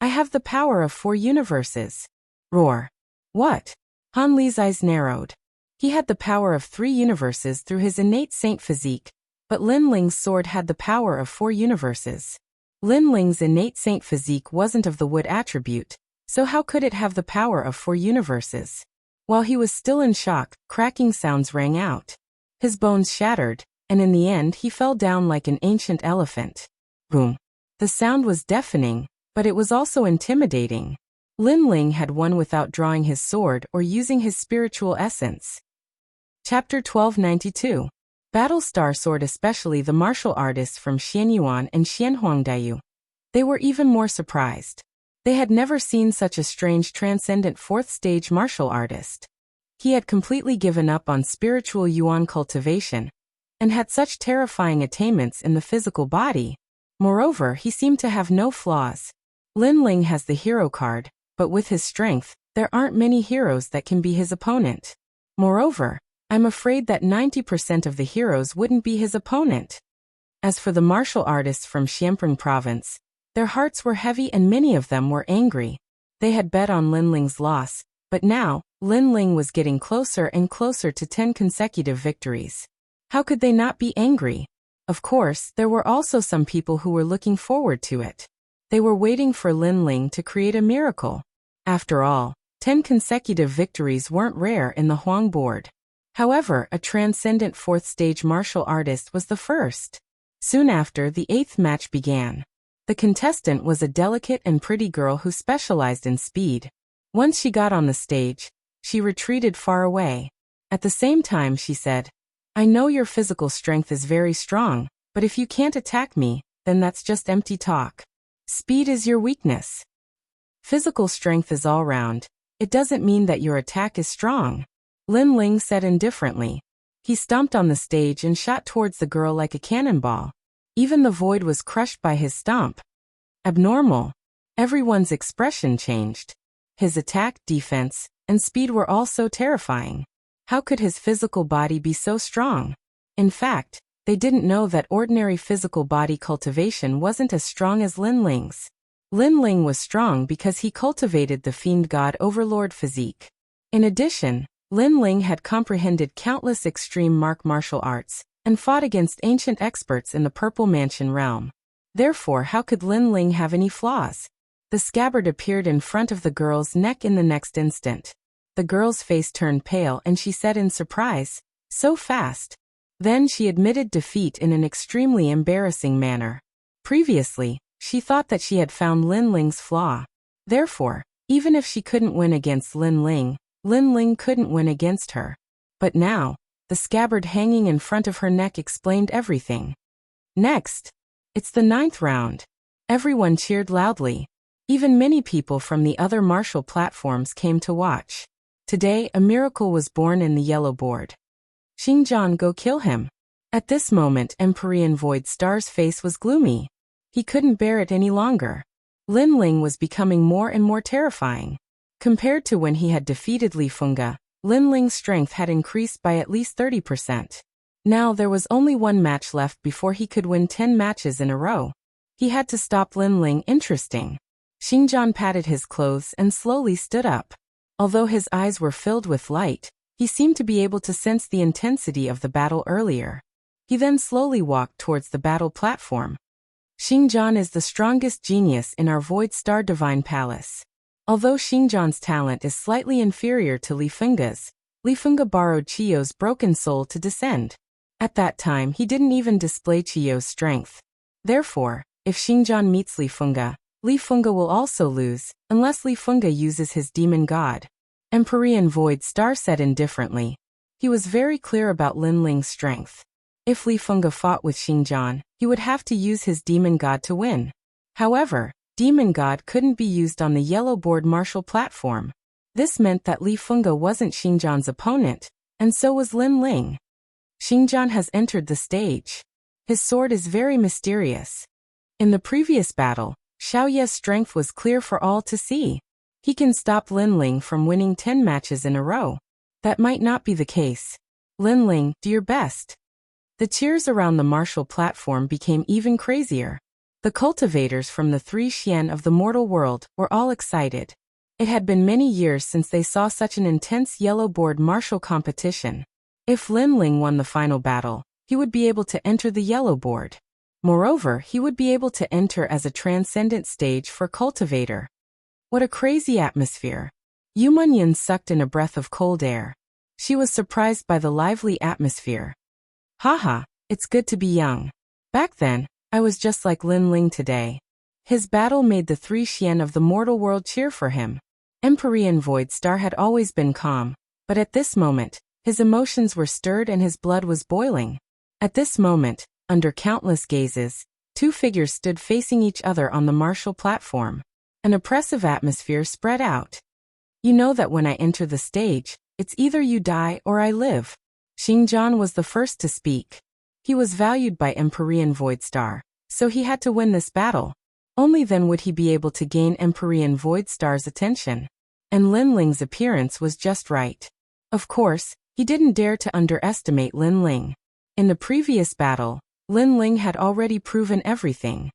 I have the power of 4 universes. Roar! What? Han Li's eyes narrowed. He had the power of 3 universes through his innate saint physique, but Lin Ling's sword had the power of 4 universes. Lin Ling's innate saint physique wasn't of the wood attribute, so how could it have the power of 4 universes? While he was still in shock, cracking sounds rang out. His bones shattered, and in the end he fell down like an ancient elephant. Boom! The sound was deafening, but it was also intimidating. Lin Ling had won without drawing his sword or using his spiritual essence. Chapter 1292. Battlestar Sword. Especially the martial artists from Xianyuan and Xianhuangdiyu. They were even more surprised. They had never seen such a strange transcendent 4th stage martial artist. He had completely given up on spiritual yuan cultivation, and had such terrifying attainments in the physical body. Moreover, he seemed to have no flaws. Lin Ling has the hero card, but with his strength, there aren't many heroes that can be his opponent. Moreover, I'm afraid that 90% of the heroes wouldn't be his opponent. As for the martial artists from Xianping province, their hearts were heavy and many of them were angry. They had bet on Lin Ling's loss, but now, Lin Ling was getting closer and closer to 10 consecutive victories. How could they not be angry? Of course, there were also some people who were looking forward to it. They were waiting for Lin Ling to create a miracle. After all, 10 consecutive victories weren't rare in the Huang board. However, a transcendent 4th stage martial artist was the first. Soon after, the 8th match began. The contestant was a delicate and pretty girl who specialized in speed. Once she got on the stage, she retreated far away. At the same time she said, I know your physical strength is very strong, but if you can't attack me, then that's just empty talk. Speed is your weakness. Physical strength is all round. It doesn't mean that your attack is strong. Lin Ling said indifferently. He stomped on the stage and shot towards the girl like a cannonball. Even the void was crushed by his stomp. Abnormal. Everyone's expression changed. His attack, defense, and speed were all so terrifying. How could his physical body be so strong? In fact, they didn't know that ordinary physical body cultivation wasn't as strong as Lin Ling's. Lin Ling was strong because he cultivated the fiend god overlord physique. In addition, Lin Ling had comprehended countless extreme martial arts, and fought against ancient experts in the Purple Mansion realm. Therefore, how could Lin Ling have any flaws? The scabbard appeared in front of the girl's neck in the next instant. The girl's face turned pale and she said in surprise, so fast. Then she admitted defeat in an extremely embarrassing manner. Previously, she thought that she had found Lin Ling's flaw. Therefore, even if she couldn't win against Lin Ling couldn't win against her. But now, the scabbard hanging in front of her neck explained everything. Next, it's the 9th round. Everyone cheered loudly. Even many people from the other martial platforms came to watch. Today, a miracle was born in the yellow board. Xingjian, go kill him. At this moment, Empyrean Void Star's face was gloomy. He couldn't bear it any longer. Lin Ling was becoming more and more terrifying. Compared to when he had defeated Li Fengge, Lin Ling's strength had increased by at least 30%. Now there was only 1 match left before he could win 10 matches in a row. He had to stop Lin Ling. Interesting. Xingjian patted his clothes and slowly stood up. Although his eyes were filled with light, He seemed to be able to sense the intensity of the battle earlier. He then slowly walked towards the battle platform. Xingjian is the strongest genius in our Void Star Divine Palace. Although Xingjian's talent is slightly inferior to Li Fengge's, Li Fengge borrowed Qiu's broken soul to descend. At that time he didn't even display Qiu's strength. Therefore, if Xingjian meets Li Fengge will also lose, unless Li Fengge uses his demon god. Empyrean Void Star said indifferently. He was very clear about Lin Ling's strength. If Li Fengge fought with Xingjian, he would have to use his demon god to win. However, demon god couldn't be used on the yellow board martial platform. This meant that Li Fengge wasn't Xingjian's opponent, and so was Lin Ling. Xingjian has entered the stage. His sword is very mysterious. In the previous battle, Xiaoye's strength was clear for all to see. He can stop Lin Ling from winning 10 matches in a row. That might not be the case. Lin Ling, do your best. The cheers around the martial platform became even crazier. The cultivators from the 3 Xian of the mortal world were all excited. It had been many years since they saw such an intense yellow board martial competition. If Lin Ling won the final battle, he would be able to enter the yellow board. Moreover, he would be able to enter as a transcendent stage for cultivator. What a crazy atmosphere. Yu Munyan sucked in a breath of cold air. She was surprised by the lively atmosphere. Haha, it's good to be young. Back then, I was just like Lin Ling today. His battle made the 3 Xian of the mortal world cheer for him. Empyrean Void Star had always been calm, but at this moment, his emotions were stirred and his blood was boiling. At this moment, under countless gazes, 2 figures stood facing each other on the martial platform. An oppressive atmosphere spread out. You know that when I enter the stage, it's either you die or I live. Xingjian was the first to speak. He was valued by Empyrean Void Star, so he had to win this battle. Only then would he be able to gain Empyrean Void Star's attention. And Lin Ling's appearance was just right. Of course, he didn't dare to underestimate Lin Ling. In the previous battle, Lin Ling had already proven everything.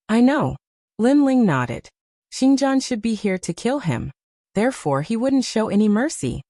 I know. Lin Ling nodded. Xingjian should be here to kill him. Therefore he wouldn't show any mercy.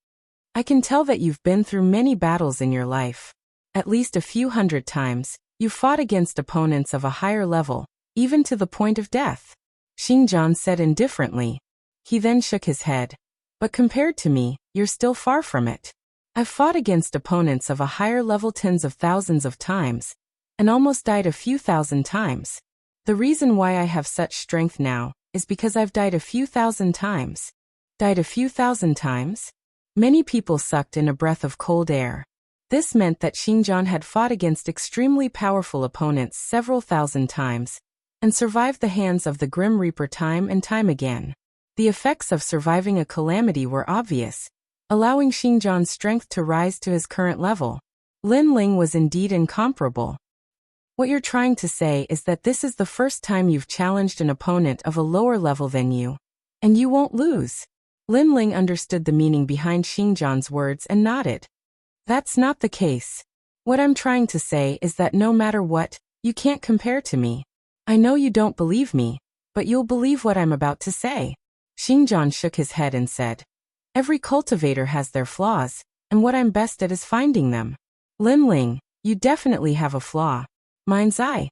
I can tell that you've been through many battles in your life. At least a few hundred times, you fought against opponents of a higher level, even to the point of death. Xingjian said indifferently. He then shook his head. But compared to me, you're still far from it. I've fought against opponents of a higher level tens of thousands of times, and almost died a few thousand times. The reason why I have such strength now is because I've died a few thousand times. Died a few thousand times? Many people sucked in a breath of cold air. This meant that Xingjian had fought against extremely powerful opponents several thousand times, and survived the hands of the Grim Reaper time and time again. The effects of surviving a calamity were obvious, allowing Xingjian's strength to rise to his current level. Lin Ling was indeed incomparable. What you're trying to say is that this is the first time you've challenged an opponent of a lower level than you, and you won't lose. Lin Ling understood the meaning behind Xingjian's words and nodded. That's not the case. What I'm trying to say is that no matter what, you can't compare to me. I know you don't believe me, but you'll believe what I'm about to say. Xingjian shook his head and said, every cultivator has their flaws, and what I'm best at is finding them. Lin Ling, you definitely have a flaw. Mine's eye.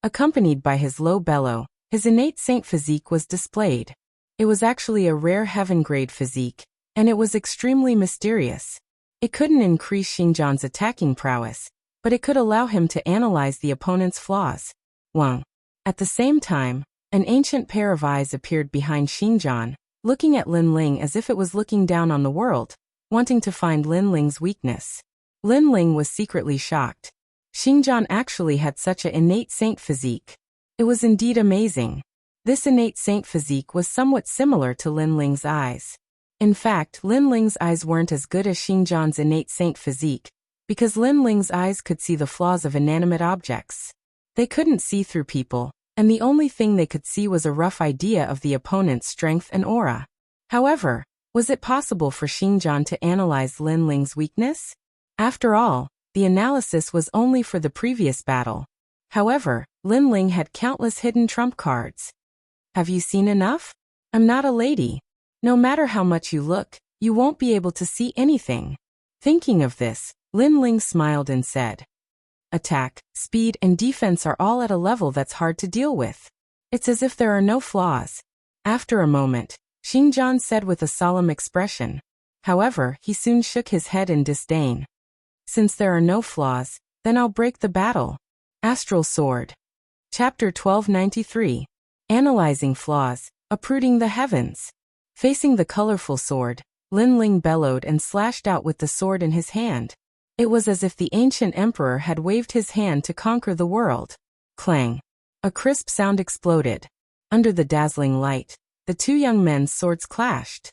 Accompanied by his low bellow, his innate saint physique was displayed. It was actually a rare heaven-grade physique, and it was extremely mysterious. It couldn't increase Xingjian's attacking prowess, but it could allow him to analyze the opponent's flaws. Wang. At the same time, an ancient pair of eyes appeared behind Xingjian, looking at Lin Ling as if it was looking down on the world, wanting to find Lin Ling's weakness. Lin Ling was secretly shocked. Xingjian actually had such an innate saint physique. It was indeed amazing. This innate saint physique was somewhat similar to Lin Ling's eyes. In fact, Lin Ling's eyes weren't as good as Xingjian's innate saint physique, because Lin Ling's eyes could see the flaws of inanimate objects. They couldn't see through people, and the only thing they could see was a rough idea of the opponent's strength and aura. However, was it possible for Xingjian to analyze Lin Ling's weakness? After all, the analysis was only for the previous battle. However, Lin Ling had countless hidden trump cards. Have you seen enough? I'm not a lady. No matter how much you look, you won't be able to see anything. Thinking of this, Lin Ling smiled and said, "Attack, speed, and defense are all at a level that's hard to deal with. It's as if there are no flaws." After a moment, Xingjian said with a solemn expression. However, he soon shook his head in disdain. "Since there are no flaws, then I'll break the battle." Astral Sword. Chapter 1293. Analyzing Flaws, Uprooting the Heavens. Facing the colorful sword, Lin Ling bellowed and slashed out with the sword in his hand. It was as if the ancient emperor had waved his hand to conquer the world. Clang. A crisp sound exploded. Under the dazzling light, the two young men's swords clashed.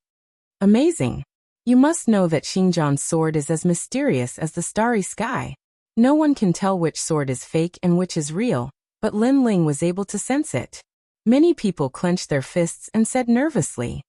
Amazing. You must know that Xingjian's sword is as mysterious as the starry sky. No one can tell which sword is fake and which is real, but Lin Ling was able to sense it. Many people clenched their fists and said nervously,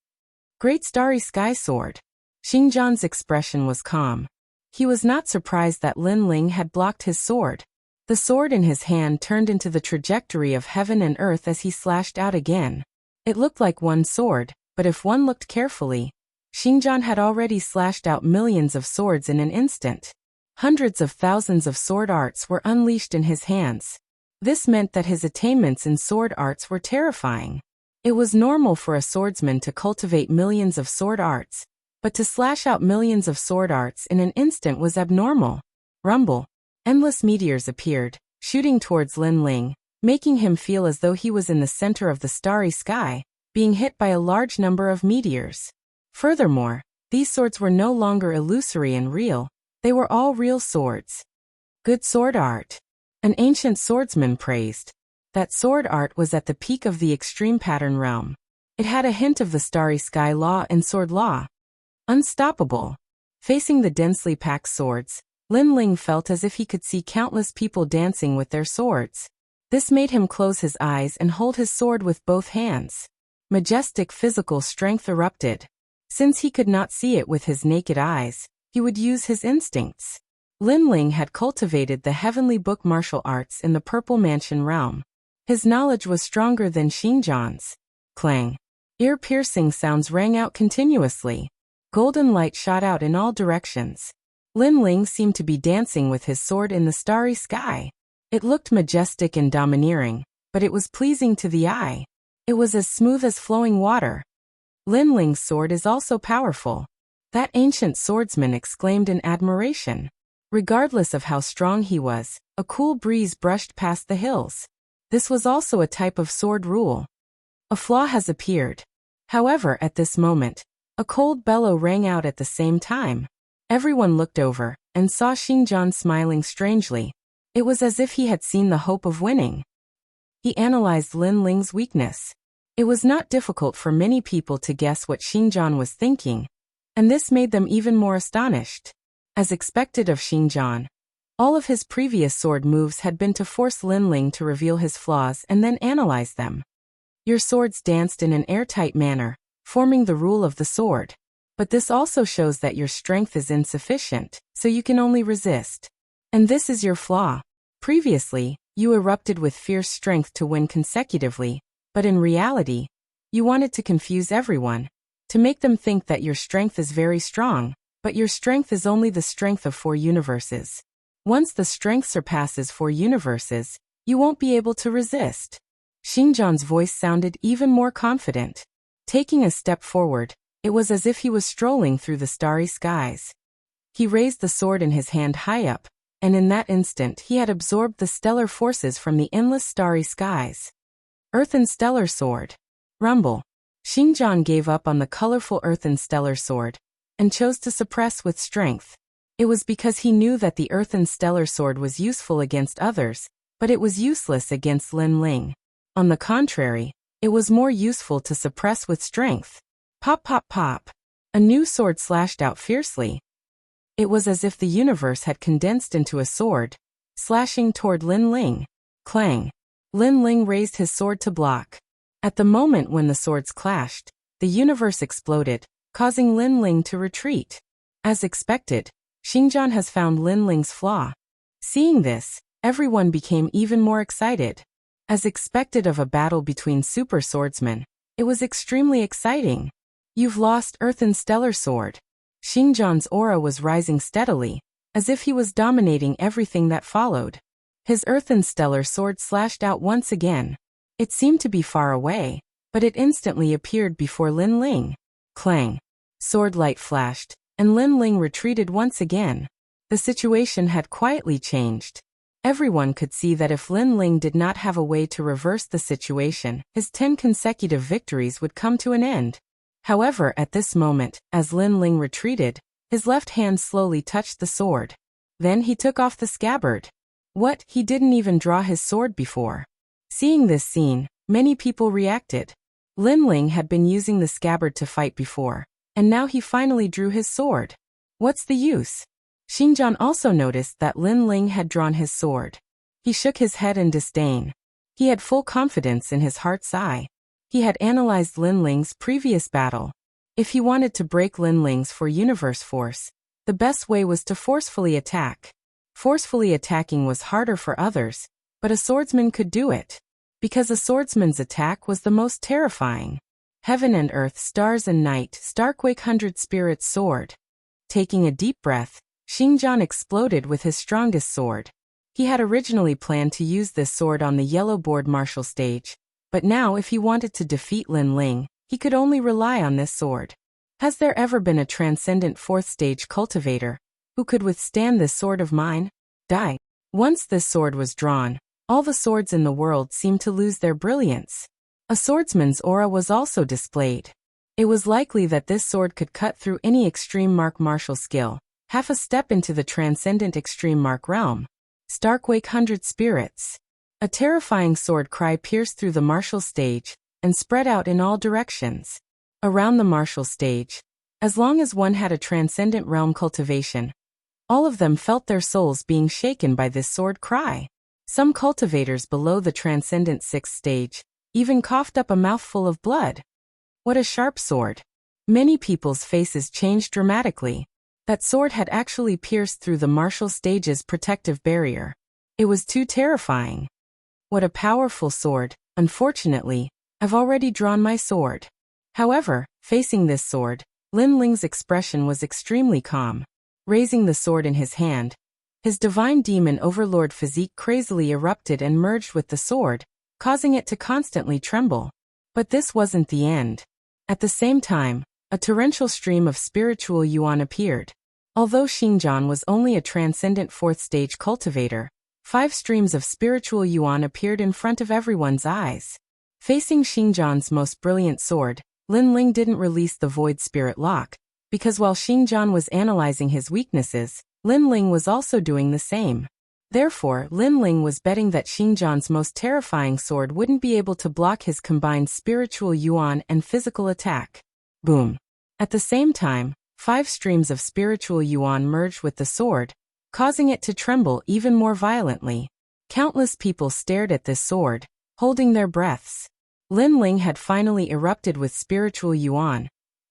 "Great starry sky sword." Xingjian's expression was calm. He was not surprised that Lin Ling had blocked his sword. The sword in his hand turned into the trajectory of heaven and earth as he slashed out again. It looked like one sword, but if one looked carefully, Xingjian had already slashed out millions of swords in an instant. Hundreds of thousands of sword arts were unleashed in his hands. This meant that his attainments in sword arts were terrifying. It was normal for a swordsman to cultivate millions of sword arts, but to slash out millions of sword arts in an instant was abnormal. Rumble. Endless meteors appeared, shooting towards Lin Ling, making him feel as though he was in the center of the starry sky, being hit by a large number of meteors. Furthermore, these swords were no longer illusory and real, they were all real swords. Good sword art. An ancient swordsman praised. That sword art was at the peak of the extreme pattern realm. It had a hint of the starry sky law and sword law. Unstoppable. Facing the densely packed swords, Lin Ling felt as if he could see countless people dancing with their swords. This made him close his eyes and hold his sword with both hands. Majestic physical strength erupted. Since he could not see it with his naked eyes, he would use his instincts. Lin Ling had cultivated the heavenly book martial arts in the Purple Mansion realm. His knowledge was stronger than Xingjian's. Clang. Ear-piercing sounds rang out continuously. Golden light shot out in all directions. Lin Ling seemed to be dancing with his sword in the starry sky. It looked majestic and domineering, but it was pleasing to the eye. It was as smooth as flowing water. Lin Ling's sword is also powerful. That ancient swordsman exclaimed in admiration. Regardless of how strong he was, a cool breeze brushed past the hills. This was also a type of sword rule. A flaw has appeared. However, at this moment, a cold bellow rang out at the same time. Everyone looked over and saw Xingjian smiling strangely. It was as if he had seen the hope of winning. He analyzed Lin Ling's weakness. It was not difficult for many people to guess what Xingjian was thinking, and this made them even more astonished. As expected of Xingjian, all of his previous sword moves had been to force Lin Ling to reveal his flaws and then analyze them. Your swords danced in an airtight manner, forming the rule of the sword. But this also shows that your strength is insufficient, so you can only resist. And this is your flaw. Previously, you erupted with fierce strength to win consecutively, but in reality, you wanted to confuse everyone, to make them think that your strength is very strong, but your strength is only the strength of 4 universes. Once the strength surpasses 4 universes, you won't be able to resist. Xingjian's voice sounded even more confident. Taking a step forward, it was as if he was strolling through the starry skies. He raised the sword in his hand high up, and in that instant he had absorbed the stellar forces from the endless starry skies. Earthen Stellar Sword. Rumble. Xingjian gave up on the colorful Earthen Stellar Sword, and chose to suppress with strength. It was because he knew that the Earthen Stellar Sword was useful against others, but it was useless against Lin Ling. On the contrary, it was more useful to suppress with strength. Pop pop pop. A new sword slashed out fiercely. It was as if the universe had condensed into a sword, slashing toward Lin Ling. Clang. Lin Ling raised his sword to block. At the moment when the swords clashed, the universe exploded, causing Lin Ling to retreat. As expected, Xingjian has found Lin Ling's flaw. Seeing this, everyone became even more excited. As expected of a battle between super swordsmen, it was extremely exciting. You've lost Earthen Stellar Sword. Xingjian's aura was rising steadily, as if he was dominating everything that followed. His earthen stellar sword slashed out once again. It seemed to be far away, but it instantly appeared before Lin Ling. Clang! Sword light flashed, and Lin Ling retreated once again. The situation had quietly changed. Everyone could see that if Lin Ling did not have a way to reverse the situation, his 10 consecutive victories would come to an end. However, at this moment, as Lin Ling retreated, his left hand slowly touched the sword. Then he took off the scabbard. What? He didn't even draw his sword before. Seeing this scene, many people reacted. Lin Ling had been using the scabbard to fight before, and now he finally drew his sword. What's the use? Xingjian also noticed that Lin Ling had drawn his sword. He shook his head in disdain. He had full confidence in his heart's eye. He had analyzed Lin Ling's previous battle. If he wanted to break Lin Ling's universe force, the best way was to forcefully attack. Forcefully attacking was harder for others, but a swordsman could do it. Because a swordsman's attack was the most terrifying. Heaven and earth, stars and night, Starquake 100 Spirits sword. Taking a deep breath, Xingjian exploded with his strongest sword. He had originally planned to use this sword on the yellow board martial stage, but now if he wanted to defeat Lin Ling, he could only rely on this sword. Has there ever been a transcendent 4th stage cultivator who could withstand this sword of mine? Die. Once this sword was drawn, all the swords in the world seemed to lose their brilliance. A swordsman's aura was also displayed. It was likely that this sword could cut through any extreme mark martial skill, half a step into the transcendent extreme mark realm. Starquake 100 Spirits. A terrifying sword cry pierced through the martial stage and spread out in all directions. Around the martial stage, as long as one had a transcendent realm cultivation, all of them felt their souls being shaken by this sword cry. Some cultivators below the transcendent 6th stage even coughed up a mouthful of blood. What a sharp sword. Many people's faces changed dramatically. That sword had actually pierced through the martial stage's protective barrier. It was too terrifying. What a powerful sword. Unfortunately, I've already drawn my sword. However, facing this sword, Lin Ling's expression was extremely calm. Raising the sword in his hand, his divine demon overlord physique crazily erupted and merged with the sword, causing it to constantly tremble. But this wasn't the end. At the same time, a torrential stream of spiritual yuan appeared. Although Xingjian was only a transcendent 4th stage cultivator, 5 streams of spiritual yuan appeared in front of everyone's eyes. Facing Xingjian's most brilliant sword, Lin Ling didn't release the void spirit lock, because while Xingjian was analyzing his weaknesses, Lin Ling was also doing the same. Therefore, Lin Ling was betting that Xingjian's most terrifying sword wouldn't be able to block his combined spiritual yuan and physical attack. Boom. At the same time, 5 streams of spiritual yuan merged with the sword, causing it to tremble even more violently. Countless people stared at this sword, holding their breaths. Lin Ling had finally erupted with spiritual yuan,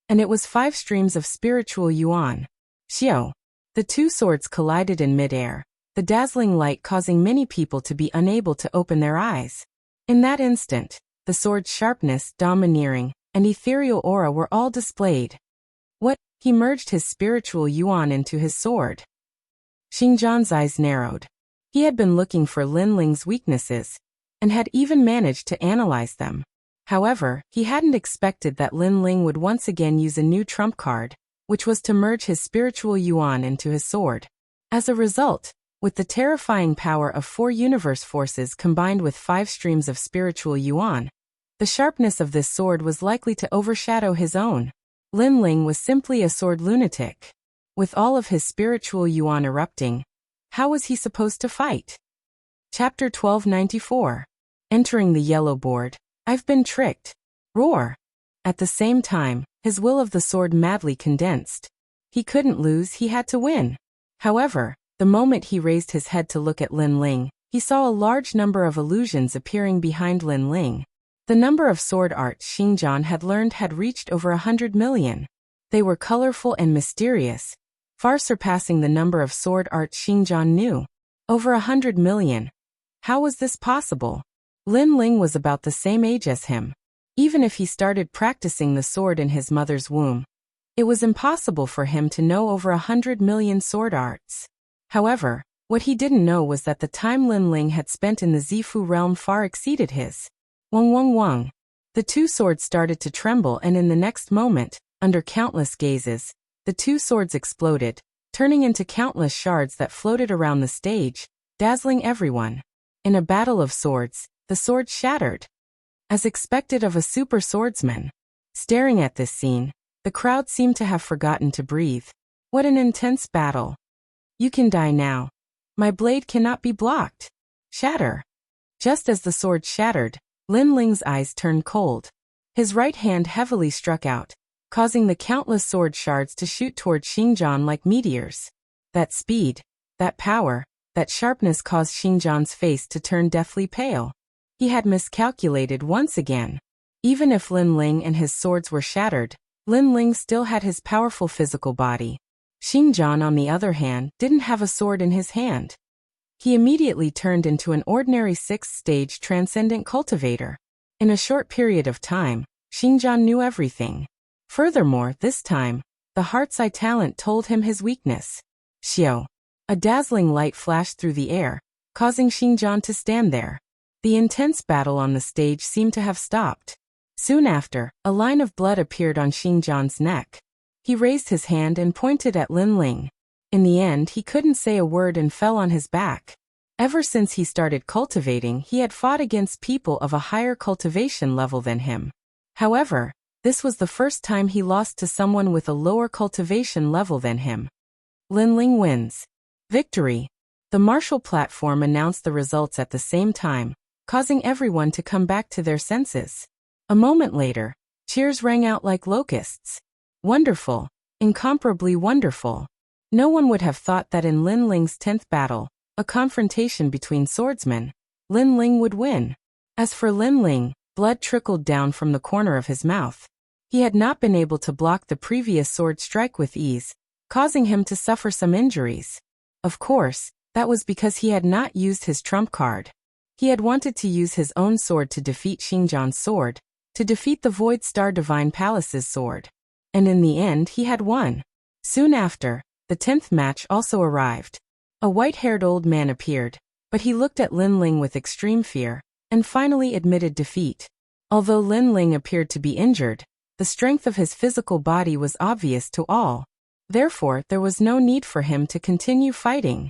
and it was 5 streams of spiritual yuan. Xiao. The two swords collided in midair, the dazzling light causing many people to be unable to open their eyes. In that instant, the sword's sharpness, domineering, and ethereal aura were all displayed. What? He merged his spiritual yuan into his sword. Xingjian's eyes narrowed. He had been looking for Lin Ling's weaknesses, and had even managed to analyze them. However, he hadn't expected that Lin Ling would once again use a new trump card, which was to merge his spiritual yuan into his sword. As a result, with the terrifying power of 4 universe forces combined with 5 streams of spiritual yuan, the sharpness of this sword was likely to overshadow his own. Lin Ling was simply a sword lunatic. With all of his spiritual yuan erupting, how was he supposed to fight? Chapter 1294. Entering the yellow board. I've been tricked. Roar. At the same time, his will of the sword madly condensed. He couldn't lose, he had to win. However, the moment he raised his head to look at Lin Ling, he saw a large number of illusions appearing behind Lin Ling. The number of sword arts Xingjian had learned had reached over 100 million. They were colorful and mysterious, far surpassing the number of sword arts Xingjian knew. Over 100 million. How was this possible? Lin Ling was about the same age as him. Even if he started practicing the sword in his mother's womb, It was impossible for him to know over 100 million sword arts. However, what he didn't know was that the time Lin Ling had spent in the Zifu realm far exceeded his. Wang wang wang. The two swords started to tremble, and in the next moment, under countless gazes, the two swords exploded, turning into countless shards that floated around the stage, dazzling everyone. In a battle of swords, the swords shattered. As expected of a super swordsman. Staring at this scene, the crowd seemed to have forgotten to breathe. What an intense battle. You can die now. My blade cannot be blocked. Shatter. Just as the sword shattered, Lin Ling's eyes turned cold. His right hand heavily struck out, causing the countless sword shards to shoot toward Xingjian like meteors. That speed, that power, that sharpness caused Xingjian's face to turn deathly pale. He had miscalculated once again. Even if Lin Ling and his swords were shattered, Lin Ling still had his powerful physical body. Xingjian, on the other hand, didn't have a sword in his hand. He immediately turned into an ordinary 6th-stage transcendent cultivator. In a short period of time, Xingjian knew everything. Furthermore, this time, the heart's eye talent told him his weakness. Xiao. A dazzling light flashed through the air, causing Xingjian to stand there. The intense battle on the stage seemed to have stopped. Soon after, a line of blood appeared on Xingjian's neck. He raised his hand and pointed at Lin Ling. In the end, he couldn't say a word and fell on his back. Ever since he started cultivating, he had fought against people of a higher cultivation level than him. However, this was the first time he lost to someone with a lower cultivation level than him. Lin Ling wins. Victory. The martial platform announced the results at the same time, causing everyone to come back to their senses. A moment later, cheers rang out like locusts. Wonderful. Incomparably wonderful. No one would have thought that in Lin Ling's 10th battle, a confrontation between swordsmen, Lin Ling would win. As for Lin Ling, blood trickled down from the corner of his mouth. He had not been able to block the previous sword strike with ease, causing him to suffer some injuries. Of course, that was because he had not used his trump card. He had wanted to use his own sword to defeat Xingjian's sword, to defeat the Void Star Divine Palace's sword. And in the end he had won. Soon after, the 10th match also arrived. A white-haired old man appeared, but he looked at Lin Ling with extreme fear, and finally admitted defeat. Although Lin Ling appeared to be injured, the strength of his physical body was obvious to all. Therefore, there was no need for him to continue fighting.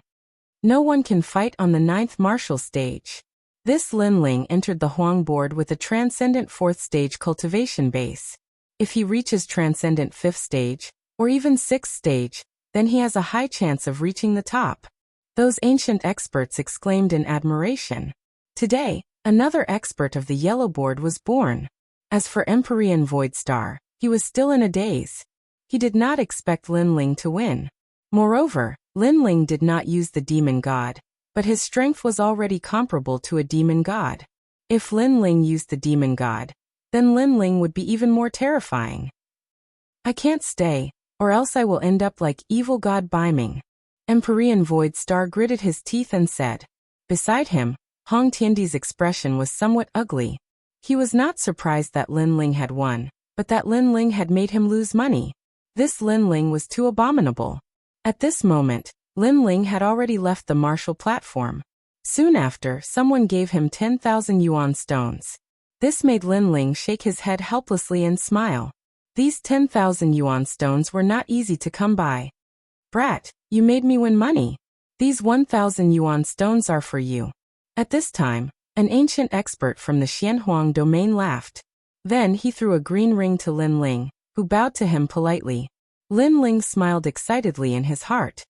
No one can fight on the 9th martial stage. This Lin Ling entered the Huang board with a transcendent 4th stage cultivation base. If he reaches transcendent 5th stage, or even 6th stage, then he has a high chance of reaching the top. Those ancient experts exclaimed in admiration. Today, another expert of the yellow board was born. As for Empyrean Void Star, he was still in a daze. He did not expect Lin Ling to win. Moreover, Lin Ling did not use the demon god, but his strength was already comparable to a demon god. If Lin Ling used the demon god, then Lin Ling would be even more terrifying. I can't stay, or else I will end up like evil god Baiming. Empyrean Void Star gritted his teeth and said. Beside him, Hong Tiandi's expression was somewhat ugly. He was not surprised that Lin Ling had won, but that Lin Ling had made him lose money. This Lin Ling was too abominable. At this moment, Lin Ling had already left the martial platform. Soon after, someone gave him 10,000 yuan stones. This made Lin Ling shake his head helplessly and smile. These 10,000 yuan stones were not easy to come by. Brat, you made me win money. These 1,000 yuan stones are for you. At this time, an ancient expert from the Xianhuang domain laughed. Then he threw a green ring to Lin Ling, who bowed to him politely. Lin Ling smiled excitedly in his heart.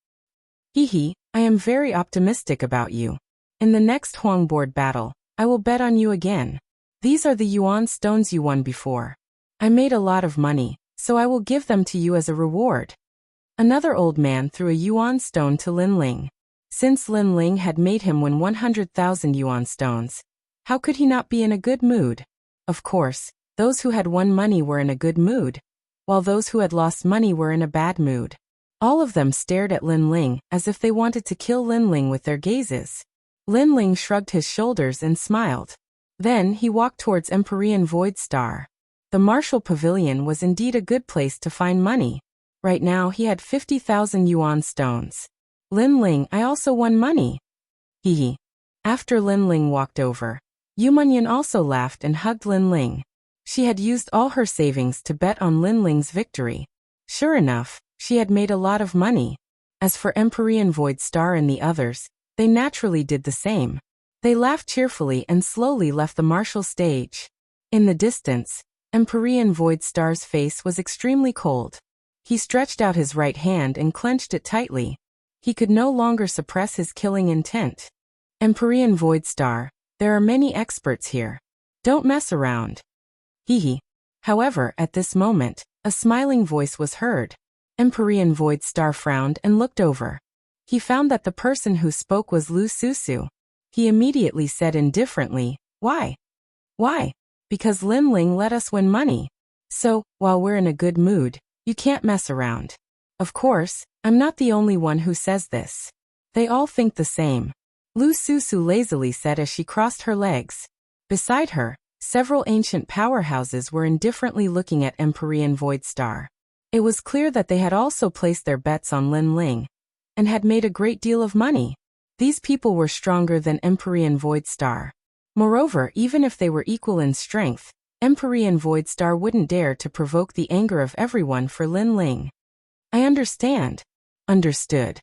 Hee, I am very optimistic about you. In the next Huang board battle, I will bet on you again. These are the yuan stones you won before. I made a lot of money, so I will give them to you as a reward. Another old man threw a yuan stone to Lin Ling. Since Lin Ling had made him win 100,000 yuan stones, how could he not be in a good mood? Of course, those who had won money were in a good mood, while those who had lost money were in a bad mood. All of them stared at Lin Ling as if they wanted to kill Lin Ling with their gazes. Lin Ling shrugged his shoulders and smiled. Then he walked towards Empyrean Void Star. The martial pavilion was indeed a good place to find money. Right now he had 50,000 yuan stones. Lin Ling, I also won money. Hee. After Lin Ling walked over, Yu Munyan also laughed and hugged Lin Ling. She had used all her savings to bet on Lin Ling's victory. Sure enough, she had made a lot of money. As for Empyrean Void Star and the others, they naturally did the same. They laughed cheerfully and slowly left the martial stage. In the distance, Empyrean Void Star's face was extremely cold. He stretched out his right hand and clenched it tightly. He could no longer suppress his killing intent. Empyrean Void Star, there are many experts here. Don't mess around. Hee. However, at this moment, a smiling voice was heard. Empyrean Void Star frowned and looked over. He found that the person who spoke was Lu Susu. He immediately said indifferently, "Why? Why? Because Lin Ling let us win money. So, while we're in a good mood, you can't mess around." Of course, I'm not the only one who says this. They all think the same. Lu Susu lazily said as she crossed her legs. Beside her, several ancient powerhouses were indifferently looking at Empyrean Void Star. It was clear that they had also placed their bets on Lin Ling, and had made a great deal of money. These people were stronger than Empyrean Void Star. Moreover, even if they were equal in strength, Empyrean Void Star wouldn't dare to provoke the anger of everyone for Lin Ling. I understand. Understood.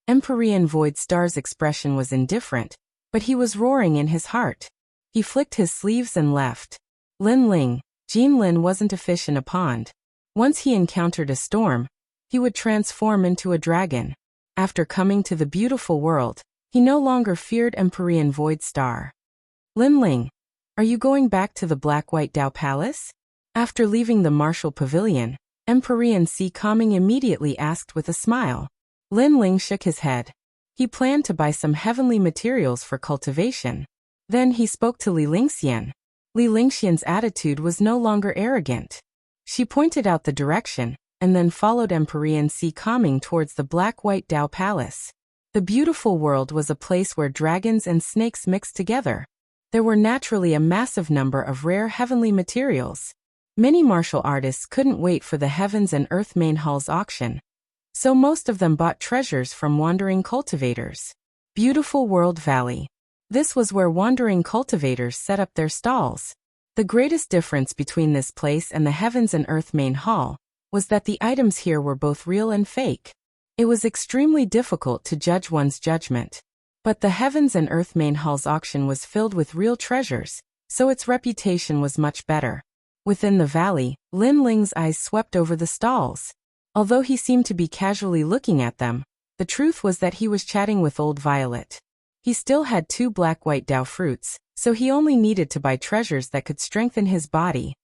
Empyrean Void Star's expression was indifferent, but he was roaring in his heart. He flicked his sleeves and left. Lin Ling, Jin Lin wasn't a fish in a pond. Once he encountered a storm, he would transform into a dragon. After coming to the beautiful world, he no longer feared Empyrean Void Star. Lin Ling, are you going back to the Black-White Dao Palace? After leaving the martial pavilion, Empyrean Si Kaming immediately asked with a smile. Lin Ling shook his head. He planned to buy some heavenly materials for cultivation. Then he spoke to Li Lingxian. Li Lingxian's attitude was no longer arrogant. She pointed out the direction, and then followed Empyrean Si Kaming towards the Black-White Dao Palace. The beautiful world was a place where dragons and snakes mixed together. There were naturally a massive number of rare heavenly materials. Many martial artists couldn't wait for the Heavens and Earth Main Hall's auction, so most of them bought treasures from wandering cultivators. Beautiful World Valley. This was where wandering cultivators set up their stalls. The greatest difference between this place and the Heavens and Earth Main Hall was that the items here were both real and fake. It was extremely difficult to judge one's judgment. But the Heavens and Earth Main Hall's auction was filled with real treasures, so its reputation was much better. Within the valley, Lin Ling's eyes swept over the stalls. Although he seemed to be casually looking at them, the truth was that he was chatting with Old Violet. He still had 2 Black-White Dao fruits, so he only needed to buy treasures that could strengthen his body.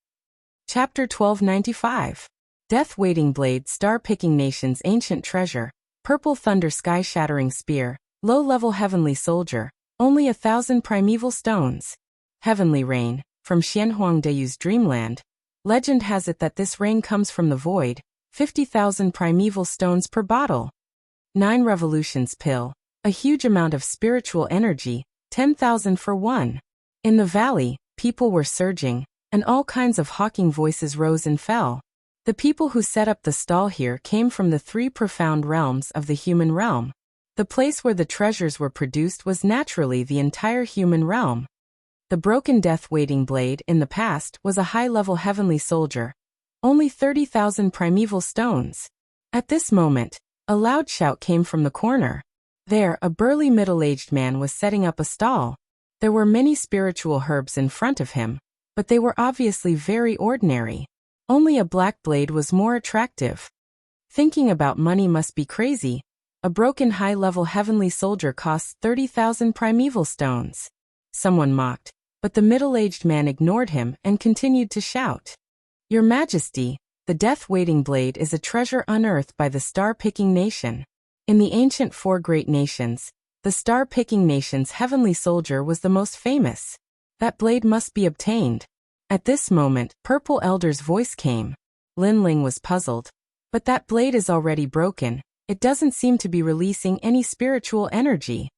Chapter 1295. Death Waiting Blade Star-Picking Nation's Ancient Treasure, Purple Thunder Sky-Shattering Spear, Low-Level Heavenly Soldier, only 1,000 Primeval Stones. Heavenly Rain, from Xianhuang Deyu's Dreamland. Legend has it that this rain comes from the void, 50,000 Primeval Stones per bottle. 9 Revolutions Pill, a huge amount of spiritual energy, 10,000 for one. In the valley, people were surging, and all kinds of hawking voices rose and fell. The people who set up the stall here came from the 3 profound realms of the human realm. The place where the treasures were produced was naturally the entire human realm. The broken Death Waiting Blade in the past was a high-level heavenly soldier. Only 30,000 primeval stones. At this moment, a loud shout came from the corner. There, a burly middle-aged man was setting up a stall. There were many spiritual herbs in front of him, but they were obviously very ordinary. Only a black blade was more attractive. Thinking about money must be crazy. A broken high-level heavenly soldier costs 30,000 primeval stones. Someone mocked, but the middle-aged man ignored him and continued to shout. Your Majesty, the Death Waiting Blade is a treasure unearthed by the Star-Picking Nation. In the ancient 4 great nations, the Star-Picking Nation's heavenly soldier was the most famous. That blade must be obtained. At this moment, Purple Elder's voice came. Lin Ling was puzzled. But that blade is already broken. It doesn't seem to be releasing any spiritual energy.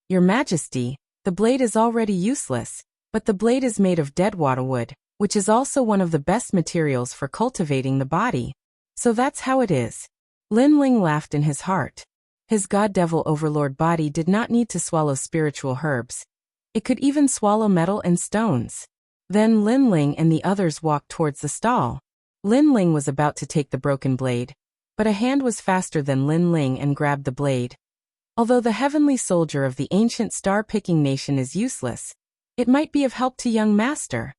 Your Majesty, the blade is already useless, but the blade is made of dead wood, which is also one of the best materials for cultivating the body. So that's how it is. Lin Ling laughed in his heart. His god-devil overlord body did not need to swallow spiritual herbs. It could even swallow metal and stones. Then Lin Ling and the others walked towards the stall. Lin Ling was about to take the broken blade, but a hand was faster than Lin Ling and grabbed the blade. Although the heavenly soldier of the ancient star-picking nation is useless, it might be of help to young master.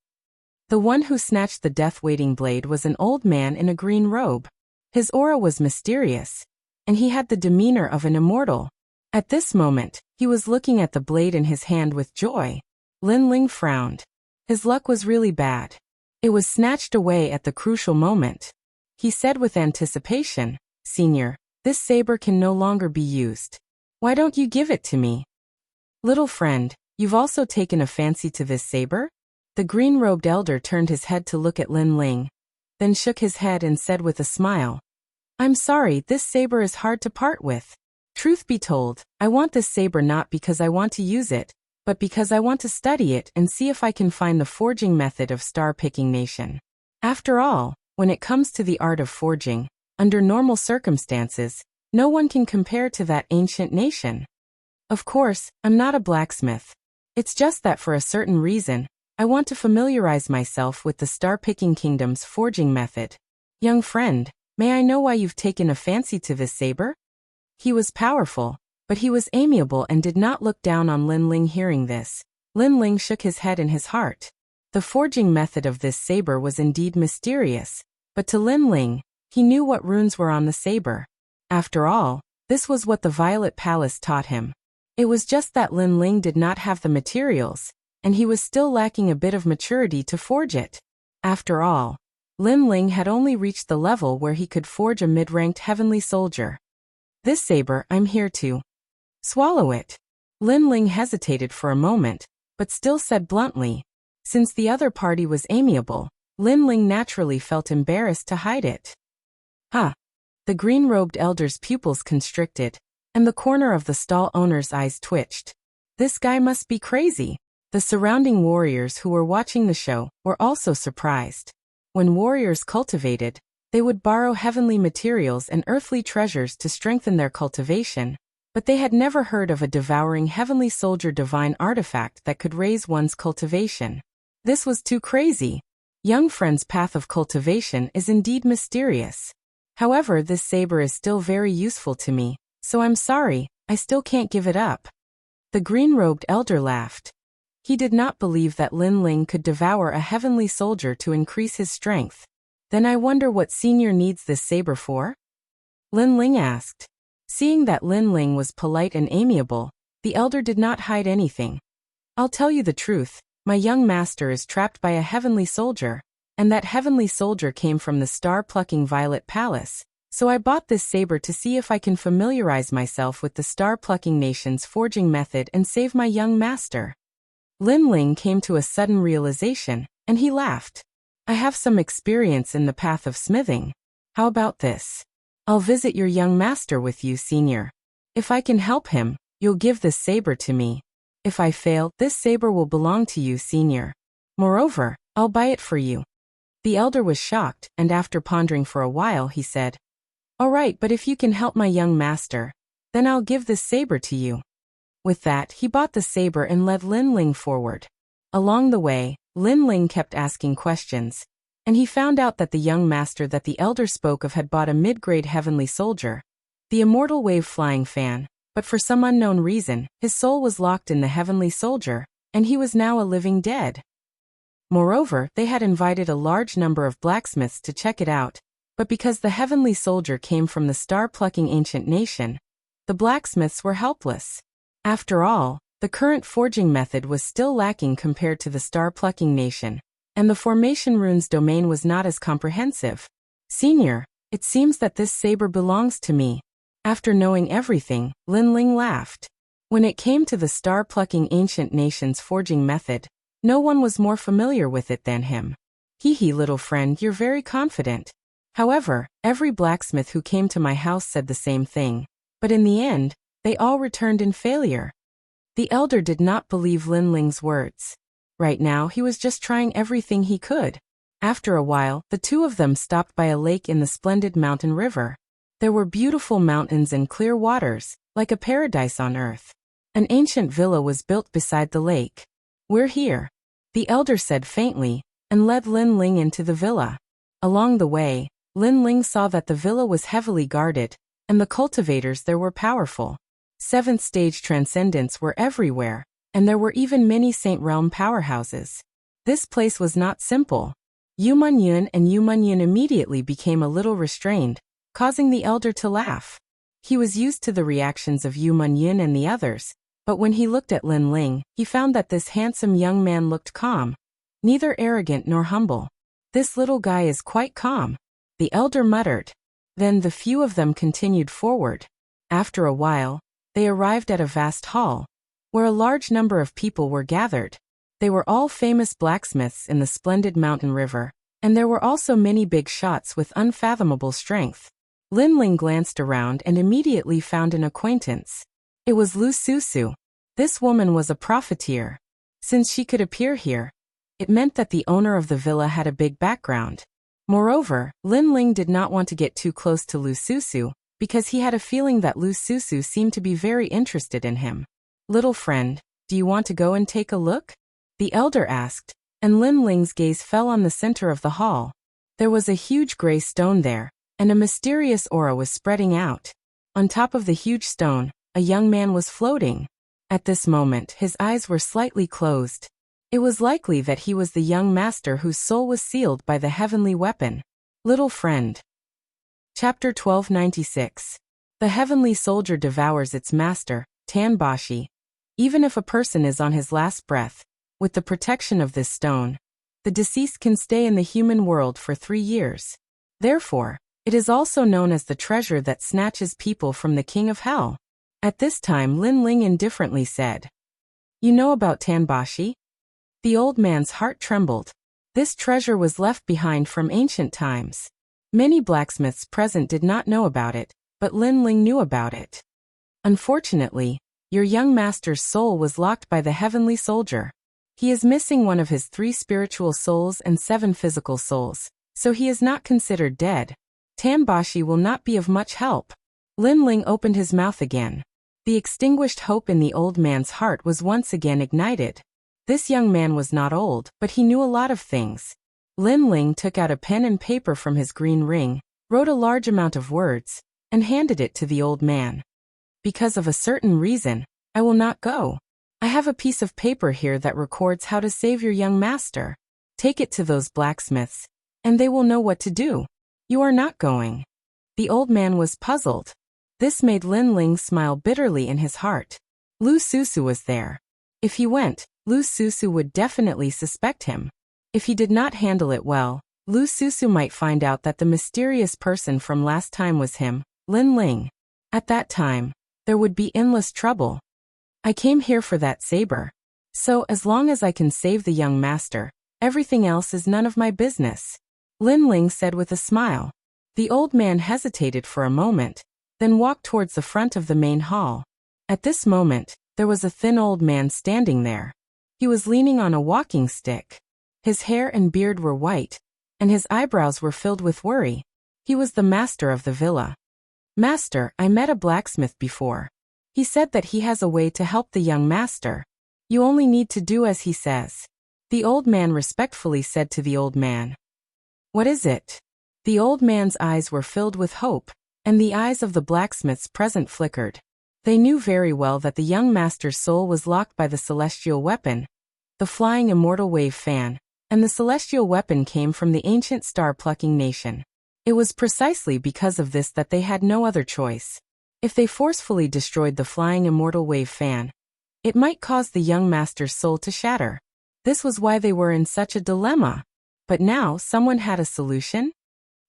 The one who snatched the death-waiting blade was an old man in a green robe. His aura was mysterious, and he had the demeanor of an immortal. At this moment, he was looking at the blade in his hand with joy. Lin Ling frowned. His luck was really bad. It was snatched away at the crucial moment. He said with anticipation, "Senior, this saber can no longer be used. Why don't you give it to me?" "Little friend, you've also taken a fancy to this saber?" The green-robed elder turned his head to look at Lin Ling, then shook his head and said with a smile, "I'm sorry, this saber is hard to part with. Truth be told, I want this saber not because I want to use it, but because I want to study it and see if I can find the forging method of star-picking nation. After all, when it comes to the art of forging, under normal circumstances, no one can compare to that ancient nation. Of course, I'm not a blacksmith. It's just that for a certain reason, I want to familiarize myself with the star-picking kingdom's forging method. Young friend, may I know why you've taken a fancy to this saber?" He was powerful, but he was amiable and did not look down on Lin Ling. Hearing this, Lin Ling shook his head in his heart. The forging method of this saber was indeed mysterious, but to Lin Ling, he knew what runes were on the saber. After all, this was what the Violet Palace taught him. It was just that Lin Ling did not have the materials, and he was still lacking a bit of maturity to forge it. After all, Lin Ling had only reached the level where he could forge a mid-ranked heavenly soldier. "This saber, I'm here to swallow it." Lin Ling hesitated for a moment, but still said bluntly. Since the other party was amiable, Lin Ling naturally felt embarrassed to hide it. "Huh." The green-robed elder's pupils constricted, and the corner of the stall owner's eyes twitched. This guy must be crazy. The surrounding warriors who were watching the show were also surprised. When warriors cultivated, they would borrow heavenly materials and earthly treasures to strengthen their cultivation, but they had never heard of a devouring heavenly soldier divine artifact that could raise one's cultivation. This was too crazy. Young friend's path of cultivation is indeed mysterious. However, this saber is still very useful to me, so I'm sorry, I still can't give it up." The green-robed elder laughed. He did not believe that Lin Ling could devour a heavenly soldier to increase his strength. "Then I wonder what senior needs this saber for?" Lin Ling asked. Seeing that Lin Ling was polite and amiable, the elder did not hide anything. "I'll tell you the truth, my young master is trapped by a heavenly soldier, and that heavenly soldier came from the star-plucking Violet Palace, so I bought this saber to see if I can familiarize myself with the star-plucking nation's forging method and save my young master." Lin Ling came to a sudden realization, and he laughed. "I have some experience in the path of smithing. How about this? I'll visit your young master with you, senior. If I can help him, you'll give this saber to me. If I fail, this saber will belong to you, senior. Moreover, I'll buy it for you." The elder was shocked, and after pondering for a while he said, "All right, but if you can help my young master, then I'll give this saber to you." With that, he bought the saber and led Lin Ling forward. Along the way, Lin Ling kept asking questions, and he found out that the young master that the elder spoke of had bought a mid-grade heavenly soldier, the immortal wave-flying fan, but for some unknown reason, his soul was locked in the heavenly soldier, and he was now a living dead. Moreover, they had invited a large number of blacksmiths to check it out, but because the heavenly soldier came from the star-plucking ancient nation, the blacksmiths were helpless. After all, the current forging method was still lacking compared to the star-plucking nation, and the formation runes domain was not as comprehensive. "Senior, it seems that this saber belongs to me." After knowing everything, Lin Ling laughed. When it came to the star-plucking ancient nation's forging method, no one was more familiar with it than him. "Hee, little friend, you're very confident. However, every blacksmith who came to my house said the same thing, but in the end, they all returned in failure." The elder did not believe Lin Ling's words. Right now, he was just trying everything he could. After a while, the two of them stopped by a lake in the splendid mountain river. There were beautiful mountains and clear waters, like a paradise on earth. An ancient villa was built beside the lake. "We're here," the elder said faintly, and led Lin Ling into the villa. Along the way, Lin Ling saw that the villa was heavily guarded, and the cultivators there were powerful. Seventh stage transcendents were everywhere, and there were even many Saint Realm powerhouses. This place was not simple. Yu Munyun and Yu Munyun immediately became a little restrained, causing the elder to laugh. He was used to the reactions of Yu Munyun and the others, but when he looked at Lin Ling, he found that this handsome young man looked calm, neither arrogant nor humble. "This little guy is quite calm," the elder muttered. Then the few of them continued forward. After a while, they arrived at a vast hall, where a large number of people were gathered. They were all famous blacksmiths in the splendid mountain river, and there were also many big shots with unfathomable strength. Lin Ling glanced around and immediately found an acquaintance. It was Lu Susu. This woman was a profiteer. Since she could appear here, it meant that the owner of the villa had a big background. Moreover, Lin Ling did not want to get too close to Lu Susu, because he had a feeling that Lu Susu seemed to be very interested in him. "Little friend, do you want to go and take a look?" the elder asked, and Lin Ling's gaze fell on the center of the hall. There was a huge gray stone there, and a mysterious aura was spreading out. On top of the huge stone, a young man was floating. At this moment, his eyes were slightly closed. It was likely that he was the young master whose soul was sealed by the heavenly weapon. Little friend. Chapter 1296. The heavenly soldier devours its master, Tanbashi. Even if a person is on his last breath, with the protection of this stone, the deceased can stay in the human world for 3 years. Therefore, it is also known as the treasure that snatches people from the king of hell. At this time Lin Ling indifferently said, "You know about Tanbashi?" The old man's heart trembled. This treasure was left behind from ancient times. Many blacksmiths present did not know about it, but Lin Ling knew about it. "Unfortunately, your young master's soul was locked by the heavenly soldier. He is missing one of his 3 spiritual souls and 7 physical souls, so he is not considered dead. Tanbashi will not be of much help." Lin Ling opened his mouth again. The extinguished hope in the old man's heart was once again ignited. This young man was not old, but he knew a lot of things. Lin Ling took out a pen and paper from his green ring, wrote a large amount of words, and handed it to the old man. "Because of a certain reason, I will not go. I have a piece of paper here that records how to save your young master. Take it to those blacksmiths, and they will know what to do. You are not going." The old man was puzzled. This made Lin Ling smile bitterly in his heart. Lu Susu was there. If he went, Lu Susu would definitely suspect him. If he did not handle it well, Lu Susu might find out that the mysterious person from last time was him, Lin Ling. At that time, there would be endless trouble. "I came here for that saber. So as long as I can save the young master, everything else is none of my business," Lin Ling said with a smile. The old man hesitated for a moment, then walked towards the front of the main hall. At this moment, there was a thin old man standing there. He was leaning on a walking stick. His hair and beard were white, and his eyebrows were filled with worry. He was the master of the villa. "Master, I met a blacksmith before. He said that he has a way to help the young master. You only need to do as he says," the old man respectfully said to the old man. "What is it?" The old man's eyes were filled with hope, and the eyes of the blacksmiths present flickered. They knew very well that the young master's soul was locked by the celestial weapon, the flying immortal wave fan, and the celestial weapon came from the ancient star-plucking nation. It was precisely because of this that they had no other choice. If they forcefully destroyed the flying immortal wave fan, it might cause the young master's soul to shatter. This was why they were in such a dilemma. But now someone had a solution?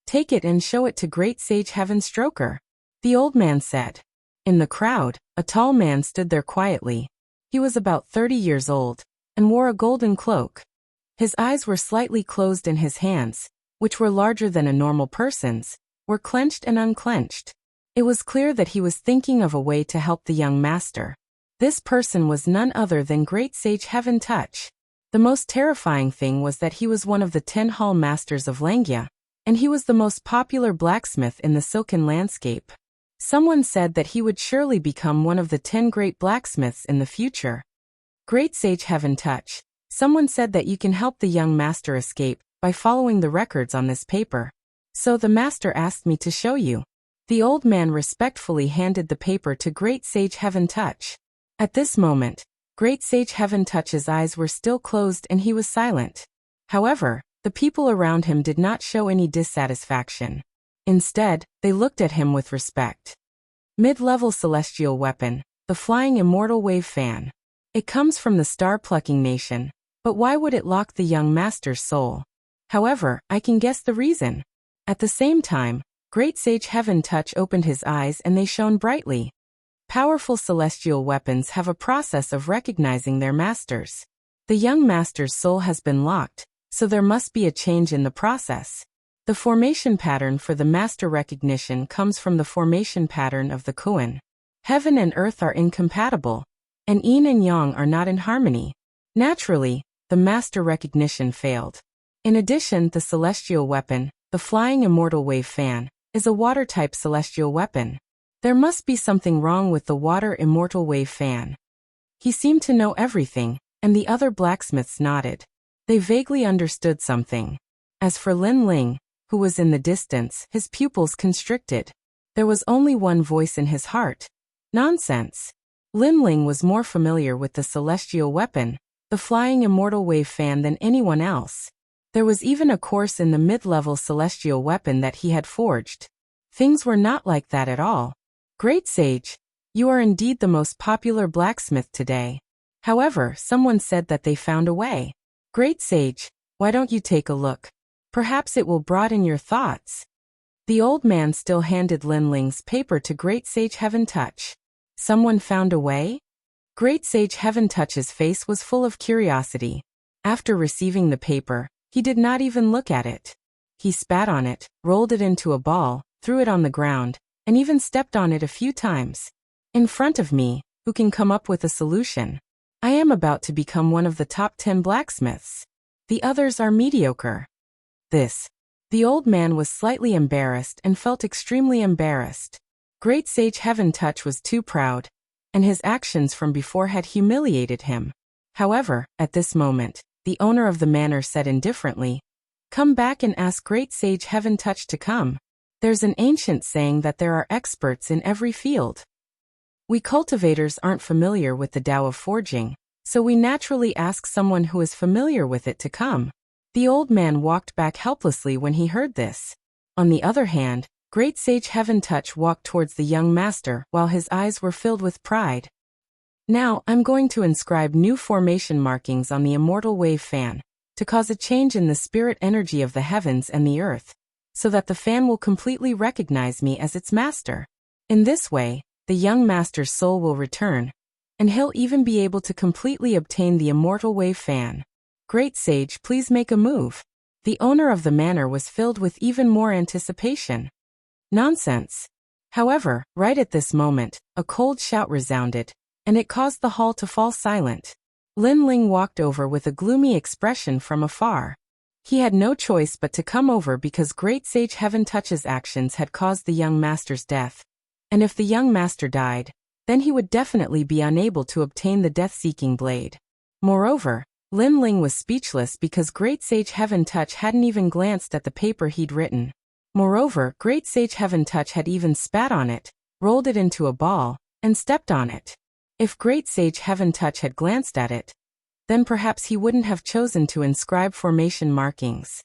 "Take it and show it to Great Sage Heaven Stroker," the old man said. In the crowd, a tall man stood there quietly. He was about 30 years old, and wore a golden cloak. His eyes were slightly closed and his hands, which were larger than a normal person's, were clenched and unclenched. It was clear that he was thinking of a way to help the young master. This person was none other than Great Sage Heaven Touch. The most terrifying thing was that he was one of the 10 hall masters of Langia. and he was the most popular blacksmith in the silken landscape. Someone said that he would surely become one of the 10 great blacksmiths in the future. Great Sage Heaven Touch. Someone said that you can help the young master escape by following the records on this paper. So the master asked me to show you. The old man respectfully handed the paper to Great Sage Heaven Touch. At this moment, Great Sage Heaven Touch's eyes were still closed and he was silent. However, the people around him did not show any dissatisfaction. Instead, they looked at him with respect. Mid-level celestial weapon, the Flying Immortal Wave Fan. It comes from the Star-Plucking Nation, but why would it lock the young master's soul? However, I can guess the reason. At the same time, Great Sage Heaven Touch opened his eyes and they shone brightly. Powerful celestial weapons have a process of recognizing their masters. The young master's soul has been locked, so there must be a change in the process. The formation pattern for the master recognition comes from the formation pattern of the koan. Heaven and earth are incompatible, and yin and yang are not in harmony. Naturally, the master recognition failed. In addition, the celestial weapon, the Flying Immortal Wave Fan, is a water-type celestial weapon. There must be something wrong with the Water Immortal Wave Fan. He seemed to know everything, and the other blacksmiths nodded. They vaguely understood something. As for Lin Ling, who was in the distance, his pupils constricted. There was only one voice in his heart. Nonsense. Lin Ling was more familiar with the celestial weapon, the Flying Immortal Wave Fan, than anyone else. There was even a course in the mid-level celestial weapon that he had forged. Things were not like that at all. Great Sage, you are indeed the most popular blacksmith today. However, someone said that they found a way. Great Sage, why don't you take a look? Perhaps it will broaden your thoughts. The old man still handed Lin Ling's paper to Great Sage Heaven Touch. Someone found a way? Great Sage Heaven Touch's face was full of curiosity. After receiving the paper, he did not even look at it. He spat on it, rolled it into a ball, threw it on the ground, and even stepped on it a few times. In front of me, who can come up with a solution? I am about to become one of the top 10 blacksmiths. The others are mediocre. The old man was slightly embarrassed and felt extremely embarrassed. Great Sage Heaven Touch was too proud, and his actions from before had humiliated him. However, at this moment, the owner of the manor said indifferently, "Come back and ask Great Sage Heaven Touch to come. There's an ancient saying that there are experts in every field. We cultivators aren't familiar with the Tao of forging, so we naturally ask someone who is familiar with it to come." The old man walked back helplessly when he heard this. On the other hand, Great Sage Heaven Touch walked towards the young master while his eyes were filled with pride. "Now, I'm going to inscribe new formation markings on the Immortal Wave Fan, to cause a change in the spirit energy of the heavens and the earth, so that the fan will completely recognize me as its master. In this way, the young master's soul will return, and he'll even be able to completely obtain the Immortal Wave Fan. Great Sage, please make a move." The owner of the manor was filled with even more anticipation. Nonsense. However, right at this moment, a cold shout resounded, and it caused the hall to fall silent. Lin Ling walked over with a gloomy expression from afar. He had no choice but to come over because Great Sage Heaven Touch's actions had caused the young master's death. And if the young master died, then he would definitely be unable to obtain the death-seeking blade. Moreover, Lin Ling was speechless because Great Sage Heaven Touch hadn't even glanced at the paper he'd written. Moreover, Great Sage Heaven Touch had even spat on it, rolled it into a ball, and stepped on it. If Great Sage Heaven Touch had glanced at it, then perhaps he wouldn't have chosen to inscribe formation markings.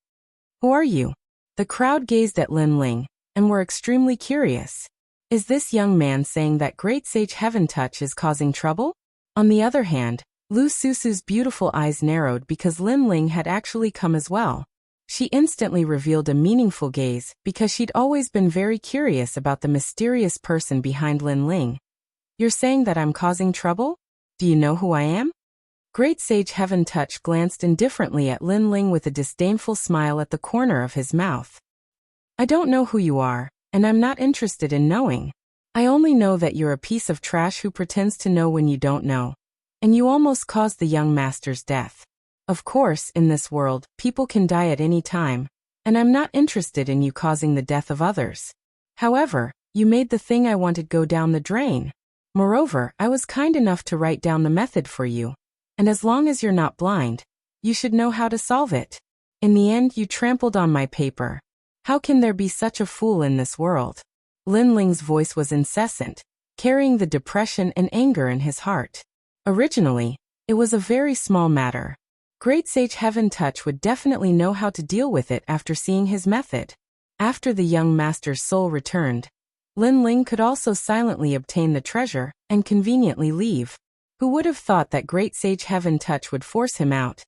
"Who are you?" The crowd gazed at Lin Ling, and were extremely curious. Is this young man saying that Great Sage Heaven Touch is causing trouble? On the other hand, Lu Susu's beautiful eyes narrowed because Lin Ling had actually come as well. She instantly revealed a meaningful gaze because she'd always been very curious about the mysterious person behind Lin Ling. "You're saying that I'm causing trouble? Do you know who I am?" Great Sage Heaven Touch glanced indifferently at Lin Ling with a disdainful smile at the corner of his mouth. "I don't know who you are, and I'm not interested in knowing. I only know that you're a piece of trash who pretends to know when you don't know. And you almost caused the young master's death. Of course, in this world, people can die at any time, and I'm not interested in you causing the death of others. However, you made the thing I wanted go down the drain. Moreover, I was kind enough to write down the method for you, and as long as you're not blind, you should know how to solve it. In the end, you trampled on my paper. How can there be such a fool in this world? Lin Ling's voice was incessant, carrying the depression and anger in his heart. Originally, it was a very small matter. Great Sage Heaven Touch would definitely know how to deal with it after seeing his method. After the young master's soul returned, Lin Ling could also silently obtain the treasure and conveniently leave. Who would have thought that Great Sage Heaven Touch would force him out,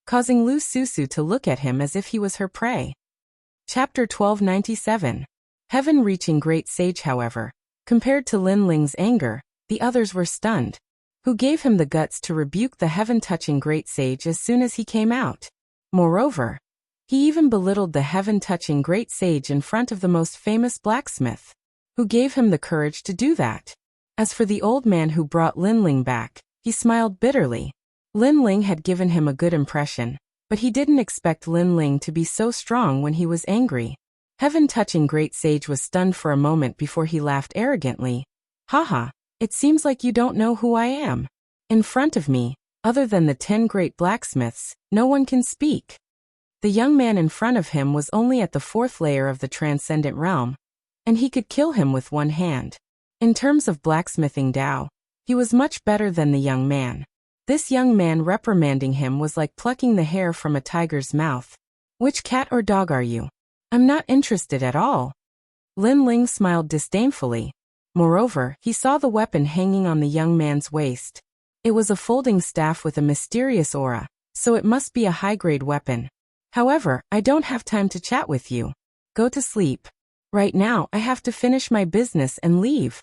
causing Lu Susu to look at him as if he was her prey? Chapter 1297. Heaven reaching Great Sage. However, compared to Lin Ling's anger, the others were stunned. Who gave him the guts to rebuke the heaven-touching Great Sage as soon as he came out? Moreover, he even belittled the heaven-touching Great Sage in front of the most famous blacksmith. Who gave him the courage to do that? As for the old man who brought Lin Ling back, he smiled bitterly. Lin Ling had given him a good impression, but he didn't expect Lin Ling to be so strong when he was angry. Heaven-touching Great Sage was stunned for a moment before he laughed arrogantly. Haha, it seems like you don't know who I am. In front of me, other than the 10 great blacksmiths, no one can speak. The young man in front of him was only at the 4th layer of the transcendent realm, and he could kill him with one hand. In terms of blacksmithing Dao, he was much better than the young man. This young man reprimanding him was like plucking the hair from a tiger's mouth. Which cat or dog are you? I'm not interested at all. Lin Ling smiled disdainfully. Moreover, he saw the weapon hanging on the young man's waist. It was a folding staff with a mysterious aura, so it must be a high-grade weapon. However, I don't have time to chat with you. Go to sleep. Right now, I have to finish my business and leave.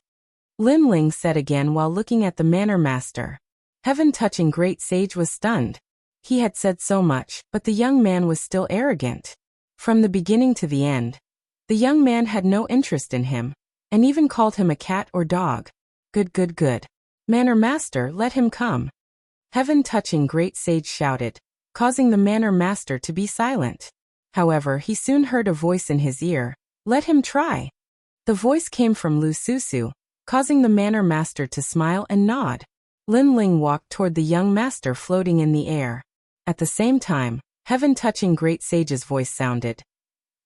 Lin Ling said again while looking at the Manor Master. Heaven-touching Great Sage was stunned. He had said so much, but the young man was still arrogant. From the beginning to the end, the young man had no interest in him, and even called him a cat or dog. Good. Manor Master, let him come. Heaven-touching Great Sage shouted, causing the Manor Master to be silent. However, he soon heard a voice in his ear. Let him try. The voice came from Lu Susu, causing the Manor Master to smile and nod. Lin Ling walked toward the young master floating in the air. At the same time, heaven-touching Great Sage's voice sounded.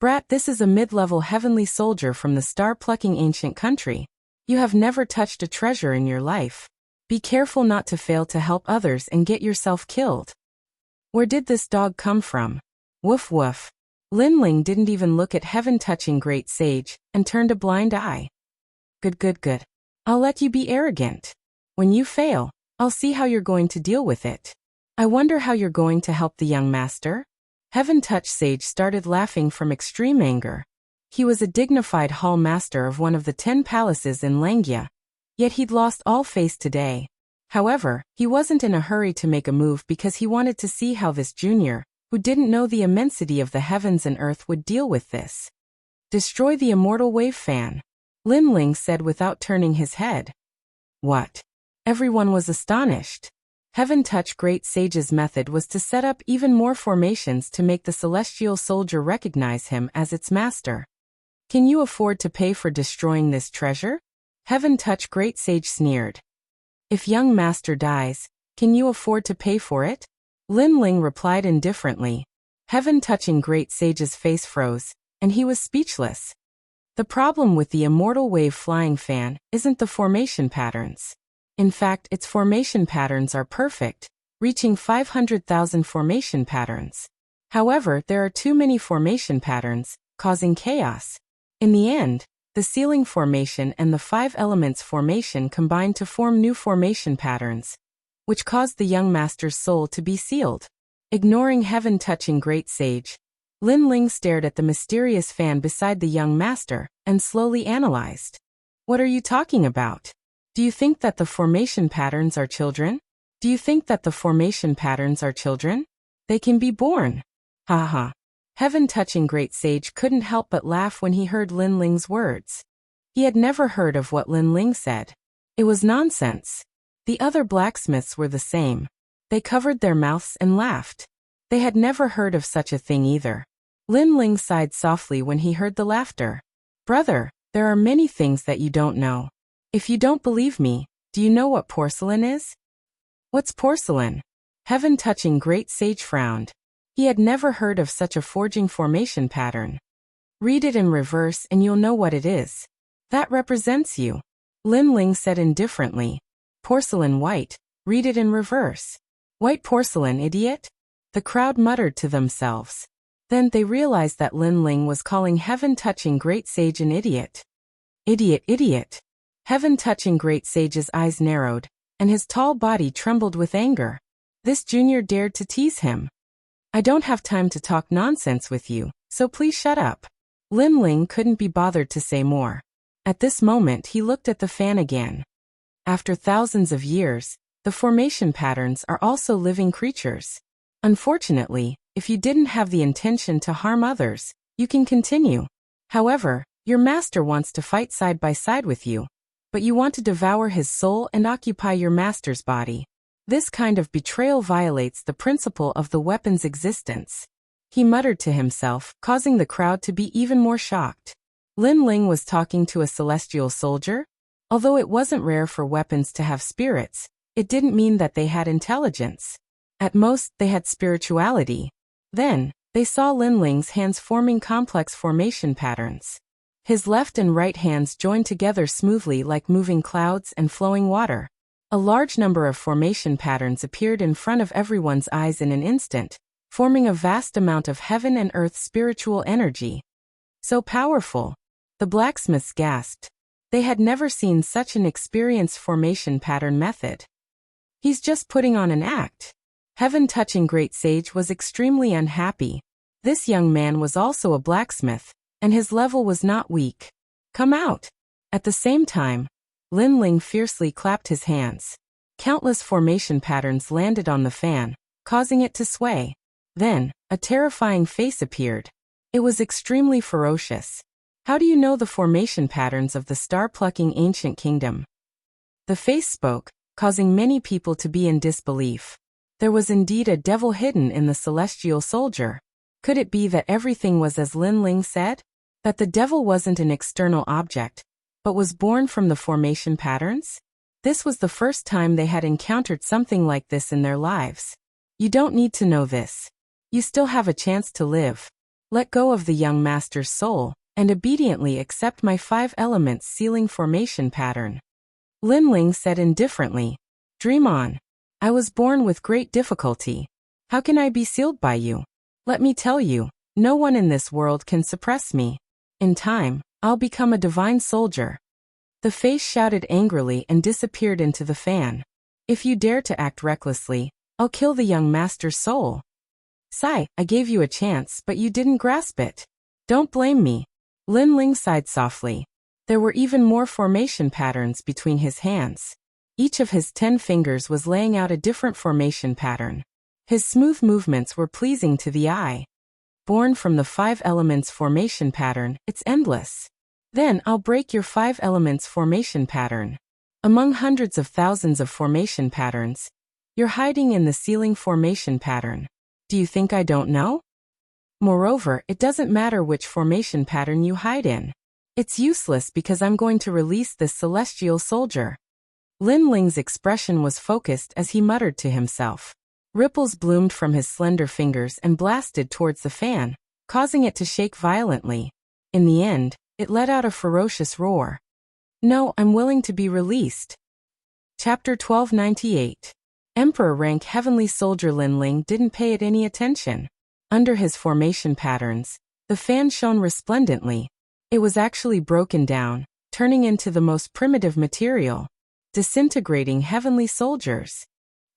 Brat, this is a mid-level heavenly soldier from the star-plucking ancient country. You have never touched a treasure in your life. Be careful not to fail to help others and get yourself killed. Where did this dog come from? Woof woof. Lin Ling didn't even look at heaven-touching Great Sage, and turned a blind eye. Good. I'll let you be arrogant. When you fail, I'll see how you're going to deal with it. I wonder how you're going to help the young master? Heaven-touch Sage started laughing from extreme anger. He was a dignified hall master of one of the 10 palaces in Langia, yet he'd lost all face today. However, he wasn't in a hurry to make a move because he wanted to see how this junior, who didn't know the immensity of the heavens and earth, would deal with this. Destroy the immortal wave fan, Lin Ling said without turning his head. What? Everyone was astonished. Heaven-touch Great Sage's method was to set up even more formations to make the celestial soldier recognize him as its master. Can you afford to pay for destroying this treasure? Heaven-touch Great Sage sneered. If young master dies, can you afford to pay for it? Lin Ling replied indifferently. Heaven-touching Great Sage's face froze, and he was speechless. The problem with the immortal wave flying fan isn't the formation patterns. In fact, its formation patterns are perfect, reaching 500,000 formation patterns. However, there are too many formation patterns, causing chaos. In the end, the ceiling formation and the 5 elements formation combined to form new formation patterns, which caused the young master's soul to be sealed. Ignoring heaven-touching Great Sage, Lin Ling stared at the mysterious fan beside the young master and slowly analyzed. What are you talking about? Do you think that the formation patterns are children? Do you think that the formation patterns are children? They can be born. Haha. Heaven-touching Great Sage couldn't help but laugh when he heard Lin Ling's words. He had never heard of what Lin Ling said. It was nonsense. The other blacksmiths were the same. They covered their mouths and laughed. They had never heard of such a thing either. Lin Ling sighed softly when he heard the laughter. Brother, there are many things that you don't know. If you don't believe me, do you know what porcelain is? What's porcelain? Heaven-touching great sage frowned. He had never heard of such a forging formation pattern. Read it in reverse and you'll know what it is. That represents you. Lin Ling said indifferently. Porcelain white, read it in reverse. White porcelain, idiot? The crowd muttered to themselves. Then they realized that Lin Ling was calling heaven-touching great sage an idiot. Idiot, idiot. Heaven-touching great sage's eyes narrowed, and his tall body trembled with anger. This junior dared to tease him. I don't have time to talk nonsense with you, so please shut up. Lin Ling couldn't be bothered to say more. At this moment he looked at the fan again. After thousands of years, the formation patterns are also living creatures. Unfortunately, if you didn't have the intention to harm others, you can continue. However, your master wants to fight side by side with you, but you want to devour his soul and occupy your master's body. This kind of betrayal violates the principle of the weapon's existence. He muttered to himself, causing the crowd to be even more shocked. Lin Ling was talking to a celestial soldier? Although it wasn't rare for weapons to have spirits, it didn't mean that they had intelligence. At most, they had spirituality. Then, they saw Lin Ling's hands forming complex formation patterns. His left and right hands joined together smoothly like moving clouds and flowing water. A large number of formation patterns appeared in front of everyone's eyes in an instant, forming a vast amount of heaven and earth spiritual energy. So powerful! The blacksmiths gasped. They had never seen such an experienced formation pattern method. He's just putting on an act. Heaven-touching great sage was extremely unhappy. This young man was also a blacksmith, and his level was not weak. Come out! At the same time, Lin Ling fiercely clapped his hands. Countless formation patterns landed on the fan, causing it to sway. Then, a terrifying face appeared. It was extremely ferocious. How do you know the formation patterns of the star-plucking ancient kingdom? The face spoke, causing many people to be in disbelief. There was indeed a devil hidden in the celestial soldier. Could it be that everything was as Lin Ling said? That the devil wasn't an external object, but was born from the formation patterns? This was the first time they had encountered something like this in their lives. You don't need to know this. You still have a chance to live. Let go of the young master's soul, and obediently accept my 5 elements sealing formation pattern. Lin Ling said indifferently. Dream on. I was born with great difficulty. How can I be sealed by you? Let me tell you, no one in this world can suppress me. In time, I'll become a divine soldier. The face shouted angrily and disappeared into the fan. If you dare to act recklessly, I'll kill the young master's soul. Sigh, I gave you a chance but you didn't grasp it. Don't blame me. Lin Ling sighed softly. There were even more formation patterns between his hands. Each of his 10 fingers was laying out a different formation pattern. His smooth movements were pleasing to the eye. Born from the 5 elements formation pattern, it's endless. Then I'll break your 5 elements formation pattern. Among hundreds of thousands of formation patterns, you're hiding in the sealing formation pattern. Do you think I don't know? Moreover, it doesn't matter which formation pattern you hide in. It's useless because I'm going to release this celestial soldier. Lin Ling's expression was focused as he muttered to himself. Ripples bloomed from his slender fingers and blasted towards the fan, causing it to shake violently. In the end, it let out a ferocious roar. No, I'm willing to be released. Chapter 1298. Emperor rank heavenly soldier Lin Ling didn't pay it any attention. Under his formation patterns, the fan shone resplendently. It was actually broken down, turning into the most primitive material, disintegrating heavenly soldiers.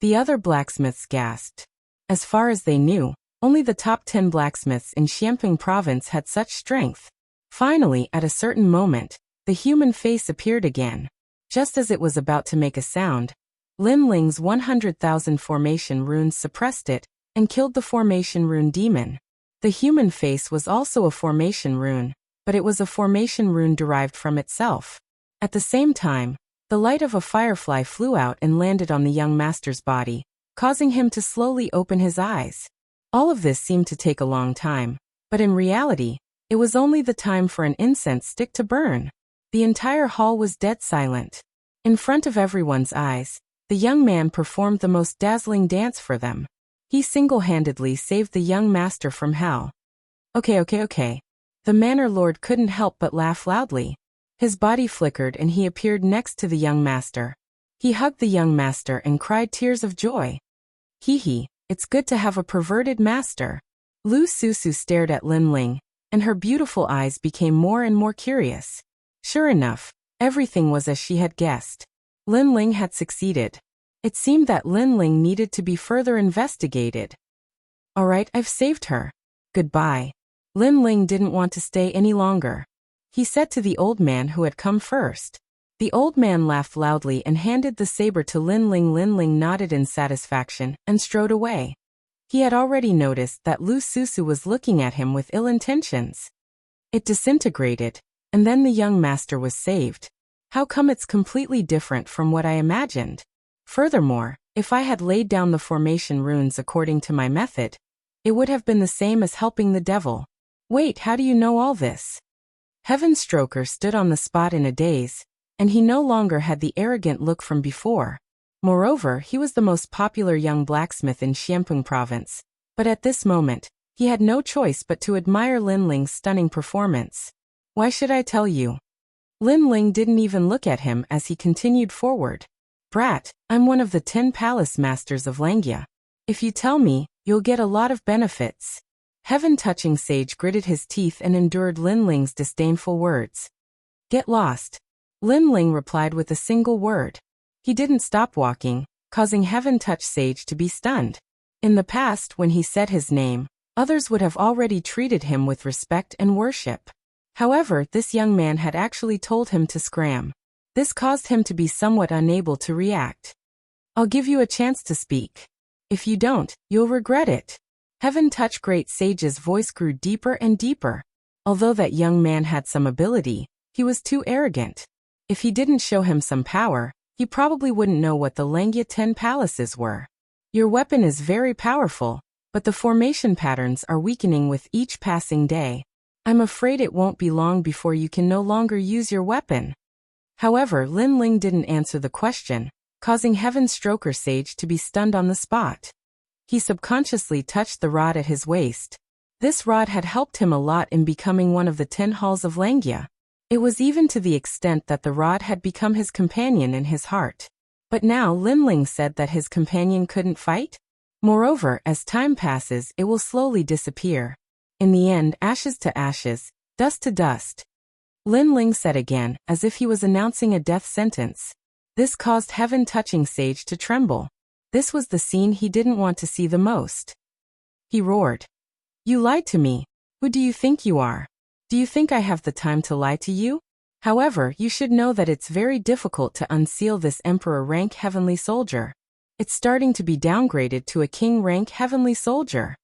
The other blacksmiths gasped. As far as they knew, only the top 10 blacksmiths in Xiamping province had such strength. Finally, at a certain moment, the human face appeared again. Just as it was about to make a sound, Lin Ling's 100,000 formation runes suppressed it and killed the formation rune demon. The human face was also a formation rune, but it was a formation rune derived from itself. At the same time, the light of a firefly flew out and landed on the young master's body, causing him to slowly open his eyes. All of this seemed to take a long time. But in reality, it was only the time for an incense stick to burn. The entire hall was dead silent. In front of everyone's eyes, the young man performed the most dazzling dance for them. He single-handedly saved the young master from hell. Okay. The manor lord couldn't help but laugh loudly. His body flickered and he appeared next to the young master. He hugged the young master and cried tears of joy. Hee, it's good to have a perverted master. Lu Susu stared at Lin Ling, and her beautiful eyes became more and more curious. Sure enough, everything was as she had guessed. Lin Ling had succeeded. It seemed that Lin Ling needed to be further investigated. All right, I've saved her. Goodbye. Lin Ling didn't want to stay any longer. He said to the old man who had come first. The old man laughed loudly and handed the saber to Lin Ling. Lin Ling nodded in satisfaction and strode away. He had already noticed that Lu Susu was looking at him with ill intentions. It disintegrated, and then the young master was saved. How come it's completely different from what I imagined? Furthermore, if I had laid down the formation runes according to my method, it would have been the same as helping the devil. Wait, how do you know all this? Heavenstroker stood on the spot in a daze, and he no longer had the arrogant look from before. Moreover, he was the most popular young blacksmith in Xianpeng province, but at this moment, he had no choice but to admire Lin Ling's stunning performance. Why should I tell you? Lin Ling didn't even look at him as he continued forward. Brat, I'm one of the 10 palace masters of Langia. If you tell me, you'll get a lot of benefits. Heaven-touching sage gritted his teeth and endured Lin Ling's disdainful words. Get lost. Lin Ling replied with a single word. He didn't stop walking, causing Heaven-touch sage to be stunned. In the past, when he said his name, others would have already treated him with respect and worship. However, this young man had actually told him to scram. This caused him to be somewhat unable to react. I'll give you a chance to speak. If you don't, you'll regret it. Heaven-touch great sage's voice grew deeper and deeper. Although that young man had some ability, he was too arrogant. If he didn't show him some power, he probably wouldn't know what the Langia 10 palaces were. Your weapon is very powerful, but the formation patterns are weakening with each passing day. I'm afraid it won't be long before you can no longer use your weapon. However, Lin Ling didn't answer the question, causing Heavenstroker sage to be stunned on the spot. He subconsciously touched the rod at his waist. This rod had helped him a lot in becoming one of the 10 halls of Langia. It was even to the extent that the rod had become his companion in his heart. But now Lin Ling said that his companion couldn't fight? Moreover, as time passes, it will slowly disappear. In the end, ashes to ashes, dust to dust. Lin Ling said again, as if he was announcing a death sentence. This caused Heaven-touching sage to tremble. This was the scene he didn't want to see the most. He roared. You lied to me. Who do you think you are? Do you think I have the time to lie to you? However, you should know that it's very difficult to unseal this emperor rank heavenly soldier. It's starting to be downgraded to a king rank heavenly soldier.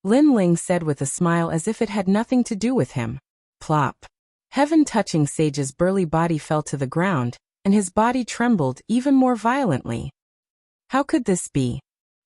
Lin Ling said with a smile as if it had nothing to do with him. Plop. Heaven-touching sage's burly body fell to the ground, and his body trembled even more violently. How could this be?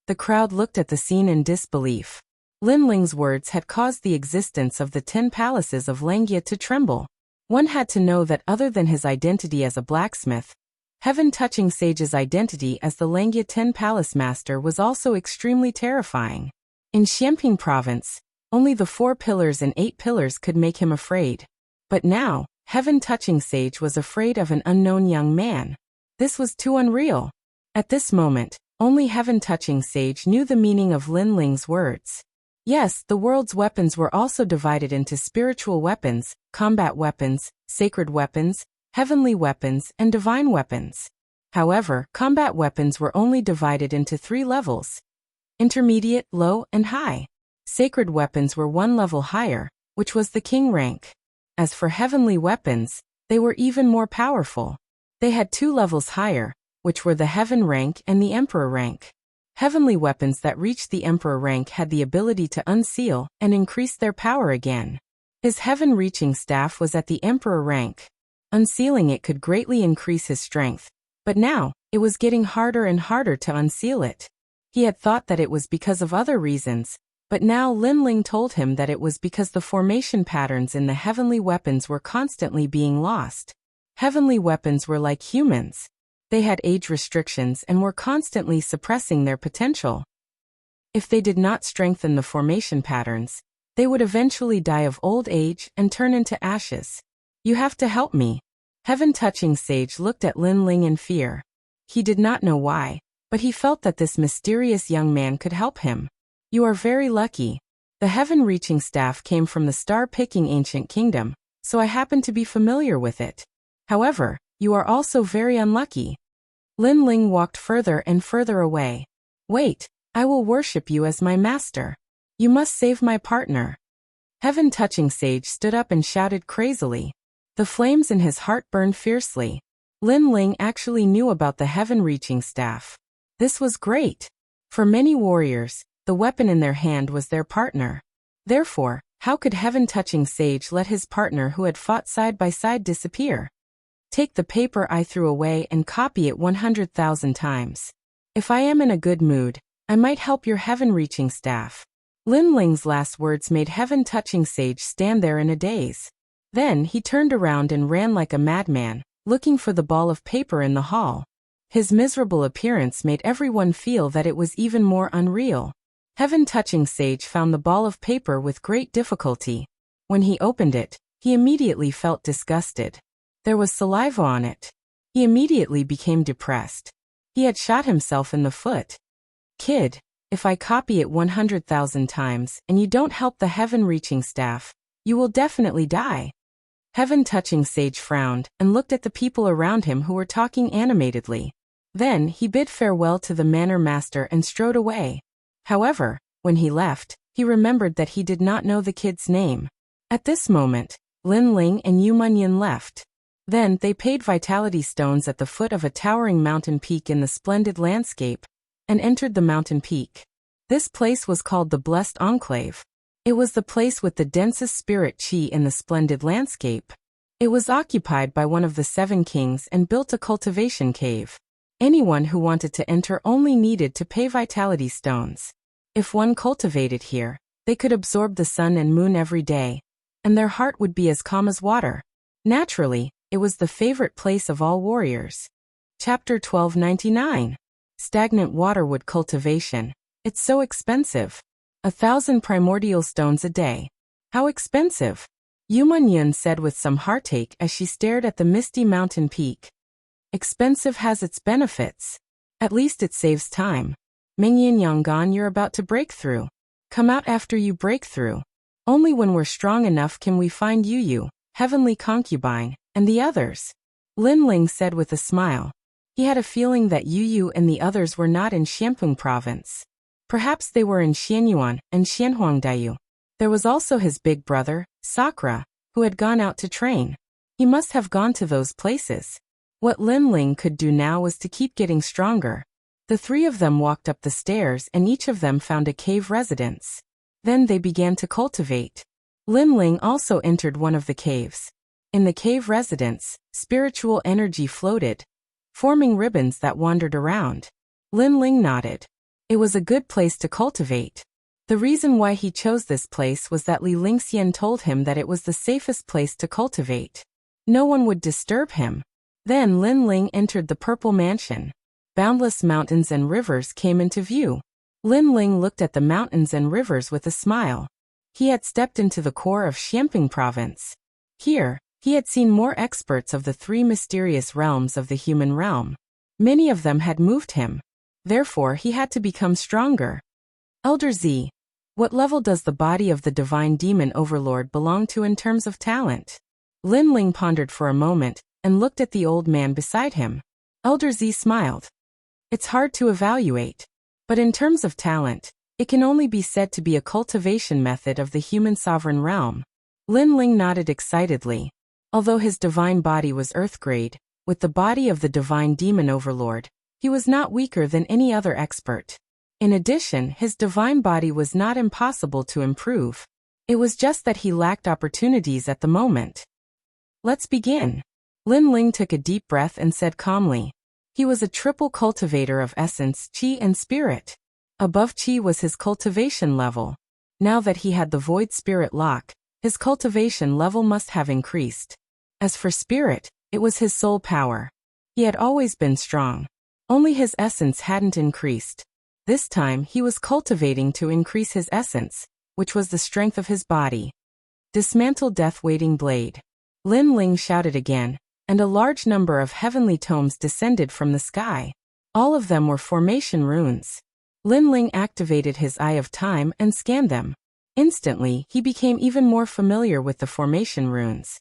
The crowd looked at the scene in disbelief. Lin Ling's words had caused the existence of the 10 palaces of Langia to tremble. One had to know that other than his identity as a blacksmith, Heaven-touching sage's identity as the Langia 10 palace master was also extremely terrifying. In Xianping province, only the 4 pillars and 8 pillars could make him afraid. But now, Heaven-touching sage was afraid of an unknown young man. This was too unreal. At this moment, only Heaven-touching sage knew the meaning of Lin Ling's words. Yes, the world's weapons were also divided into spiritual weapons, combat weapons, sacred weapons, heavenly weapons, and divine weapons. However, combat weapons were only divided into 3 levels: intermediate, low, and high. Sacred weapons were 1 level higher, which was the king rank. As for heavenly weapons, they were even more powerful. They had 2 levels higher, which were the heaven rank and the emperor rank. Heavenly weapons that reached the emperor rank had the ability to unseal and increase their power again. His heaven-reaching staff was at the emperor rank. Unsealing it could greatly increase his strength, but now, it was getting harder and harder to unseal it. He had thought that it was because of other reasons, But now Lin Ling told him that it was because the formation patterns in the heavenly weapons were constantly being lost. Heavenly weapons were like humans. They had age restrictions and were constantly suppressing their potential. If they did not strengthen the formation patterns, they would eventually die of old age and turn into ashes. You have to help me. Heaven-touching sage looked at Lin Ling in fear. He did not know why, but he felt that this mysterious young man could help him. You are very lucky. The heaven-reaching staff came from the star-picking ancient kingdom, so I happen to be familiar with it. However, you are also very unlucky. Lin Ling walked further and further away. Wait, I will worship you as my master. You must save my partner. Heaven-touching sage stood up and shouted crazily. The flames in his heart burned fiercely. Lin Ling actually knew about the heaven-reaching staff. This was great. For many warriors, the weapon in their hand was their partner. Therefore, how could heaven-touching sage let his partner who had fought side by side disappear? Take the paper I threw away and copy it 100,000 times. If I am in a good mood, I might help your heaven-reaching staff. Lin Ling's last words made heaven-touching sage stand there in a daze. Then he turned around and ran like a madman, looking for the ball of paper in the hall. His miserable appearance made everyone feel that it was even more unreal. Heaven-touching sage found the ball of paper with great difficulty. When he opened it, he immediately felt disgusted. There was saliva on it. He immediately became depressed. He had shot himself in the foot. Kid, if I copy it 100,000 times and you don't help the heaven-reaching staff, you will definitely die. Heaven-touching sage frowned and looked at the people around him who were talking animatedly. Then he bid farewell to the manor master and strode away. However, when he left, he remembered that he did not know the kid's name. At this moment, Lin Ling and Yu Munyan left. Then they paid vitality stones at the foot of a towering mountain peak in the splendid landscape, and entered the mountain peak. This place was called the Blessed Enclave. It was the place with the densest spirit chi in the splendid landscape. It was occupied by one of the 7 kings and built a cultivation cave. Anyone who wanted to enter only needed to pay vitality stones. If one cultivated here, they could absorb the sun and moon every day, and their heart would be as calm as water. Naturally, it was the favorite place of all warriors. Chapter 1299. Stagnant waterwood cultivation. It's so expensive. 1,000 primordial stones a day. How expensive? Yu Munyan said with some heartache as she stared at the misty mountain peak. Expensive has its benefits. At least it saves time. Mingyan Yanggan, you're about to break through. Come out after you break through. Only when we're strong enough can we find Yu, heavenly concubine, and the others. Lin Ling said with a smile. He had a feeling that Yu and the others were not in Xianpeng province. Perhaps they were in Xianyuan and Xianhuangdaiyu. There was also his big brother, Sakura, who had gone out to train. He must have gone to those places. What Lin Ling could do now was to keep getting stronger. The 3 of them walked up the stairs and each of them found a cave residence. Then they began to cultivate. Lin Ling also entered one of the caves. In the cave residence, spiritual energy floated, forming ribbons that wandered around. Lin Ling nodded. It was a good place to cultivate. The reason why he chose this place was that Li Lingxian told him that it was the safest place to cultivate. No one would disturb him. Then Lin Ling entered the purple mansion. Boundless mountains and rivers came into view. Lin Ling looked at the mountains and rivers with a smile. He had stepped into the core of Xianpeng province. Here, he had seen more experts of the 3 mysterious realms of the human realm. Many of them had moved him. Therefore, he had to become stronger. Elder Z, what level does the body of the divine demon overlord belong to in terms of talent? Lin Ling pondered for a moment and looked at the old man beside him. Elder Z smiled. It's hard to evaluate. But in terms of talent, it can only be said to be a cultivation method of the human sovereign realm. Lin Ling nodded excitedly. Although his divine body was earth grade, with the body of the divine demon overlord, he was not weaker than any other expert. In addition, his divine body was not impossible to improve. It was just that he lacked opportunities at the moment. Let's begin. Lin Ling took a deep breath and said calmly. He was a triple cultivator of essence, qi and spirit. Above qi was his cultivation level. Now that he had the void spirit lock, his cultivation level must have increased. As for spirit, it was his soul power. He had always been strong. Only his essence hadn't increased. This time he was cultivating to increase his essence, which was the strength of his body. Dismantle death-waiting blade. Lin Ling shouted again, and a large number of heavenly tomes descended from the sky. All of them were formation runes. Lin Ling activated his Eye of Time and scanned them. Instantly, he became even more familiar with the formation runes.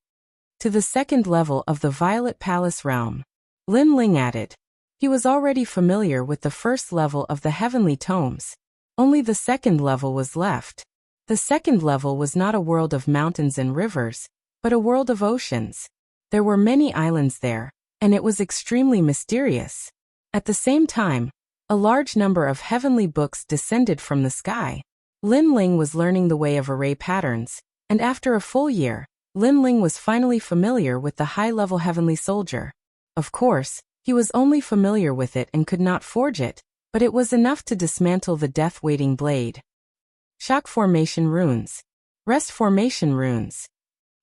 To the second level of the Violet Palace realm. Lin Ling added. He was already familiar with the first level of the heavenly tomes. Only the second level was left. The second level was not a world of mountains and rivers, but a world of oceans. There were many islands there, and it was extremely mysterious. At the same time, a large number of heavenly books descended from the sky. Lin Ling was learning the way of array patterns, and after a full year, Lin Ling was finally familiar with the high-level heavenly soldier. Of course, he was only familiar with it and could not forge it, but it was enough to dismantle the death-waiting blade. Shock formation runes. Rest formation runes.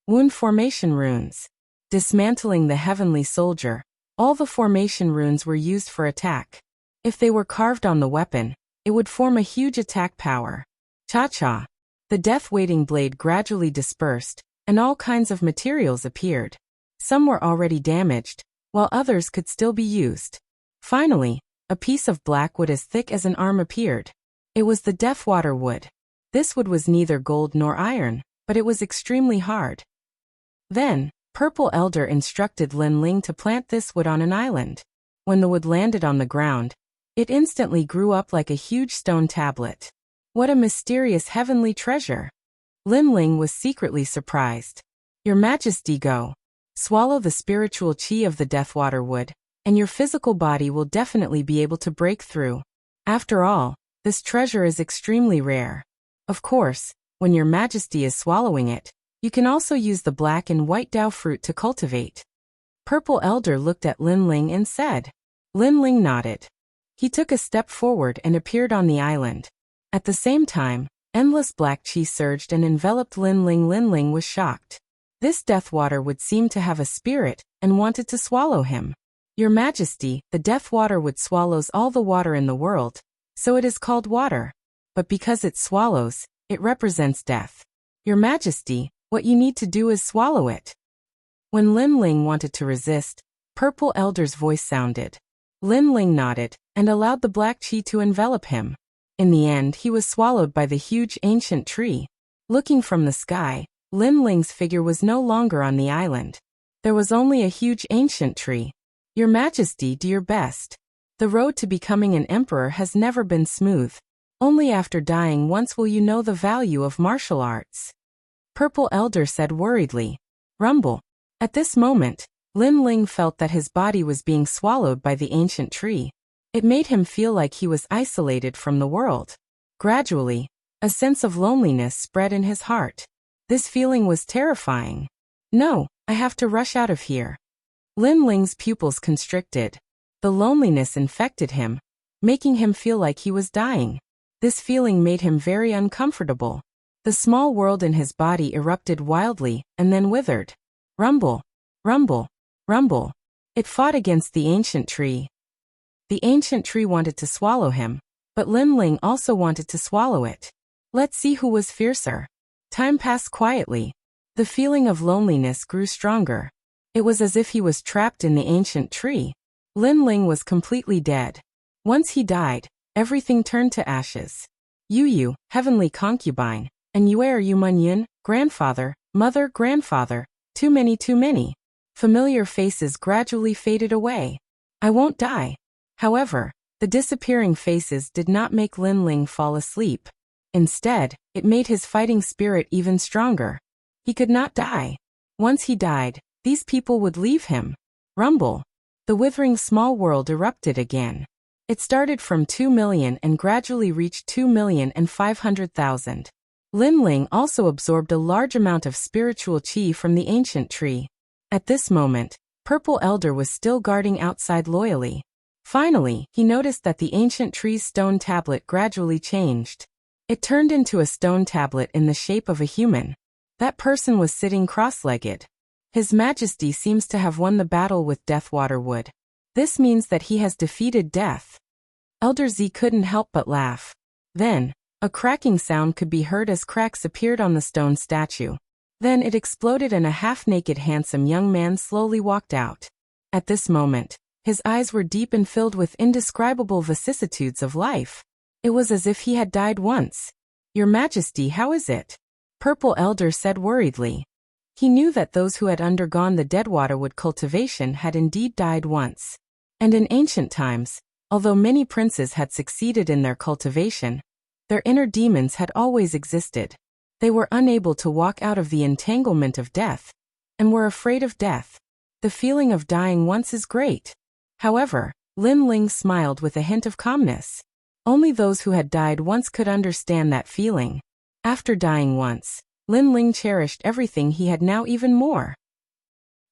Wound formation runes. Dismantling the heavenly soldier. All the formation runes were used for attack. If they were carved on the weapon, it would form a huge attack power. Cha-cha. The death-waiting blade gradually dispersed, and all kinds of materials appeared. Some were already damaged, while others could still be used. Finally, a piece of black wood as thick as an arm appeared. It was the Deathwater wood. This wood was neither gold nor iron, but it was extremely hard. Then, Purple Elder instructed Lin Ling to plant this wood on an island. When the wood landed on the ground, it instantly grew up like a huge stone tablet. What a mysterious heavenly treasure! Lin Ling was secretly surprised. Your Majesty, go. Swallow the spiritual chi of the Deathwater wood, and your physical body will definitely be able to break through. After all, this treasure is extremely rare. Of course, when your Majesty is swallowing it, you can also use the black and white Dao fruit to cultivate. Purple Elder looked at Lin Ling and said. Lin Ling nodded. He took a step forward and appeared on the island. At the same time, endless black chi surged and enveloped Lin Ling. Lin Ling was shocked. This Deathwater would seem to have a spirit and wanted to swallow him. Your Majesty, the Deathwater wood swallows all the water in the world, so it is called water. But because it swallows, it represents death. Your Majesty, what you need to do is swallow it. When Lin Ling wanted to resist, Purple Elder's voice sounded. Lin Ling nodded and allowed the black chi to envelop him. In the end, he was swallowed by the huge ancient tree. Looking from the sky, Lin Ling's figure was no longer on the island. There was only a huge ancient tree. Your Majesty, do your best. The road to becoming an emperor has never been smooth. Only after dying once will you know the value of martial arts. Purple Elder said worriedly. Rumble. At this moment, Lin Ling felt that his body was being swallowed by the ancient tree. It made him feel like he was isolated from the world. Gradually, a sense of loneliness spread in his heart. This feeling was terrifying. No, I have to rush out of here. Lin Ling's pupils constricted. The loneliness infected him, making him feel like he was dying. This feeling made him very uncomfortable. The small world in his body erupted wildly and then withered. Rumble, rumble, rumble. It fought against the ancient tree. The ancient tree wanted to swallow him, but Lin Ling also wanted to swallow it. Let's see who was fiercer. Time passed quietly. The feeling of loneliness grew stronger. It was as if he was trapped in the ancient tree. Lin Ling was completely dead. Once he died, everything turned to ashes. Yu, heavenly concubine, and Yu Yun, grandfather, mother, grandfather, too many. Familiar faces gradually faded away. I won't die. However, the disappearing faces did not make Lin Ling fall asleep. Instead, it made his fighting spirit even stronger. He could not die. Once he died, these people would leave him. Rumble. The withering small world erupted again. It started from 2 million and gradually reached 2,500,000. Lin Ling also absorbed a large amount of spiritual chi from the ancient tree. At this moment, Purple Elder was still guarding outside loyally. Finally, he noticed that the ancient tree's stone tablet gradually changed. It turned into a stone tablet in the shape of a human. That person was sitting cross-legged. His Majesty seems to have won the battle with Deathwater Wood. This means that he has defeated death. Elder Z couldn't help but laugh. Then, a cracking sound could be heard as cracks appeared on the stone statue. Then it exploded and a half-naked handsome young man slowly walked out. At this moment, his eyes were deep and filled with indescribable vicissitudes of life. It was as if he had died once. "Your Majesty, how is it?" Purple Elder said worriedly. He knew that those who had undergone the Deadwaterwood cultivation had indeed died once. And in ancient times, although many princes had succeeded in their cultivation, their inner demons had always existed. They were unable to walk out of the entanglement of death, and were afraid of death. The feeling of dying once is great. However, Lin Ling smiled with a hint of calmness. Only those who had died once could understand that feeling. After dying once, Lin Ling cherished everything he had now even more.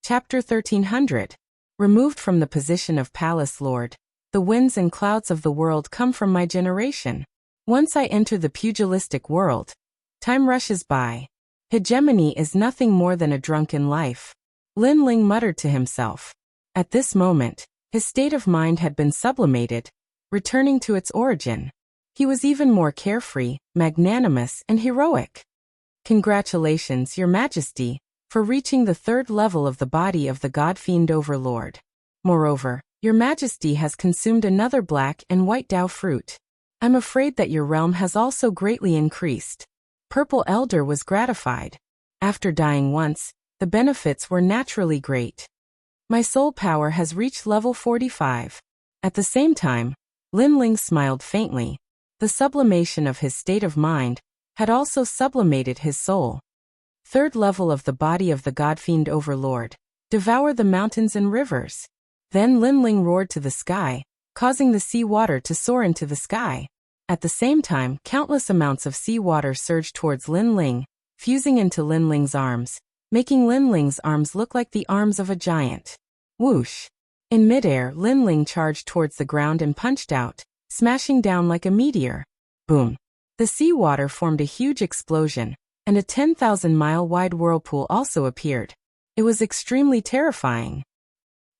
Chapter 1300. Removed from the position of Palace Lord, the winds and clouds of the world come from my generation. Once I enter the pugilistic world, time rushes by. Hegemony is nothing more than a drunken life. Lin Ling muttered to himself. At this moment, his state of mind had been sublimated, returning to its origin. He was even more carefree, magnanimous, and heroic. Congratulations, Your Majesty, for reaching the 3rd level of the body of the God-Fiend Overlord. Moreover, Your Majesty has consumed another black and white Dao fruit. I'm afraid that your realm has also greatly increased. Purple Elder was gratified. After dying once, the benefits were naturally great. My soul power has reached level 45. At the same time, Lin Ling smiled faintly. The sublimation of his state of mind had also sublimated his soul. 3rd level of the body of the God-Fiend Overlord. Devour the mountains and rivers. Then Lin Ling roared to the sky, causing the sea water to soar into the sky. At the same time, countless amounts of sea water surged towards Lin Ling, fusing into Lin Ling's arms, making Lin Ling's arms look like the arms of a giant. Whoosh! In midair, Lin Ling charged towards the ground and punched out, smashing down like a meteor. Boom! The sea water formed a huge explosion, and a 10,000-mile-wide whirlpool also appeared. It was extremely terrifying.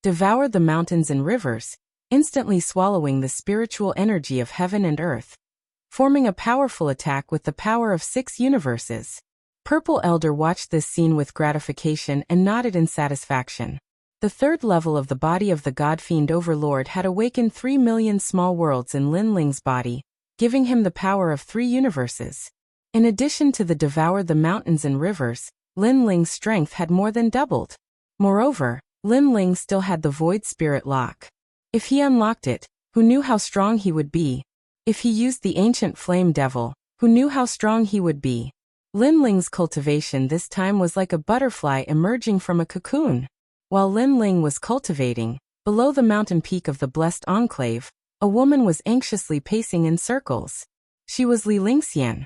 Devoured the mountains and rivers, instantly swallowing the spiritual energy of heaven and earth, forming a powerful attack with the power of 6 universes. Purple Elder watched this scene with gratification and nodded in satisfaction. The 3rd level of the body of the God-Fiend Overlord had awakened 3 million small worlds in Lin Ling's body, giving him the power of 3 universes. In addition to the devour the mountains and rivers, Lin Ling's strength had more than doubled. Moreover, Lin Ling still had the Void Spirit Lock. If he unlocked it, who knew how strong he would be? If he used the ancient Flame Devil, who knew how strong he would be? Lin Ling's cultivation this time was like a butterfly emerging from a cocoon. While Lin Ling was cultivating, below the mountain peak of the Blessed Enclave, a woman was anxiously pacing in circles. She was Li Lingxian.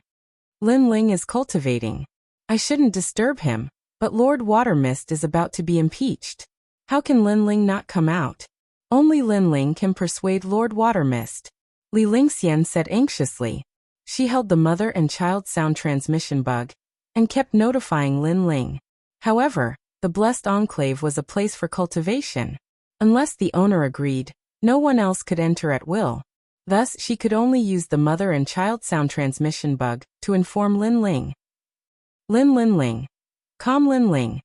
Lin Ling is cultivating. I shouldn't disturb him, but Lord Watermist is about to be impeached. How can Lin Ling not come out? Only Lin Ling can persuade Lord Watermist. Li Lingxian said anxiously. She held the mother and child sound transmission bug, and kept notifying Lin Ling. However, the Blessed Enclave was a place for cultivation. Unless the owner agreed, no one else could enter at will. Thus, she could only use the mother and child sound transmission bug to inform Lin Ling. Lin Ling. Calm Lin Ling.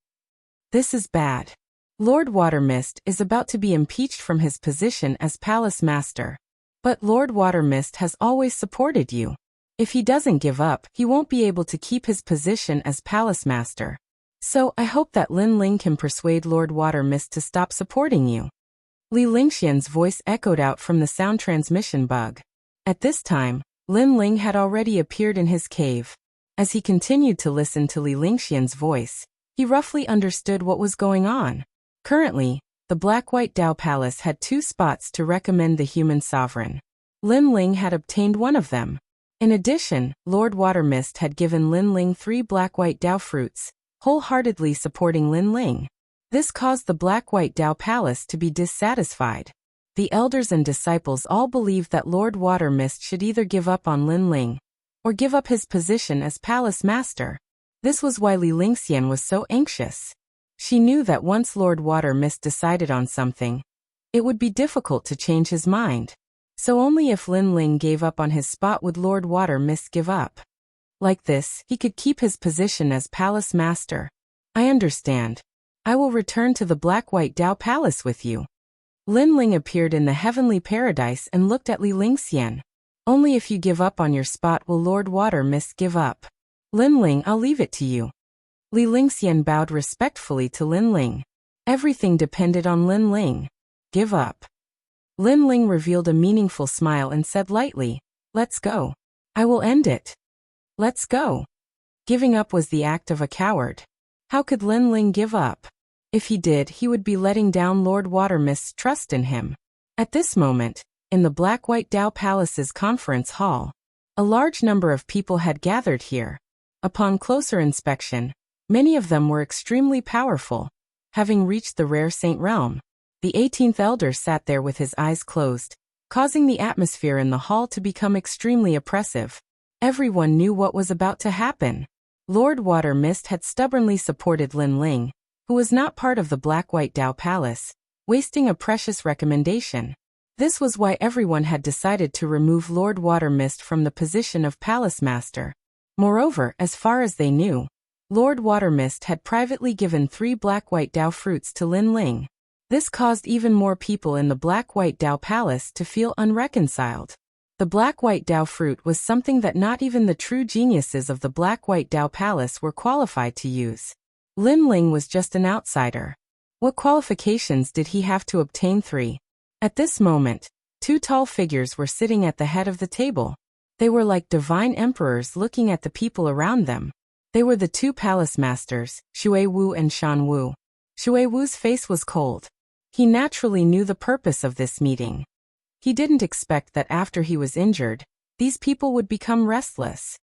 This is bad. Lord Watermist is about to be impeached from his position as Palace Master. But Lord Watermist has always supported you. If he doesn't give up, he won't be able to keep his position as Palace Master. So I hope that Lin Ling can persuade Lord Watermist to stop supporting you. Li Lingxian's voice echoed out from the sound transmission bug. At this time, Lin Ling had already appeared in his cave. As he continued to listen to Li Lingxian's voice, he roughly understood what was going on. Currently, the Black-White Dao Palace had 2 spots to recommend the human sovereign. Lin Ling had obtained one of them. In addition, Lord Watermist had given Lin Ling 3 Black-White Dao fruits, wholeheartedly supporting Lin Ling. This caused the Black-White Dao Palace to be dissatisfied. The elders and disciples all believed that Lord Watermist should either give up on Lin Ling, or give up his position as palace master. This was why Li Lingxian was so anxious. She knew that once Lord Water Mist decided on something, it would be difficult to change his mind. So only if Lin Ling gave up on his spot would Lord Water Mist give up. Like this, he could keep his position as palace master. I understand. I will return to the Black-White Dao Palace with you. Lin Ling appeared in the heavenly paradise and looked at Li Lingxian. Only if you give up on your spot will Lord Water Mist give up. Lin Ling, I'll leave it to you. Li Lingxian bowed respectfully to Lin Ling. Everything depended on Lin Ling. Give up. Lin Ling revealed a meaningful smile and said lightly, let's go. I will end it. Let's go. Giving up was the act of a coward. How could Lin Ling give up? If he did, he would be letting down Lord Water Mist's trust in him. At this moment, in the Black-White Dao Palace's conference hall, a large number of people had gathered here. Upon closer inspection, many of them were extremely powerful. Having reached the rare saint realm, the 18th elder sat there with his eyes closed, causing the atmosphere in the hall to become extremely oppressive. Everyone knew what was about to happen. Lord Water Mist had stubbornly supported Lin Ling, who was not part of the Black-White Dao Palace, wasting a precious recommendation. This was why everyone had decided to remove Lord Water Mist from the position of Palace Master. Moreover, as far as they knew, Lord Water Mist had privately given 3 Black-White Dao fruits to Lin Ling. This caused even more people in the Black-White Dao Palace to feel unreconciled. The Black-White Dao fruit was something that not even the true geniuses of the Black-White Dao Palace were qualified to use. Lin Ling was just an outsider. What qualifications did he have to obtain 3? At this moment, 2 tall figures were sitting at the head of the table. They were like divine emperors looking at the people around them. They were the 2 palace masters, Shui Wu and Shan Wu. Shui Wu's face was cold. He naturally knew the purpose of this meeting. He didn't expect that after he was injured, these people would become restless.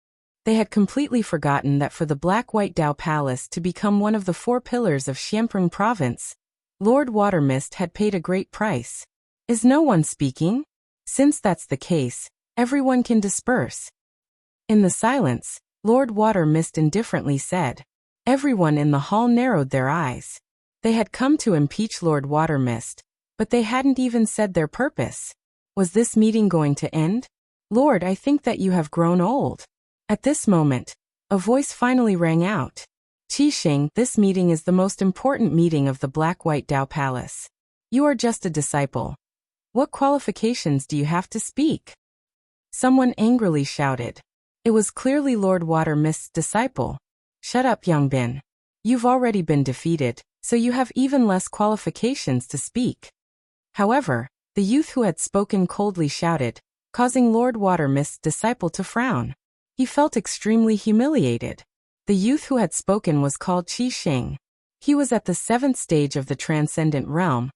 They had completely forgotten that for the Black-White Dao Palace to become one of the 4 pillars of Xianprung Province, Lord Water Mist had paid a great price. Is no one speaking? Since that's the case, everyone can disperse. In the silence, Lord Water Mist indifferently said. Everyone in the hall narrowed their eyes. They had come to impeach Lord Water Mist, but they hadn't even said their purpose. Was this meeting going to end? Lord, I think that you have grown old. At this moment, a voice finally rang out. Qi Xing, this meeting is the most important meeting of the Black-White Dao Palace. You are just a disciple. What qualifications do you have to speak? Someone angrily shouted. It was clearly Lord Water Mist's disciple. Shut up, Yangbin. You've already been defeated, so you have even less qualifications to speak. However, the youth who had spoken coldly shouted, causing Lord Water Mist's disciple to frown. He felt extremely humiliated. The youth who had spoken was called Qi Xing. He was at the 7th stage of the Transcendent Realm,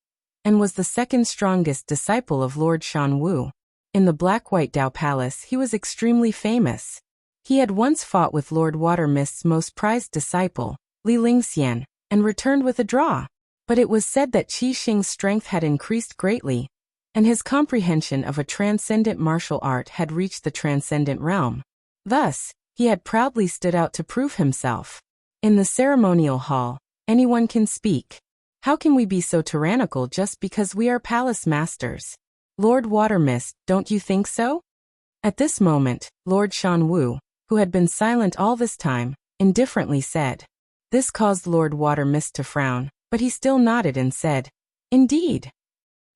and was the 2nd strongest disciple of Lord Shan Wu. In the Black-White Dao Palace he was extremely famous. He had once fought with Lord Water Mist's most prized disciple, Li Lingxian, and returned with a draw. But it was said that Qi Xing's strength had increased greatly, and his comprehension of a transcendent martial art had reached the Transcendent Realm. Thus, he had proudly stood out to prove himself. In the ceremonial hall, anyone can speak. How can we be so tyrannical just because we are palace masters? Lord Water Mist, don't you think so? At this moment, Lord Shan Wu, who had been silent all this time, indifferently said. This caused Lord Water Mist to frown, but he still nodded and said, Indeed.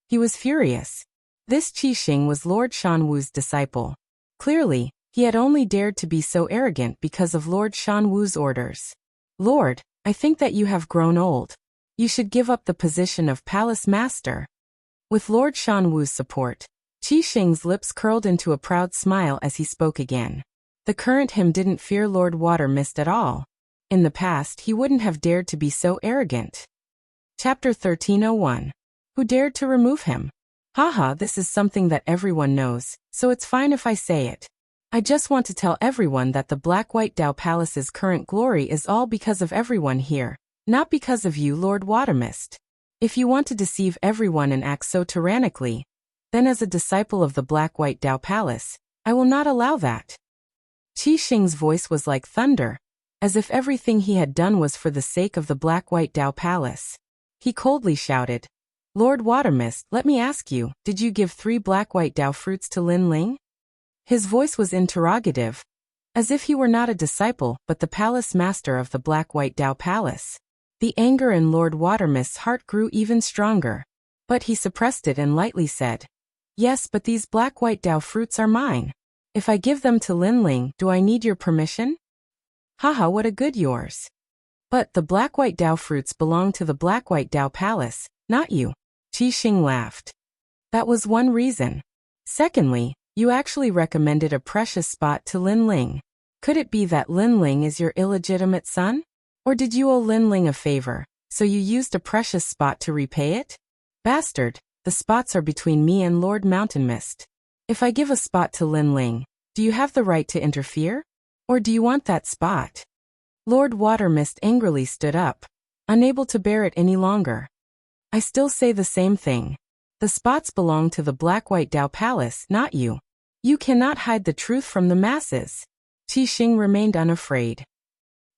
He was furious. This Qi Xing was Lord Shan Wu's disciple. Clearly, he had only dared to be so arrogant because of Lord Shan Wu's orders. Lord, I think that you have grown old. You should give up the position of palace master. With Lord Shan Wu's support, Qi Xing's lips curled into a proud smile as he spoke again. The current him didn't fear Lord Water Mist at all. In the past he wouldn't have dared to be so arrogant. Chapter 1301. Who dared to remove him? Haha, this is something that everyone knows, so it's fine if I say it. I just want to tell everyone that the Black-White Dao Palace's current glory is all because of everyone here, not because of you, Lord Water Mist. If you want to deceive everyone and act so tyrannically, then as a disciple of the Black-White Dao Palace, I will not allow that. Qi Xing's voice was like thunder, as if everything he had done was for the sake of the Black-White Dao Palace. He coldly shouted, "Lord Watermist, let me ask you, did you give 3 Black-White Dao fruits to Lin Ling?" His voice was interrogative, as if he were not a disciple but the palace master of the Black-White Dao Palace. The anger in Lord Watermist's heart grew even stronger, but he suppressed it and lightly said, "Yes, but these Black-White Dao fruits are mine. If I give them to Lin Ling, do I need your permission?" "Haha, what a good yours. But the Black-White Dao fruits belong to the Black-White Dao Palace, not you." Qi Xing laughed. "That was one reason. Secondly, you actually recommended a precious spot to Lin Ling. Could it be that Lin Ling is your illegitimate son? Or did you owe Lin Ling a favor, so you used a precious spot to repay it? Bastard, the spots are between me and Lord Mountain Mist. If I give a spot to Lin Ling, do you have the right to interfere? Or do you want that spot?" Lord Watermist angrily stood up, unable to bear it any longer. "I still say the same thing. The spots belong to the Black-White Dao Palace, not you. You cannot hide the truth from the masses." Qi Xing remained unafraid.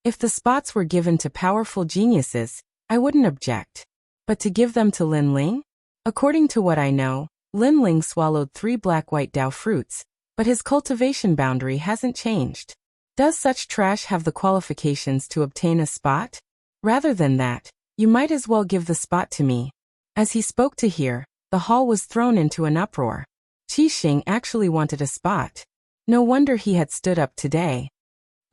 "If the spots were given to powerful geniuses, I wouldn't object. But to give them to Lin Ling? According to what I know, Lin Ling swallowed 3 Black-White Dao fruits, but his cultivation boundary hasn't changed. Does such trash have the qualifications to obtain a spot? Rather than that, you might as well give the spot to me." As he spoke to hear, the hall was thrown into an uproar. Qi Xing actually wanted a spot. No wonder he had stood up today.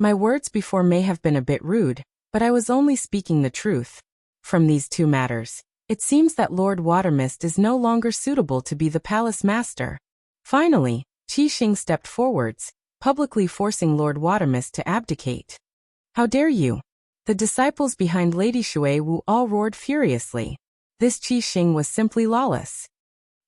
"My words before may have been a bit rude, but I was only speaking the truth. From these 2 matters, it seems that Lord Watermist is no longer suitable to be the palace master." Finally, Qi Xing stepped forwards, publicly forcing Lord Watermist to abdicate. "How dare you?" The disciples behind Lady Shui Wu all roared furiously. This Qi Xing was simply lawless.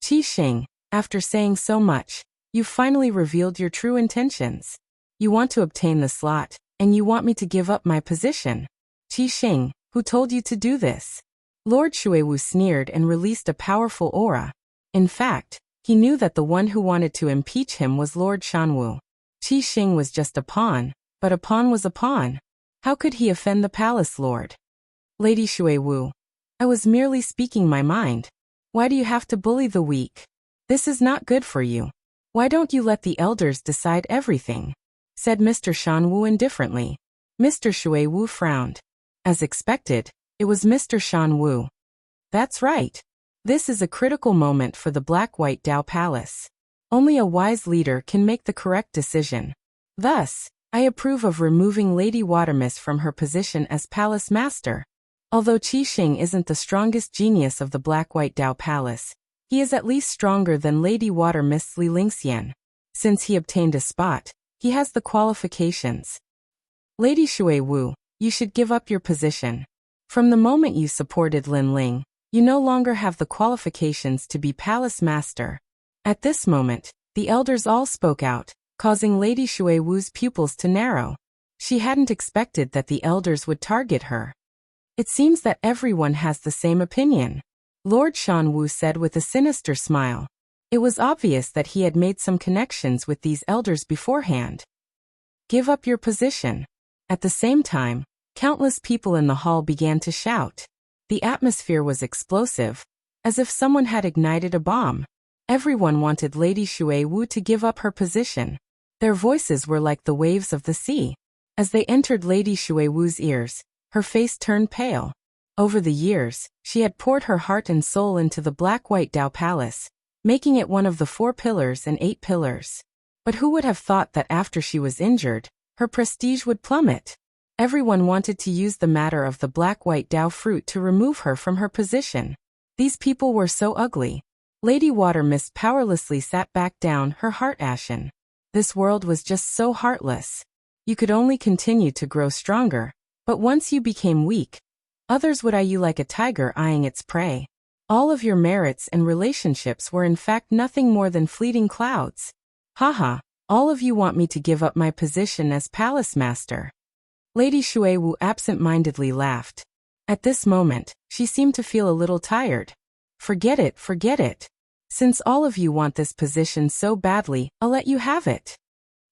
"Qi Xing, after saying so much, you've finally revealed your true intentions. You want to obtain the slot, and you want me to give up my position. Qi Xing, who told you to do this?" Lord Shui Wu sneered and released a powerful aura. In fact, he knew that the one who wanted to impeach him was Lord Shanwu. Qi Xing was just a pawn, but a pawn was a pawn. How could he offend the palace lord? "Lady Shui Wu, I was merely speaking my mind. Why do you have to bully the weak? This is not good for you. Why don't you let the elders decide everything?" said Mr. Shanwu indifferently. Mr. Shui Wu frowned. As expected, it was Mr. Shanwu. "That's right. This is a critical moment for the Black-White Dao Palace. Only a wise leader can make the correct decision. Thus, I approve of removing Lady Watermist from her position as palace master. Although Qi Xing isn't the strongest genius of the Black-White Dao Palace, he is at least stronger than Lady Watermist's Li Lingxian. Since he obtained a spot, he has the qualifications. Lady Shui Wu, you should give up your position. From the moment you supported Lin Ling, you no longer have the qualifications to be palace master." At this moment, the elders all spoke out, causing Lady Shui Wu's pupils to narrow. She hadn't expected that the elders would target her. "It seems that everyone has the same opinion," Lord Shanwu said with a sinister smile. It was obvious that he had made some connections with these elders beforehand. "Give up your position." At the same time, countless people in the hall began to shout. The atmosphere was explosive, as if someone had ignited a bomb. Everyone wanted Lady Shui Wu to give up her position. Their voices were like the waves of the sea. As they entered Lady Shui Wu's ears, her face turned pale. Over the years, she had poured her heart and soul into the Black-White Dao Palace, making it one of the 4 pillars and 8 pillars. But who would have thought that after she was injured, her prestige would plummet? Everyone wanted to use the matter of the Black-White Dao fruit to remove her from her position. These people were so ugly. Lady Watermist powerlessly sat back down, her heart ashen. This world was just so heartless. You could only continue to grow stronger, but once you became weak, others would eye you like a tiger eyeing its prey. All of your merits and relationships were in fact nothing more than fleeting clouds. Haha, all of you want me to give up my position as palace master. Lady Shui Wu absent-mindedly laughed. At this moment, she seemed to feel a little tired. Forget it, forget it. Since all of you want this position so badly, I'll let you have it.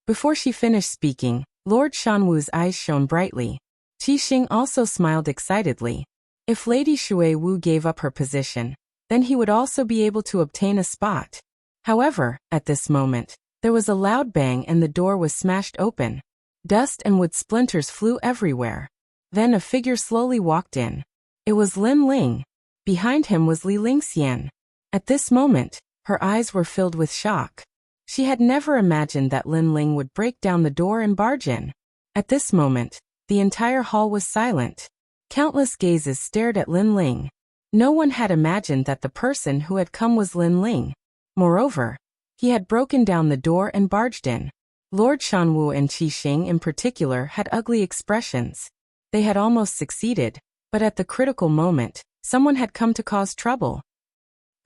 Before she finished speaking, Lord Shanwu's eyes shone brightly. Qi Xing also smiled excitedly. If Lady Shui Wu gave up her position, then he would also be able to obtain a spot. However, at this moment, there was a loud bang and the door was smashed open. Dust and wood splinters flew everywhere. Then a figure slowly walked in. It was Lin Ling. Behind him was Li Lingxian. At this moment, her eyes were filled with shock. She had never imagined that Lin Ling would break down the door and barge in. At this moment, the entire hall was silent. Countless gazes stared at Lin Ling. No one had imagined that the person who had come was Lin Ling. Moreover, he had broken down the door and barged in. Lord Shanwu and Qi Xing in particular had ugly expressions. They had almost succeeded, but at the critical moment, someone had come to cause trouble.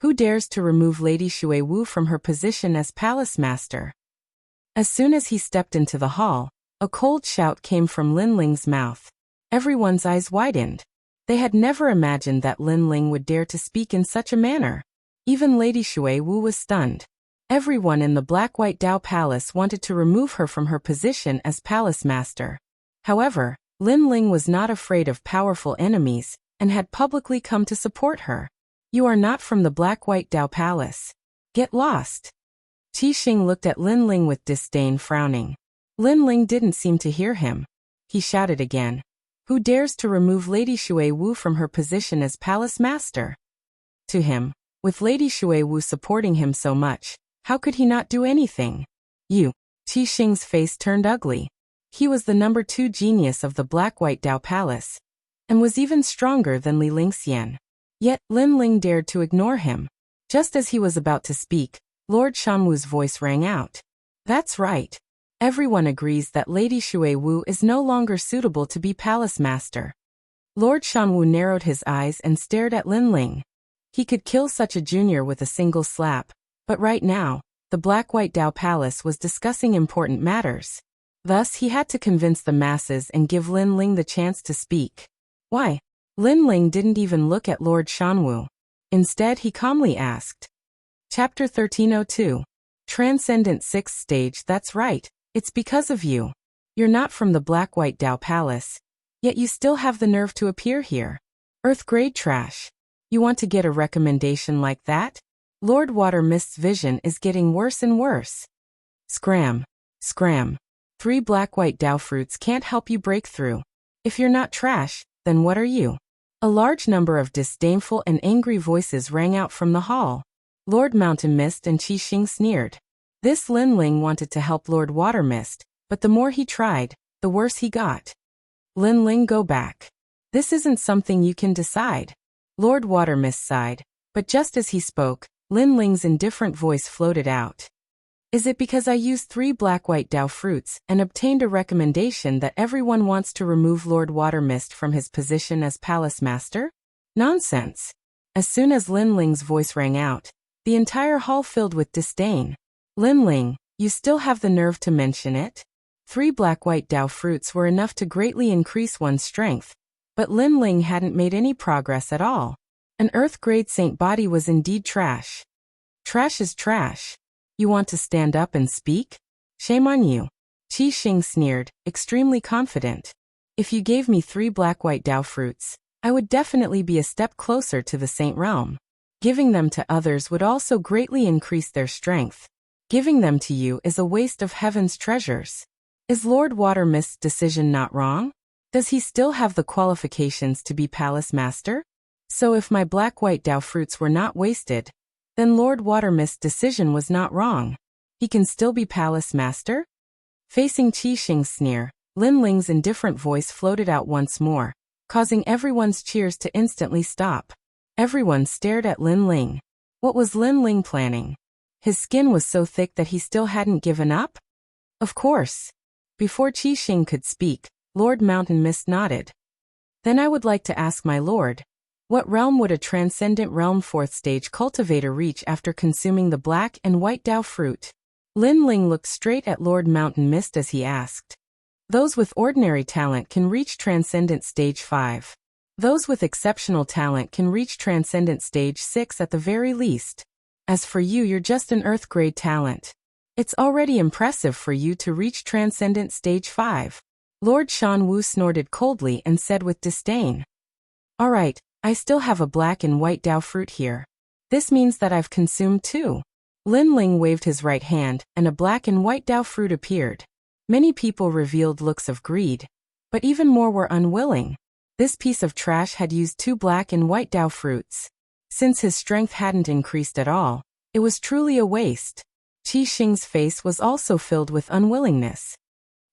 Who dares to remove Lady Shui Wu from her position as palace master? As soon as he stepped into the hall, a cold shout came from Lin Ling's mouth. Everyone's eyes widened. They had never imagined that Lin Ling would dare to speak in such a manner. Even Lady Shui Wu was stunned. Everyone in the Black-White Dao Palace wanted to remove her from her position as palace master. However, Lin Ling was not afraid of powerful enemies, and had publicly come to support her. You are not from the Black-White Dao Palace. Get lost. Qi Xing looked at Lin Ling with disdain, frowning. Lin Ling didn't seem to hear him. He shouted again. Who dares to remove Lady Shui Wu from her position as palace master? To him, with Lady Shui Wu supporting him so much, how could he not do anything? You. Qi Xing's face turned ugly. He was the number 2 genius of the Black-White Dao Palace, and was even stronger than Li Lingxian. Yet, Lin Ling dared to ignore him. Just as he was about to speak, Lord Shanwu's voice rang out. That's right. Everyone agrees that Lady Shui Wu is no longer suitable to be palace master. Lord Shanwu narrowed his eyes and stared at Lin Ling. He could kill such a junior with a single slap, but right now, the Black-White Dao Palace was discussing important matters. Thus he had to convince the masses and give Lin Ling the chance to speak. Why? Lin Ling didn't even look at Lord Shanwu. Instead he calmly asked. Chapter 1302. Transcendent 6th Stage. That's right, it's because of you. You're not from the Black-White Dao Palace, yet you still have the nerve to appear here. Earth-grade trash. You want to get a recommendation like that? Lord Watermist's vision is getting worse and worse. Scram. Scram. 3 Black-White Dao fruits can't help you break through. If you're not trash, then what are you? A large number of disdainful and angry voices rang out from the hall. Lord Mountain Mist and Qi Xing sneered. This Lin Ling wanted to help Lord Watermist, but the more he tried, the worse he got. Lin Ling, go back. This isn't something you can decide. Lord Watermist sighed, but just as he spoke, Lin Ling's indifferent voice floated out. Is it because I used 3 Black-White Dao fruits and obtained a recommendation that everyone wants to remove Lord Watermist from his position as palace master? Nonsense. As soon as Lin Ling's voice rang out, the entire hall filled with disdain. Lin Ling, you still have the nerve to mention it? 3 Black-White Dao fruits were enough to greatly increase one's strength, but Lin Ling hadn't made any progress at all. An Earth-grade saint body was indeed trash. Trash is trash. You want to stand up and speak? Shame on you. Qi Xing sneered, extremely confident. If you gave me 3 Black-White Dao fruits, I would definitely be a step closer to the saint realm. Giving them to others would also greatly increase their strength. Giving them to you is a waste of heaven's treasures. Is Lord Watermist's decision not wrong? Does he still have the qualifications to be palace master? So if my Black-White Dao fruits were not wasted, then Lord Watermist's decision was not wrong. He can still be palace master? Facing Qi Xing's sneer, Lin Ling's indifferent voice floated out once more, causing everyone's cheers to instantly stop. Everyone stared at Lin Ling. What was Lin Ling planning? His skin was so thick that he still hadn't given up? Of course. Before Qi Xing could speak, Lord Mountain Mist nodded. Then I would like to ask my lord, what realm would a transcendent realm 4th stage cultivator reach after consuming the Black and White Dao fruit? Lin Ling looked straight at Lord Mountain Mist as he asked. Those with ordinary talent can reach Transcendent Stage 5. Those with exceptional talent can reach Transcendent Stage 6 at the very least. As for you, you're just an Earth-grade talent. It's already impressive for you to reach Transcendent Stage 5. Lord Shan Wu snorted coldly and said with disdain. Alright, I still have a black and white Dao fruit here. This means that I've consumed 2. Lin Ling waved his right hand, and a black and white Dao fruit appeared. Many people revealed looks of greed, but even more were unwilling. This piece of trash had used 2 black and white Dao fruits. Since his strength hadn't increased at all, it was truly a waste. Qi Xing's face was also filled with unwillingness.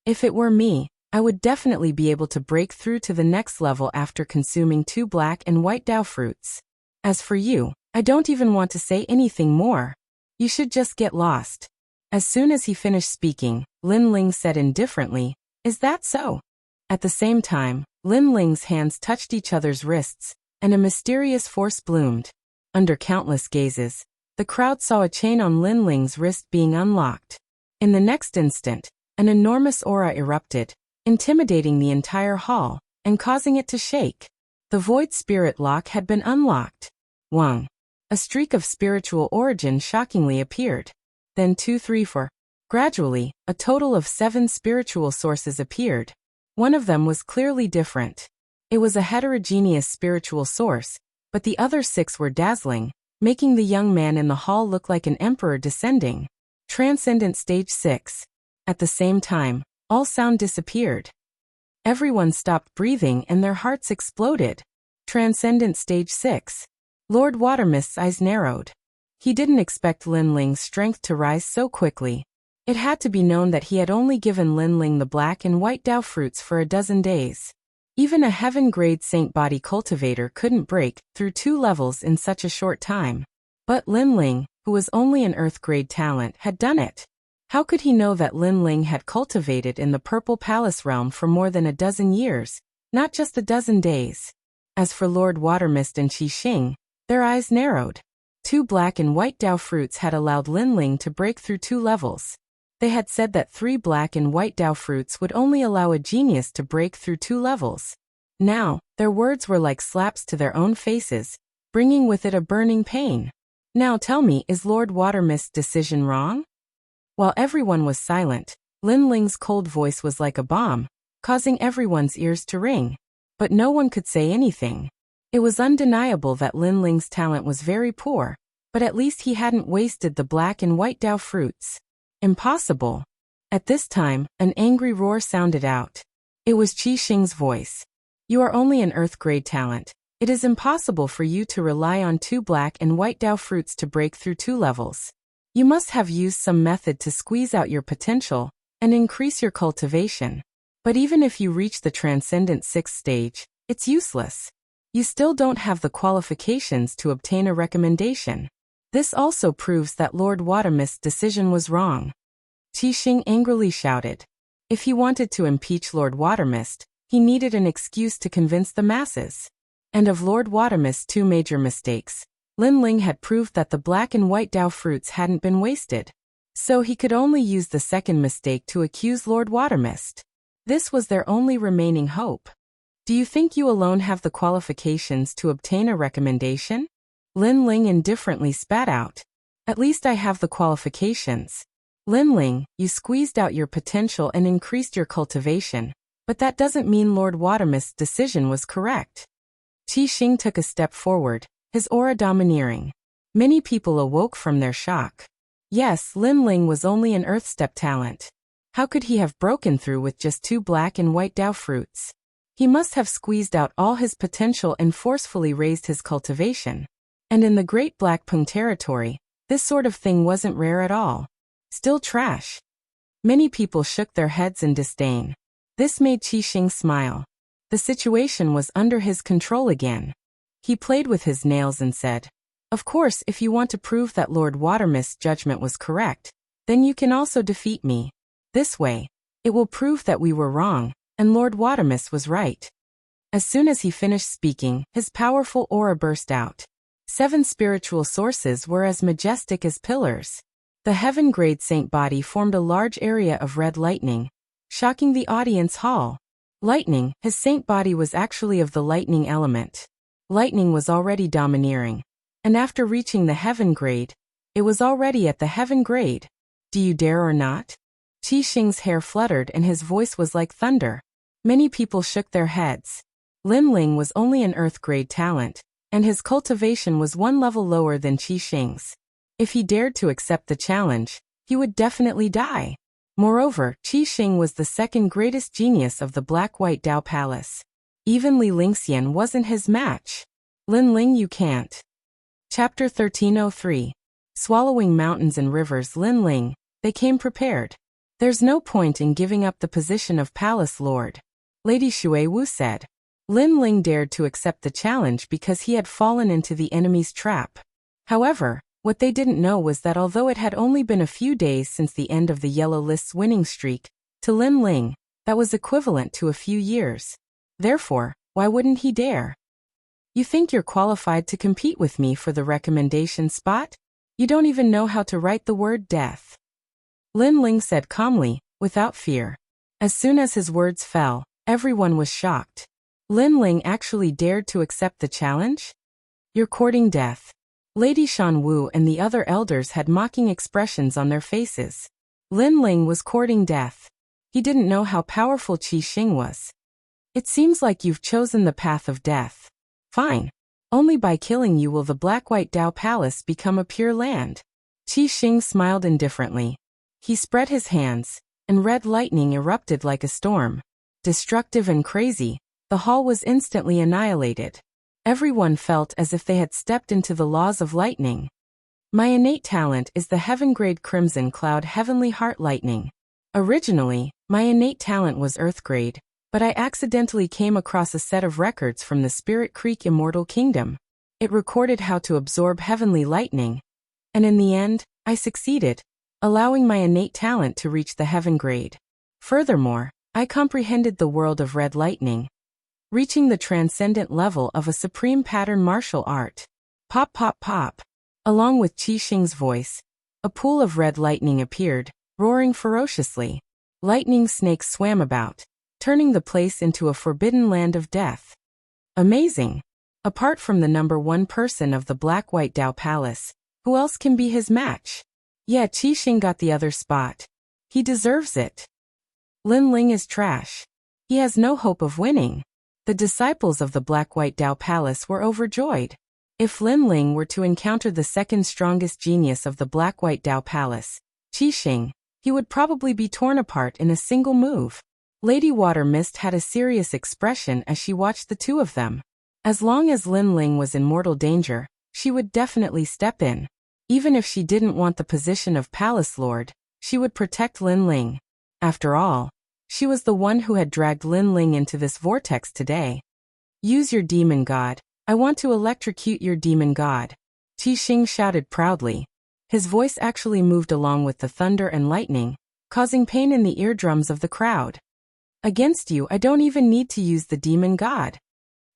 If it were me, I would definitely be able to break through to the next level after consuming 2 black and white Dao fruits. As for you, I don't even want to say anything more. You should just get lost. As soon as he finished speaking, Lin Ling said indifferently, Is that so? At the same time, Lin Ling's hands touched each other's wrists, and a mysterious force bloomed. Under countless gazes, the crowd saw a chain on Lin Ling's wrist being unlocked. In the next instant, an enormous aura erupted, intimidating the entire hall, and causing it to shake. The Void Spirit Lock had been unlocked. Wang. A streak of spiritual origin shockingly appeared. Then 2, 3, 4. Gradually, a total of 7 spiritual sources appeared. One of them was clearly different. It was a heterogeneous spiritual source, but the other 6 were dazzling, making the young man in the hall look like an emperor descending. Transcendent Stage 6. At the same time, all sound disappeared. Everyone stopped breathing and their hearts exploded. Transcendent Stage 6. Lord Watermist's eyes narrowed. He didn't expect Lin Ling's strength to rise so quickly. It had to be known that he had only given Lin Ling the black and white Dao fruits for a dozen days. Even a heaven-grade Saint Body cultivator couldn't break through 2 levels in such a short time. But Lin Ling, who was only an Earth-grade talent, had done it. How could he know that Lin Ling had cultivated in the Purple Palace realm for more than a dozen years, not just a dozen days? As for Lord Watermist and Qi Xing, their eyes narrowed. 2 black and white Dao fruits had allowed Lin Ling to break through 2 levels. They had said that 3 black and white Dao fruits would only allow a genius to break through 2 levels. Now, their words were like slaps to their own faces, bringing with it a burning pain. Now tell me, is Lord Watermist's decision wrong? While everyone was silent, Lin Ling's cold voice was like a bomb, causing everyone's ears to ring. But no one could say anything. It was undeniable that Lin Ling's talent was very poor, but at least he hadn't wasted the black and white Dao fruits. Impossible. At this time, an angry roar sounded out. It was Qi Xing's voice. You are only an Earth-grade talent. It is impossible for you to rely on 2 black and white Dao fruits to break through 2 levels. You must have used some method to squeeze out your potential and increase your cultivation. But even if you reach the Transcendent 6th stage, it's useless. You still don't have the qualifications to obtain a recommendation. This also proves that Lord Watermist's decision was wrong. Qi Xing angrily shouted. If he wanted to impeach Lord Watermist, he needed an excuse to convince the masses. And of Lord Watermist's 2 major mistakes, Lin Ling had proved that the black and white Dao fruits hadn't been wasted. So he could only use the second mistake to accuse Lord Watermist. This was their only remaining hope. Do you think you alone have the qualifications to obtain a recommendation? Lin Ling indifferently spat out. At least I have the qualifications. Lin Ling, you squeezed out your potential and increased your cultivation, but that doesn't mean Lord Watermist's decision was correct. Qi Xing took a step forward, his aura domineering. Many people awoke from their shock. Yes, Lin Ling was only an Earth-step talent. How could he have broken through with just 2 black and white Dao fruits? He must have squeezed out all his potential and forcefully raised his cultivation. And in the Great Black Pung territory, this sort of thing wasn't rare at all. Still trash. Many people shook their heads in disdain. This made Qi Xing smile. The situation was under his control again. He played with his nails and said, Of course, if you want to prove that Lord Watermist's judgment was correct, then you can also defeat me. This way, it will prove that we were wrong, and Lord Watermist was right. As soon as he finished speaking, his powerful aura burst out. 7 spiritual sources were as majestic as pillars. The heaven-grade saint body formed a large area of red lightning, shocking the audience hall. Lightning, his saint body was actually of the lightning element. Lightning was already domineering, and after reaching the heaven grade, it was already at the heaven grade. Do you dare or not? Qi Xing's hair fluttered and his voice was like thunder. Many people shook their heads. Lin Ling was only an earth-grade talent, and his cultivation was one level lower than Qi Xing's. If he dared to accept the challenge, he would definitely die. Moreover, Qi Xing was the second greatest genius of the Black-White Dao Palace. Even Li Lingxian wasn't his match. Lin Ling, you can't. Chapter 1303. Swallowing mountains and rivers. Lin Ling, they came prepared. There's no point in giving up the position of Palace Lord. Lady Xue Wu said. Lin Ling dared to accept the challenge because he had fallen into the enemy's trap. However, what they didn't know was that although it had only been a few days since the end of the Yellow List's winning streak, to Lin Ling, that was equivalent to a few years. Therefore, why wouldn't he dare? You think you're qualified to compete with me for the recommendation spot? You don't even know how to write the word death. Lin Ling said calmly, without fear. As soon as his words fell, everyone was shocked. Lin Ling actually dared to accept the challenge? You're courting death. Lady Shan Wu and the other elders had mocking expressions on their faces. Lin Ling was courting death. He didn't know how powerful Qi Xing was. It seems like you've chosen the path of death. Fine. Only by killing you will the Black-White Dao Palace become a pure land. Qi Xing smiled indifferently. He spread his hands, and red lightning erupted like a storm. Destructive and crazy, the hall was instantly annihilated. Everyone felt as if they had stepped into the laws of lightning. My innate talent is the heaven-grade Crimson Cloud Heavenly Heart Lightning. Originally, my innate talent was Earth-grade, but I accidentally came across a set of records from the Spirit Creek Immortal Kingdom. It recorded how to absorb heavenly lightning, and in the end, I succeeded, allowing my innate talent to reach the heaven grade. Furthermore, I comprehended the world of red lightning, reaching the transcendent level of a supreme pattern martial art. Pop pop pop. Along with Qi Xing's voice, a pool of red lightning appeared, roaring ferociously. Lightning snakes swam about, turning the place into a forbidden land of death. Amazing! Apart from the number one person of the Black-White Dao Palace, who else can be his match? Yeah, Qi Xing got the other spot. He deserves it. Lin Ling is trash. He has no hope of winning. The disciples of the Black-White Dao Palace were overjoyed. If Lin Ling were to encounter the second strongest genius of the Black-White Dao Palace, Qi Xing, he would probably be torn apart in a single move. Lady Water Mist had a serious expression as she watched the two of them. As long as Lin Ling was in mortal danger, she would definitely step in. Even if she didn't want the position of Palace Lord, she would protect Lin Ling. After all, she was the one who had dragged Lin Ling into this vortex today. Use your demon god. I want to electrocute your demon god. Qi Xing shouted proudly. His voice actually moved along with the thunder and lightning, causing pain in the eardrums of the crowd. Against you, I don't even need to use the demon god.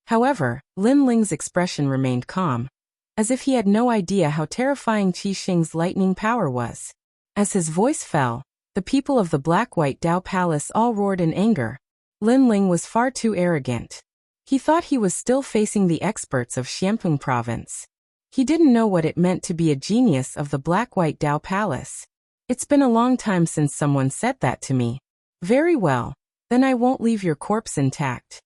However, Lin Ling's expression remained calm, as if he had no idea how terrifying Qi Xing's lightning power was. As his voice fell, the people of the Black-White Dao Palace all roared in anger. Lin Ling was far too arrogant. He thought he was still facing the experts of Xianpeng Province. He didn't know what it meant to be a genius of the Black-White Dao Palace. It's been a long time since someone said that to me. Very well, then I won't leave your corpse intact.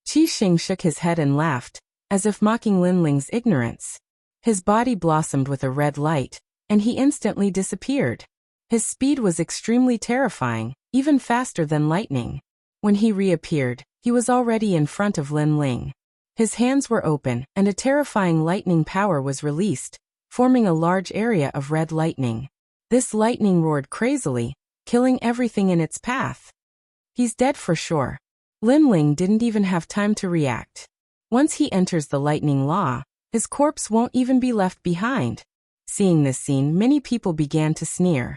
Qi Xing shook his head and laughed, as if mocking Lin Ling's ignorance. His body blossomed with a red light, and he instantly disappeared. His speed was extremely terrifying, even faster than lightning. When he reappeared, he was already in front of Lin Ling. His hands were open, and a terrifying lightning power was released, forming a large area of red lightning. This lightning roared crazily, killing everything in its path. He's dead for sure. Lin Ling didn't even have time to react. Once he enters the lightning law, his corpse won't even be left behind. Seeing this scene, many people began to sneer.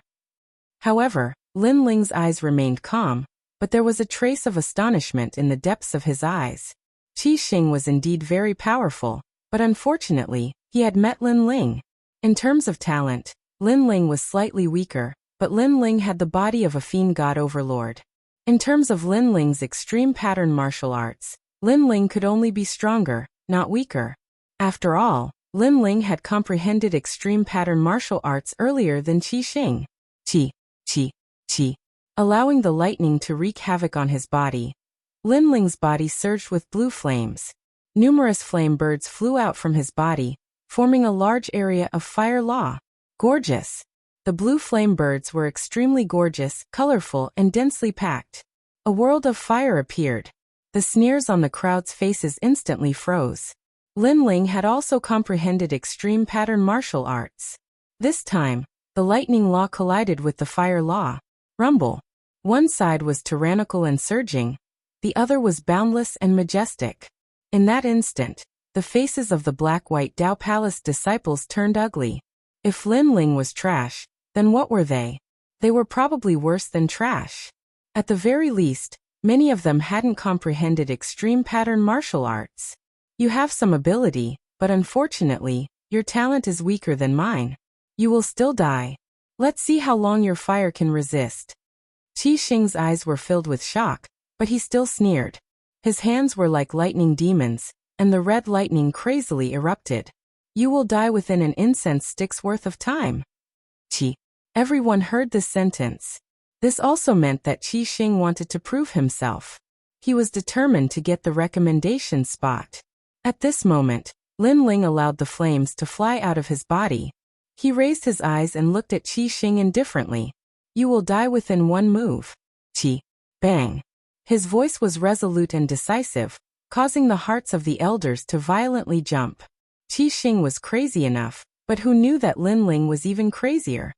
However, Lin Ling's eyes remained calm, but there was a trace of astonishment in the depths of his eyes. Qi Xing was indeed very powerful, but unfortunately, he had met Lin Ling. In terms of talent, Lin Ling was slightly weaker, but Lin Ling had the body of a fiend god overlord. In terms of Lin Ling's extreme pattern martial arts, Lin Ling could only be stronger, not weaker. After all, Lin Ling had comprehended extreme pattern martial arts earlier than Qi Xing. Chi, chi, chi, allowing the lightning to wreak havoc on his body. Lin Ling's body surged with blue flames. Numerous flame birds flew out from his body, forming a large area of fire law. Gorgeous. The blue flame birds were extremely gorgeous, colorful, and densely packed. A world of fire appeared. The sneers on the crowd's faces instantly froze. Lin Ling had also comprehended extreme pattern martial arts. This time, the lightning law collided with the fire law. Rumble. One side was tyrannical and surging, the other was boundless and majestic. In that instant, the faces of the black-white Dao Palace disciples turned ugly. If Lin Ling was trash, then what were they? They were probably worse than trash. At the very least, many of them hadn't comprehended extreme pattern martial arts. You have some ability, but unfortunately, your talent is weaker than mine. You will still die. Let's see how long your fire can resist. Qi Xing's eyes were filled with shock, but he still sneered. His hands were like lightning demons, and the red lightning crazily erupted. You will die within an incense stick's worth of time. Qi. Everyone heard this sentence. This also meant that Qi Xing wanted to prove himself. He was determined to get the recommendation spot. At this moment, Lin Ling allowed the flames to fly out of his body. He raised his eyes and looked at Qi Xing indifferently. You will die within one move. Qi. Bang. His voice was resolute and decisive, causing the hearts of the elders to violently jump. Qi Xing was crazy enough, but who knew that Lin Ling was even crazier?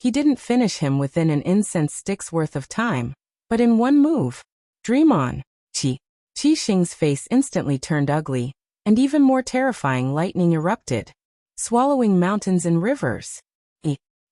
He didn't finish him within an incense stick's worth of time, but in one move. Dream on. Qi. Qi Xing's face instantly turned ugly, and even more terrifying lightning erupted, swallowing mountains and rivers.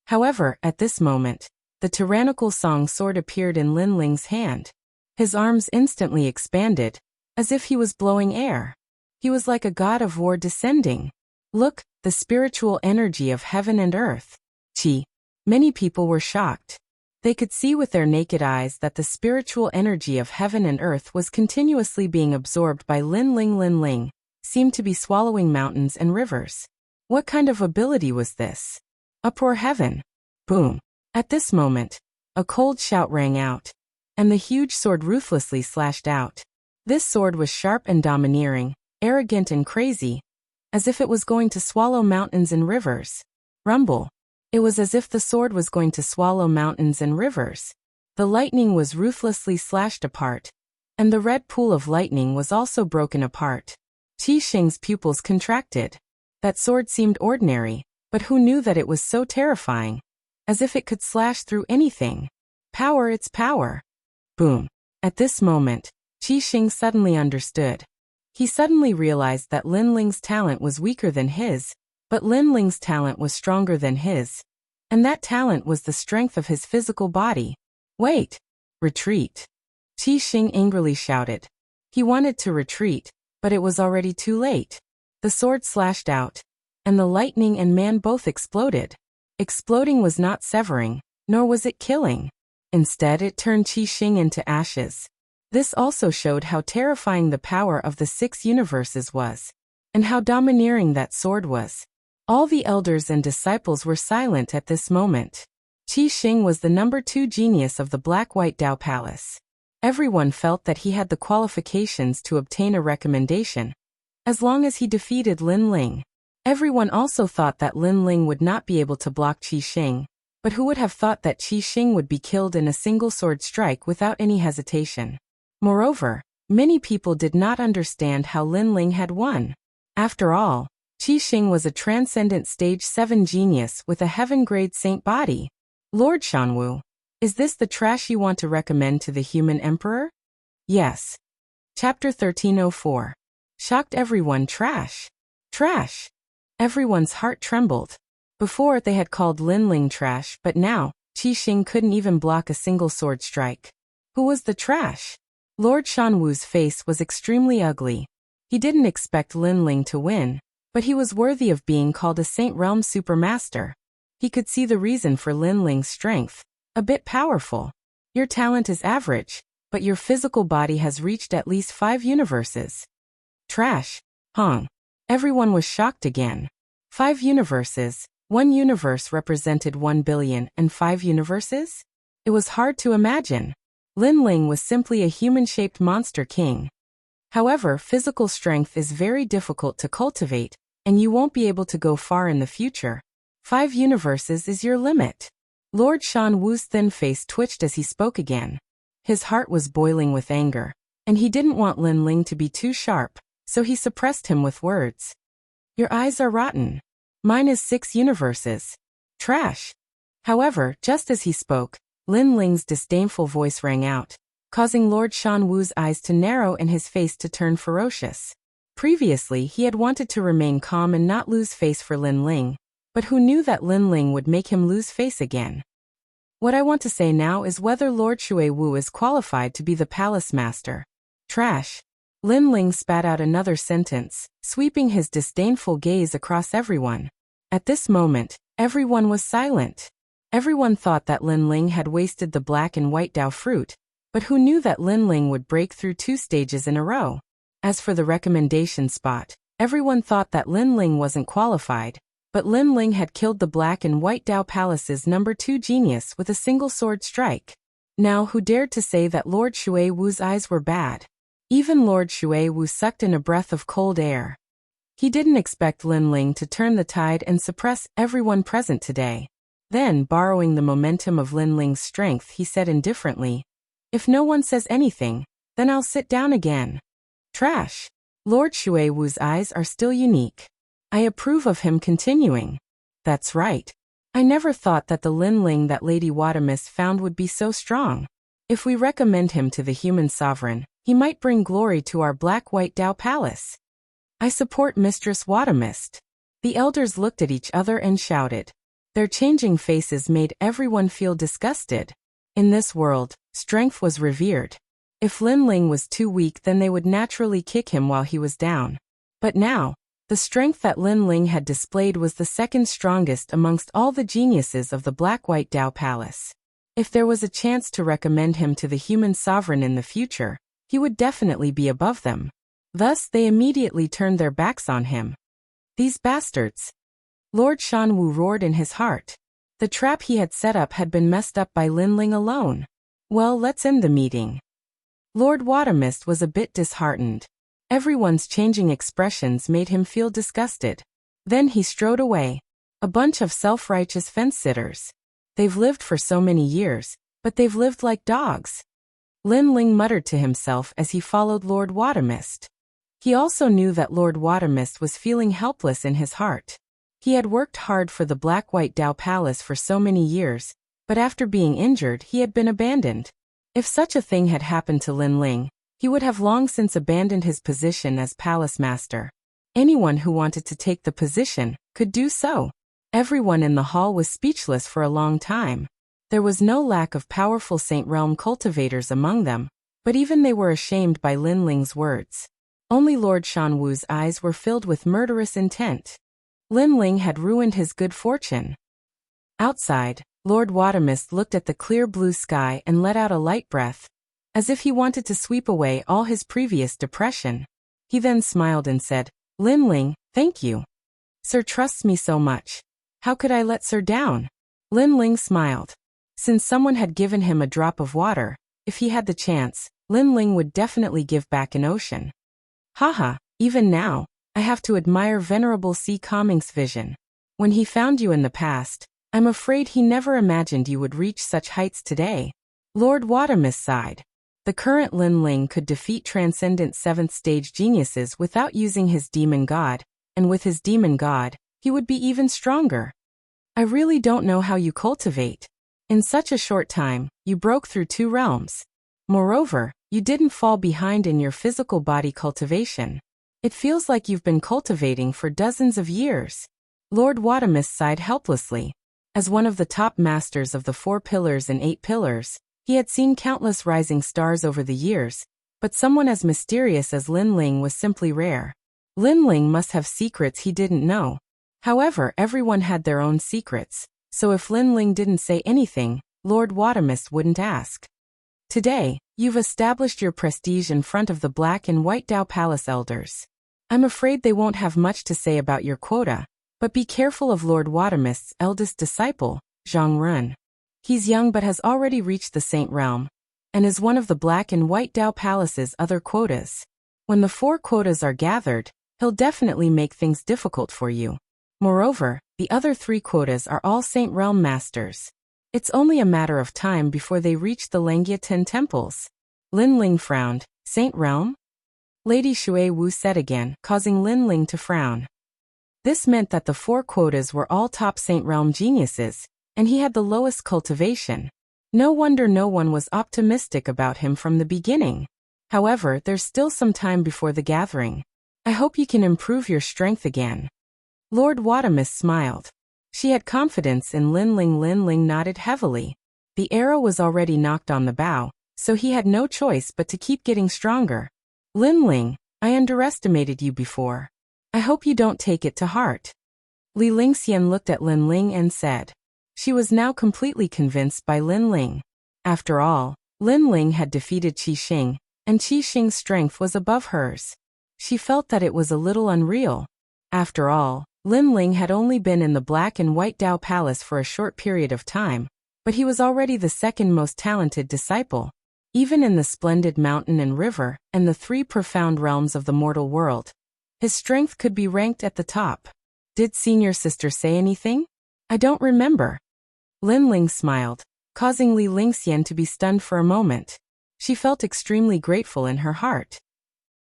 However, at this moment, the tyrannical song sword appeared in Lin Ling's hand. His arms instantly expanded, as if he was blowing air. He was like a god of war descending. Look, the spiritual energy of heaven and earth. Qi. Many people were shocked. They could see with their naked eyes that the spiritual energy of heaven and earth was continuously being absorbed by Lin Ling. Lin Ling seemed to be swallowing mountains and rivers. What kind of ability was this? Uproar heaven. Boom. At this moment, a cold shout rang out, and the huge sword ruthlessly slashed out. This sword was sharp and domineering, arrogant and crazy, as if it was going to swallow mountains and rivers. Rumble. It was as if the sword was going to swallow mountains and rivers. The lightning was ruthlessly slashed apart, and the red pool of lightning was also broken apart. Qi Xing's pupils contracted. That sword seemed ordinary, but who knew that it was so terrifying? As if it could slash through anything. Power, its power. Boom. At this moment, Qi Xing suddenly understood. He suddenly realized that Lin Ling's talent was weaker than his, but Lin Ling's talent was stronger than his. And that talent was the strength of his physical body. Wait! Retreat! Qi Xing angrily shouted. He wanted to retreat, but it was already too late. The sword slashed out, and the lightning and man both exploded. Exploding was not severing, nor was it killing. Instead, it turned Qi Xing into ashes. This also showed how terrifying the power of the 6 universes was, and how domineering that sword was. All the elders and disciples were silent at this moment. Qi Xing was the number 2 genius of the Black-White Dao Palace. Everyone felt that he had the qualifications to obtain a recommendation, as long as he defeated Lin Ling. Everyone also thought that Lin Ling would not be able to block Qi Xing, but who would have thought that Qi Xing would be killed in a single sword strike without any hesitation? Moreover, many people did not understand how Lin Ling had won. After all, Qi Xing was a transcendent stage 7 genius with a heaven-grade saint body. Lord Shanwu, is this the trash you want to recommend to the human emperor? Yes. Chapter 1304. Shocked everyone. Trash. Trash. Everyone's heart trembled. Before, they had called Lin Ling trash, but now, Qi Xing couldn't even block a single sword strike. Who was the trash? Lord Shanwu's face was extremely ugly. He didn't expect Lin Ling to win, but he was worthy of being called a Saint Realm Supermaster. He could see the reason for Lin Ling's strength. A bit powerful. Your talent is average, but your physical body has reached at least 5 universes. Trash. Hong. Everyone was shocked again. 5 universes. One universe represented 1 billion and 5 universes? It was hard to imagine. Lin Ling was simply a human-shaped monster king. However, physical strength is very difficult to cultivate, and you won't be able to go far in the future. 5 universes is your limit. Lord Shan Wu's thin face twitched as he spoke again. His heart was boiling with anger, and he didn't want Lin Ling to be too sharp, so he suppressed him with words. Your eyes are rotten. Mine is 6 universes. Trash. However, just as he spoke, Lin Ling's disdainful voice rang out, causing Lord Shan Wu's eyes to narrow and his face to turn ferocious. Previously, he had wanted to remain calm and not lose face for Lin Ling, but who knew that Lin Ling would make him lose face again? What I want to say now is whether Lord Shui Wu is qualified to be the palace master. Trash. Lin Ling spat out another sentence, sweeping his disdainful gaze across everyone. At this moment, everyone was silent. Everyone thought that Lin Ling had wasted the black and white Dao fruit, but who knew that Lin Ling would break through 2 stages in a row? As for the recommendation spot, everyone thought that Lin Ling wasn't qualified, but Lin Ling had killed the black and white Dao Palace's number 2 genius with a single sword strike. Now who dared to say that Lord Shui Wu's eyes were bad? Even Lord Shui Wu sucked in a breath of cold air. He didn't expect Lin Ling to turn the tide and suppress everyone present today. Then, borrowing the momentum of Lin Ling's strength, he said indifferently, "If no one says anything, then I'll sit down again." Trash. Lord Shui Wu's eyes are still unique. I approve of him continuing. That's right. I never thought that the Lin Ling that Lady Wadamis found would be so strong. If we recommend him to the human sovereign, he might bring glory to our black-white Dao Palace. I support Mistress Wadamis. The elders looked at each other and shouted. Their changing faces made everyone feel disgusted. In this world, strength was revered. If Lin Ling was too weak, then they would naturally kick him while he was down. But now, the strength that Lin Ling had displayed was the second strongest amongst all the geniuses of the black-white Dao Palace. If there was a chance to recommend him to the human sovereign in the future, he would definitely be above them. Thus, they immediately turned their backs on him. These bastards! Lord Shan Wu roared in his heart. The trap he had set up had been messed up by Lin Ling alone. Well, let's end the meeting. Lord Wadamis was a bit disheartened. Everyone's changing expressions made him feel disgusted. Then he strode away. A bunch of self-righteous fence-sitters. They've lived for so many years, but they've lived like dogs. Lin Ling muttered to himself as he followed Lord Wadamis. He also knew that Lord Wadamis was feeling helpless in his heart. He had worked hard for the black-white Dao Palace for so many years, but after being injured he had been abandoned. If such a thing had happened to Lin Ling, he would have long since abandoned his position as palace master. Anyone who wanted to take the position could do so. Everyone in the hall was speechless for a long time. There was no lack of powerful Saint Realm cultivators among them, but even they were ashamed by Lin Ling's words. Only Lord Shan Wu's eyes were filled with murderous intent. Lin Ling had ruined his good fortune. Outside, Lord Wadamis looked at the clear blue sky and let out a light breath, as if he wanted to sweep away all his previous depression. He then smiled and said, "Lin Ling, thank you. Sir trusts me so much. How could I let Sir down?" Lin Ling smiled. Since someone had given him a drop of water, if he had the chance, Lin Ling would definitely give back an ocean. Haha, even now, I have to admire Venerable C. Calming's vision. When he found you in the past, I'm afraid he never imagined you would reach such heights today. Lord Wadamis sighed. The current Lin Ling could defeat transcendent 7th stage geniuses without using his demon god, and with his demon god, he would be even stronger. I really don't know how you cultivate. In such a short time, you broke through 2 realms. Moreover, you didn't fall behind in your physical body cultivation. It feels like you've been cultivating for dozens of years. Lord Wadamis sighed helplessly. As one of the top masters of the 4 pillars and 8 pillars, he had seen countless rising stars over the years, but someone as mysterious as Lin Ling was simply rare. Lin Ling must have secrets he didn't know. However, everyone had their own secrets, so if Lin Ling didn't say anything, Lord Wadamis wouldn't ask. Today, you've established your prestige in front of the black and white Dao Palace elders. I'm afraid they won't have much to say about your quota, But be careful of Lord Watamist's eldest disciple, Zhang Run. He's young but has already reached the Saint Realm, and is one of the Black and White Dao Palace's other quotas. When the 4 quotas are gathered, he'll definitely make things difficult for you. Moreover, the other 3 quotas are all Saint Realm masters. It's only a matter of time before they reach the Langia 10 temples. Lin Ling frowned. Saint Realm? Lady Shui Wu said again, causing Lin Ling to frown. This meant that the 4 quotas were all top Saint Realm geniuses, and he had the lowest cultivation. No wonder no one was optimistic about him from the beginning. However, there's still some time before the gathering. I hope you can improve your strength again. Lord Watamist smiled. She had confidence in Lin Ling. Lin Ling nodded heavily. The arrow was already knocked on the bow, so he had no choice but to keep getting stronger. Lin Ling, I underestimated you before. I hope you don't take it to heart. Li Lingxian looked at Lin Ling and said. She was now completely convinced by Lin Ling. After all, Lin Ling had defeated Qi Xing, and Qi Xing's strength was above hers. She felt that it was a little unreal. After all, Lin Ling had only been in the Black and White Dao Palace for a short period of time, but he was already the second most talented disciple. Even in the splendid mountain and river, and the 3 profound realms of the mortal world, his strength could be ranked at the top. Did senior sister say anything? I don't remember. Lin Ling smiled, causing Li Lingxian to be stunned for a moment. She felt extremely grateful in her heart.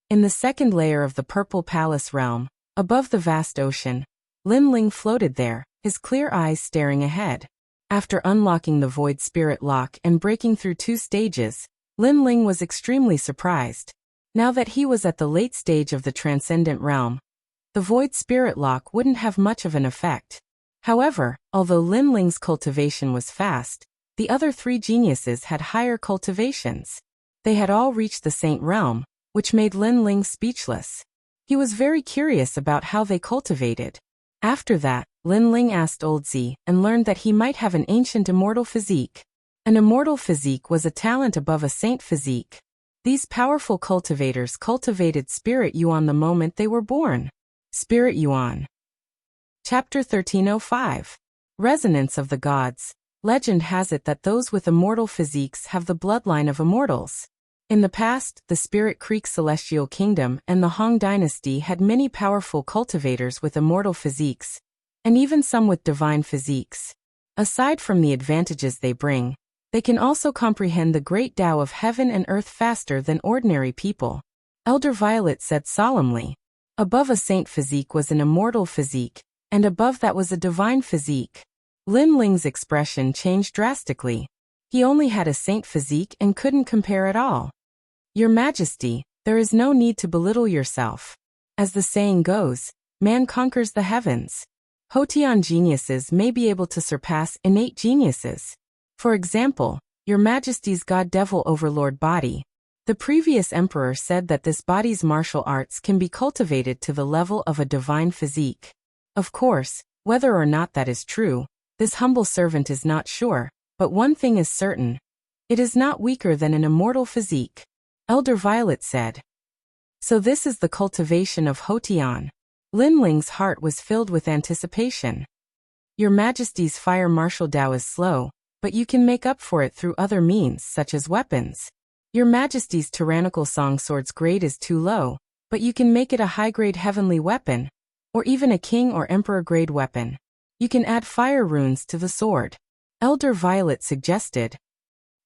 In the second layer of the Purple Palace realm, above the vast ocean, Lin Ling floated there, his clear eyes staring ahead. After unlocking the Void Spirit Lock and breaking through 2 stages, Lin Ling was extremely surprised. Now that he was at the late stage of the Transcendent Realm, the Void Spirit Lock wouldn't have much of an effect. However, although Lin Ling's cultivation was fast, the other 3 geniuses had higher cultivations. They had all reached the Saint Realm, which made Lin Ling speechless. He was very curious about how they cultivated. After that, Lin Ling asked Old Zi and learned that he might have an ancient immortal physique. An immortal physique was a talent above a saint physique. These powerful cultivators cultivated Spirit Yuan the moment they were born. Spirit Yuan. Chapter 1305. Resonance of the Gods. Legend has it that those with immortal physiques have the bloodline of immortals. In the past, the Spirit Creek Celestial Kingdom and the Hong Dynasty had many powerful cultivators with immortal physiques, and even some with divine physiques. Aside from the advantages they bring, they can also comprehend the great Tao of heaven and earth faster than ordinary people. Elder Violet said solemnly. Above a saint physique was an immortal physique, and above that was a divine physique. Lin Ling's expression changed drastically. He only had a saint physique and couldn't compare at all. Your Majesty, there is no need to belittle yourself. As the saying goes, man conquers the heavens. Hotian geniuses may be able to surpass innate geniuses. For example, Your Majesty's God Devil Overlord body. The previous emperor said that this body's martial arts can be cultivated to the level of a divine physique. Of course, whether or not that is true, this humble servant is not sure, but one thing is certain. It is not weaker than an immortal physique. Elder Violet said. So this is the cultivation of Hotian. Lin Ling's heart was filled with anticipation. Your Majesty's fire martial Tao is slow, but you can make up for it through other means such as weapons. Your Majesty's tyrannical song sword's grade is too low, but you can make it a high-grade heavenly weapon, or even a king or emperor-grade weapon. You can add fire runes to the sword. Elder Violet suggested.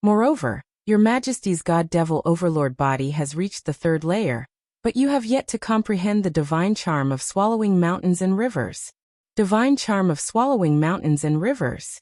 Moreover, Your Majesty's God Devil Overlord body has reached the 3rd layer, but you have yet to comprehend the divine charm of swallowing mountains and rivers. Divine charm of swallowing mountains and rivers.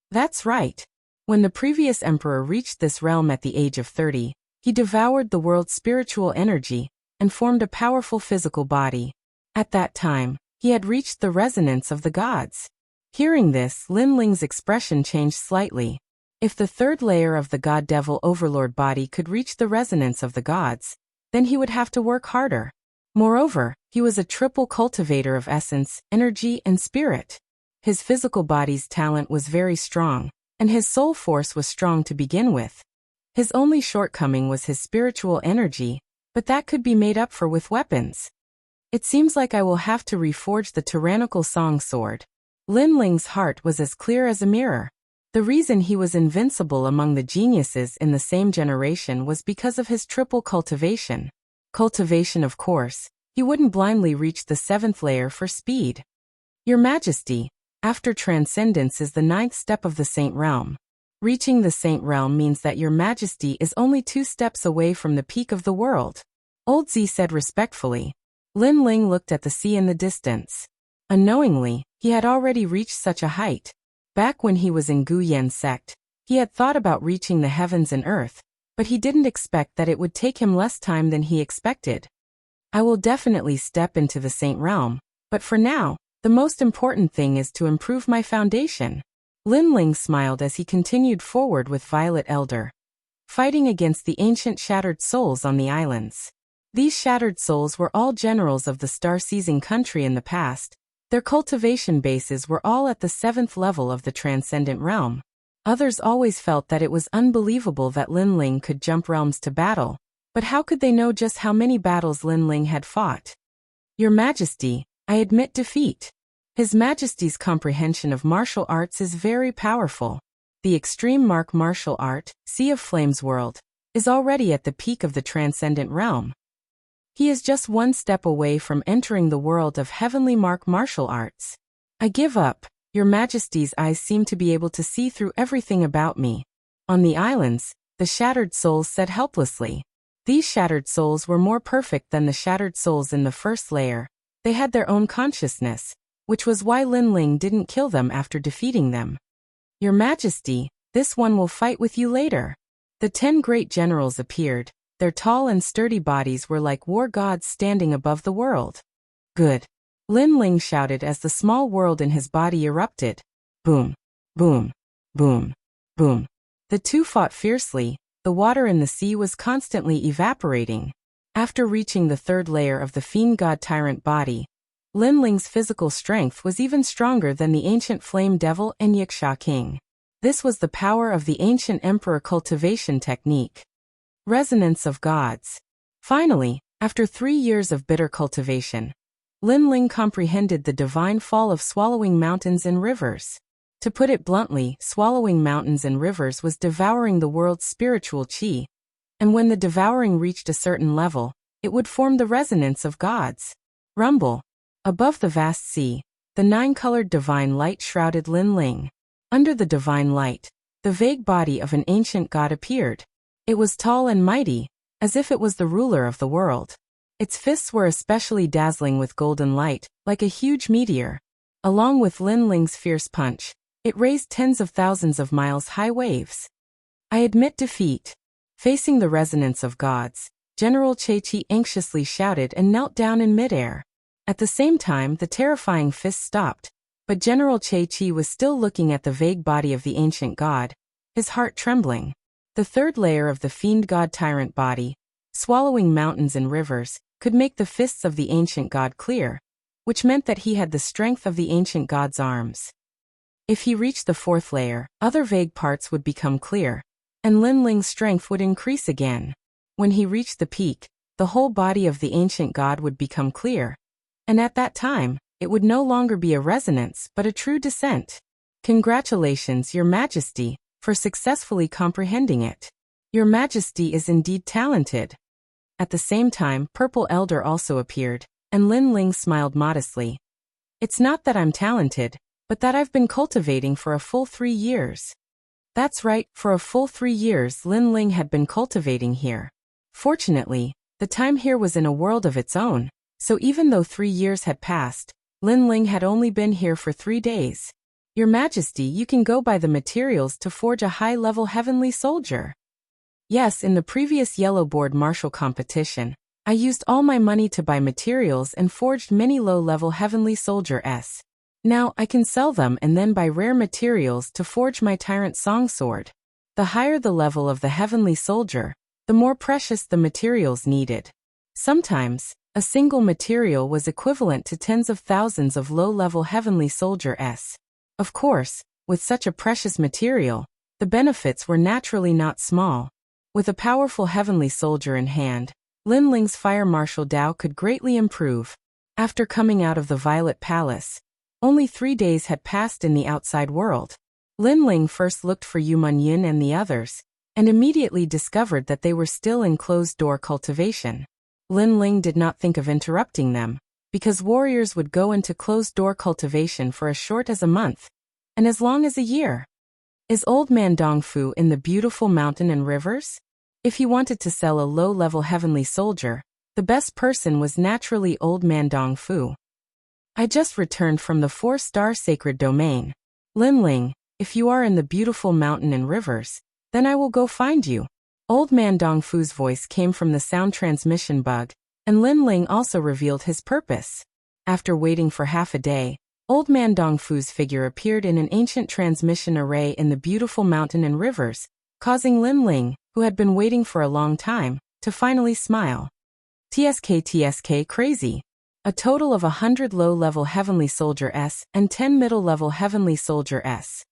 That's right. When the previous emperor reached this realm at the age of 30, he devoured the world's spiritual energy and formed a powerful physical body. At that time, he had reached the resonance of the gods. Hearing this, Lin Ling's expression changed slightly. If the 3rd layer of the God Devil Overlord body could reach the resonance of the gods, then he would have to work harder. Moreover, he was a triple cultivator of essence, energy, and spirit. His physical body's talent was very strong, and his soul force was strong to begin with. His only shortcoming was his spiritual energy, but that could be made up for with weapons. It seems like I will have to reforge the tyrannical song sword. Lin Ling's heart was as clear as a mirror. The reason he was invincible among the geniuses in the same generation was because of his triple cultivation. Cultivation, of course. He wouldn't blindly reach the 7th layer for speed. Your Majesty, after transcendence is the 9th step of the Saint Realm. Reaching the Saint Realm means that Your Majesty is only 2 steps away from the peak of the world. Old Z said respectfully. Lin Ling looked at the sea in the distance. Unknowingly, he had already reached such a height. Back when he was in Gu Yan's sect, he had thought about reaching the heavens and earth, but he didn't expect that it would take him less time than he expected. I will definitely step into the Saint Realm, but for now, the most important thing is to improve my foundation. Lin Ling smiled as he continued forward with Violet Elder, fighting against the ancient shattered souls on the islands. These shattered souls were all generals of the star-seizing country in the past. Their cultivation bases were all at the 7th level of the transcendent realm. Others always felt that it was unbelievable that Lin Ling could jump realms to battle, but how could they know just how many battles Lin Ling had fought? Your Majesty, I admit defeat. His Majesty's comprehension of martial arts is very powerful. The extreme martial art, Sea of Flames world, is already at the peak of the transcendent realm. He is just 1 step away from entering the world of heavenly martial arts. I give up. Your Majesty's eyes seem to be able to see through everything about me. On the islands, the shattered souls said helplessly. These shattered souls were more perfect than the shattered souls in the 1st layer. They had their own consciousness, which was why Lin Ling didn't kill them after defeating them. Your Majesty, this one will fight with you later. The 10 great generals appeared. Their tall and sturdy bodies were like war gods standing above the world. Good. Lin Ling shouted as the small world in his body erupted. Boom, boom, boom, boom. The 2 fought fiercely. The water in the sea was constantly evaporating. After reaching the 3rd layer of the fiend god tyrant body, Lin Ling's physical strength was even stronger than the ancient flame devil and Wuxia king. This was the power of the ancient emperor cultivation technique. Resonance of gods. Finally, after 3 years of bitter cultivation, Lin Ling comprehended the divine fall of swallowing mountains and rivers. To put it bluntly, swallowing mountains and rivers was devouring the world's spiritual chi, and when the devouring reached a certain level, it would form the resonance of gods. Rumble. Above the vast sea, the 9-colored divine light shrouded Lin Ling. Under the divine light, the vague body of an ancient god appeared. It was tall and mighty, as if it was the ruler of the world. Its fists were especially dazzling with golden light, like a huge meteor. Along with Lin Ling's fierce punch, it raised tens of thousands of miles-high waves. I admit defeat. Facing the resonance of gods, General Che-Chi anxiously shouted and knelt down in midair. At the same time, the terrifying fist stopped, but General Che-Chi was still looking at the vague body of the ancient god, his heart trembling. The 3rd layer of the fiend god tyrant body, swallowing mountains and rivers, could make the fists of the ancient god clear, which meant that he had the strength of the ancient god's arms. If he reached the 4th layer, other vague parts would become clear, and Lin Ling's strength would increase again. When he reached the peak, the whole body of the ancient god would become clear, and at that time, it would no longer be a resonance but a true descent. Congratulations, Your Majesty, for successfully comprehending it. Your Majesty is indeed talented. At the same time, Purple Elder also appeared, and Lin Ling smiled modestly. It's not that I'm talented, but that I've been cultivating for a full 3 years. That's right, for a full 3 years Lin Ling had been cultivating here. Fortunately, the time here was in a world of its own, so even though 3 years had passed, Lin Ling had only been here for 3 days. Your Majesty, you can go buy the materials to forge a high-level heavenly soldier. Yes, in the previous Yellow Board martial competition, I used all my money to buy materials and forged many low-level heavenly soldiers. Now, I can sell them and then buy rare materials to forge my Tyrant Song Sword. The higher the level of the heavenly soldier, the more precious the materials needed. Sometimes, a single material was equivalent to tens of thousands of low-level heavenly soldiers. Of course, with such a precious material, the benefits were naturally not small. With a powerful heavenly soldier in hand, Lin Ling's fire martial Dao could greatly improve. After coming out of the Violet Palace, only 3 days had passed in the outside world. Lin Ling first looked for Yu Munyin and the others, and immediately discovered that they were still in closed-door cultivation. Lin Ling did not think of interrupting them, because warriors would go into closed-door cultivation for as short as a month, and as long as a year. Is Old Man Dongfu in the beautiful mountain and rivers? If he wanted to sell a low-level heavenly soldier, the best person was naturally Old Man Dongfu. I just returned from the 4-star sacred domain. Lin Ling, if you are in the beautiful mountain and rivers, then I will go find you. Old Man Dongfu's voice came from the sound transmission bug, and Lin Ling also revealed his purpose. After waiting for half a day, Old Man Dongfu's figure appeared in an ancient transmission array in the beautiful mountain and rivers, causing Lin Ling, who had been waiting for a long time, to finally smile. TSK crazy. A total of 100 low-level Heavenly Soldier S and 10 middle-level Heavenly Soldier S.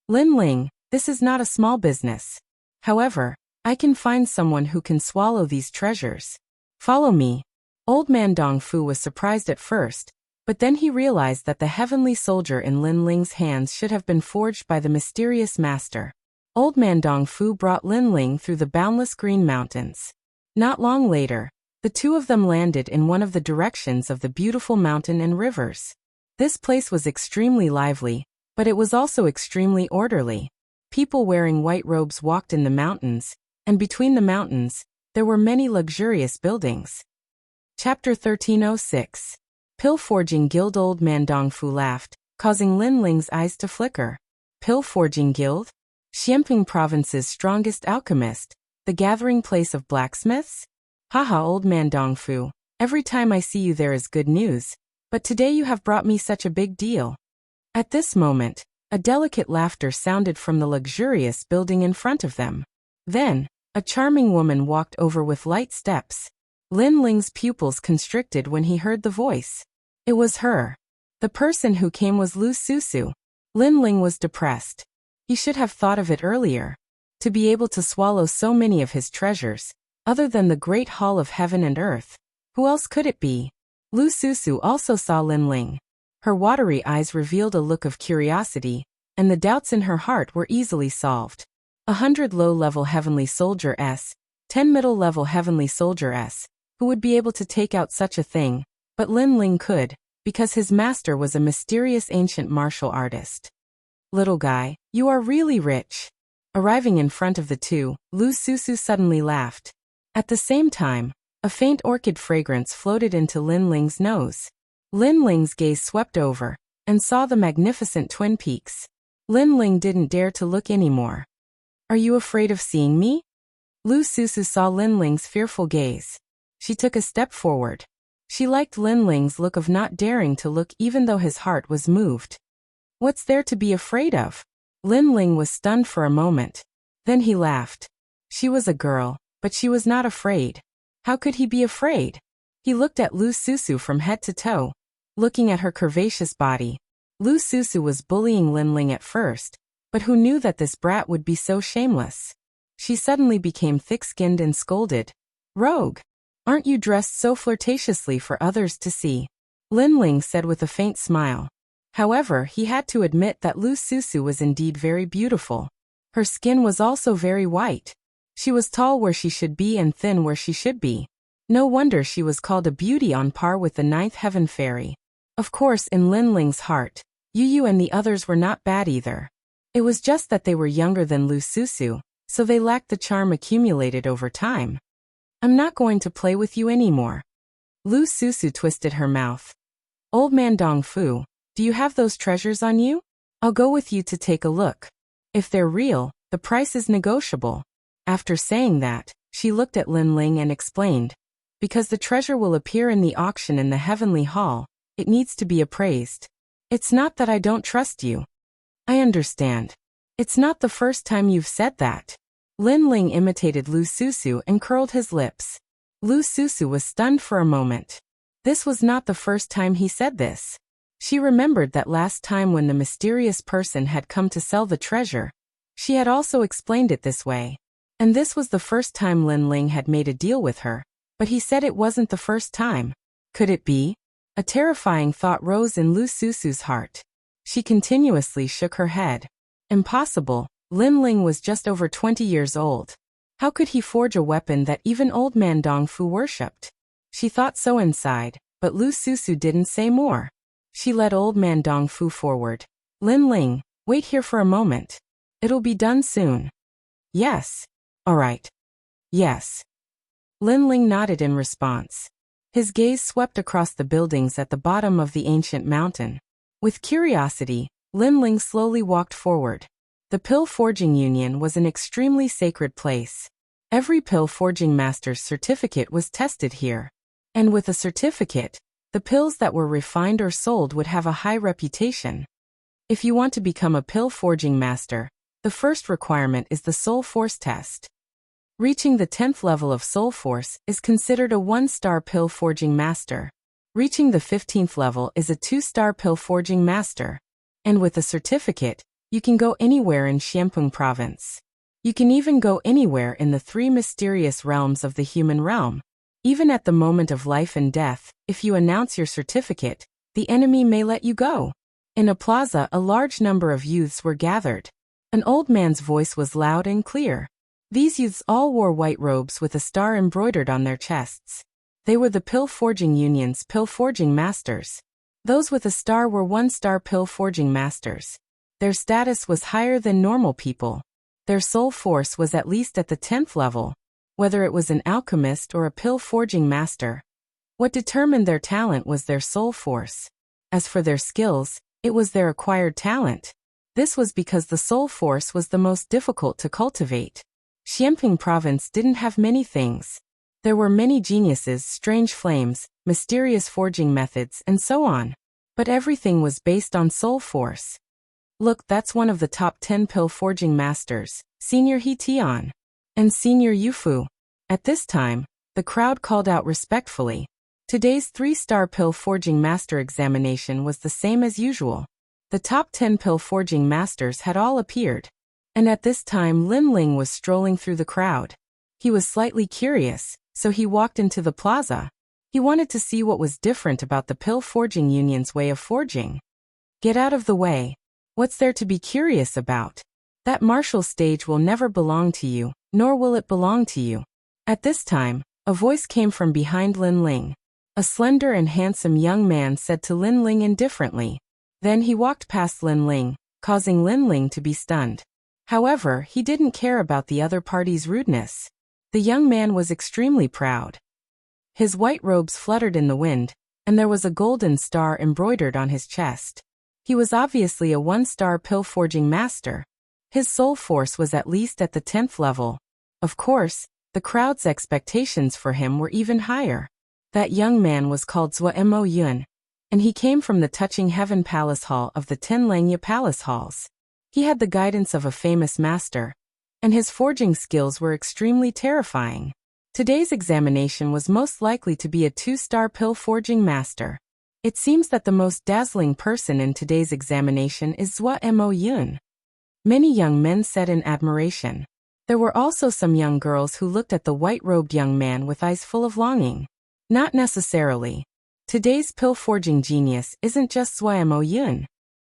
Lin Ling, this is not a small business. However, I can find someone who can swallow these treasures. Follow me. Old Man Dongfu was surprised at first, but then he realized that the Heavenly Soldier in Lin Ling's hands should have been forged by the mysterious master. Old Man Dongfu brought Lin Ling through the boundless green mountains. Not long later, the two of them landed in one of the directions of the beautiful mountain and rivers. This place was extremely lively, but it was also extremely orderly. People wearing white robes walked in the mountains, and between the mountains, there were many luxurious buildings. Chapter 1306. Pill Forging Guild. Old Man Dongfu laughed, causing Lin Ling's eyes to flicker. Pill Forging Guild? Xianping Province's strongest alchemist, the gathering place of blacksmiths? Haha, Old Man Dongfu, every time I see you there is good news, but today you have brought me such a big deal. At this moment, a delicate laughter sounded from the luxurious building in front of them. Then, a charming woman walked over with light steps. Lin Ling's pupils constricted when he heard the voice. It was her. The person who came was Lu Susu. Lin Ling was depressed. He should have thought of it earlier. To be able to swallow so many of his treasures, other than the great hall of heaven and earth, who else could it be? Lu Susu also saw Lin Ling. Her watery eyes revealed a look of curiosity, and the doubts in her heart were easily solved. 100 low-level Heavenly Soldier S, 10 middle-level Heavenly Soldier S, who would be able to take out such a thing, but Lin Ling could, because his master was a mysterious ancient martial artist. Little guy, you are really rich. Arriving in front of the two, Lu Susu suddenly laughed. At the same time, a faint orchid fragrance floated into Lin Ling's nose. Lin Ling's gaze swept over, and saw the magnificent twin peaks. Lin Ling didn't dare to look anymore. Are you afraid of seeing me? Lu Susu saw Lin Ling's fearful gaze. She took a step forward. She liked Lin Ling's look of not daring to look even though his heart was moved. What's there to be afraid of? Lin Ling was stunned for a moment. Then he laughed. She was a girl, but she was not afraid. How could he be afraid? He looked at Lu Susu from head to toe. Looking at her curvaceous body, Lu Susu was bullying Lin Ling at first, but who knew that this brat would be so shameless? She suddenly became thick-skinned and scolded. Rogue! Aren't you dressed so flirtatiously for others to see? Lin Ling said with a faint smile. However, he had to admit that Lu Susu was indeed very beautiful. Her skin was also very white. She was tall where she should be and thin where she should be. No wonder she was called a beauty on par with the 9th heaven fairy. Of course, in Lin Ling's heart, Yu and the others were not bad either. It was just that they were younger than Lu Susu, so they lacked the charm accumulated over time. I'm not going to play with you anymore. Lu Susu twisted her mouth. Old Man Dongfu, do you have those treasures on you? I'll go with you to take a look. If they're real, the price is negotiable. After saying that, she looked at Lin Ling and explained. Because the treasure will appear in the auction in the Heavenly Hall, it needs to be appraised. It's not that I don't trust you. I understand. It's not the first time you've said that. Lin Ling imitated Lu Susu and curled his lips. Lu Susu was stunned for a moment. This was not the first time he said this. She remembered that last time when the mysterious person had come to sell the treasure, she had also explained it this way. And this was the first time Lin Ling had made a deal with her, but he said it wasn't the first time. Could it be? A terrifying thought rose in Lu Susu's heart. She continuously shook her head. Impossible. Lin Ling was just over 20 years old. How could he forge a weapon that even old man Dong Fu worshipped? She thought so inside, but Lu Susu didn't say more. She led old man Dong Fu forward. Lin Ling, wait here for a moment. It'll be done soon. Yes. All right. Yes. Lin Ling nodded in response. His gaze swept across the buildings at the bottom of the ancient mountain. With curiosity, Lin Ling slowly walked forward. The Pill Forging Union was an extremely sacred place. Every pill forging master's certificate was tested here. And with a certificate, the pills that were refined or sold would have a high reputation. If you want to become a pill forging master, the first requirement is the Soul Force test. Reaching the 10th level of Soul Force is considered a 1-star pill forging master. Reaching the 15th level is a 2-star pill forging master. And with a certificate, you can go anywhere in Xianpeng province. You can even go anywhere in the 3 mysterious realms of the human realm. Even at the moment of life and death, if you announce your certificate, the enemy may let you go. In a plaza, a large number of youths were gathered. An old man's voice was loud and clear. These youths all wore white robes with a star embroidered on their chests. They were the Pill Forging Union's pill forging masters. Those with a star were 1-star pill forging masters. Their status was higher than normal people. Their soul force was at least at the 10th level, whether it was an alchemist or a pill forging master. What determined their talent was their soul force. As for their skills, it was their acquired talent. This was because the soul force was the most difficult to cultivate. Xianping province didn't have many things. There were many geniuses, strange flames, mysterious forging methods, and so on. But everything was based on soul force. Look, that's one of the top 10 pill forging masters, Senior He Tian and Senior Yufu. At this time, the crowd called out respectfully. Today's 3-star pill forging master examination was the same as usual. The top 10 pill forging masters had all appeared. And at this time Lin Ling was strolling through the crowd. He was slightly curious, so he walked into the plaza. He wanted to see what was different about the Pill Forging Union's way of forging. Get out of the way. What's there to be curious about? That martial stage will never belong to you, nor will it belong to you. At this time, a voice came from behind Lin Ling. A slender and handsome young man said to Lin Ling indifferently. Then he walked past Lin Ling, causing Lin Ling to be stunned. However, he didn't care about the other party's rudeness. The young man was extremely proud. His white robes fluttered in the wind, and there was a golden star embroidered on his chest. He was obviously a 1-star pill forging master. His soul force was at least at the 10th level. Of course, the crowd's expectations for him were even higher. That young man was called Zhua Mo Yun, and he came from the Touching Heaven Palace Hall of the 10 Langya Palace Halls. He had the guidance of a famous master, and his forging skills were extremely terrifying. Today's examination was most likely to be a 2-star pill forging master. It seems that the most dazzling person in today's examination is Zhua Mo Yun. Many young men said in admiration. There were also some young girls who looked at the white-robed young man with eyes full of longing. Not necessarily. Today's pill forging genius isn't just Zhua Mo Yun.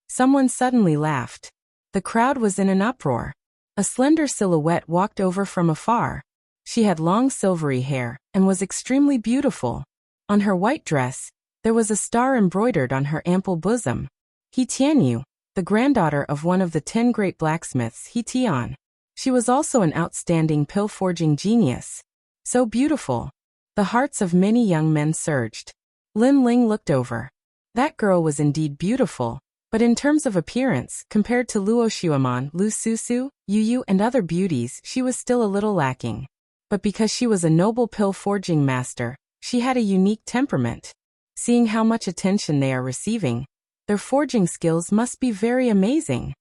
Someone suddenly laughed. The crowd was in an uproar. A slender silhouette walked over from afar. She had long silvery hair and was extremely beautiful. On her white dress, there was a star embroidered on her ample bosom. He Tianyu, the granddaughter of one of the 10 great blacksmiths, He Tian. She was also an outstanding pill forging genius. So beautiful. The hearts of many young men surged. Lin Ling looked over. That girl was indeed beautiful, but in terms of appearance, compared to Luo Xueman, Lu Susu, Yu Yu and other beauties, she was still a little lacking. But because she was a noble pill forging master, she had a unique temperament. Seeing how much attention they are receiving, their forging skills must be very amazing.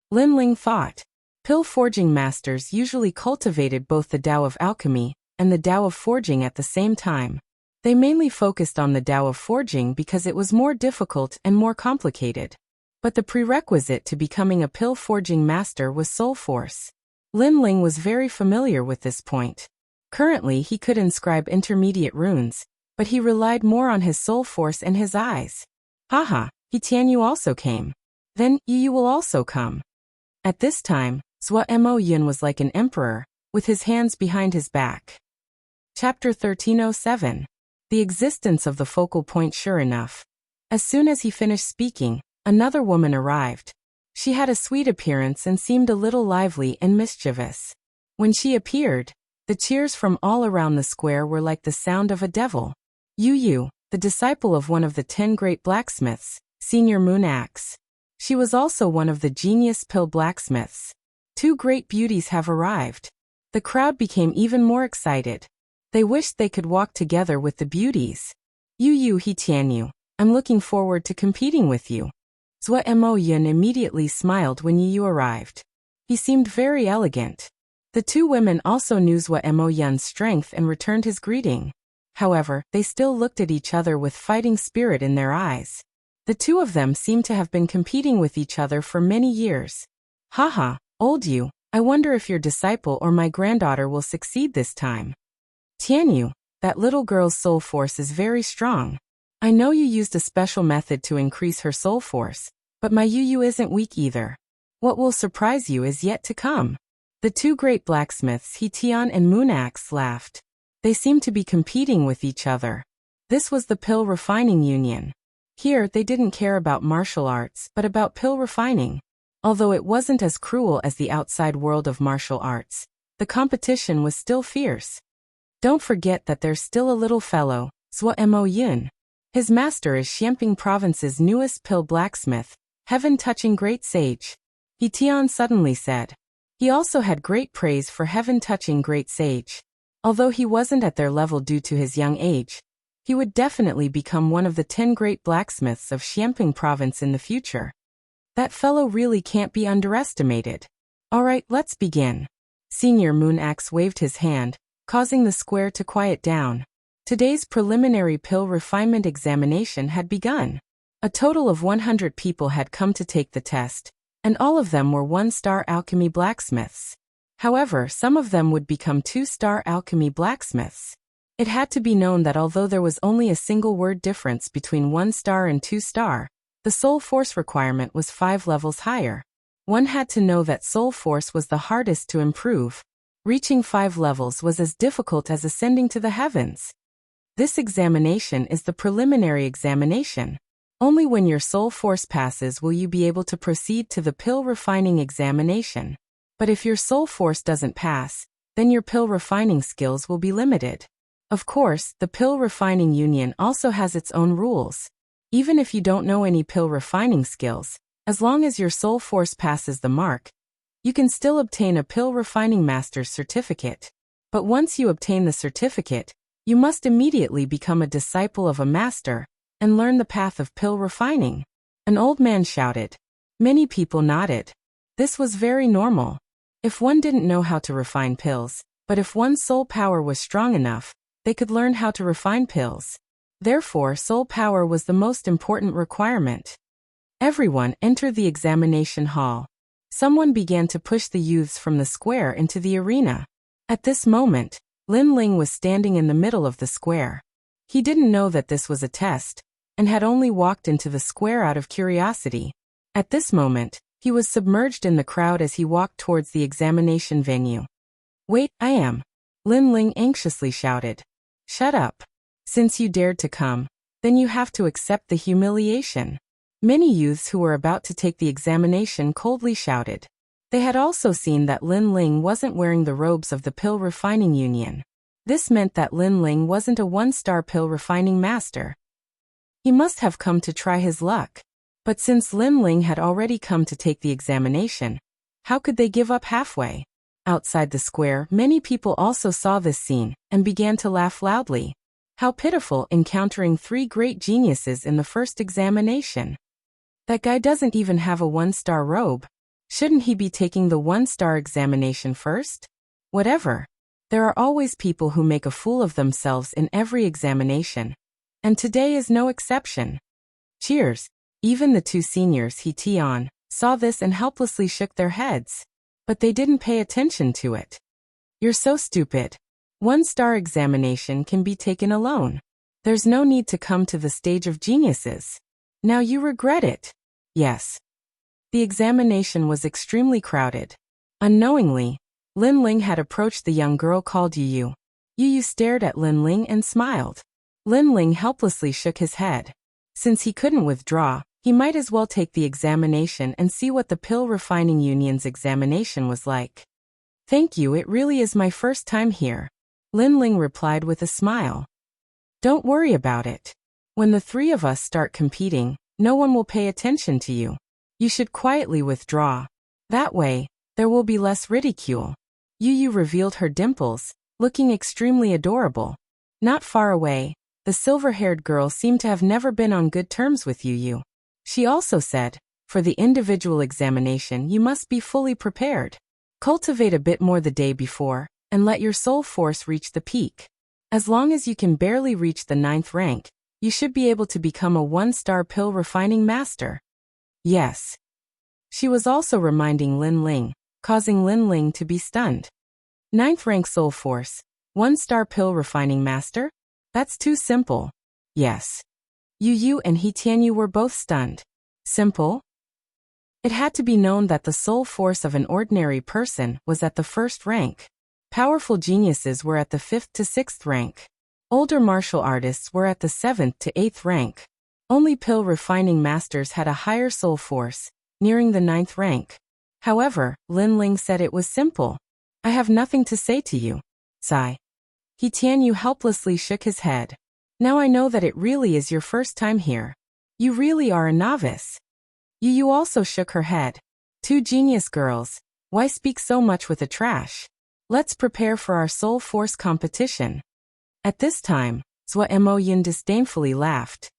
Lin Ling thought. Pill forging masters usually cultivated both the Tao of alchemy and the Tao of forging at the same time. They mainly focused on the Tao of forging because it was more difficult and more complicated. But the prerequisite to becoming a pill forging master was soul force. Lin Ling was very familiar with this point. Currently he could inscribe intermediate runes, but he relied more on his soul force and his eyes. Haha, He Tianyu also came. Then, Yu will also come. At this time, Swordsmanship was like an emperor, with his hands behind his back. Chapter 1307. The existence of the focal point. Sure enough. As soon as he finished speaking, another woman arrived. She had a sweet appearance and seemed a little lively and mischievous. When she appeared, the cheers from all around the square were like the sound of a devil. Yu, the disciple of one of the 10 great blacksmiths, Senior Moon Axe. She was also one of the genius pill blacksmiths. 2 great beauties have arrived. The crowd became even more excited. They wished they could walk together with the beauties. Yu He Tianyu, I'm looking forward to competing with you. Swordsmanship immediately smiled when Yu arrived. He seemed very elegant. The 2 women also knew Swordsmanship's strength and returned his greeting. However, they still looked at each other with fighting spirit in their eyes. The 2 of them seemed to have been competing with each other for many years. Haha, old Yu, I wonder if your disciple or my granddaughter will succeed this time. Tianyu, that little girl's soul force is very strong. I know you used a special method to increase her soul force, but my Yu isn't weak either. What will surprise you is yet to come. The 2 great blacksmiths, He Tian and Moon Axe, laughed. They seemed to be competing with each other. This was the pill refining union. Here, they didn't care about martial arts, but about pill refining. Although it wasn't as cruel as the outside world of martial arts, the competition was still fierce. Don't forget that there's still a little fellow, Swordsmanship. His master is Xiamping Province's newest pill blacksmith, heaven-touching great sage. He Tian suddenly said. He also had great praise for heaven-touching great sage. Although he wasn't at their level due to his young age, he would definitely become one of the 10 great blacksmiths of Xiamping Province in the future. That fellow really can't be underestimated. Alright, let's begin. Senior Moon Axe waved his hand, causing the square to quiet down. Today's preliminary pill refinement examination had begun. A total of 100 people had come to take the test, and all of them were 1-star alchemy blacksmiths. However, some of them would become 2-star alchemy blacksmiths. It had to be known that although there was only a single word difference between 1-star and 2-star, the soul force requirement was 5 levels higher. One had to know that soul force was the hardest to improve. Reaching 5 levels was as difficult as ascending to the heavens. This examination is the preliminary examination. Only when your soul force passes will you be able to proceed to the pill refining examination. But if your soul force doesn't pass, then your pill refining skills will be limited. Of course, the pill refining union also has its own rules. Even if you don't know any pill refining skills, as long as your soul force passes the mark, you can still obtain a pill refining master's certificate. But once you obtain the certificate, you must immediately become a disciple of a master and learn the path of pill refining. An old man shouted. Many people nodded. This was very normal. If one didn't know how to refine pills, but if one's soul power was strong enough, they could learn how to refine pills. Therefore, soul power was the most important requirement. Everyone entered the examination hall. Someone began to push the youths from the square into the arena. At this moment, Lin Ling was standing in the middle of the square. He didn't know that this was a test, and had only walked into the square out of curiosity. At this moment, he was submerged in the crowd as he walked towards the examination venue. Wait, I am. Lin Ling anxiously shouted. Shut up. Since you dared to come, then you have to accept the humiliation. Many youths who were about to take the examination coldly shouted. They had also seen that Lin Ling wasn't wearing the robes of the pill refining union. This meant that Lin Ling wasn't a 1-star pill refining master. He must have come to try his luck. But since Lin Ling had already come to take the examination, how could they give up halfway? Outside the square, many people also saw this scene and began to laugh loudly. How pitiful encountering 3 great geniuses in the first examination. That guy doesn't even have a 1-star robe. Shouldn't he be taking the 1-star examination first? Whatever. There are always people who make a fool of themselves in every examination. And today is no exception. Cheers. Even the 2 seniors, He Tian, saw this and helplessly shook their heads. But they didn't pay attention to it. You're so stupid. 1-star examination can be taken alone. There's no need to come to the stage of geniuses. Now you regret it. Yes. The examination was extremely crowded. Unknowingly, Lin Ling had approached the young girl called Yu Yu. Yu Yu stared at Lin Ling and smiled. Lin Ling helplessly shook his head. Since he couldn't withdraw, he might as well take the examination and see what the pill refining union's examination was like. Thank you, it really is my first time here. Lin Ling replied with a smile. Don't worry about it. When the three of us start competing, no one will pay attention to you. You should quietly withdraw. That way, there will be less ridicule. Yu Yu revealed her dimples, looking extremely adorable. Not far away, the silver-haired girl seemed to have never been on good terms with Yu Yu. She also said, for the individual examination you must be fully prepared. Cultivate a bit more the day before, and let your soul force reach the peak. As long as you can barely reach the 9th rank, you should be able to become a 1-star pill refining master. Yes. She was also reminding Lin Ling, causing Lin Ling to be stunned. 9th rank soul force, 1-star pill refining master? That's too simple. Yes. Yu Yu and He Tianyu were both stunned. Simple? It had to be known that the soul force of an ordinary person was at the 1st rank. Powerful geniuses were at the 5th to 6th rank. Older martial artists were at the 7th to 8th rank. Only pill refining masters had a higher soul force, nearing the 9th rank. However, Lin Ling said it was simple. I have nothing to say to you. Sigh. He Tianyu helplessly shook his head. Now I know that it really is your first time here. You really are a novice. Yu Yu also shook her head. Two genius girls, why speak so much with a trash? Let's prepare for our soul force competition. At this time, Zhua Mo Yin disdainfully laughed.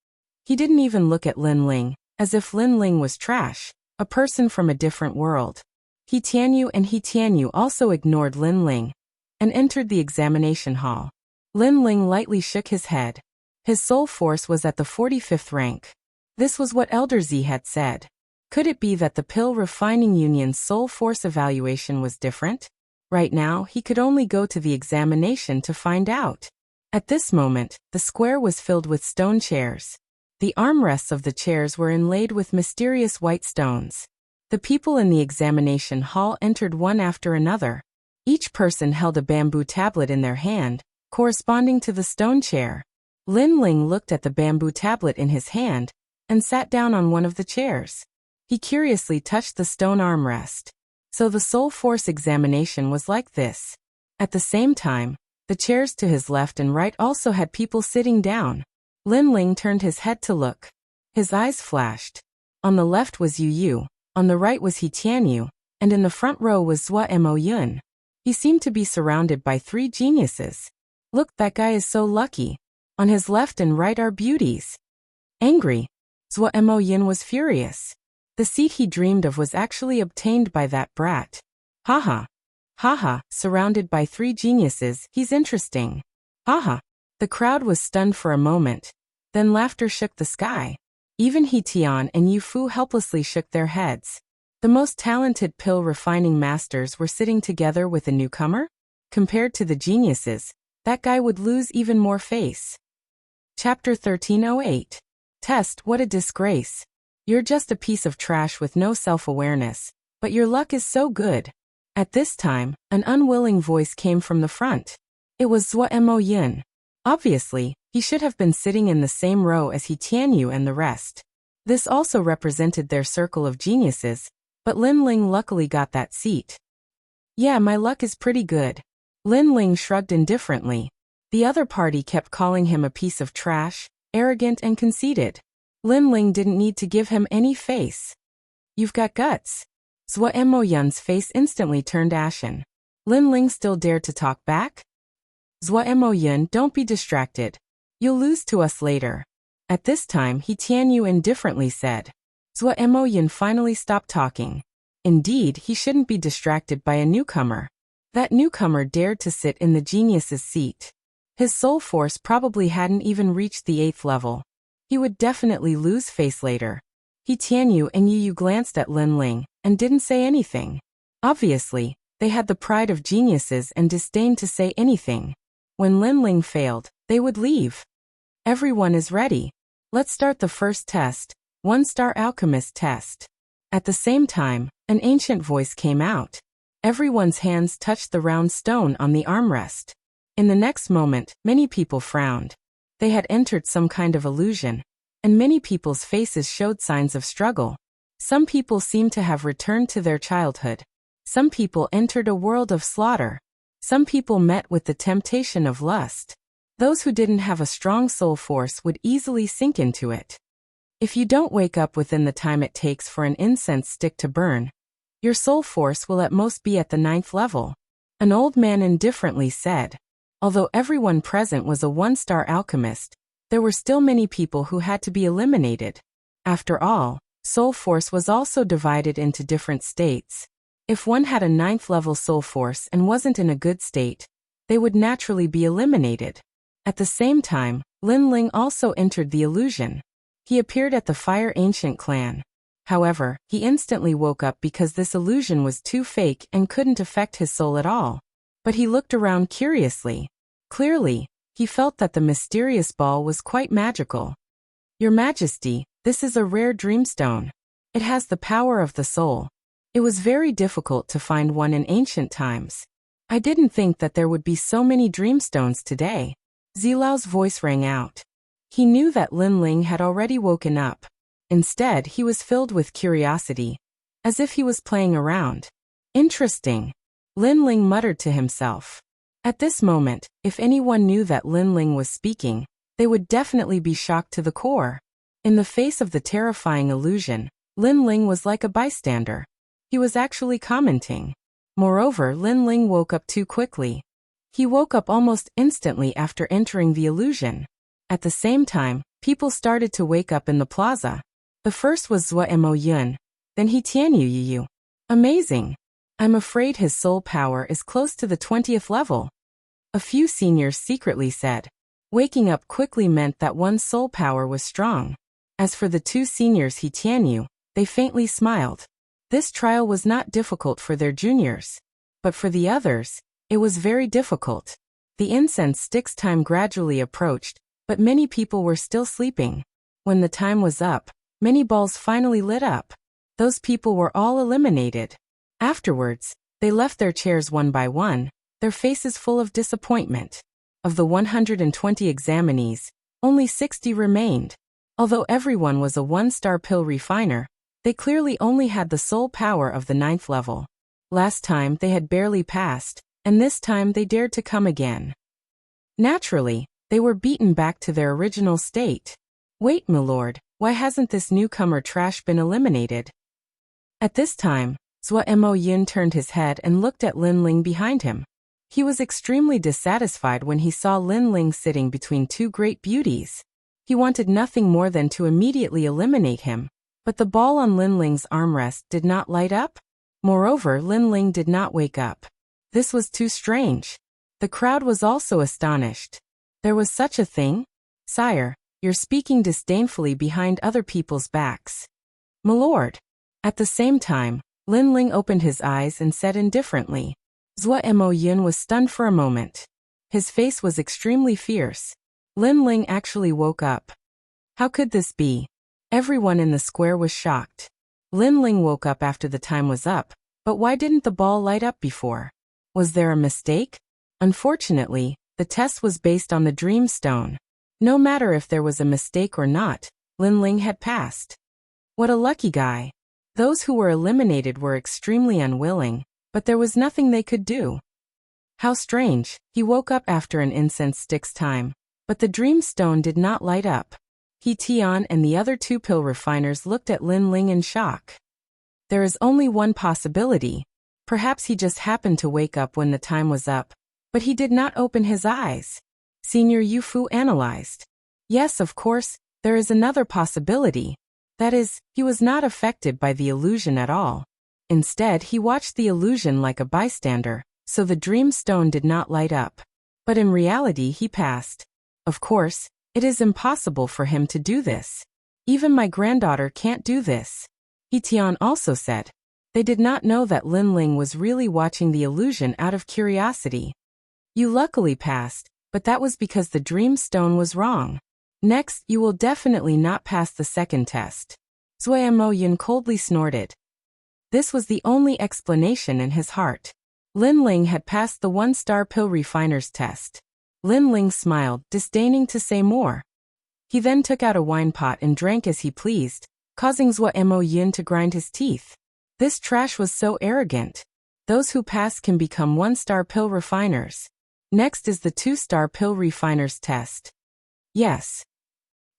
He didn't even look at Lin Ling, as if Lin Ling was trash, a person from a different world. He Tianyu and He Tianyu also ignored Lin Ling, and entered the examination hall. Lin Ling lightly shook his head. His soul force was at the 45th rank. This was what Elder Z had said. Could it be that the pill refining union's soul force evaluation was different? Right now, he could only go to the examination to find out. At this moment, the square was filled with stone chairs. The armrests of the chairs were inlaid with mysterious white stones. The people in the examination hall entered one after another. Each person held a bamboo tablet in their hand, corresponding to the stone chair. Lin Ling looked at the bamboo tablet in his hand, and sat down on one of the chairs. He curiously touched the stone armrest. So the soul force examination was like this. At the same time, the chairs to his left and right also had people sitting down. Lin Ling turned his head to look. His eyes flashed. On the left was Yu Yu, on the right was He Tianyu, and in the front row was Zhua Mo Yun. He seemed to be surrounded by 3 geniuses. Look, that guy is so lucky. On his left and right are beauties. Angry, Zhua Mo Yun was furious. The seat he dreamed of was actually obtained by that brat. Haha. Haha, surrounded by 3 geniuses, he's interesting. Haha. The crowd was stunned for a moment. Then laughter shook the sky. Even He Tian and Yu Fu helplessly shook their heads. The most talented pill refining masters were sitting together with a newcomer? Compared to the geniuses, that guy would lose even more face. Chapter 1308. Test, what a disgrace. You're just a piece of trash with no self-awareness, but your luck is so good. At this time, an unwilling voice came from the front. It was Zhua Mo Yin. Obviously, he should have been sitting in the same row as He Tianyu and the rest. This also represented their circle of geniuses, but Lin Ling luckily got that seat. Yeah, my luck is pretty good. Lin Ling shrugged indifferently. The other party kept calling him a piece of trash, arrogant and conceited. Lin Ling didn't need to give him any face. You've got guts. Zhua Mo Yun's face instantly turned ashen. Lin Ling still dared to talk back? Zhua Mo Yun, don't be distracted. You'll lose to us later. At this time, He Tianyu indifferently said. Zhua Mo Yun finally stopped talking. Indeed, he shouldn't be distracted by a newcomer. That newcomer dared to sit in the genius's seat. His soul force probably hadn't even reached the 8th level. He would definitely lose face later. He Tianyu and Yu Yu glanced at Lin Ling, and didn't say anything. Obviously, they had the pride of geniuses and disdained to say anything. When Lin Ling failed, they would leave. Everyone is ready. Let's start the first test, 1-star alchemist test. At the same time, an ancient voice came out. Everyone's hands touched the round stone on the armrest. In the next moment, many people frowned. They had entered some kind of illusion, and many people's faces showed signs of struggle. Some people seemed to have returned to their childhood. Some people entered a world of slaughter. Some people met with the temptation of lust. Those who didn't have a strong soul force would easily sink into it. If you don't wake up within the time it takes for an incense stick to burn, your soul force will at most be at the 9th level. An old man indifferently said. Although everyone present was a 1-star alchemist, there were still many people who had to be eliminated. After all, soul force was also divided into different states. If one had a 9th level soul force and wasn't in a good state, they would naturally be eliminated. At the same time, Lin Ling also entered the illusion. He appeared at the Fire Ancient clan. However, he instantly woke up because this illusion was too fake and couldn't affect his soul at all. But he looked around curiously. Clearly, he felt that the mysterious ball was quite magical. Your Majesty, this is a rare dreamstone. It has the power of the soul. It was very difficult to find one in ancient times. I didn't think that there would be so many dreamstones today. Zilao's voice rang out. He knew that Lin Ling had already woken up. Instead, he was filled with curiosity, as if he was playing around. Interesting. Lin Ling muttered to himself. At this moment, if anyone knew that Lin Ling was speaking, they would definitely be shocked to the core. In the face of the terrifying illusion, Lin Ling was like a bystander. He was actually commenting. Moreover, Lin Ling woke up too quickly. He woke up almost instantly after entering the illusion. At the same time, people started to wake up in the plaza. The first was Zhuo Mo Yun, then He Tianyu Yu. Amazing. I'm afraid his soul power is close to the 20th level. A few seniors secretly said. Waking up quickly meant that one's soul power was strong. As for the 2 seniors He Tianyu, they faintly smiled. This trial was not difficult for their juniors. But for the others, it was very difficult. The incense stick's time gradually approached, but many people were still sleeping. When the time was up, many balls finally lit up. Those people were all eliminated. Afterwards, they left their chairs one by one, their faces full of disappointment. Of the 120 examinees, only 60 remained. Although everyone was a 1-star pill refiner, they clearly only had the soul power of the 9th level. Last time they had barely passed, and this time they dared to come again. Naturally, they were beaten back to their original state. Wait, milord, why hasn't this newcomer trash been eliminated? At this time, Zhuo Mo Yun turned his head and looked at Lin Ling behind him. He was extremely dissatisfied when he saw Lin Ling sitting between 2 great beauties. He wanted nothing more than to immediately eliminate him, but the ball on Lin Ling's armrest did not light up. Moreover, Lin Ling did not wake up. This was too strange. The crowd was also astonished. There was such a thing? Sire, you're speaking disdainfully behind other people's backs. Milord. At the same time, Lin Ling opened his eyes and said indifferently. Zhuo Mo Yun was stunned for a moment. His face was extremely fierce. Lin Ling actually woke up. How could this be? Everyone in the square was shocked. Lin Ling woke up after the time was up, but why didn't the ball light up before? Was there a mistake? Unfortunately, the test was based on the dream stone. No matter if there was a mistake or not, Lin Ling had passed. What a lucky guy. Those who were eliminated were extremely unwilling, but there was nothing they could do. How strange, he woke up after an incense stick's time, but the dream stone did not light up. He Tian and the other 2 pill refiners looked at Lin Ling in shock. There is only one possibility. Perhaps he just happened to wake up when the time was up, but he did not open his eyes. Senior Yufu analyzed. Yes, of course, there is another possibility. That is, he was not affected by the illusion at all. Instead, he watched the illusion like a bystander, so the dream stone did not light up. But in reality, he passed. Of course, it is impossible for him to do this. Even my granddaughter can't do this. He Tian also said. They did not know that Lin Ling was really watching the illusion out of curiosity. You luckily passed, but that was because the dream stone was wrong. Next, you will definitely not pass the second test. Zhuo Moyun coldly snorted. This was the only explanation in his heart. Lin Ling had passed the 1-star pill refiner's test. Lin Ling smiled, disdaining to say more. He then took out a wine pot and drank as he pleased, causing Zhuo Moyun to grind his teeth. This trash was so arrogant. Those who pass can become 1-star pill refiners. Next is the 2-star pill refiner's test. Yes.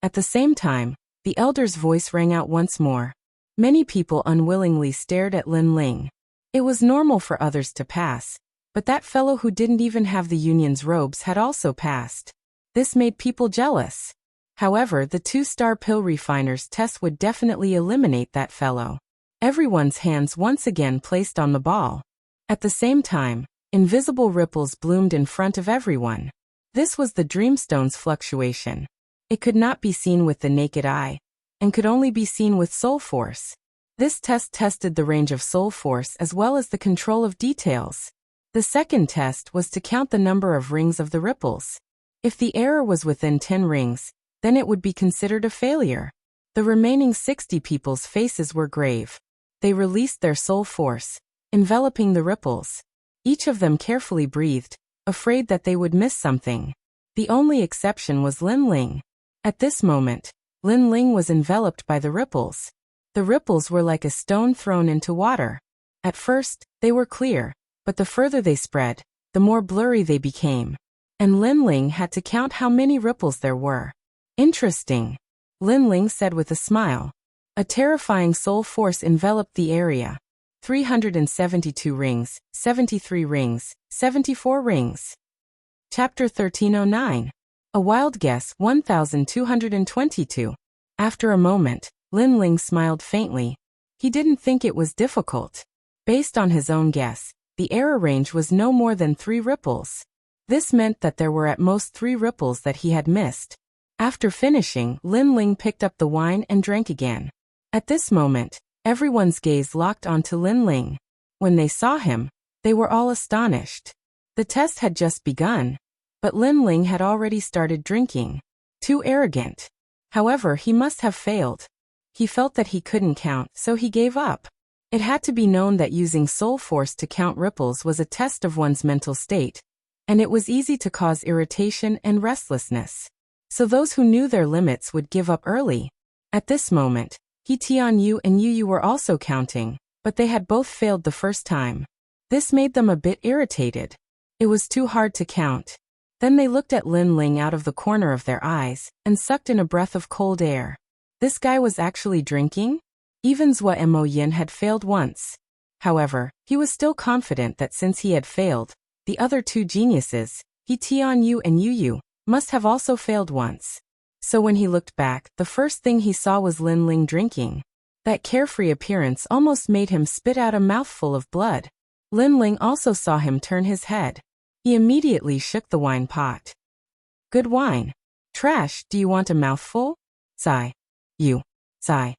At the same time, the elder's voice rang out once more. Many people unwillingly stared at Lin Ling. It was normal for others to pass, but that fellow who didn't even have the union's robes had also passed. This made people jealous. However, the 2-star pill refiner's test would definitely eliminate that fellow. Everyone's hands once again placed on the ball. At the same time, invisible ripples bloomed in front of everyone. This was the Dreamstone's fluctuation. It could not be seen with the naked eye, and could only be seen with soul force. This test tested the range of soul force as well as the control of details. The second test was to count the number of rings of the ripples. If the error was within 10 rings, then it would be considered a failure. The remaining 60 people's faces were grave. They released their soul force, enveloping the ripples. Each of them carefully breathed, afraid that they would miss something. The only exception was Lin Ling. At this moment, Lin Ling was enveloped by the ripples. The ripples were like a stone thrown into water. At first, they were clear, but the further they spread, the more blurry they became. And Lin Ling had to count how many ripples there were. Interesting, Lin Ling said with a smile. A terrifying soul force enveloped the area. 372 rings, 73 rings, 74 rings. Chapter 1309. A wild guess 1222. After a moment, Lin Ling smiled faintly. He didn't think it was difficult. Based on his own guess, the error range was no more than 3 ripples. This meant that there were at most 3 ripples that he had missed. After finishing, Lin Ling picked up the wine and drank again. At this moment, everyone's gaze locked onto Lin Ling. When they saw him, they were all astonished. The test had just begun, but Lin Ling had already started drinking. Too arrogant. However, he must have failed. He felt that he couldn't count, so he gave up. It had to be known that using soul force to count ripples was a test of one's mental state, and it was easy to cause irritation and restlessness. So those who knew their limits would give up early. At this moment, He Tianyu and Yu were also counting, but they had both failed the first time. This made them a bit irritated. It was too hard to count. Then they looked at Lin Ling out of the corner of their eyes, and sucked in a breath of cold air. This guy was actually drinking? Even Zhuo Moyin had failed once. However, he was still confident that since he had failed, the other 2 geniuses, He Tianyu and Yu, must have also failed once. So when he looked back, the first thing he saw was Lin Ling drinking. That carefree appearance almost made him spit out a mouthful of blood. Lin Ling also saw him turn his head. He immediately shook the wine pot. Good wine. Trash, do you want a mouthful? Sigh. You. Sigh.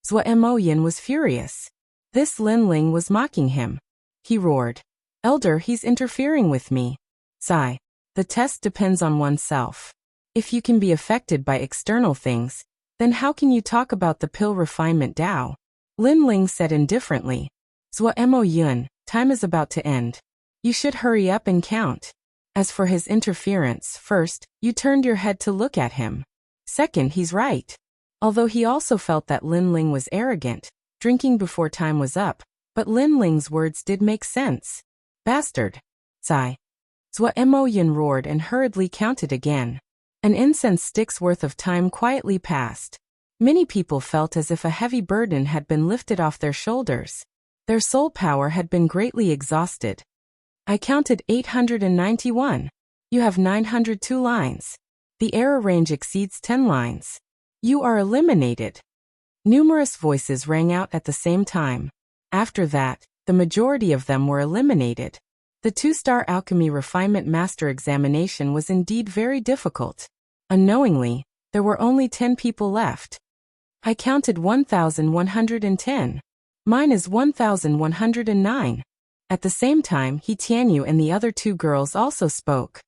Zhuo Moyin was furious. This Lin Ling was mocking him. He roared. Elder, he's interfering with me. Sigh. The test depends on oneself. If you can be affected by external things, then how can you talk about the pill refinement Dao? Lin Ling said indifferently. Zhuo Moyin, time is about to end. You should hurry up and count. As for his interference, first, you turned your head to look at him. Second, he's right. Although he also felt that Lin Ling was arrogant, drinking before time was up, but Lin Ling's words did make sense. Bastard. Sigh. Zhuo Moyin roared and hurriedly counted again. An incense stick's worth of time quietly passed. Many people felt as if a heavy burden had been lifted off their shoulders. Their soul power had been greatly exhausted. I counted 891. You have 902 lines. The error range exceeds 10 lines. You are eliminated. Numerous voices rang out at the same time. After that, the majority of them were eliminated. The 2-star alchemy refinement master examination was indeed very difficult. Unknowingly, there were only 10 people left. I counted 1,110. Mine is 1,109. At the same time, He Tianyu and the other 2 girls also spoke.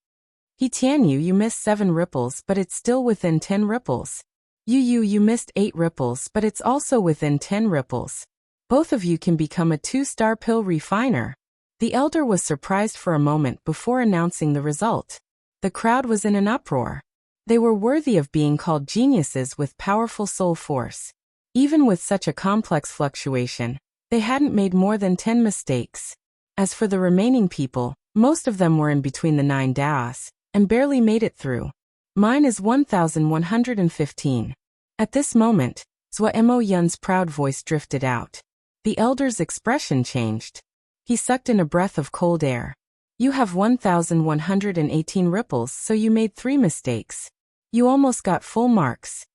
He Tianyu, you missed 7 ripples, but it's still within 10 ripples. You missed 8 ripples, but it's also within 10 ripples. Both of you can become a 2-star pill refiner. The elder was surprised for a moment before announcing the result. The crowd was in an uproar. They were worthy of being called geniuses with powerful soul force. Even with such a complex fluctuation, they hadn't made more than 10 mistakes. As for the remaining people, most of them were in between the 9 daos, and barely made it through. Mine is 1115. At this moment, Zhou Emoyun's proud voice drifted out. The elder's expression changed. He sucked in a breath of cold air. You have 1118 ripples, so you made 3 mistakes. You almost got full marks.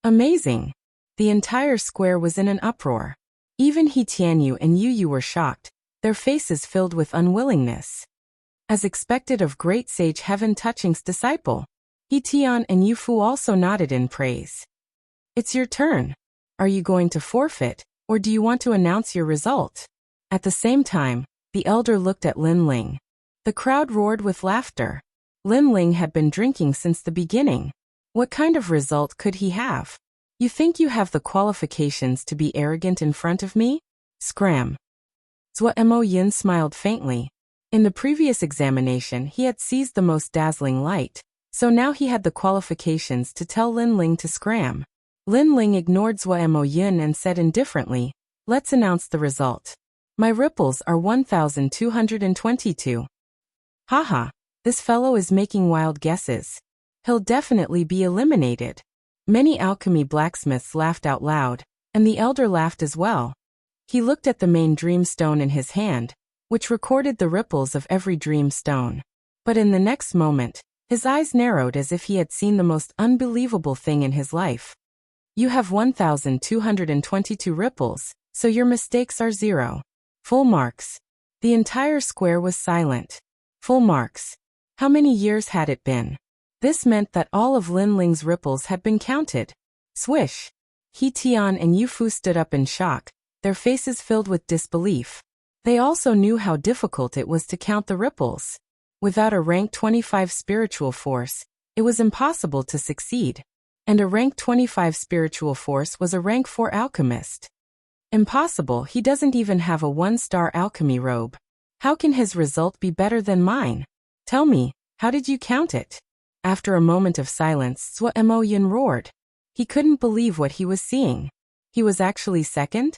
Amazing. The entire square was in an uproar. Even He Tianyu and Yu were shocked, their faces filled with unwillingness. As expected of great sage Heaven Touching's disciple, He Tian and Yu Fu also nodded in praise. It's your turn. Are you going to forfeit, or do you want to announce your result? At the same time, the elder looked at Lin Ling. The crowd roared with laughter. Lin Ling had been drinking since the beginning. What kind of result could he have? You think you have the qualifications to be arrogant in front of me? Scram. Zhou Emoyun smiled faintly. In the previous examination he had seized the most dazzling light, so now he had the qualifications to tell Lin Ling to scram. Lin Ling ignored Zhou Emoyun and said indifferently, let's announce the result. My ripples are 1222. Haha, this fellow is making wild guesses. He'll definitely be eliminated. Many alchemy blacksmiths laughed out loud, and the elder laughed as well. He looked at the main dream stone in his hand, which recorded the ripples of every dream stone. But in the next moment, his eyes narrowed as if he had seen the most unbelievable thing in his life. You have 1222 ripples, so your mistakes are 0. Full marks. The entire square was silent. Full marks. How many years had it been? This meant that all of Lin Ling's ripples had been counted. Swish. He Tian and Yu Fu stood up in shock, their faces filled with disbelief. They also knew how difficult it was to count the ripples. Without a rank 25 spiritual force, it was impossible to succeed. And a rank 25 spiritual force was a rank 4 alchemist. Impossible, he doesn't even have a 1-star alchemy robe. How can his result be better than mine? Tell me, how did you count it? After a moment of silence, Zhou Emoyun roared. He couldn't believe what he was seeing. He was actually second?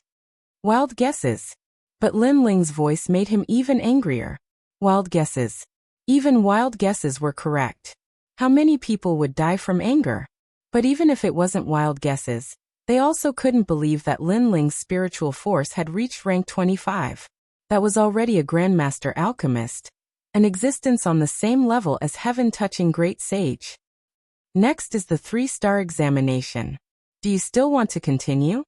Wild guesses. But Lin Ling's voice made him even angrier. Wild guesses. Even wild guesses were correct. How many people would die from anger? But even if it wasn't wild guesses, they also couldn't believe that Lin Ling's spiritual force had reached rank 25. That was already a Grandmaster Alchemist, an existence on the same level as heaven-touching great sage. Next is the 3-star examination. Do you still want to continue?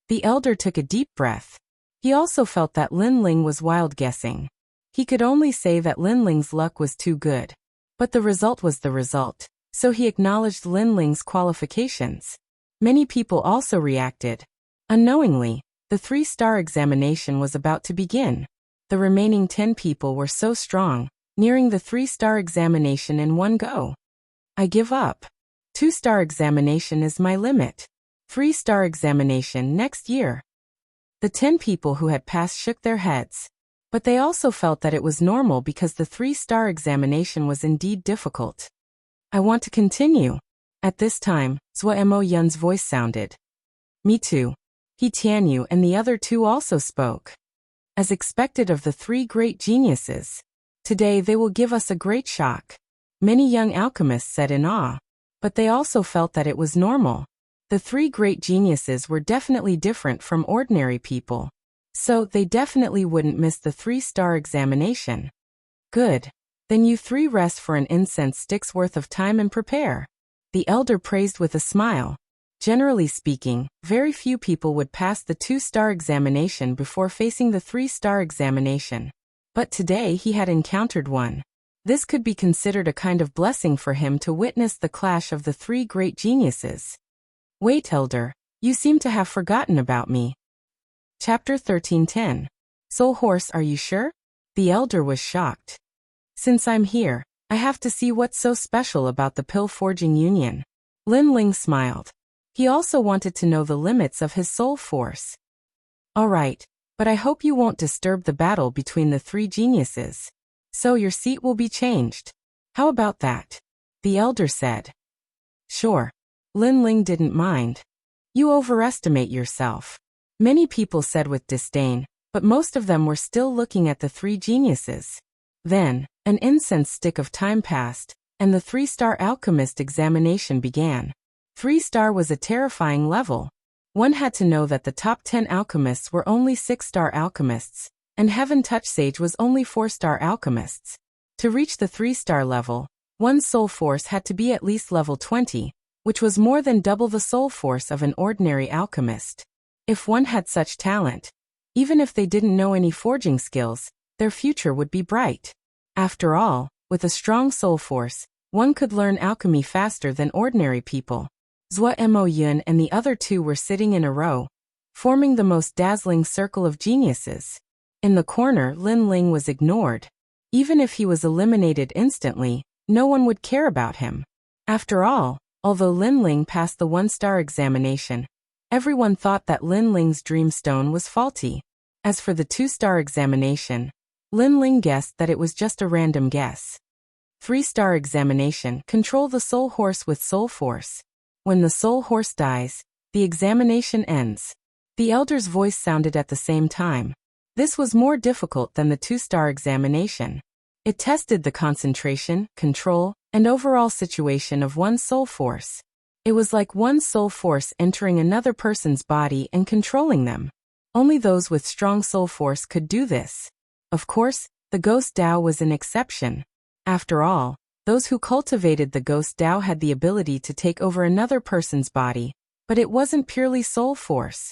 The elder took a deep breath. He also felt that Lin Ling was wild guessing. He could only say that Lin Ling's luck was too good. But the result was the result, so he acknowledged Lin Ling's qualifications. Many people also reacted. Unknowingly, the 3-star examination was about to begin. The remaining 10 people were so strong, nearing the 3-star examination in one go. I give up. 2-star examination is my limit. 3-star examination next year. The 10 people who had passed shook their heads. But they also felt that it was normal because the 3-star examination was indeed difficult. I want to continue. At this time, Zhou Emoyun's voice sounded. Me too. He Tianyu and the other 2 also spoke. As expected of the 3 great geniuses. Today they will give us a great shock. Many young alchemists said in awe. But they also felt that it was normal. The 3 great geniuses were definitely different from ordinary people. So they definitely wouldn't miss the 3-star examination. Good. Then you 3 rest for an incense stick's worth of time and prepare. The elder praised with a smile. Generally speaking, very few people would pass the 2-star examination before facing the 3-star examination. But today he had encountered one. This could be considered a kind of blessing for him to witness the clash of the 3 great geniuses. Wait, elder, you seem to have forgotten about me. Chapter 1310. Soul Horse, are you sure? The elder was shocked. Since I'm here, I have to see what's so special about the pill forging union. Lin Ling smiled. He also wanted to know the limits of his soul force. All right, but I hope you won't disturb the battle between the three geniuses. So your seat will be changed. How about that? The elder said. Sure. Lin Ling didn't mind. You overestimate yourself. Many people said with disdain, but most of them were still looking at the three geniuses. Then, an incense stick of time passed, and the 3-star alchemist examination began. 3-star was a terrifying level. One had to know that the top 10 alchemists were only 6-star alchemists, and Heaven Touch Sage was only 4-star alchemists. To reach the 3-star level, one's soul force had to be at least level 20, which was more than double the soul force of an ordinary alchemist. If one had such talent, even if they didn't know any forging skills, their future would be bright. After all, with a strong soul force, one could learn alchemy faster than ordinary people. Zhua Mo Yun and the other two were sitting in a row, forming the most dazzling circle of geniuses. In the corner, Lin Ling was ignored. Even if he was eliminated instantly, no one would care about him. After all, although Lin Ling passed the 1-star examination, everyone thought that Lin Ling's dreamstone was faulty. As for the 2-star examination, Lin Ling guessed that it was just a random guess. 3-star examination, control the soul horse with soul force. When the soul horse dies, the examination ends. The elder's voice sounded at the same time. This was more difficult than the 2-star examination. It tested the concentration, control, and overall situation of one's soul force. It was like one's soul force entering another person's body and controlling them. Only those with strong soul force could do this. Of course, the Ghost Dao was an exception. After all, those who cultivated the Ghost Dao had the ability to take over another person's body, but it wasn't purely soul force.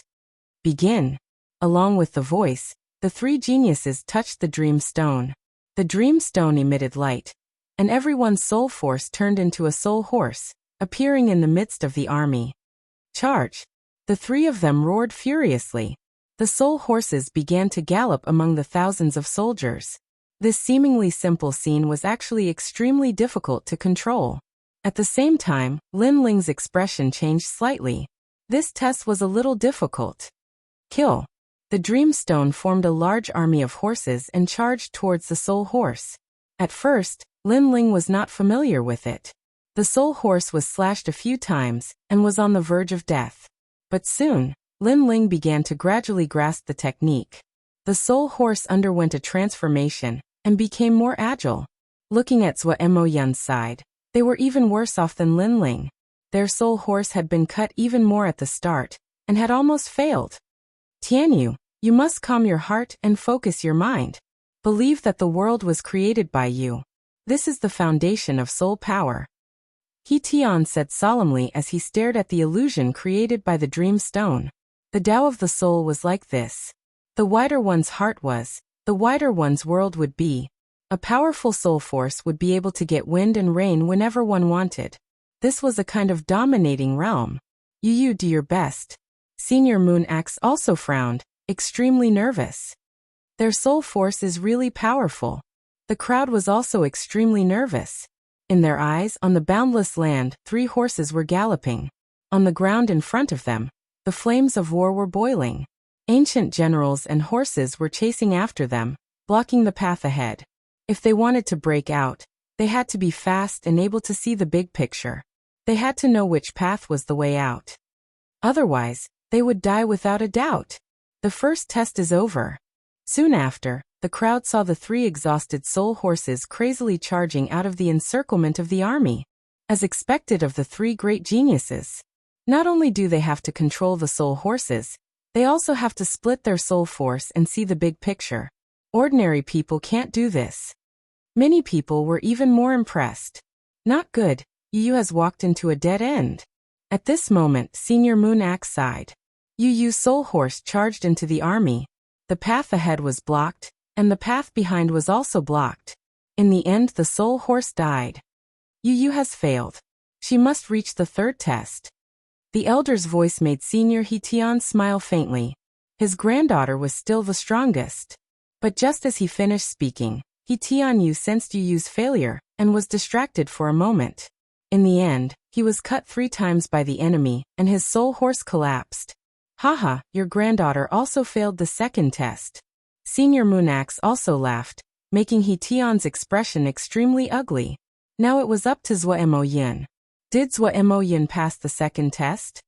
Begin. Along with the voice, the three geniuses touched the Dream Stone. The Dream Stone emitted light, and everyone's soul force turned into a soul horse, appearing in the midst of the army. Charge! The three of them roared furiously. The soul horses began to gallop among the thousands of soldiers. This seemingly simple scene was actually extremely difficult to control. At the same time, Lin Ling's expression changed slightly. This test was a little difficult. Kill. The Dream Stone formed a large army of horses and charged towards the soul horse. At first, Lin Ling was not familiar with it. The soul horse was slashed a few times and was on the verge of death. But soon, Lin Ling began to gradually grasp the technique. The soul horse underwent a transformation and became more agile. Looking at Zhua Mo Yun's side, they were even worse off than Lin Ling. Their soul horse had been cut even more at the start, and had almost failed. Tianyu, you must calm your heart and focus your mind. Believe that the world was created by you. This is the foundation of soul power. He Tian said solemnly as he stared at the illusion created by the Dream Stone. The Tao of the soul was like this. The wider one's heart was, the wider one's world would be. A powerful soul force would be able to get wind and rain whenever one wanted. This was a kind of dominating realm. You do your best. Senior Moon Axe also frowned, extremely nervous. Their soul force is really powerful. The crowd was also extremely nervous. In their eyes, on the boundless land, 3 horses were galloping. On the ground in front of them, the flames of war were boiling. Ancient generals and horses were chasing after them, blocking the path ahead. If they wanted to break out, they had to be fast and able to see the big picture. They had to know which path was the way out. Otherwise, they would die without a doubt. The first test is over. Soon after, the crowd saw the 3 exhausted soul horses crazily charging out of the encirclement of the army. As expected of the 3 great geniuses. Not only do they have to control the soul horses, they also have to split their soul force and see the big picture. Ordinary people can't do this. Many people were even more impressed. Not good, Yu has walked into a dead end. At this moment, Senior Moon Axe sighed. Yu's soul horse charged into the army. The path ahead was blocked, and the path behind was also blocked. In the end, the soul horse died. Yu has failed. She must reach the 3rd test. The elder's voice made Senior He Tian smile faintly. His granddaughter was still the strongest. But just as he finished speaking, He Tianyu sensed Yu's failure, and was distracted for a moment. In the end, he was cut 3 times by the enemy, and his soul horse collapsed. Haha, your granddaughter also failed the second test. Senior Moonax also laughed, making He Tian's expression extremely ugly. Now it was up to Zhuo Yin. Did Zhuo Yin pass the second test?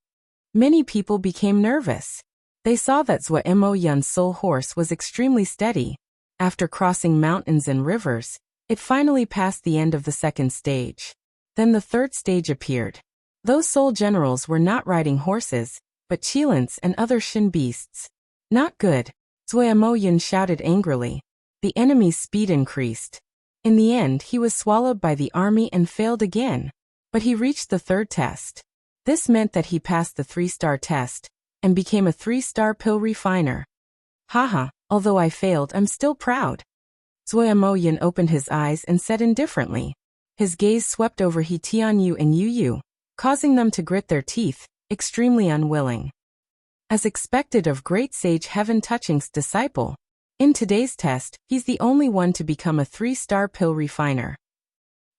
Many people became nervous. They saw that Zhuo Yin's soul horse was extremely steady. After crossing mountains and rivers, it finally passed the end of the second stage. Then the third stage appeared. Those soul generals were not riding horses, but qilins and other shin beasts. Not good. Zhuo Yin shouted angrily. The enemy's speed increased. In the end, he was swallowed by the army and failed again. But he reached the third test. This meant that he passed the 3-star test and became a 3-star pill refiner. Haha, although I failed, I'm still proud. Zhuo Yin opened his eyes and said indifferently. His gaze swept over He Tianyu and Yu, causing them to grit their teeth, extremely unwilling. As expected of great sage Heaven Touching's disciple, in today's test, he's the only one to become a 3-star pill refiner.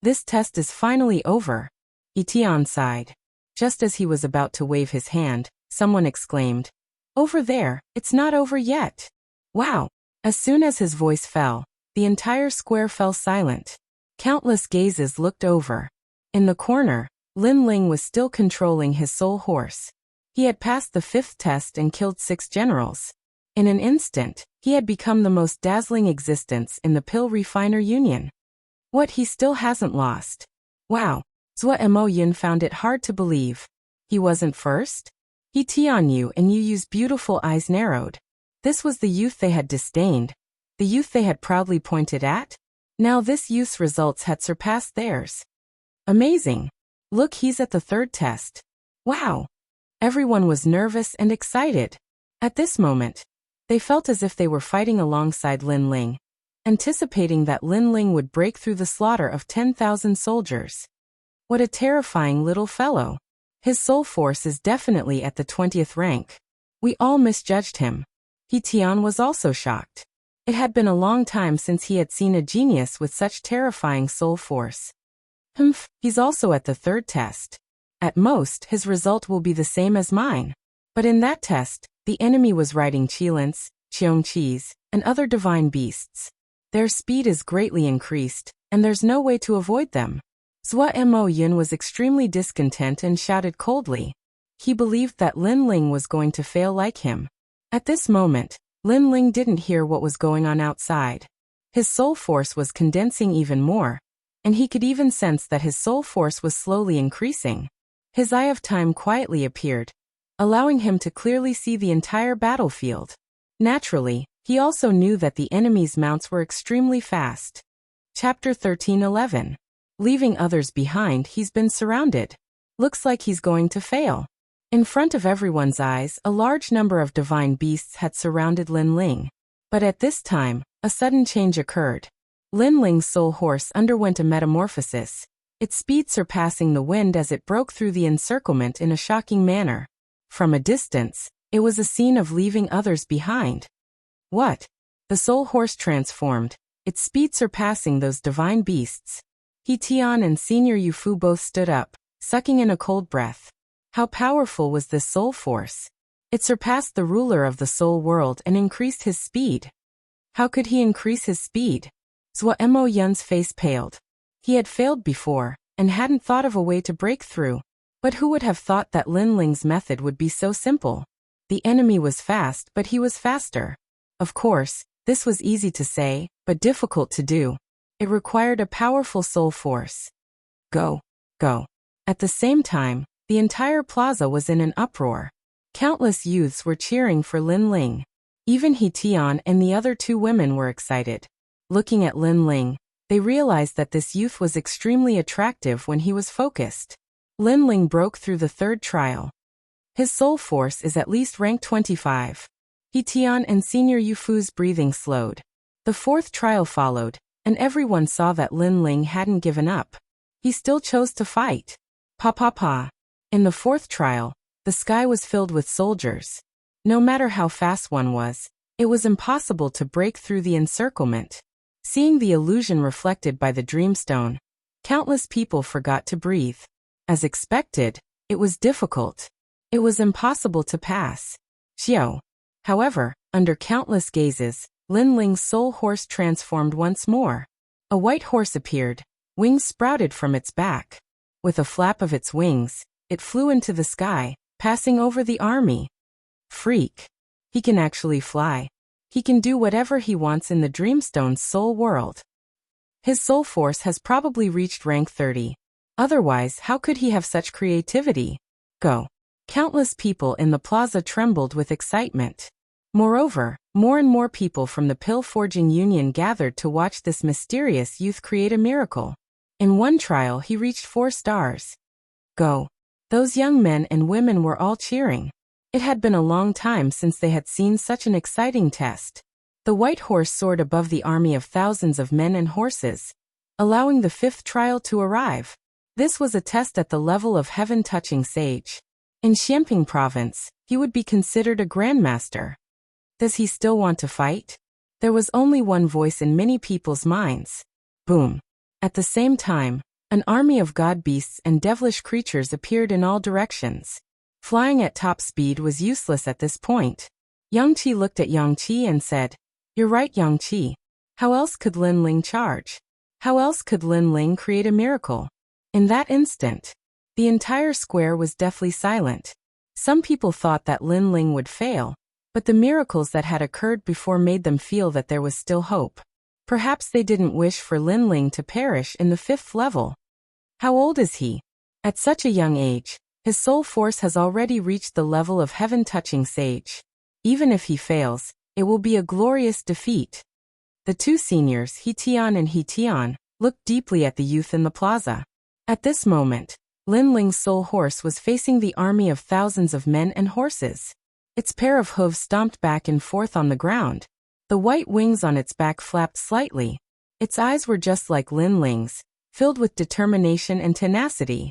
This test is finally over. He Tian sighed. Just as he was about to wave his hand, someone exclaimed, "Over there, it's not over yet." Wow! As soon as his voice fell, the entire square fell silent. Countless gazes looked over. In the corner, Lin Ling was still controlling his soul horse. He had passed the 5th test and killed 6 generals. In an instant, he had become the most dazzling existence in the pill refiner union. What, he still hasn't lost? Wow! Zhuo Yin found it hard to believe. He wasn't first? He Tianyu and Yu's beautiful eyes narrowed. This was the youth they had disdained, the youth they had proudly pointed at. Now this youth's results had surpassed theirs. Amazing! Look, he's at the 3rd test. Wow! Everyone was nervous and excited. At this moment, they felt as if they were fighting alongside Lin Ling, anticipating that Lin Ling would break through the slaughter of 10,000 soldiers. What a terrifying little fellow. His soul force is definitely at the 20th rank. We all misjudged him. He Tian was also shocked. It had been a long time since he had seen a genius with such terrifying soul force. Humph, he's also at the 3rd test. At most, his result will be the same as mine. But in that test, the enemy was riding qilins, qiongqis, and other divine beasts. Their speed is greatly increased, and there's no way to avoid them. Zhuo Yin was extremely discontent and shouted coldly. He believed that Lin Ling was going to fail like him. At this moment, Lin Ling didn't hear what was going on outside. His soul force was condensing even more, and he could even sense that his soul force was slowly increasing. His eye of time quietly appeared, allowing him to clearly see the entire battlefield. Naturally, he also knew that the enemy's mounts were extremely fast. Chapter 13:11. Leaving others behind, he's been surrounded. Looks like he's going to fail. In front of everyone's eyes, a large number of divine beasts had surrounded Lin Ling. But at this time, a sudden change occurred. Lin Ling's soul horse underwent a metamorphosis, its speed surpassing the wind as it broke through the encirclement in a shocking manner. From a distance, it was a scene of leaving others behind. What? The soul horse transformed, its speed surpassing those divine beasts. He Tian and Senior Yufu both stood up, sucking in a cold breath. How powerful was this soul force? It surpassed the ruler of the soul world and increased his speed. How could he increase his speed? Zhuo Yin's face paled. He had failed before, and hadn't thought of a way to break through. But who would have thought that Lin Ling's method would be so simple? The enemy was fast, but he was faster. Of course, this was easy to say, but difficult to do. It required a powerful soul force. Go, go. At the same time, the entire plaza was in an uproar. Countless youths were cheering for Lin Ling. Even He Tian and the other 2 women were excited. Looking at Lin Ling, they realized that this youth was extremely attractive when he was focused. Lin Ling broke through the 3rd trial. His soul force is at least rank 25. He Tian and Senior Yufu's breathing slowed. The 4th trial followed, and everyone saw that Lin Ling hadn't given up. He still chose to fight. Pa. In the 4th trial, the sky was filled with soldiers. No matter how fast one was, it was impossible to break through the encirclement. Seeing the illusion reflected by the dreamstone, Countless people forgot to breathe. As expected, it was difficult. It was impossible to pass. Xiao. However, under countless gazes, Lin Ling's soul horse transformed once more. A white horse appeared. Wings sprouted from its back. With a flap of its wings, it flew into the sky, passing over the army. Freak. He can actually fly. He can do whatever he wants in the Dreamstone's soul world. His soul force has probably reached rank 30. Otherwise, how could he have such creativity? Go. Countless people in the plaza trembled with excitement. Moreover, more and more people from the Pill Forging Union gathered to watch this mysterious youth create a miracle. In one trial, he reached 4 stars. Go. Those young men and women were all cheering. It had been a long time since they had seen such an exciting test. The white horse soared above the army of thousands of men and horses, allowing the 5th trial to arrive. This was a test at the level of heaven-touching sage. In Xianping province, he would be considered a grandmaster. Does he still want to fight? There was only one voice in many people's minds. Boom. At the same time, an army of god beasts and devilish creatures appeared in all directions. Flying at top speed was useless at this point. Yang Qi looked at Yang Qi and said, "You're right, Yang Qi. How else could Lin Ling charge? How else could Lin Ling create a miracle?" In that instant, the entire square was deathly silent. Some people thought that Lin Ling would fail, but the miracles that had occurred before made them feel that there was still hope. Perhaps they didn't wish for Lin Ling to perish in the 5th level. How old is he? At such a young age, his soul force has already reached the level of heaven-touching sage. Even if he fails, it will be a glorious defeat. The 2 seniors, He Tian and He Tian, looked deeply at the youth in the plaza. At this moment, Lin Ling's soul horse was facing the army of thousands of men and horses. Its pair of hooves stomped back and forth on the ground. The white wings on its back flapped slightly. Its eyes were just like Lin Ling's, filled with determination and tenacity.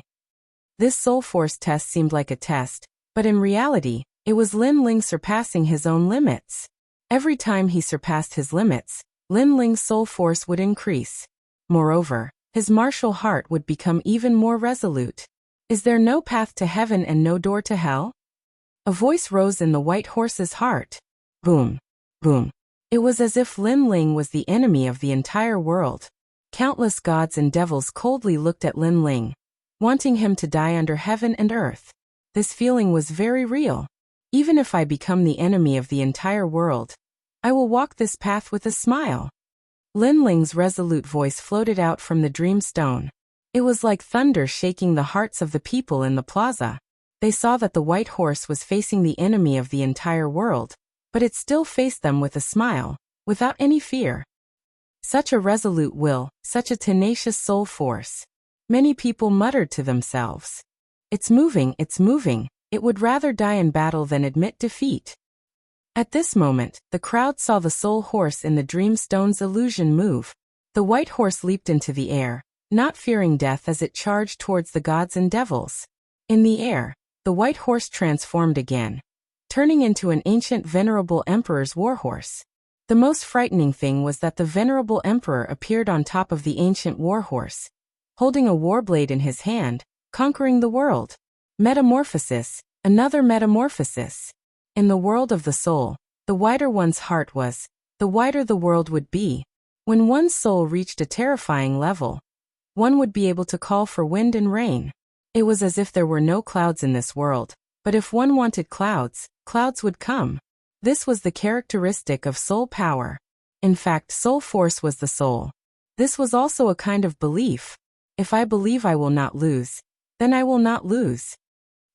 This soul force test seemed like a test, but in reality, it was Lin Ling surpassing his own limits. Every time he surpassed his limits, Lin Ling's soul force would increase. Moreover, his martial heart would become even more resolute. Is there no path to heaven and no door to hell? A voice rose in the white horse's heart. Boom. Boom. It was as if Lin Ling was the enemy of the entire world. Countless gods and devils coldly looked at Lin Ling, wanting him to die under heaven and earth. This feeling was very real. Even if I become the enemy of the entire world, I will walk this path with a smile. Lin Ling's resolute voice floated out from the Dreamstone. It was like thunder shaking the hearts of the people in the plaza. They saw that the white horse was facing the enemy of the entire world, but it still faced them with a smile, without any fear. Such a resolute will, such a tenacious soul force. Many people muttered to themselves. It's moving, it would rather die in battle than admit defeat. At this moment, the crowd saw the soul horse in the Dreamstone's illusion move. The white horse leaped into the air, not fearing death as it charged towards the gods and devils. In the air, the white horse transformed again, turning into an ancient venerable emperor's warhorse. The most frightening thing was that the venerable emperor appeared on top of the ancient warhorse, holding a warblade in his hand, conquering the world. Metamorphosis, another metamorphosis. In the world of the soul, the wider one's heart was, the wider the world would be. When one's soul reached a terrifying level, one would be able to call for wind and rain. It was as if there were no clouds in this world, but if one wanted clouds, clouds would come. This was the characteristic of soul power. In fact, soul force was the soul. This was also a kind of belief. If I believe I will not lose, then I will not lose.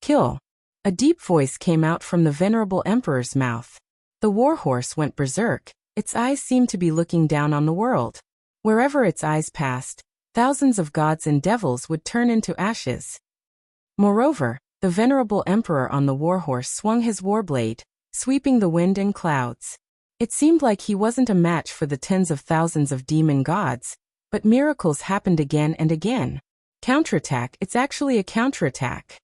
Kill. A deep voice came out from the venerable emperor's mouth. The warhorse went berserk. Its eyes seemed to be looking down on the world. Wherever its eyes passed, thousands of gods and devils would turn into ashes. Moreover, the venerable emperor on the warhorse swung his warblade, sweeping the wind and clouds. It seemed like he wasn't a match for the tens of thousands of demon gods, but miracles happened again and again. Counterattack, it's actually a counterattack.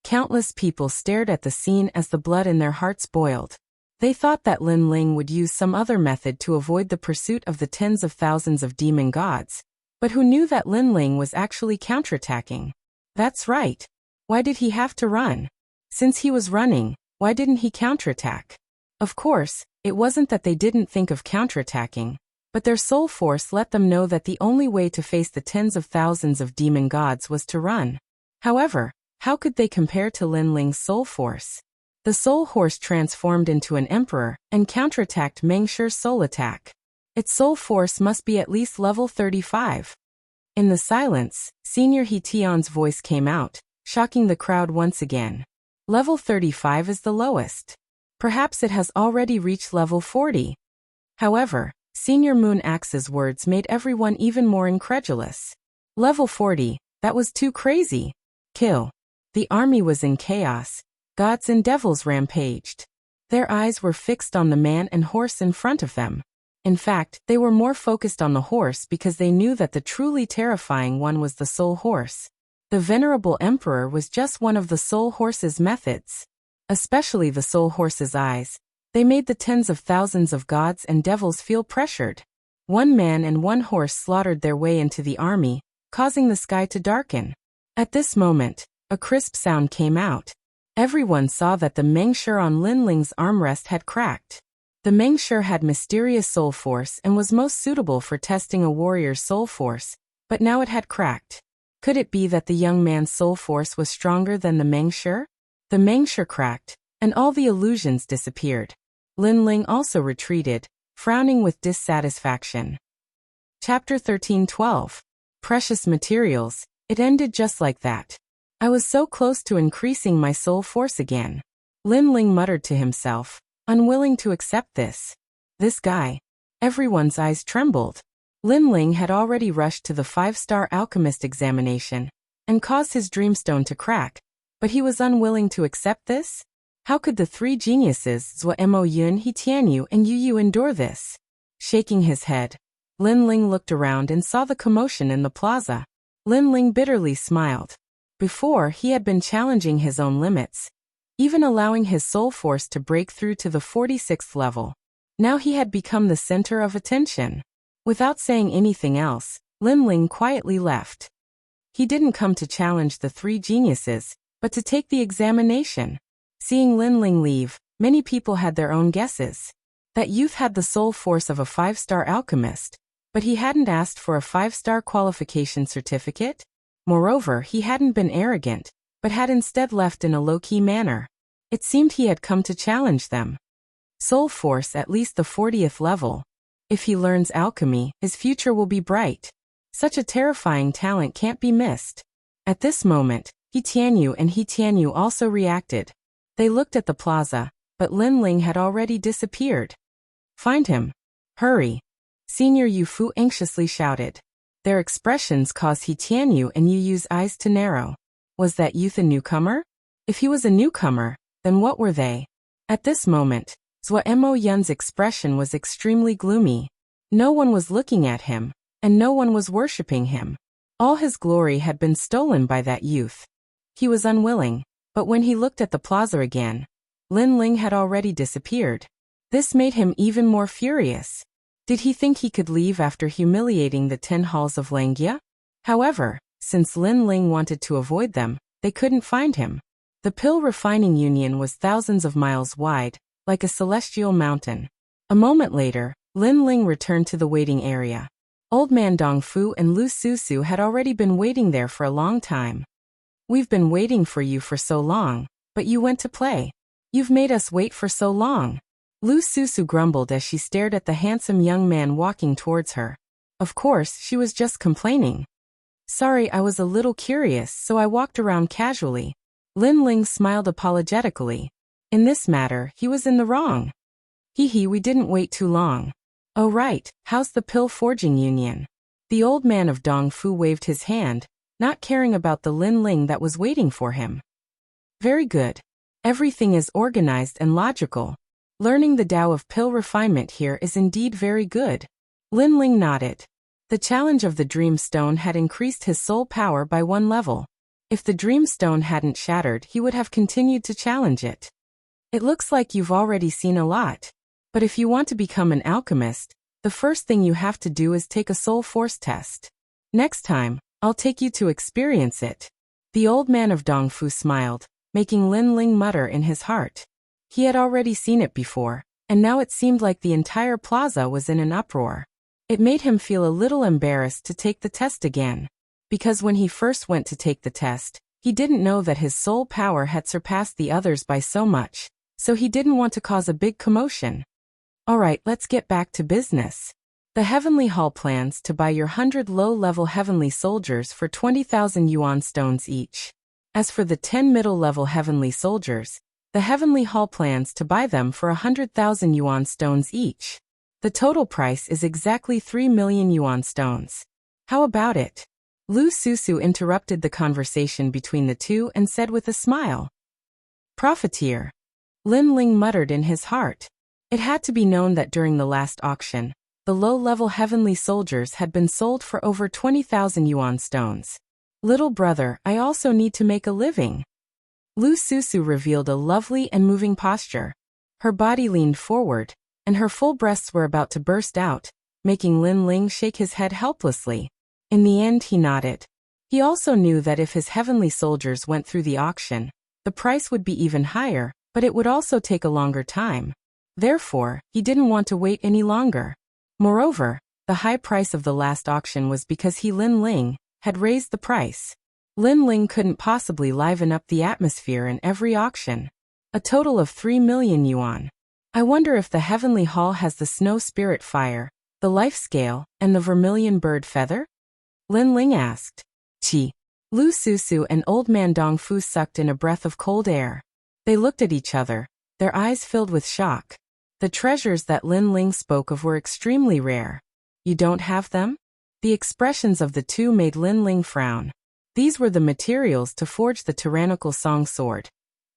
Countless people stared at the scene as the blood in their hearts boiled. They thought that Lin Ling would use some other method to avoid the pursuit of the tens of thousands of demon gods, But who knew that Linling was actually counterattacking? That's right. Why did he have to run? Since he was running, why didn't he counterattack? Of course, it wasn't that they didn't think of counterattacking, but their soul force let them know that the only way to face the tens of thousands of demon gods was to run. However, how could they compare to Linling's soul force? The soul horse transformed into an emperor and counterattacked Mengshi's soul attack. Its soul force must be at least level 35. In the silence, Senior He Tian's voice came out, shocking the crowd once again. Level 35 is the lowest. Perhaps it has already reached level 40. However, Senior Moon Axe's words made everyone even more incredulous. Level 40, that was too crazy. Kill. The army was in chaos. Gods and devils rampaged. Their eyes were fixed on the man and horse in front of them. In fact, they were more focused on the horse because they knew that the truly terrifying one was the soul horse. The venerable emperor was just one of the soul horse's methods. Especially the soul horse's eyes. They made the tens of thousands of gods and devils feel pressured. One man and one horse slaughtered their way into the army, causing the sky to darken. At this moment, a crisp sound came out. Everyone saw that the Mengshi on Linling's armrest had cracked. The Mengshi had mysterious soul force and was most suitable for testing a warrior's soul force, but now it had cracked. Could it be that the young man's soul force was stronger than the Mengshi? The Mengshi cracked, and all the illusions disappeared. Linling also retreated, frowning with dissatisfaction. Chapter 13:12. Precious materials. It ended just like that. I was so close to increasing my soul force again. Linling muttered to himself, unwilling to accept this. This guy. Everyone's eyes trembled. Linling had already rushed to the 5-star alchemist examination and caused his dreamstone to crack, but he was unwilling to accept this? How could the three geniuses Zuo Yun, He Tianyu, and Yu Yu endure this? Shaking his head, Linling looked around and saw the commotion in the plaza. Linling bitterly smiled. Before, he had been challenging his own limits, even allowing his soul force to break through to the 46th level. Now he had become the center of attention. Without saying anything else, Linling quietly left. He didn't come to challenge the three geniuses, but to take the examination. Seeing Linling leave, many people had their own guesses. That youth had the soul force of a 5-star alchemist, but he hadn't asked for a 5-star qualification certificate. Moreover, he hadn't been arrogant, but had instead left in a low-key manner. It seemed he had come to challenge them. Soul force at least the 40th level. If he learns alchemy, his future will be bright. Such a terrifying talent can't be missed. At this moment, He Tianyu and He Tianyu also reacted. They looked at the plaza, but Linling had already disappeared. Find him. Hurry. Senior Yu Fu anxiously shouted. Their expressions caused He Tianyu and Yu Yu's eyes to narrow. Was that youth a newcomer? If he was a newcomer, then what were they? At this moment, Zuo Yun's expression was extremely gloomy. No one was looking at him, and no one was worshipping him. All his glory had been stolen by that youth. He was unwilling, but when he looked at the plaza again, Linling had already disappeared. This made him even more furious. Did he think he could leave after humiliating the 10 halls of Langia? However, since Linling wanted to avoid them, they couldn't find him. The Pill Refining Union was thousands of miles wide, like a celestial mountain. A moment later, Linling returned to the waiting area. Old Man Dongfu and Lu Susu had already been waiting there for a long time. We've been waiting for you for so long, but you went to play. You've made us wait for so long. Lu Susu grumbled as she stared at the handsome young man walking towards her. Of course, she was just complaining. Sorry, I was a little curious, so I walked around casually. Linling smiled apologetically. In this matter, he was in the wrong. Hee, we didn't wait too long. Oh right, how's the Pill Forging Union? The old man of Dongfu waved his hand, not caring about the Linling that was waiting for him. Very good. Everything is organized and logical. Learning the Tao of pill refinement here is indeed very good. Linling nodded. The challenge of the Dream Stone had increased his soul power by 1 level. If the Dream Stone hadn't shattered, he would have continued to challenge it. It looks like you've already seen a lot. But if you want to become an alchemist, the first thing you have to do is take a soul force test. Next time, I'll take you to experience it. The old man of Dongfu smiled, making Lin Ling mutter in his heart. He had already seen it before, and now it seemed like the entire plaza was in an uproar. It made him feel a little embarrassed to take the test again, because when he first went to take the test, he didn't know that his soul power had surpassed the others by so much, so he didn't want to cause a big commotion. Alright, let's get back to business. The Heavenly Hall plans to buy your 100 low-level Heavenly Soldiers for 20,000 yuan stones each. As for the 10 middle-level Heavenly Soldiers, the Heavenly Hall plans to buy them for 100,000 yuan stones each. The total price is exactly 3 million yuan stones. How about it? Lu Susu interrupted the conversation between the two and said with a smile. Profiteer. Lin Ling muttered in his heart. It had to be known that during the last auction, the low-level Heavenly Soldiers had been sold for over 20,000 yuan stones. Little brother, I also need to make a living. Lu Susu revealed a lovely and moving posture. Her body leaned forward, and her full breasts were about to burst out, making Lin Ling shake his head helplessly. In the end he nodded. He also knew that if his Heavenly Soldiers went through the auction, the price would be even higher, but it would also take a longer time. Therefore, he didn't want to wait any longer. Moreover, the high price of the last auction was because he, Lin Ling, had raised the price. Lin Ling couldn't possibly liven up the atmosphere in every auction. A total of 3 million yuan. I wonder if the Heavenly Hall has the Snow Spirit Fire, the Life Scale, and the Vermilion Bird Feather? Lin Ling asked. Chi. Lu Susu and Old Man Dongfu sucked in a breath of cold air. They looked at each other, their eyes filled with shock. The treasures that Lin Ling spoke of were extremely rare. You don't have them? The expressions of the two made Lin Ling frown. These were the materials to forge the tyrannical song sword.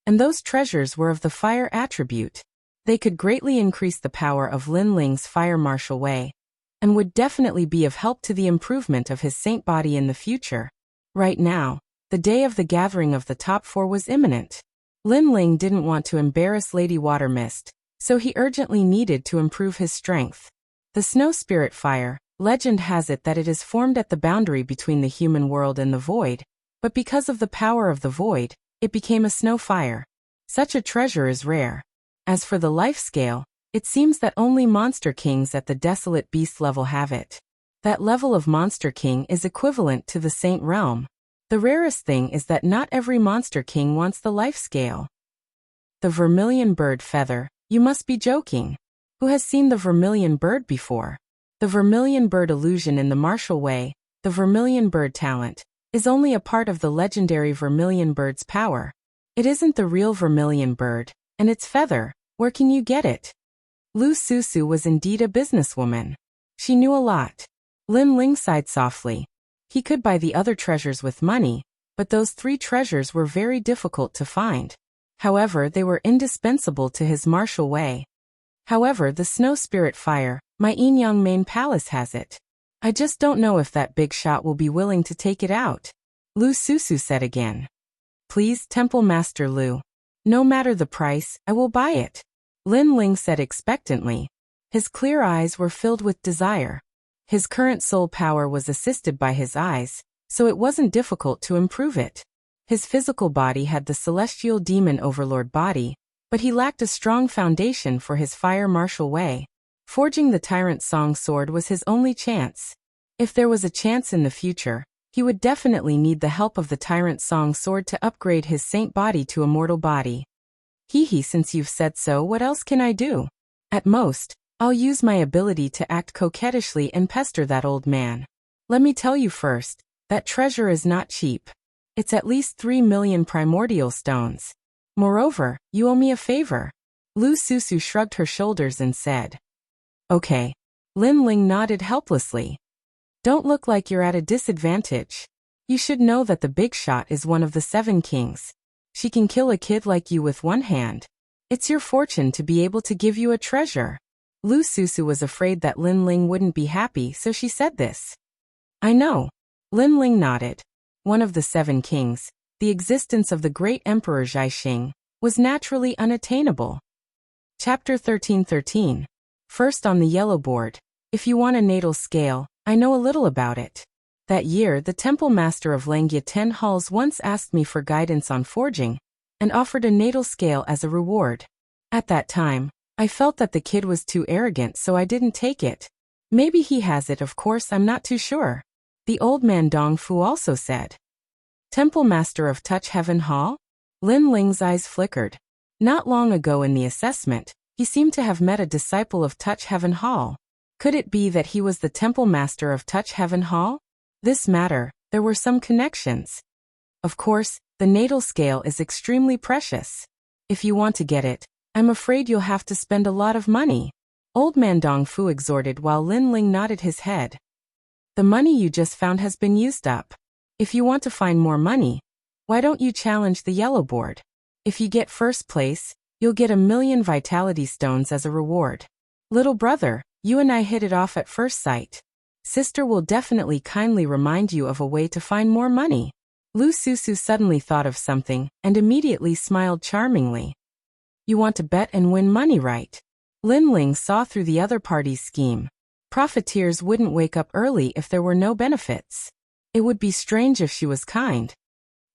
And those treasures were of the fire attribute. They could greatly increase the power of Lin Ling's fire martial way, and would definitely be of help to the improvement of his saint body in the future. Right now, the day of the gathering of the top 4 was imminent. Lin Ling didn't want to embarrass Lady Watermist, so he urgently needed to improve his strength. The Snow Spirit Fire, legend has it that it is formed at the boundary between the human world and the void, but because of the power of the void, it became a snow fire. Such a treasure is rare. As for the life scale, it seems that only Monster Kings at the Desolate Beast level have it. That level of Monster King is equivalent to the Saint Realm. The rarest thing is that not every Monster King wants the life scale. The Vermilion Bird Feather. You must be joking. Who has seen the Vermilion Bird before? The Vermilion Bird illusion in the martial way, the Vermilion Bird talent, is only a part of the legendary Vermilion Bird's power. It isn't the real Vermilion Bird, and its feather, where can you get it? Lu Susu was indeed a businesswoman. She knew a lot. Lin Ling sighed softly. He could buy the other treasures with money, but those 3 treasures were very difficult to find. However, they were indispensable to his martial way. However, the Snow Spirit Fire, my Yinyang main palace has it. I just don't know if that big shot will be willing to take it out. Lu Susu said again. Please, Temple Master Lu. No matter the price, I will buy it. Lin Ling said expectantly. His clear eyes were filled with desire. His current soul power was assisted by his eyes, so it wasn't difficult to improve it. His physical body had the celestial demon overlord body, but he lacked a strong foundation for his fire martial way. Forging the Tyrant Song sword was his only chance. If there was a chance in the future, he would definitely need the help of the Tyrant Song sword to upgrade his saint body to a mortal body. Since you've said so, what else can I do? At most, I'll use my ability to act coquettishly and pester that old man. Let me tell you first, that treasure is not cheap. It's at least 3 million primordial stones. Moreover, you owe me a favor. Lu Susu shrugged her shoulders and said. Okay. Lin Ling nodded helplessly. Don't look like you're at a disadvantage. You should know that the big shot is one of the 7 kings. She can kill a kid like you with one hand. It's your fortune to be able to give you a treasure. Lu Susu was afraid that Lin Ling wouldn't be happy, so she said this. I know. Lin Ling nodded. One of the 7 kings, the existence of the great Emperor Zhaixing, was naturally unattainable. Chapter 13:13. First on the yellow board. If you want a natal scale, I know a little about it. That year, the temple master of Langya 10 halls once asked me for guidance on forging and offered a natal scale as a reward. At that time, I felt that the kid was too arrogant, so I didn't take it. Maybe he has it, of course, I'm not too sure. The old man Dong Fu also said. Temple master of Touch Heaven Hall? Lin Ling's eyes flickered. Not long ago in the assessment, he seemed to have met a disciple of Touch Heaven Hall. Could it be that he was the temple master of Touch Heaven Hall? This matter, there were some connections. Of course, the natal scale is extremely precious. If you want to get it, I'm afraid you'll have to spend a lot of money. Old man Dong Fu exhorted while Lin Ling nodded his head. The money you just found has been used up. If you want to find more money, why don't you challenge the yellow board? If you get first place, you'll get 1,000,000 vitality stones as a reward. Little brother, you and I hit it off at first sight. Sister will definitely kindly remind you of a way to find more money. Lu Susu suddenly thought of something and immediately smiled charmingly. You want to bet and win money, right? Lin Ling saw through the other party's scheme. Profiteers wouldn't wake up early if there were no benefits. It would be strange if she was kind.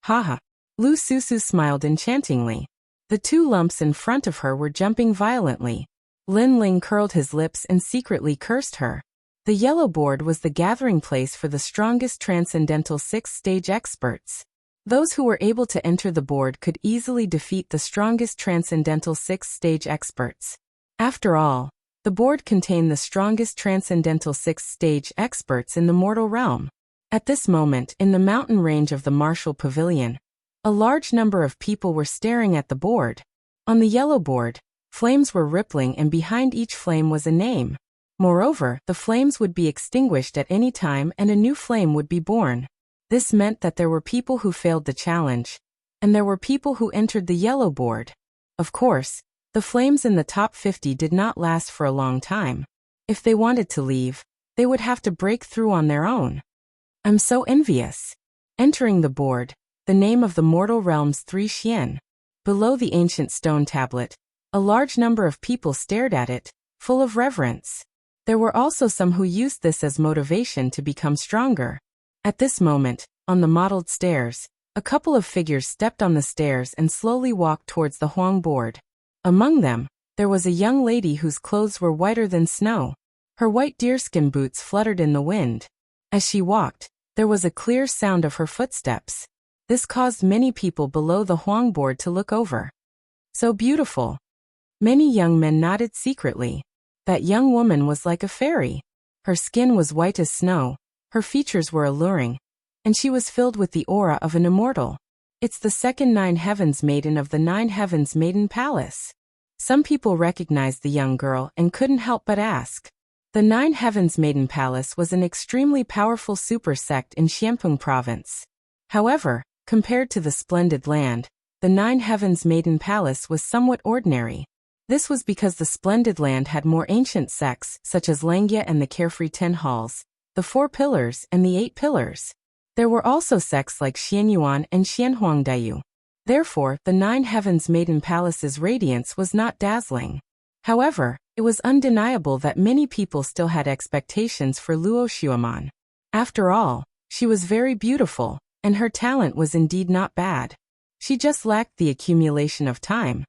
Haha. Lu Susu smiled enchantingly. The two lumps in front of her were jumping violently. Lin Ling curled his lips and secretly cursed her. The yellow board was the gathering place for the strongest transcendental 6th-stage experts. Those who were able to enter the board could easily defeat the strongest transcendental 6th-stage experts. After all, the board contained the strongest transcendental 6th-stage experts in the mortal realm. At this moment, in the mountain range of the Martial Pavilion, a large number of people were staring at the board. On the yellow board, flames were rippling, and behind each flame was a name. Moreover, the flames would be extinguished at any time and a new flame would be born. This meant that there were people who failed the challenge, and there were people who entered the yellow board. Of course, the flames in the top 50 did not last for a long time. If they wanted to leave, they would have to break through on their own. I'm so envious. Entering the board, the name of the mortal realm's 3 Xian. Below the ancient stone tablet, a large number of people stared at it, full of reverence. There were also some who used this as motivation to become stronger. At this moment, on the mottled stairs, a couple of figures stepped on the stairs and slowly walked towards the Huang board. Among them, there was a young lady whose clothes were whiter than snow. Her white deerskin boots fluttered in the wind. As she walked, there was a clear sound of her footsteps. This caused many people below the Huang board to look over. So beautiful. Many young men nodded secretly. That young woman was like a fairy. Her skin was white as snow, her features were alluring, and she was filled with the aura of an immortal. It's the second 9 Heavens Maiden of the 9 Heavens Maiden Palace. Some people recognized the young girl and couldn't help but ask. The 9 Heavens Maiden Palace was an extremely powerful super sect in Xianpeng province. However, compared to the splendid land, the 9 Heavens Maiden Palace was somewhat ordinary. This was because the splendid land had more ancient sects, such as Langya and the Carefree 10 Halls, the 4 Pillars and the 8 Pillars. There were also sects like Xianyuan and Xianhuangdayu. Therefore, the 9 Heavens Maiden Palace's radiance was not dazzling. However, it was undeniable that many people still had expectations for Luo Xueman. After all, she was very beautiful, and her talent was indeed not bad. She just lacked the accumulation of time.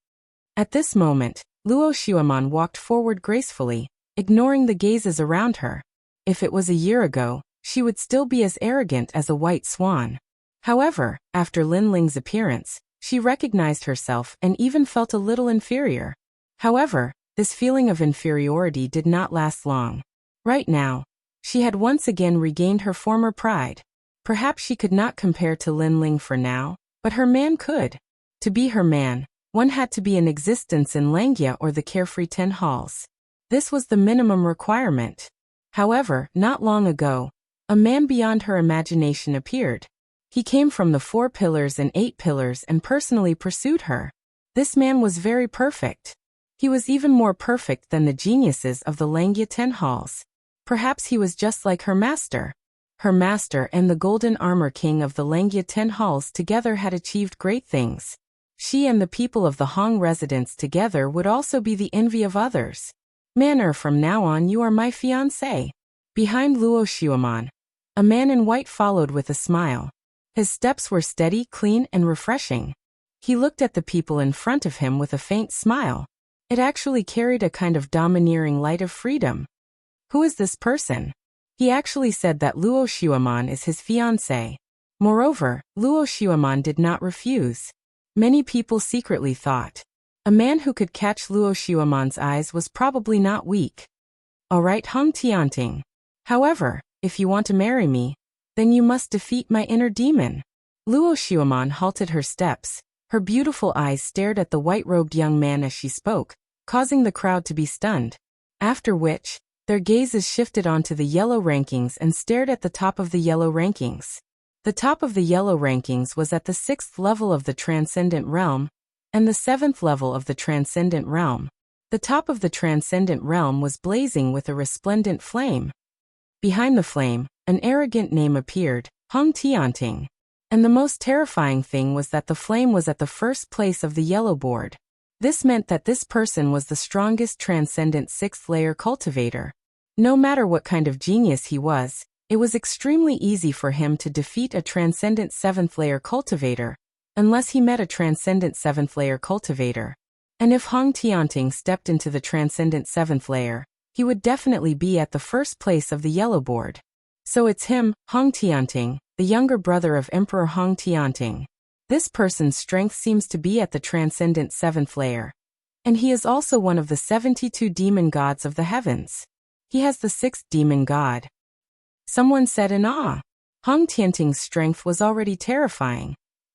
At this moment, Luo Xueman walked forward gracefully, ignoring the gazes around her. If it was a year ago, she would still be as arrogant as a white swan. However, after Lin Ling's appearance, she recognized herself and even felt a little inferior. However, this feeling of inferiority did not last long. Right now, she had once again regained her former pride. Perhaps she could not compare to Lin Ling for now, but her man could. To be her man, one had to be in existence in Langya or the Carefree 10 Halls. This was the minimum requirement. However, not long ago, a man beyond her imagination appeared. He came from the 4 Pillars and 8 Pillars and personally pursued her. This man was very perfect. He was even more perfect than the geniuses of the Langya 10 Halls. Perhaps he was just like her master. Her master and the Golden Armor King of the Langya 10 Halls together had achieved great things. She and the people of the Hong residence together would also be the envy of others. Manner, from now on you are my fiancé. Behind Luo Xueman, A man in white followed with a smile. His steps were steady, clean, and refreshing. He looked at the people in front of him with a faint smile. It actually carried a kind of domineering light of freedom. Who is this person? He actually said that Luo Xueman is his fiancée. Moreover, Luo Xueman did not refuse. Many people secretly thought. A man who could catch Luo Xueman's eyes was probably not weak. Alright, Hong Tianting. However, if you want to marry me, then you must defeat my inner demon. Luo Xueman halted her steps. Her beautiful eyes stared at the white-robed young man as she spoke, causing the crowd to be stunned. After which, their gazes shifted onto the yellow rankings and stared at the top of the yellow rankings. The top of the yellow rankings was at the 6th level of the Transcendent Realm, and the 7th level of the Transcendent Realm. The top of the Transcendent Realm was blazing with a resplendent flame. Behind the flame, an arrogant name appeared, Hong Tianting. And the most terrifying thing was that the flame was at the first place of the yellow board. This meant that this person was the strongest Transcendent 6th layer cultivator. No matter what kind of genius he was, it was extremely easy for him to defeat a Transcendent 7th layer cultivator, unless he met a Transcendent 7th layer cultivator. And if Hong Tianting stepped into the Transcendent 7th layer, he would definitely be at the first place of the yellow board. So it's him, Hong Tianting, the younger brother of Emperor Hong Tianting. This person's strength seems to be at the Transcendent 7th layer. And he is also one of the 72 demon gods of the heavens. He has the 6th demon god. Someone said in awe. Hong Tianting's strength was already terrifying.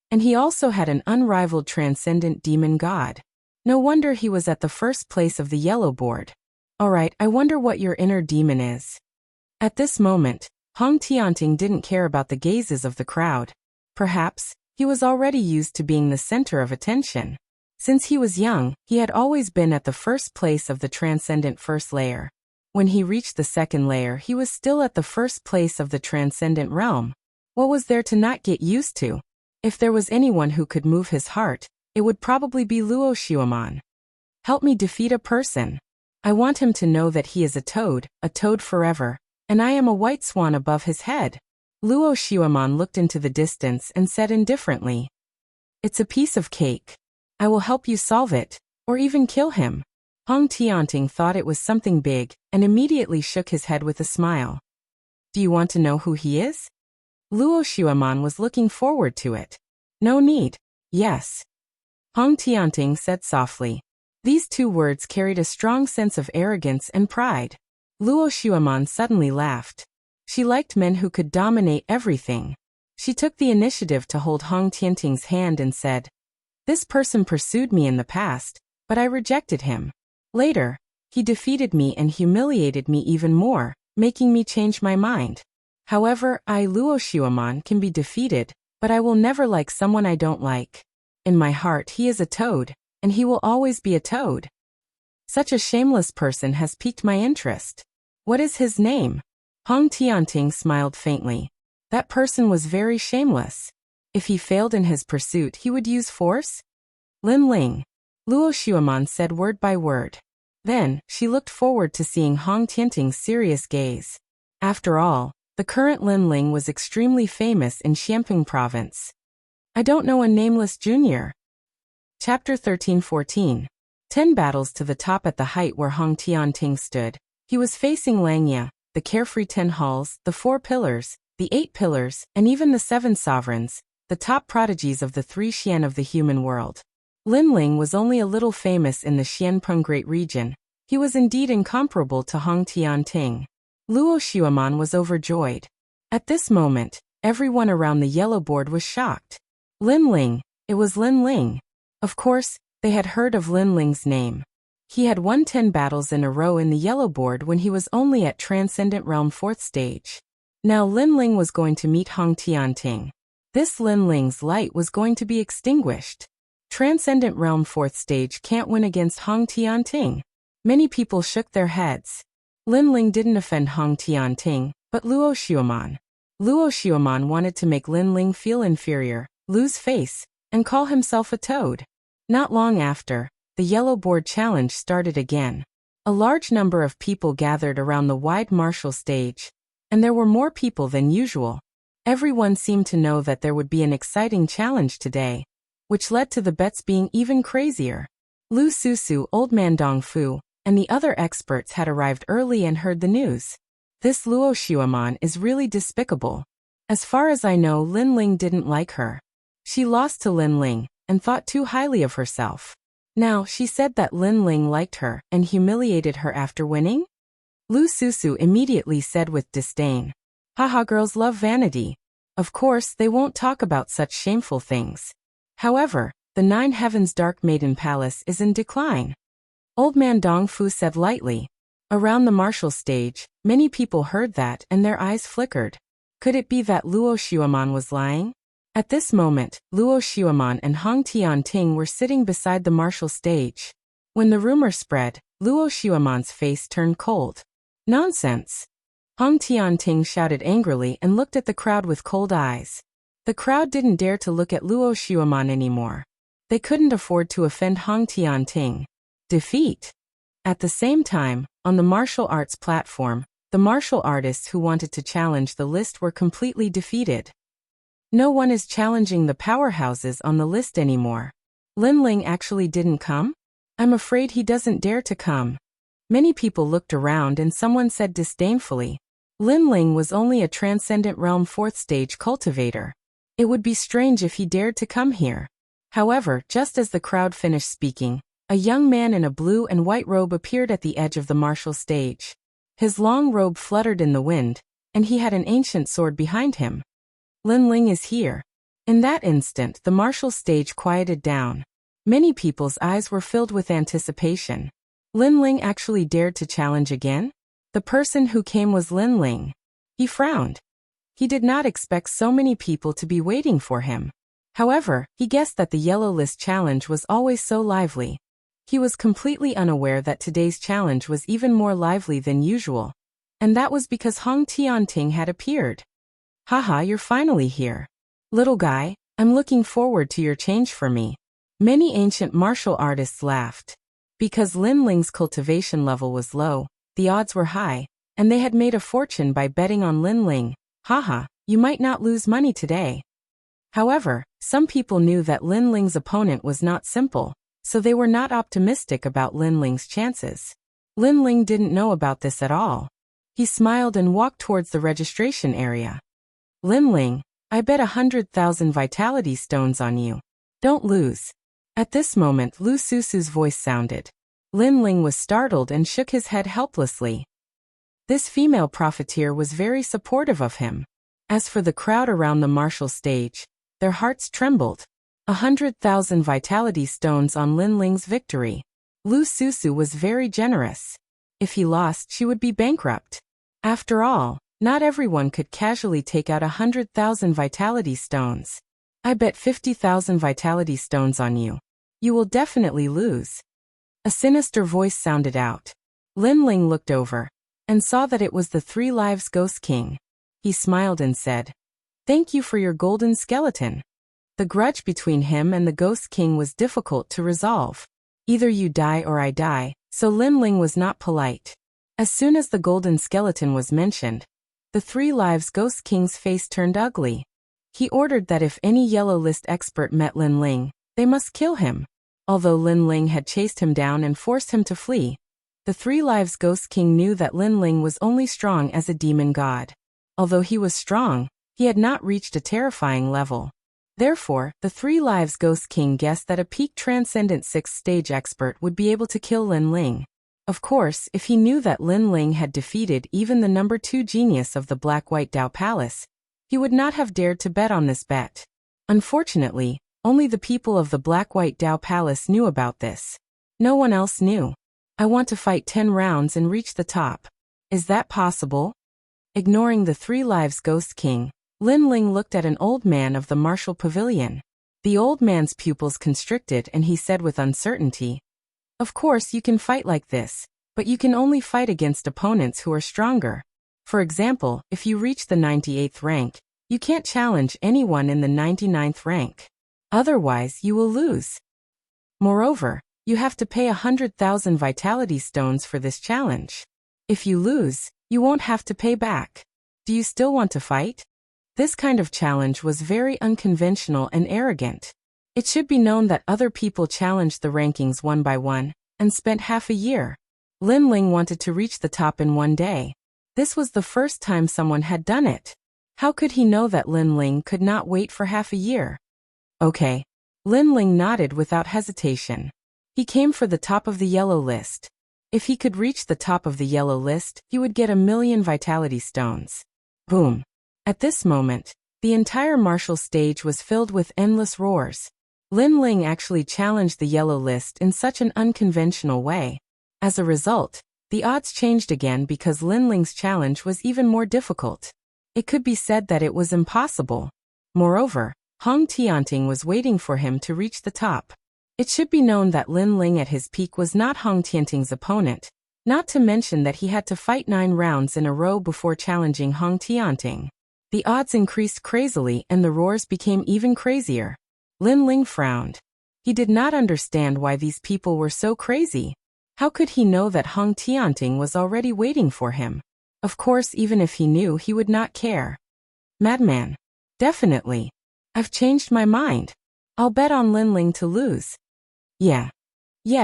And he also had an unrivaled Transcendent demon god. No wonder he was at the first place of the yellow board. Alright, I wonder what your inner demon is. At this moment, Hong Tianting didn't care about the gazes of the crowd. Perhaps, he was already used to being the center of attention. Since he was young, he had always been at the first place of the Transcendent 1st layer. When he reached the 2nd layer, he was still at the first place of the Transcendent realm. What was there to not get used to? If there was anyone who could move his heart, it would probably be Luo Xueman. Help me defeat a person. I want him to know that he is a toad forever, and I am a white swan above his head. Luo Xueman looked into the distance and said indifferently, "It's a piece of cake. I will help you solve it, or even kill him." Hong Tianting thought it was something big, and immediately shook his head with a smile. "Do you want to know who he is?" Luo Xueman was looking forward to it. "No need." "Yes." Hong Tianting said softly. These two words carried a strong sense of arrogance and pride. Luo Xueman suddenly laughed. She liked men who could dominate everything. She took the initiative to hold Hong Tianting's hand and said, "This person pursued me in the past, but I rejected him. Later, he defeated me and humiliated me even more, making me change my mind. However, I, Luo Xueman, can be defeated, but I will never like someone I don't like. In my heart he is a toad, and he will always be a toad. Such a shameless person has piqued my interest. What is his name?" Hong Tianting smiled faintly. That person was very shameless. If he failed in his pursuit, he would use force? "Lin Ling." Luo Xueman said word by word. Then, she looked forward to seeing Hong Tianting's serious gaze. After all, the current Lin Ling was extremely famous in Xianping province. I don't know a nameless junior. Chapter 13-14. 10 battles to the top. At the height where Hong Tianting stood, he was facing Langya, the carefree 10 halls, the 4 pillars, the 8 pillars, and even the 7 sovereigns, the top prodigies of the 3 Xian of the human world. Lin Ling was only a little famous in the Xianpeng Great Region. He was indeed incomparable to Hong Tianting. Luo Xueman was overjoyed. At this moment, everyone around the yellow board was shocked. Lin Ling, it was Lin Ling. Of course, they had heard of Lin Ling's name. He had won 10 battles in a row in the yellow board when he was only at Transcendent Realm 4th stage. Now Lin Ling was going to meet Hong Tianting. This Lin Ling's light was going to be extinguished. Transcendent Realm 4th stage can't win against Hong Tianting. Many people shook their heads. Lin Ling didn't offend Hong Tianting, but Luo Xueman. Luo Xueman wanted to make Lin Ling feel inferior, lose face, and call himself a toad. Not long after, the yellow board challenge started again. A large number of people gathered around the wide martial stage, and there were more people than usual. Everyone seemed to know that there would be an exciting challenge today, which led to the bets being even crazier. Lu Susu, Old Man Dong Fu, and the other experts had arrived early and heard the news. This Luo Xuaman is really despicable. As far as I know, Lin Ling didn't like her. She lost to Lin Ling, and thought too highly of herself. Now, she said that Lin Ling liked her and humiliated her after winning? Lu Susu immediately said with disdain. Haha, girls love vanity. Of course, they won't talk about such shameful things. However, the Nine Heavens Dark Maiden Palace is in decline. Old Man Dong Fu said lightly. Around the martial stage, many people heard that and their eyes flickered. Could it be that Luo Xuaman was lying? At this moment, Luo Xuaman and Hong Tianting were sitting beside the martial stage. When the rumor spread, Luo Xuaman's face turned cold. Nonsense! Hong Tianting shouted angrily and looked at the crowd with cold eyes. The crowd didn't dare to look at Luo Xuaman anymore. They couldn't afford to offend Hong Tianting. Defeat! At the same time, on the martial arts platform, the martial artists who wanted to challenge the list were completely defeated. No one is challenging the powerhouses on the list anymore. Lin Ling actually didn't come? I'm afraid he doesn't dare to come. Many people looked around and someone said disdainfully, Lin Ling was only a Transcendent Realm 4th stage cultivator. It would be strange if he dared to come here. However, just as the crowd finished speaking, a young man in a blue and white robe appeared at the edge of the martial stage. His long robe fluttered in the wind, and he had an ancient sword behind him. Lin Ling is here. In that instant, the martial stage quieted down. Many people's eyes were filled with anticipation. Lin Ling actually dared to challenge again? The person who came was Lin Ling. He frowned. He did not expect so many people to be waiting for him. However, he guessed that the Yellow List challenge was always so lively. He was completely unaware that today's challenge was even more lively than usual. And that was because Hong Tianting had appeared. Haha, you're finally here. Little guy, I'm looking forward to your change for me. Many ancient martial artists laughed. Because Lin Ling's cultivation level was low, the odds were high, and they had made a fortune by betting on Lin Ling. Haha, you might not lose money today. However, some people knew that Lin Ling's opponent was not simple, so they were not optimistic about Lin Ling's chances. Lin Ling didn't know about this at all. He smiled and walked towards the registration area. Lin Ling, I bet 100,000 vitality stones on you. Don't lose. At this moment, Lu Susu's voice sounded. Lin Ling was startled and shook his head helplessly. This female profiteer was very supportive of him. As for the crowd around the martial stage, their hearts trembled. 100,000 vitality stones on Lin Ling's victory. Lu Susu was very generous. If he lost, she would be bankrupt. After all, not everyone could casually take out 100,000 vitality stones. I bet 50,000 vitality stones on you. You will definitely lose. A sinister voice sounded out. Lin Ling looked over and saw that it was the Three Lives Ghost King. He smiled and said, Thank you for your golden skeleton. The grudge between him and the Ghost King was difficult to resolve. Either you die or I die, so Lin Ling was not polite. As soon as the golden skeleton was mentioned, the Three Lives Ghost King's face turned ugly. He ordered that if any Yellow List expert met Lin Ling, they must kill him. Although Lin Ling had chased him down and forced him to flee, the Three Lives Ghost King knew that Lin Ling was only strong as a demon god. Although he was strong, he had not reached a terrifying level. Therefore, the Three Lives Ghost King guessed that a peak Transcendent 6th stage expert would be able to kill Lin Ling. Of course, if he knew that Lin Ling had defeated even the number 2 genius of the Black-White Dao Palace, he would not have dared to bet on this bet. Unfortunately, only the people of the Black-White Dao Palace knew about this. No one else knew. I want to fight 10 rounds and reach the top. Is that possible? Ignoring the Three Lives Ghost King, Lin Ling looked at an old man of the martial pavilion. The old man's pupils constricted and he said with uncertainty, Of course you can fight like this, but you can only fight against opponents who are stronger. For example, if you reach the 98th rank, you can't challenge anyone in the 99th rank. Otherwise, you will lose. Moreover, you have to pay 100,000 vitality stones for this challenge. If you lose, you won't have to pay back. Do you still want to fight? This kind of challenge was very unconventional and arrogant. It should be known that other people challenged the rankings one by one, and spent half a year. Lin Ling wanted to reach the top in one day. This was the first time someone had done it. How could he know that Lin Ling could not wait for half a year? Okay. Lin Ling nodded without hesitation. He came for the top of the yellow list. If he could reach the top of the yellow list, he would get 1,000,000 vitality stones. Boom. At this moment, the entire martial stage was filled with endless roars. Lin Ling actually challenged the yellow list in such an unconventional way. As a result, the odds changed again because Lin Ling's challenge was even more difficult. It could be said that it was impossible. Moreover, Hong Tianting was waiting for him to reach the top. It should be known that Lin Ling at his peak was not Hong Tianting's opponent, not to mention that he had to fight 9 rounds in a row before challenging Hong Tianting. The odds increased crazily and the roars became even crazier. Lin Ling frowned. He did not understand why these people were so crazy. How could he know that Hong Tianting was already waiting for him? Of course, even if he knew, he would not care. Madman. Definitely. I've changed my mind. I'll bet on Lin Ling to lose. Yeah,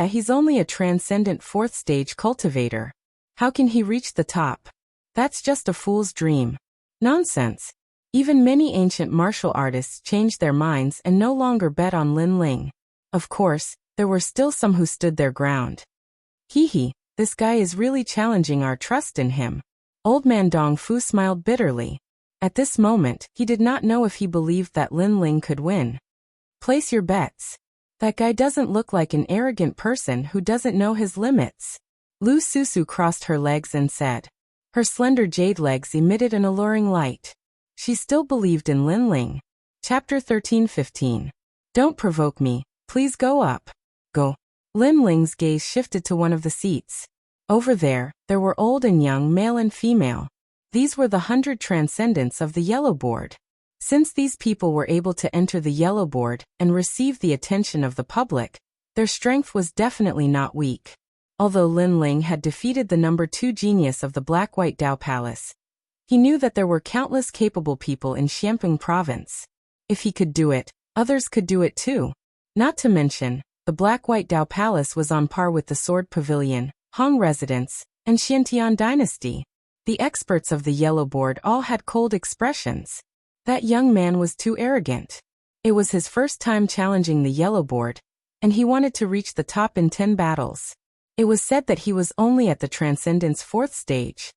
he's only a transcendent 4th stage cultivator. How can he reach the top? That's just a fool's dream. Nonsense. Even many ancient martial artists changed their minds and no longer bet on Lin Ling. Of course, there were still some who stood their ground. Hee, this guy is really challenging our trust in him. Old man Dong Fu smiled bitterly. At this moment, he did not know if he believed that Lin Ling could win. Place your bets. That guy doesn't look like an arrogant person who doesn't know his limits. Lu Susu crossed her legs and said. Her slender jade legs emitted an alluring light. She still believed in Lin Ling. Chapter 13-15. Don't provoke me, please go up. Go. Lin Ling's gaze shifted to one of the seats. Over there were old and young, male and female. These were the 100 transcendents of the yellow board. Since these people were able to enter the yellow board and receive the attention of the public, their strength was definitely not weak. Although Lin Ling had defeated the number 2 genius of the Black-White Dao Palace, he knew that there were countless capable people in Xiamping province. If he could do it, others could do it too. Not to mention, the Black-White Dao Palace was on par with the Sword Pavilion, Hong Residence, and Xiantian Dynasty. The experts of the yellow board all had cold expressions. That young man was too arrogant. It was his first time challenging the yellow board, and he wanted to reach the top in 10 battles. It was said that he was only at the Transcendence 4th stage.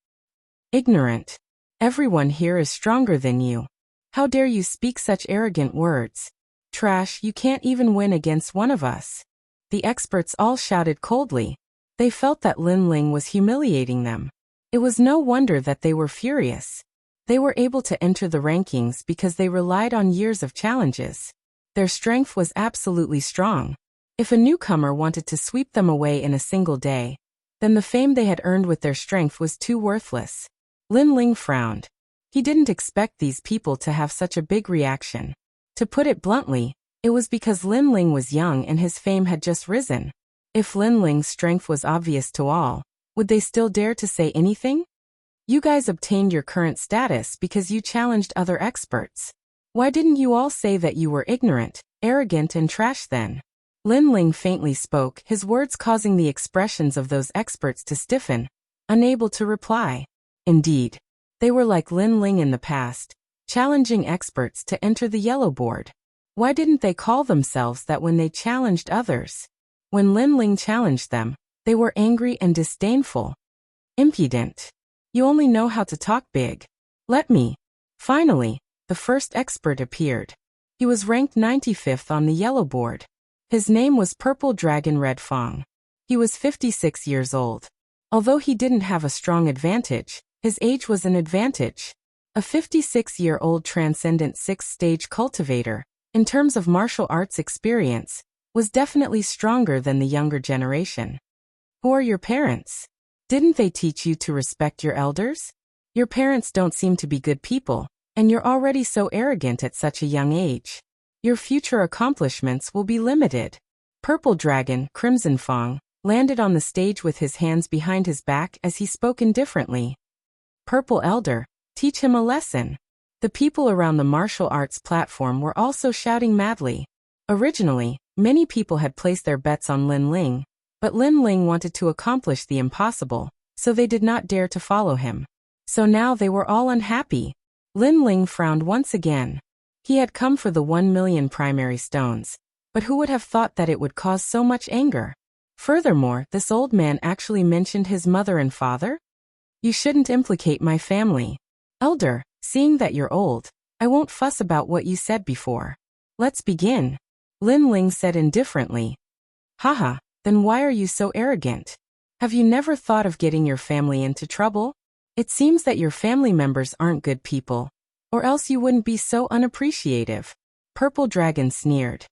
Ignorant. Everyone here is stronger than you. How dare you speak such arrogant words? Trash, you can't even win against one of us. The experts all shouted coldly. They felt that Lin Ling was humiliating them. It was no wonder that they were furious. They were able to enter the rankings because they relied on years of challenges. Their strength was absolutely strong. If a newcomer wanted to sweep them away in a single day, then the fame they had earned with their strength was too worthless. Lin Ling frowned. He didn't expect these people to have such a big reaction. To put it bluntly, it was because Lin Ling was young and his fame had just risen. If Lin Ling's strength was obvious to all, would they still dare to say anything? You guys obtained your current status because you challenged other experts. Why didn't you all say that you were ignorant, arrogant and trash then? Lin Ling faintly spoke, his words causing the expressions of those experts to stiffen, unable to reply. Indeed, they were like Lin Ling in the past, challenging experts to enter the yellow board. Why didn't they call themselves that when they challenged others? When Lin Ling challenged them, they were angry and disdainful. Impudent. You only know how to talk big. Let me. Finally, the first expert appeared. He was ranked 95th on the yellow board. His name was Purple Dragon Red Fong. He was 56 years old. Although he didn't have a strong advantage, his age was an advantage. A 56-year-old transcendent 6th-stage cultivator, in terms of martial arts experience, was definitely stronger than the younger generation. Who are your parents? Didn't they teach you to respect your elders? Your parents don't seem to be good people, and you're already so arrogant at such a young age. Your future accomplishments will be limited. Purple Dragon, Crimson Fong, landed on the stage with his hands behind his back as he spoke indifferently. Purple Elder, Teach him a lesson. The people around the martial arts platform were also shouting madly. Originally, many people had placed their bets on Lin Ling, but Lin Ling wanted to accomplish the impossible, so they did not dare to follow him. So now they were all unhappy. Lin Ling frowned once again. He had come for the 1,000,000 primary stones, but who would have thought that it would cause so much anger? Furthermore, this old man actually mentioned his mother and father? You shouldn't implicate my family. Elder, seeing that you're old, I won't fuss about what you said before. Let's begin. Lin Ling said indifferently. Haha, then why are you so arrogant? Have you never thought of getting your family into trouble? It seems that your family members aren't good people, or else you wouldn't be so unappreciative. Purple Dragon sneered.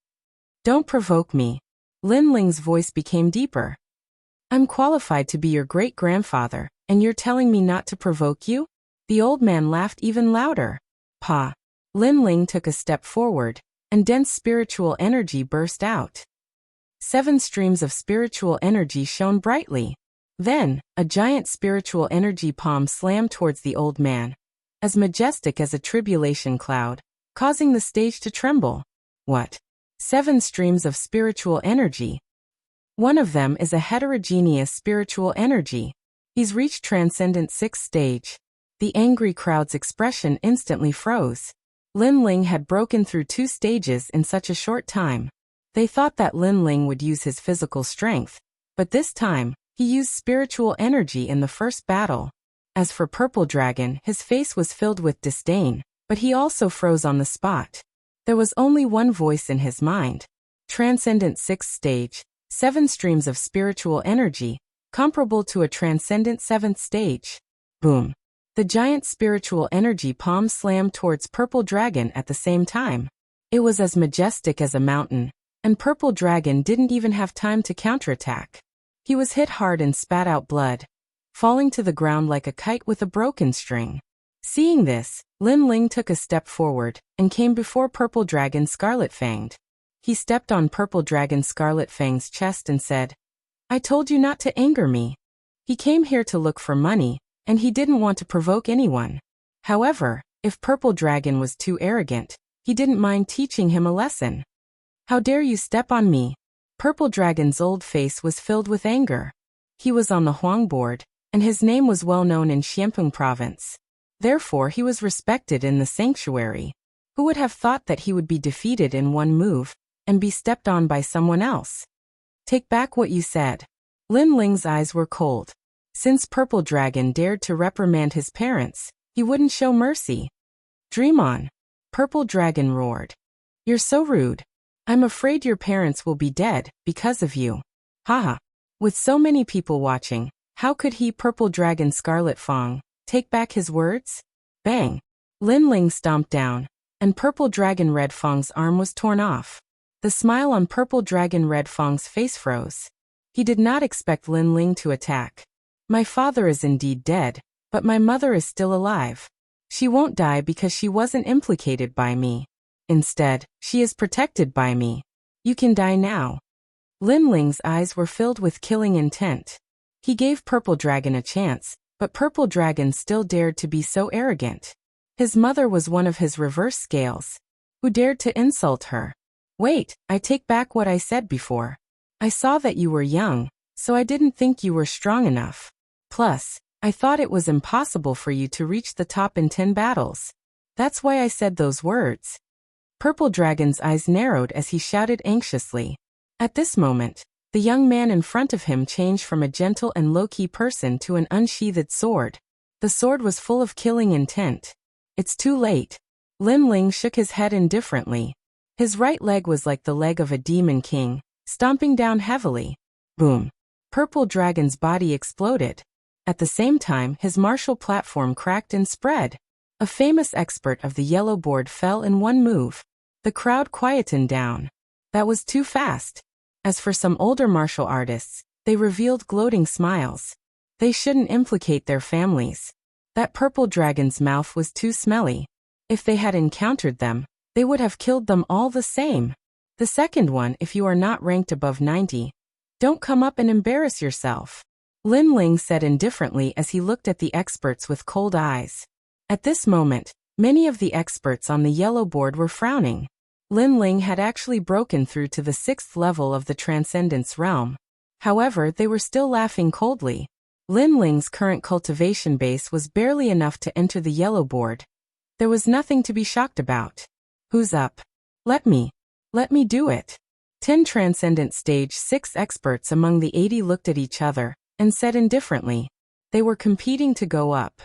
Don't provoke me. Lin Ling's voice became deeper. I'm qualified to be your great-grandfather, and you're telling me not to provoke you? The old man laughed even louder. Pa. Lin Ling took a step forward, and dense spiritual energy burst out. 7 streams of spiritual energy shone brightly. Then, a giant spiritual energy palm slammed towards the old man, as majestic as a tribulation cloud, causing the stage to tremble. What? 7 streams of spiritual energy. One of them is a heterogeneous spiritual energy. He's reached Transcendent 6th stage. The angry crowd's expression instantly froze. Lin Ling had broken through 2 stages in such a short time. They thought that Lin Ling would use his physical strength, but this time, he used spiritual energy in the first battle. As for Purple Dragon, his face was filled with disdain, but he also froze on the spot. There was only one voice in his mind. Transcendent 6th stage, 7 streams of spiritual energy, comparable to a Transcendent 7th stage. Boom. The giant spiritual energy palm slammed towards Purple Dragon at the same time. It was as majestic as a mountain, and Purple Dragon didn't even have time to counterattack. He was hit hard and spat out blood, falling to the ground like a kite with a broken string. Seeing this, Lin Ling took a step forward and came before Purple Dragon Scarlet Fanged. He stepped on Purple Dragon Scarlet Fang's chest and said, I told you not to anger me. He came here to look for money, and he didn't want to provoke anyone. However, if Purple Dragon was too arrogant, he didn't mind teaching him a lesson. How dare you step on me? Purple Dragon's old face was filled with anger. He was on the Huang board, and his name was well known in Xianpeng province. Therefore he was respected in the sanctuary. Who would have thought that he would be defeated in one move, and be stepped on by someone else? Take back what you said. Lin Ling's eyes were cold. Since Purple Dragon dared to reprimand his parents, he wouldn't show mercy. Dream on. Purple Dragon roared. You're so rude. I'm afraid your parents will be dead because of you. Haha. With so many people watching, how could he, Purple Dragon Scarlet Fang, take back his words? Bang. Lin Ling stomped down, and Purple Dragon Red Fang's arm was torn off. The smile on Purple Dragon Red Fang's face froze. He did not expect Lin Ling to attack. My father is indeed dead, but my mother is still alive. She won't die because she wasn't implicated by me. Instead, she is protected by me. You can die now. Lin Ling's eyes were filled with killing intent. He gave Purple Dragon a chance, but Purple Dragon still dared to be so arrogant. His mother was one of his reverse scales. Who dared to insult her? Wait, I take back what I said before. I saw that you were young, so I didn't think you were strong enough. Plus, I thought it was impossible for you to reach the top in 10 battles. That's why I said those words. Purple Dragon's eyes narrowed as he shouted anxiously. At this moment, the young man in front of him changed from a gentle and low-key person to an unsheathed sword. The sword was full of killing intent. It's too late. Lin Ling shook his head indifferently. His right leg was like the leg of a demon king, stomping down heavily. Boom. Purple Dragon's body exploded. At the same time, his martial platform cracked and spread. A famous expert of the yellow board fell in one move. The crowd quietened down. That was too fast. As for some older martial artists, they revealed gloating smiles. They shouldn't implicate their families. That Purple Dragon's mouth was too smelly. If they had encountered them, they would have killed them all the same. The second one, if you are not ranked above 90, don't come up and embarrass yourself. Lin Ling said indifferently as he looked at the experts with cold eyes. At this moment, many of the experts on the yellow board were frowning. Lin Ling had actually broken through to the 6th level of the Transcendence realm. However, they were still laughing coldly. Lin Ling's current cultivation base was barely enough to enter the yellow board. There was nothing to be shocked about. Who's up? Let me do it. 10 Transcendent Stage 6 experts among the 80 looked at each other and said indifferently. They were competing to go up.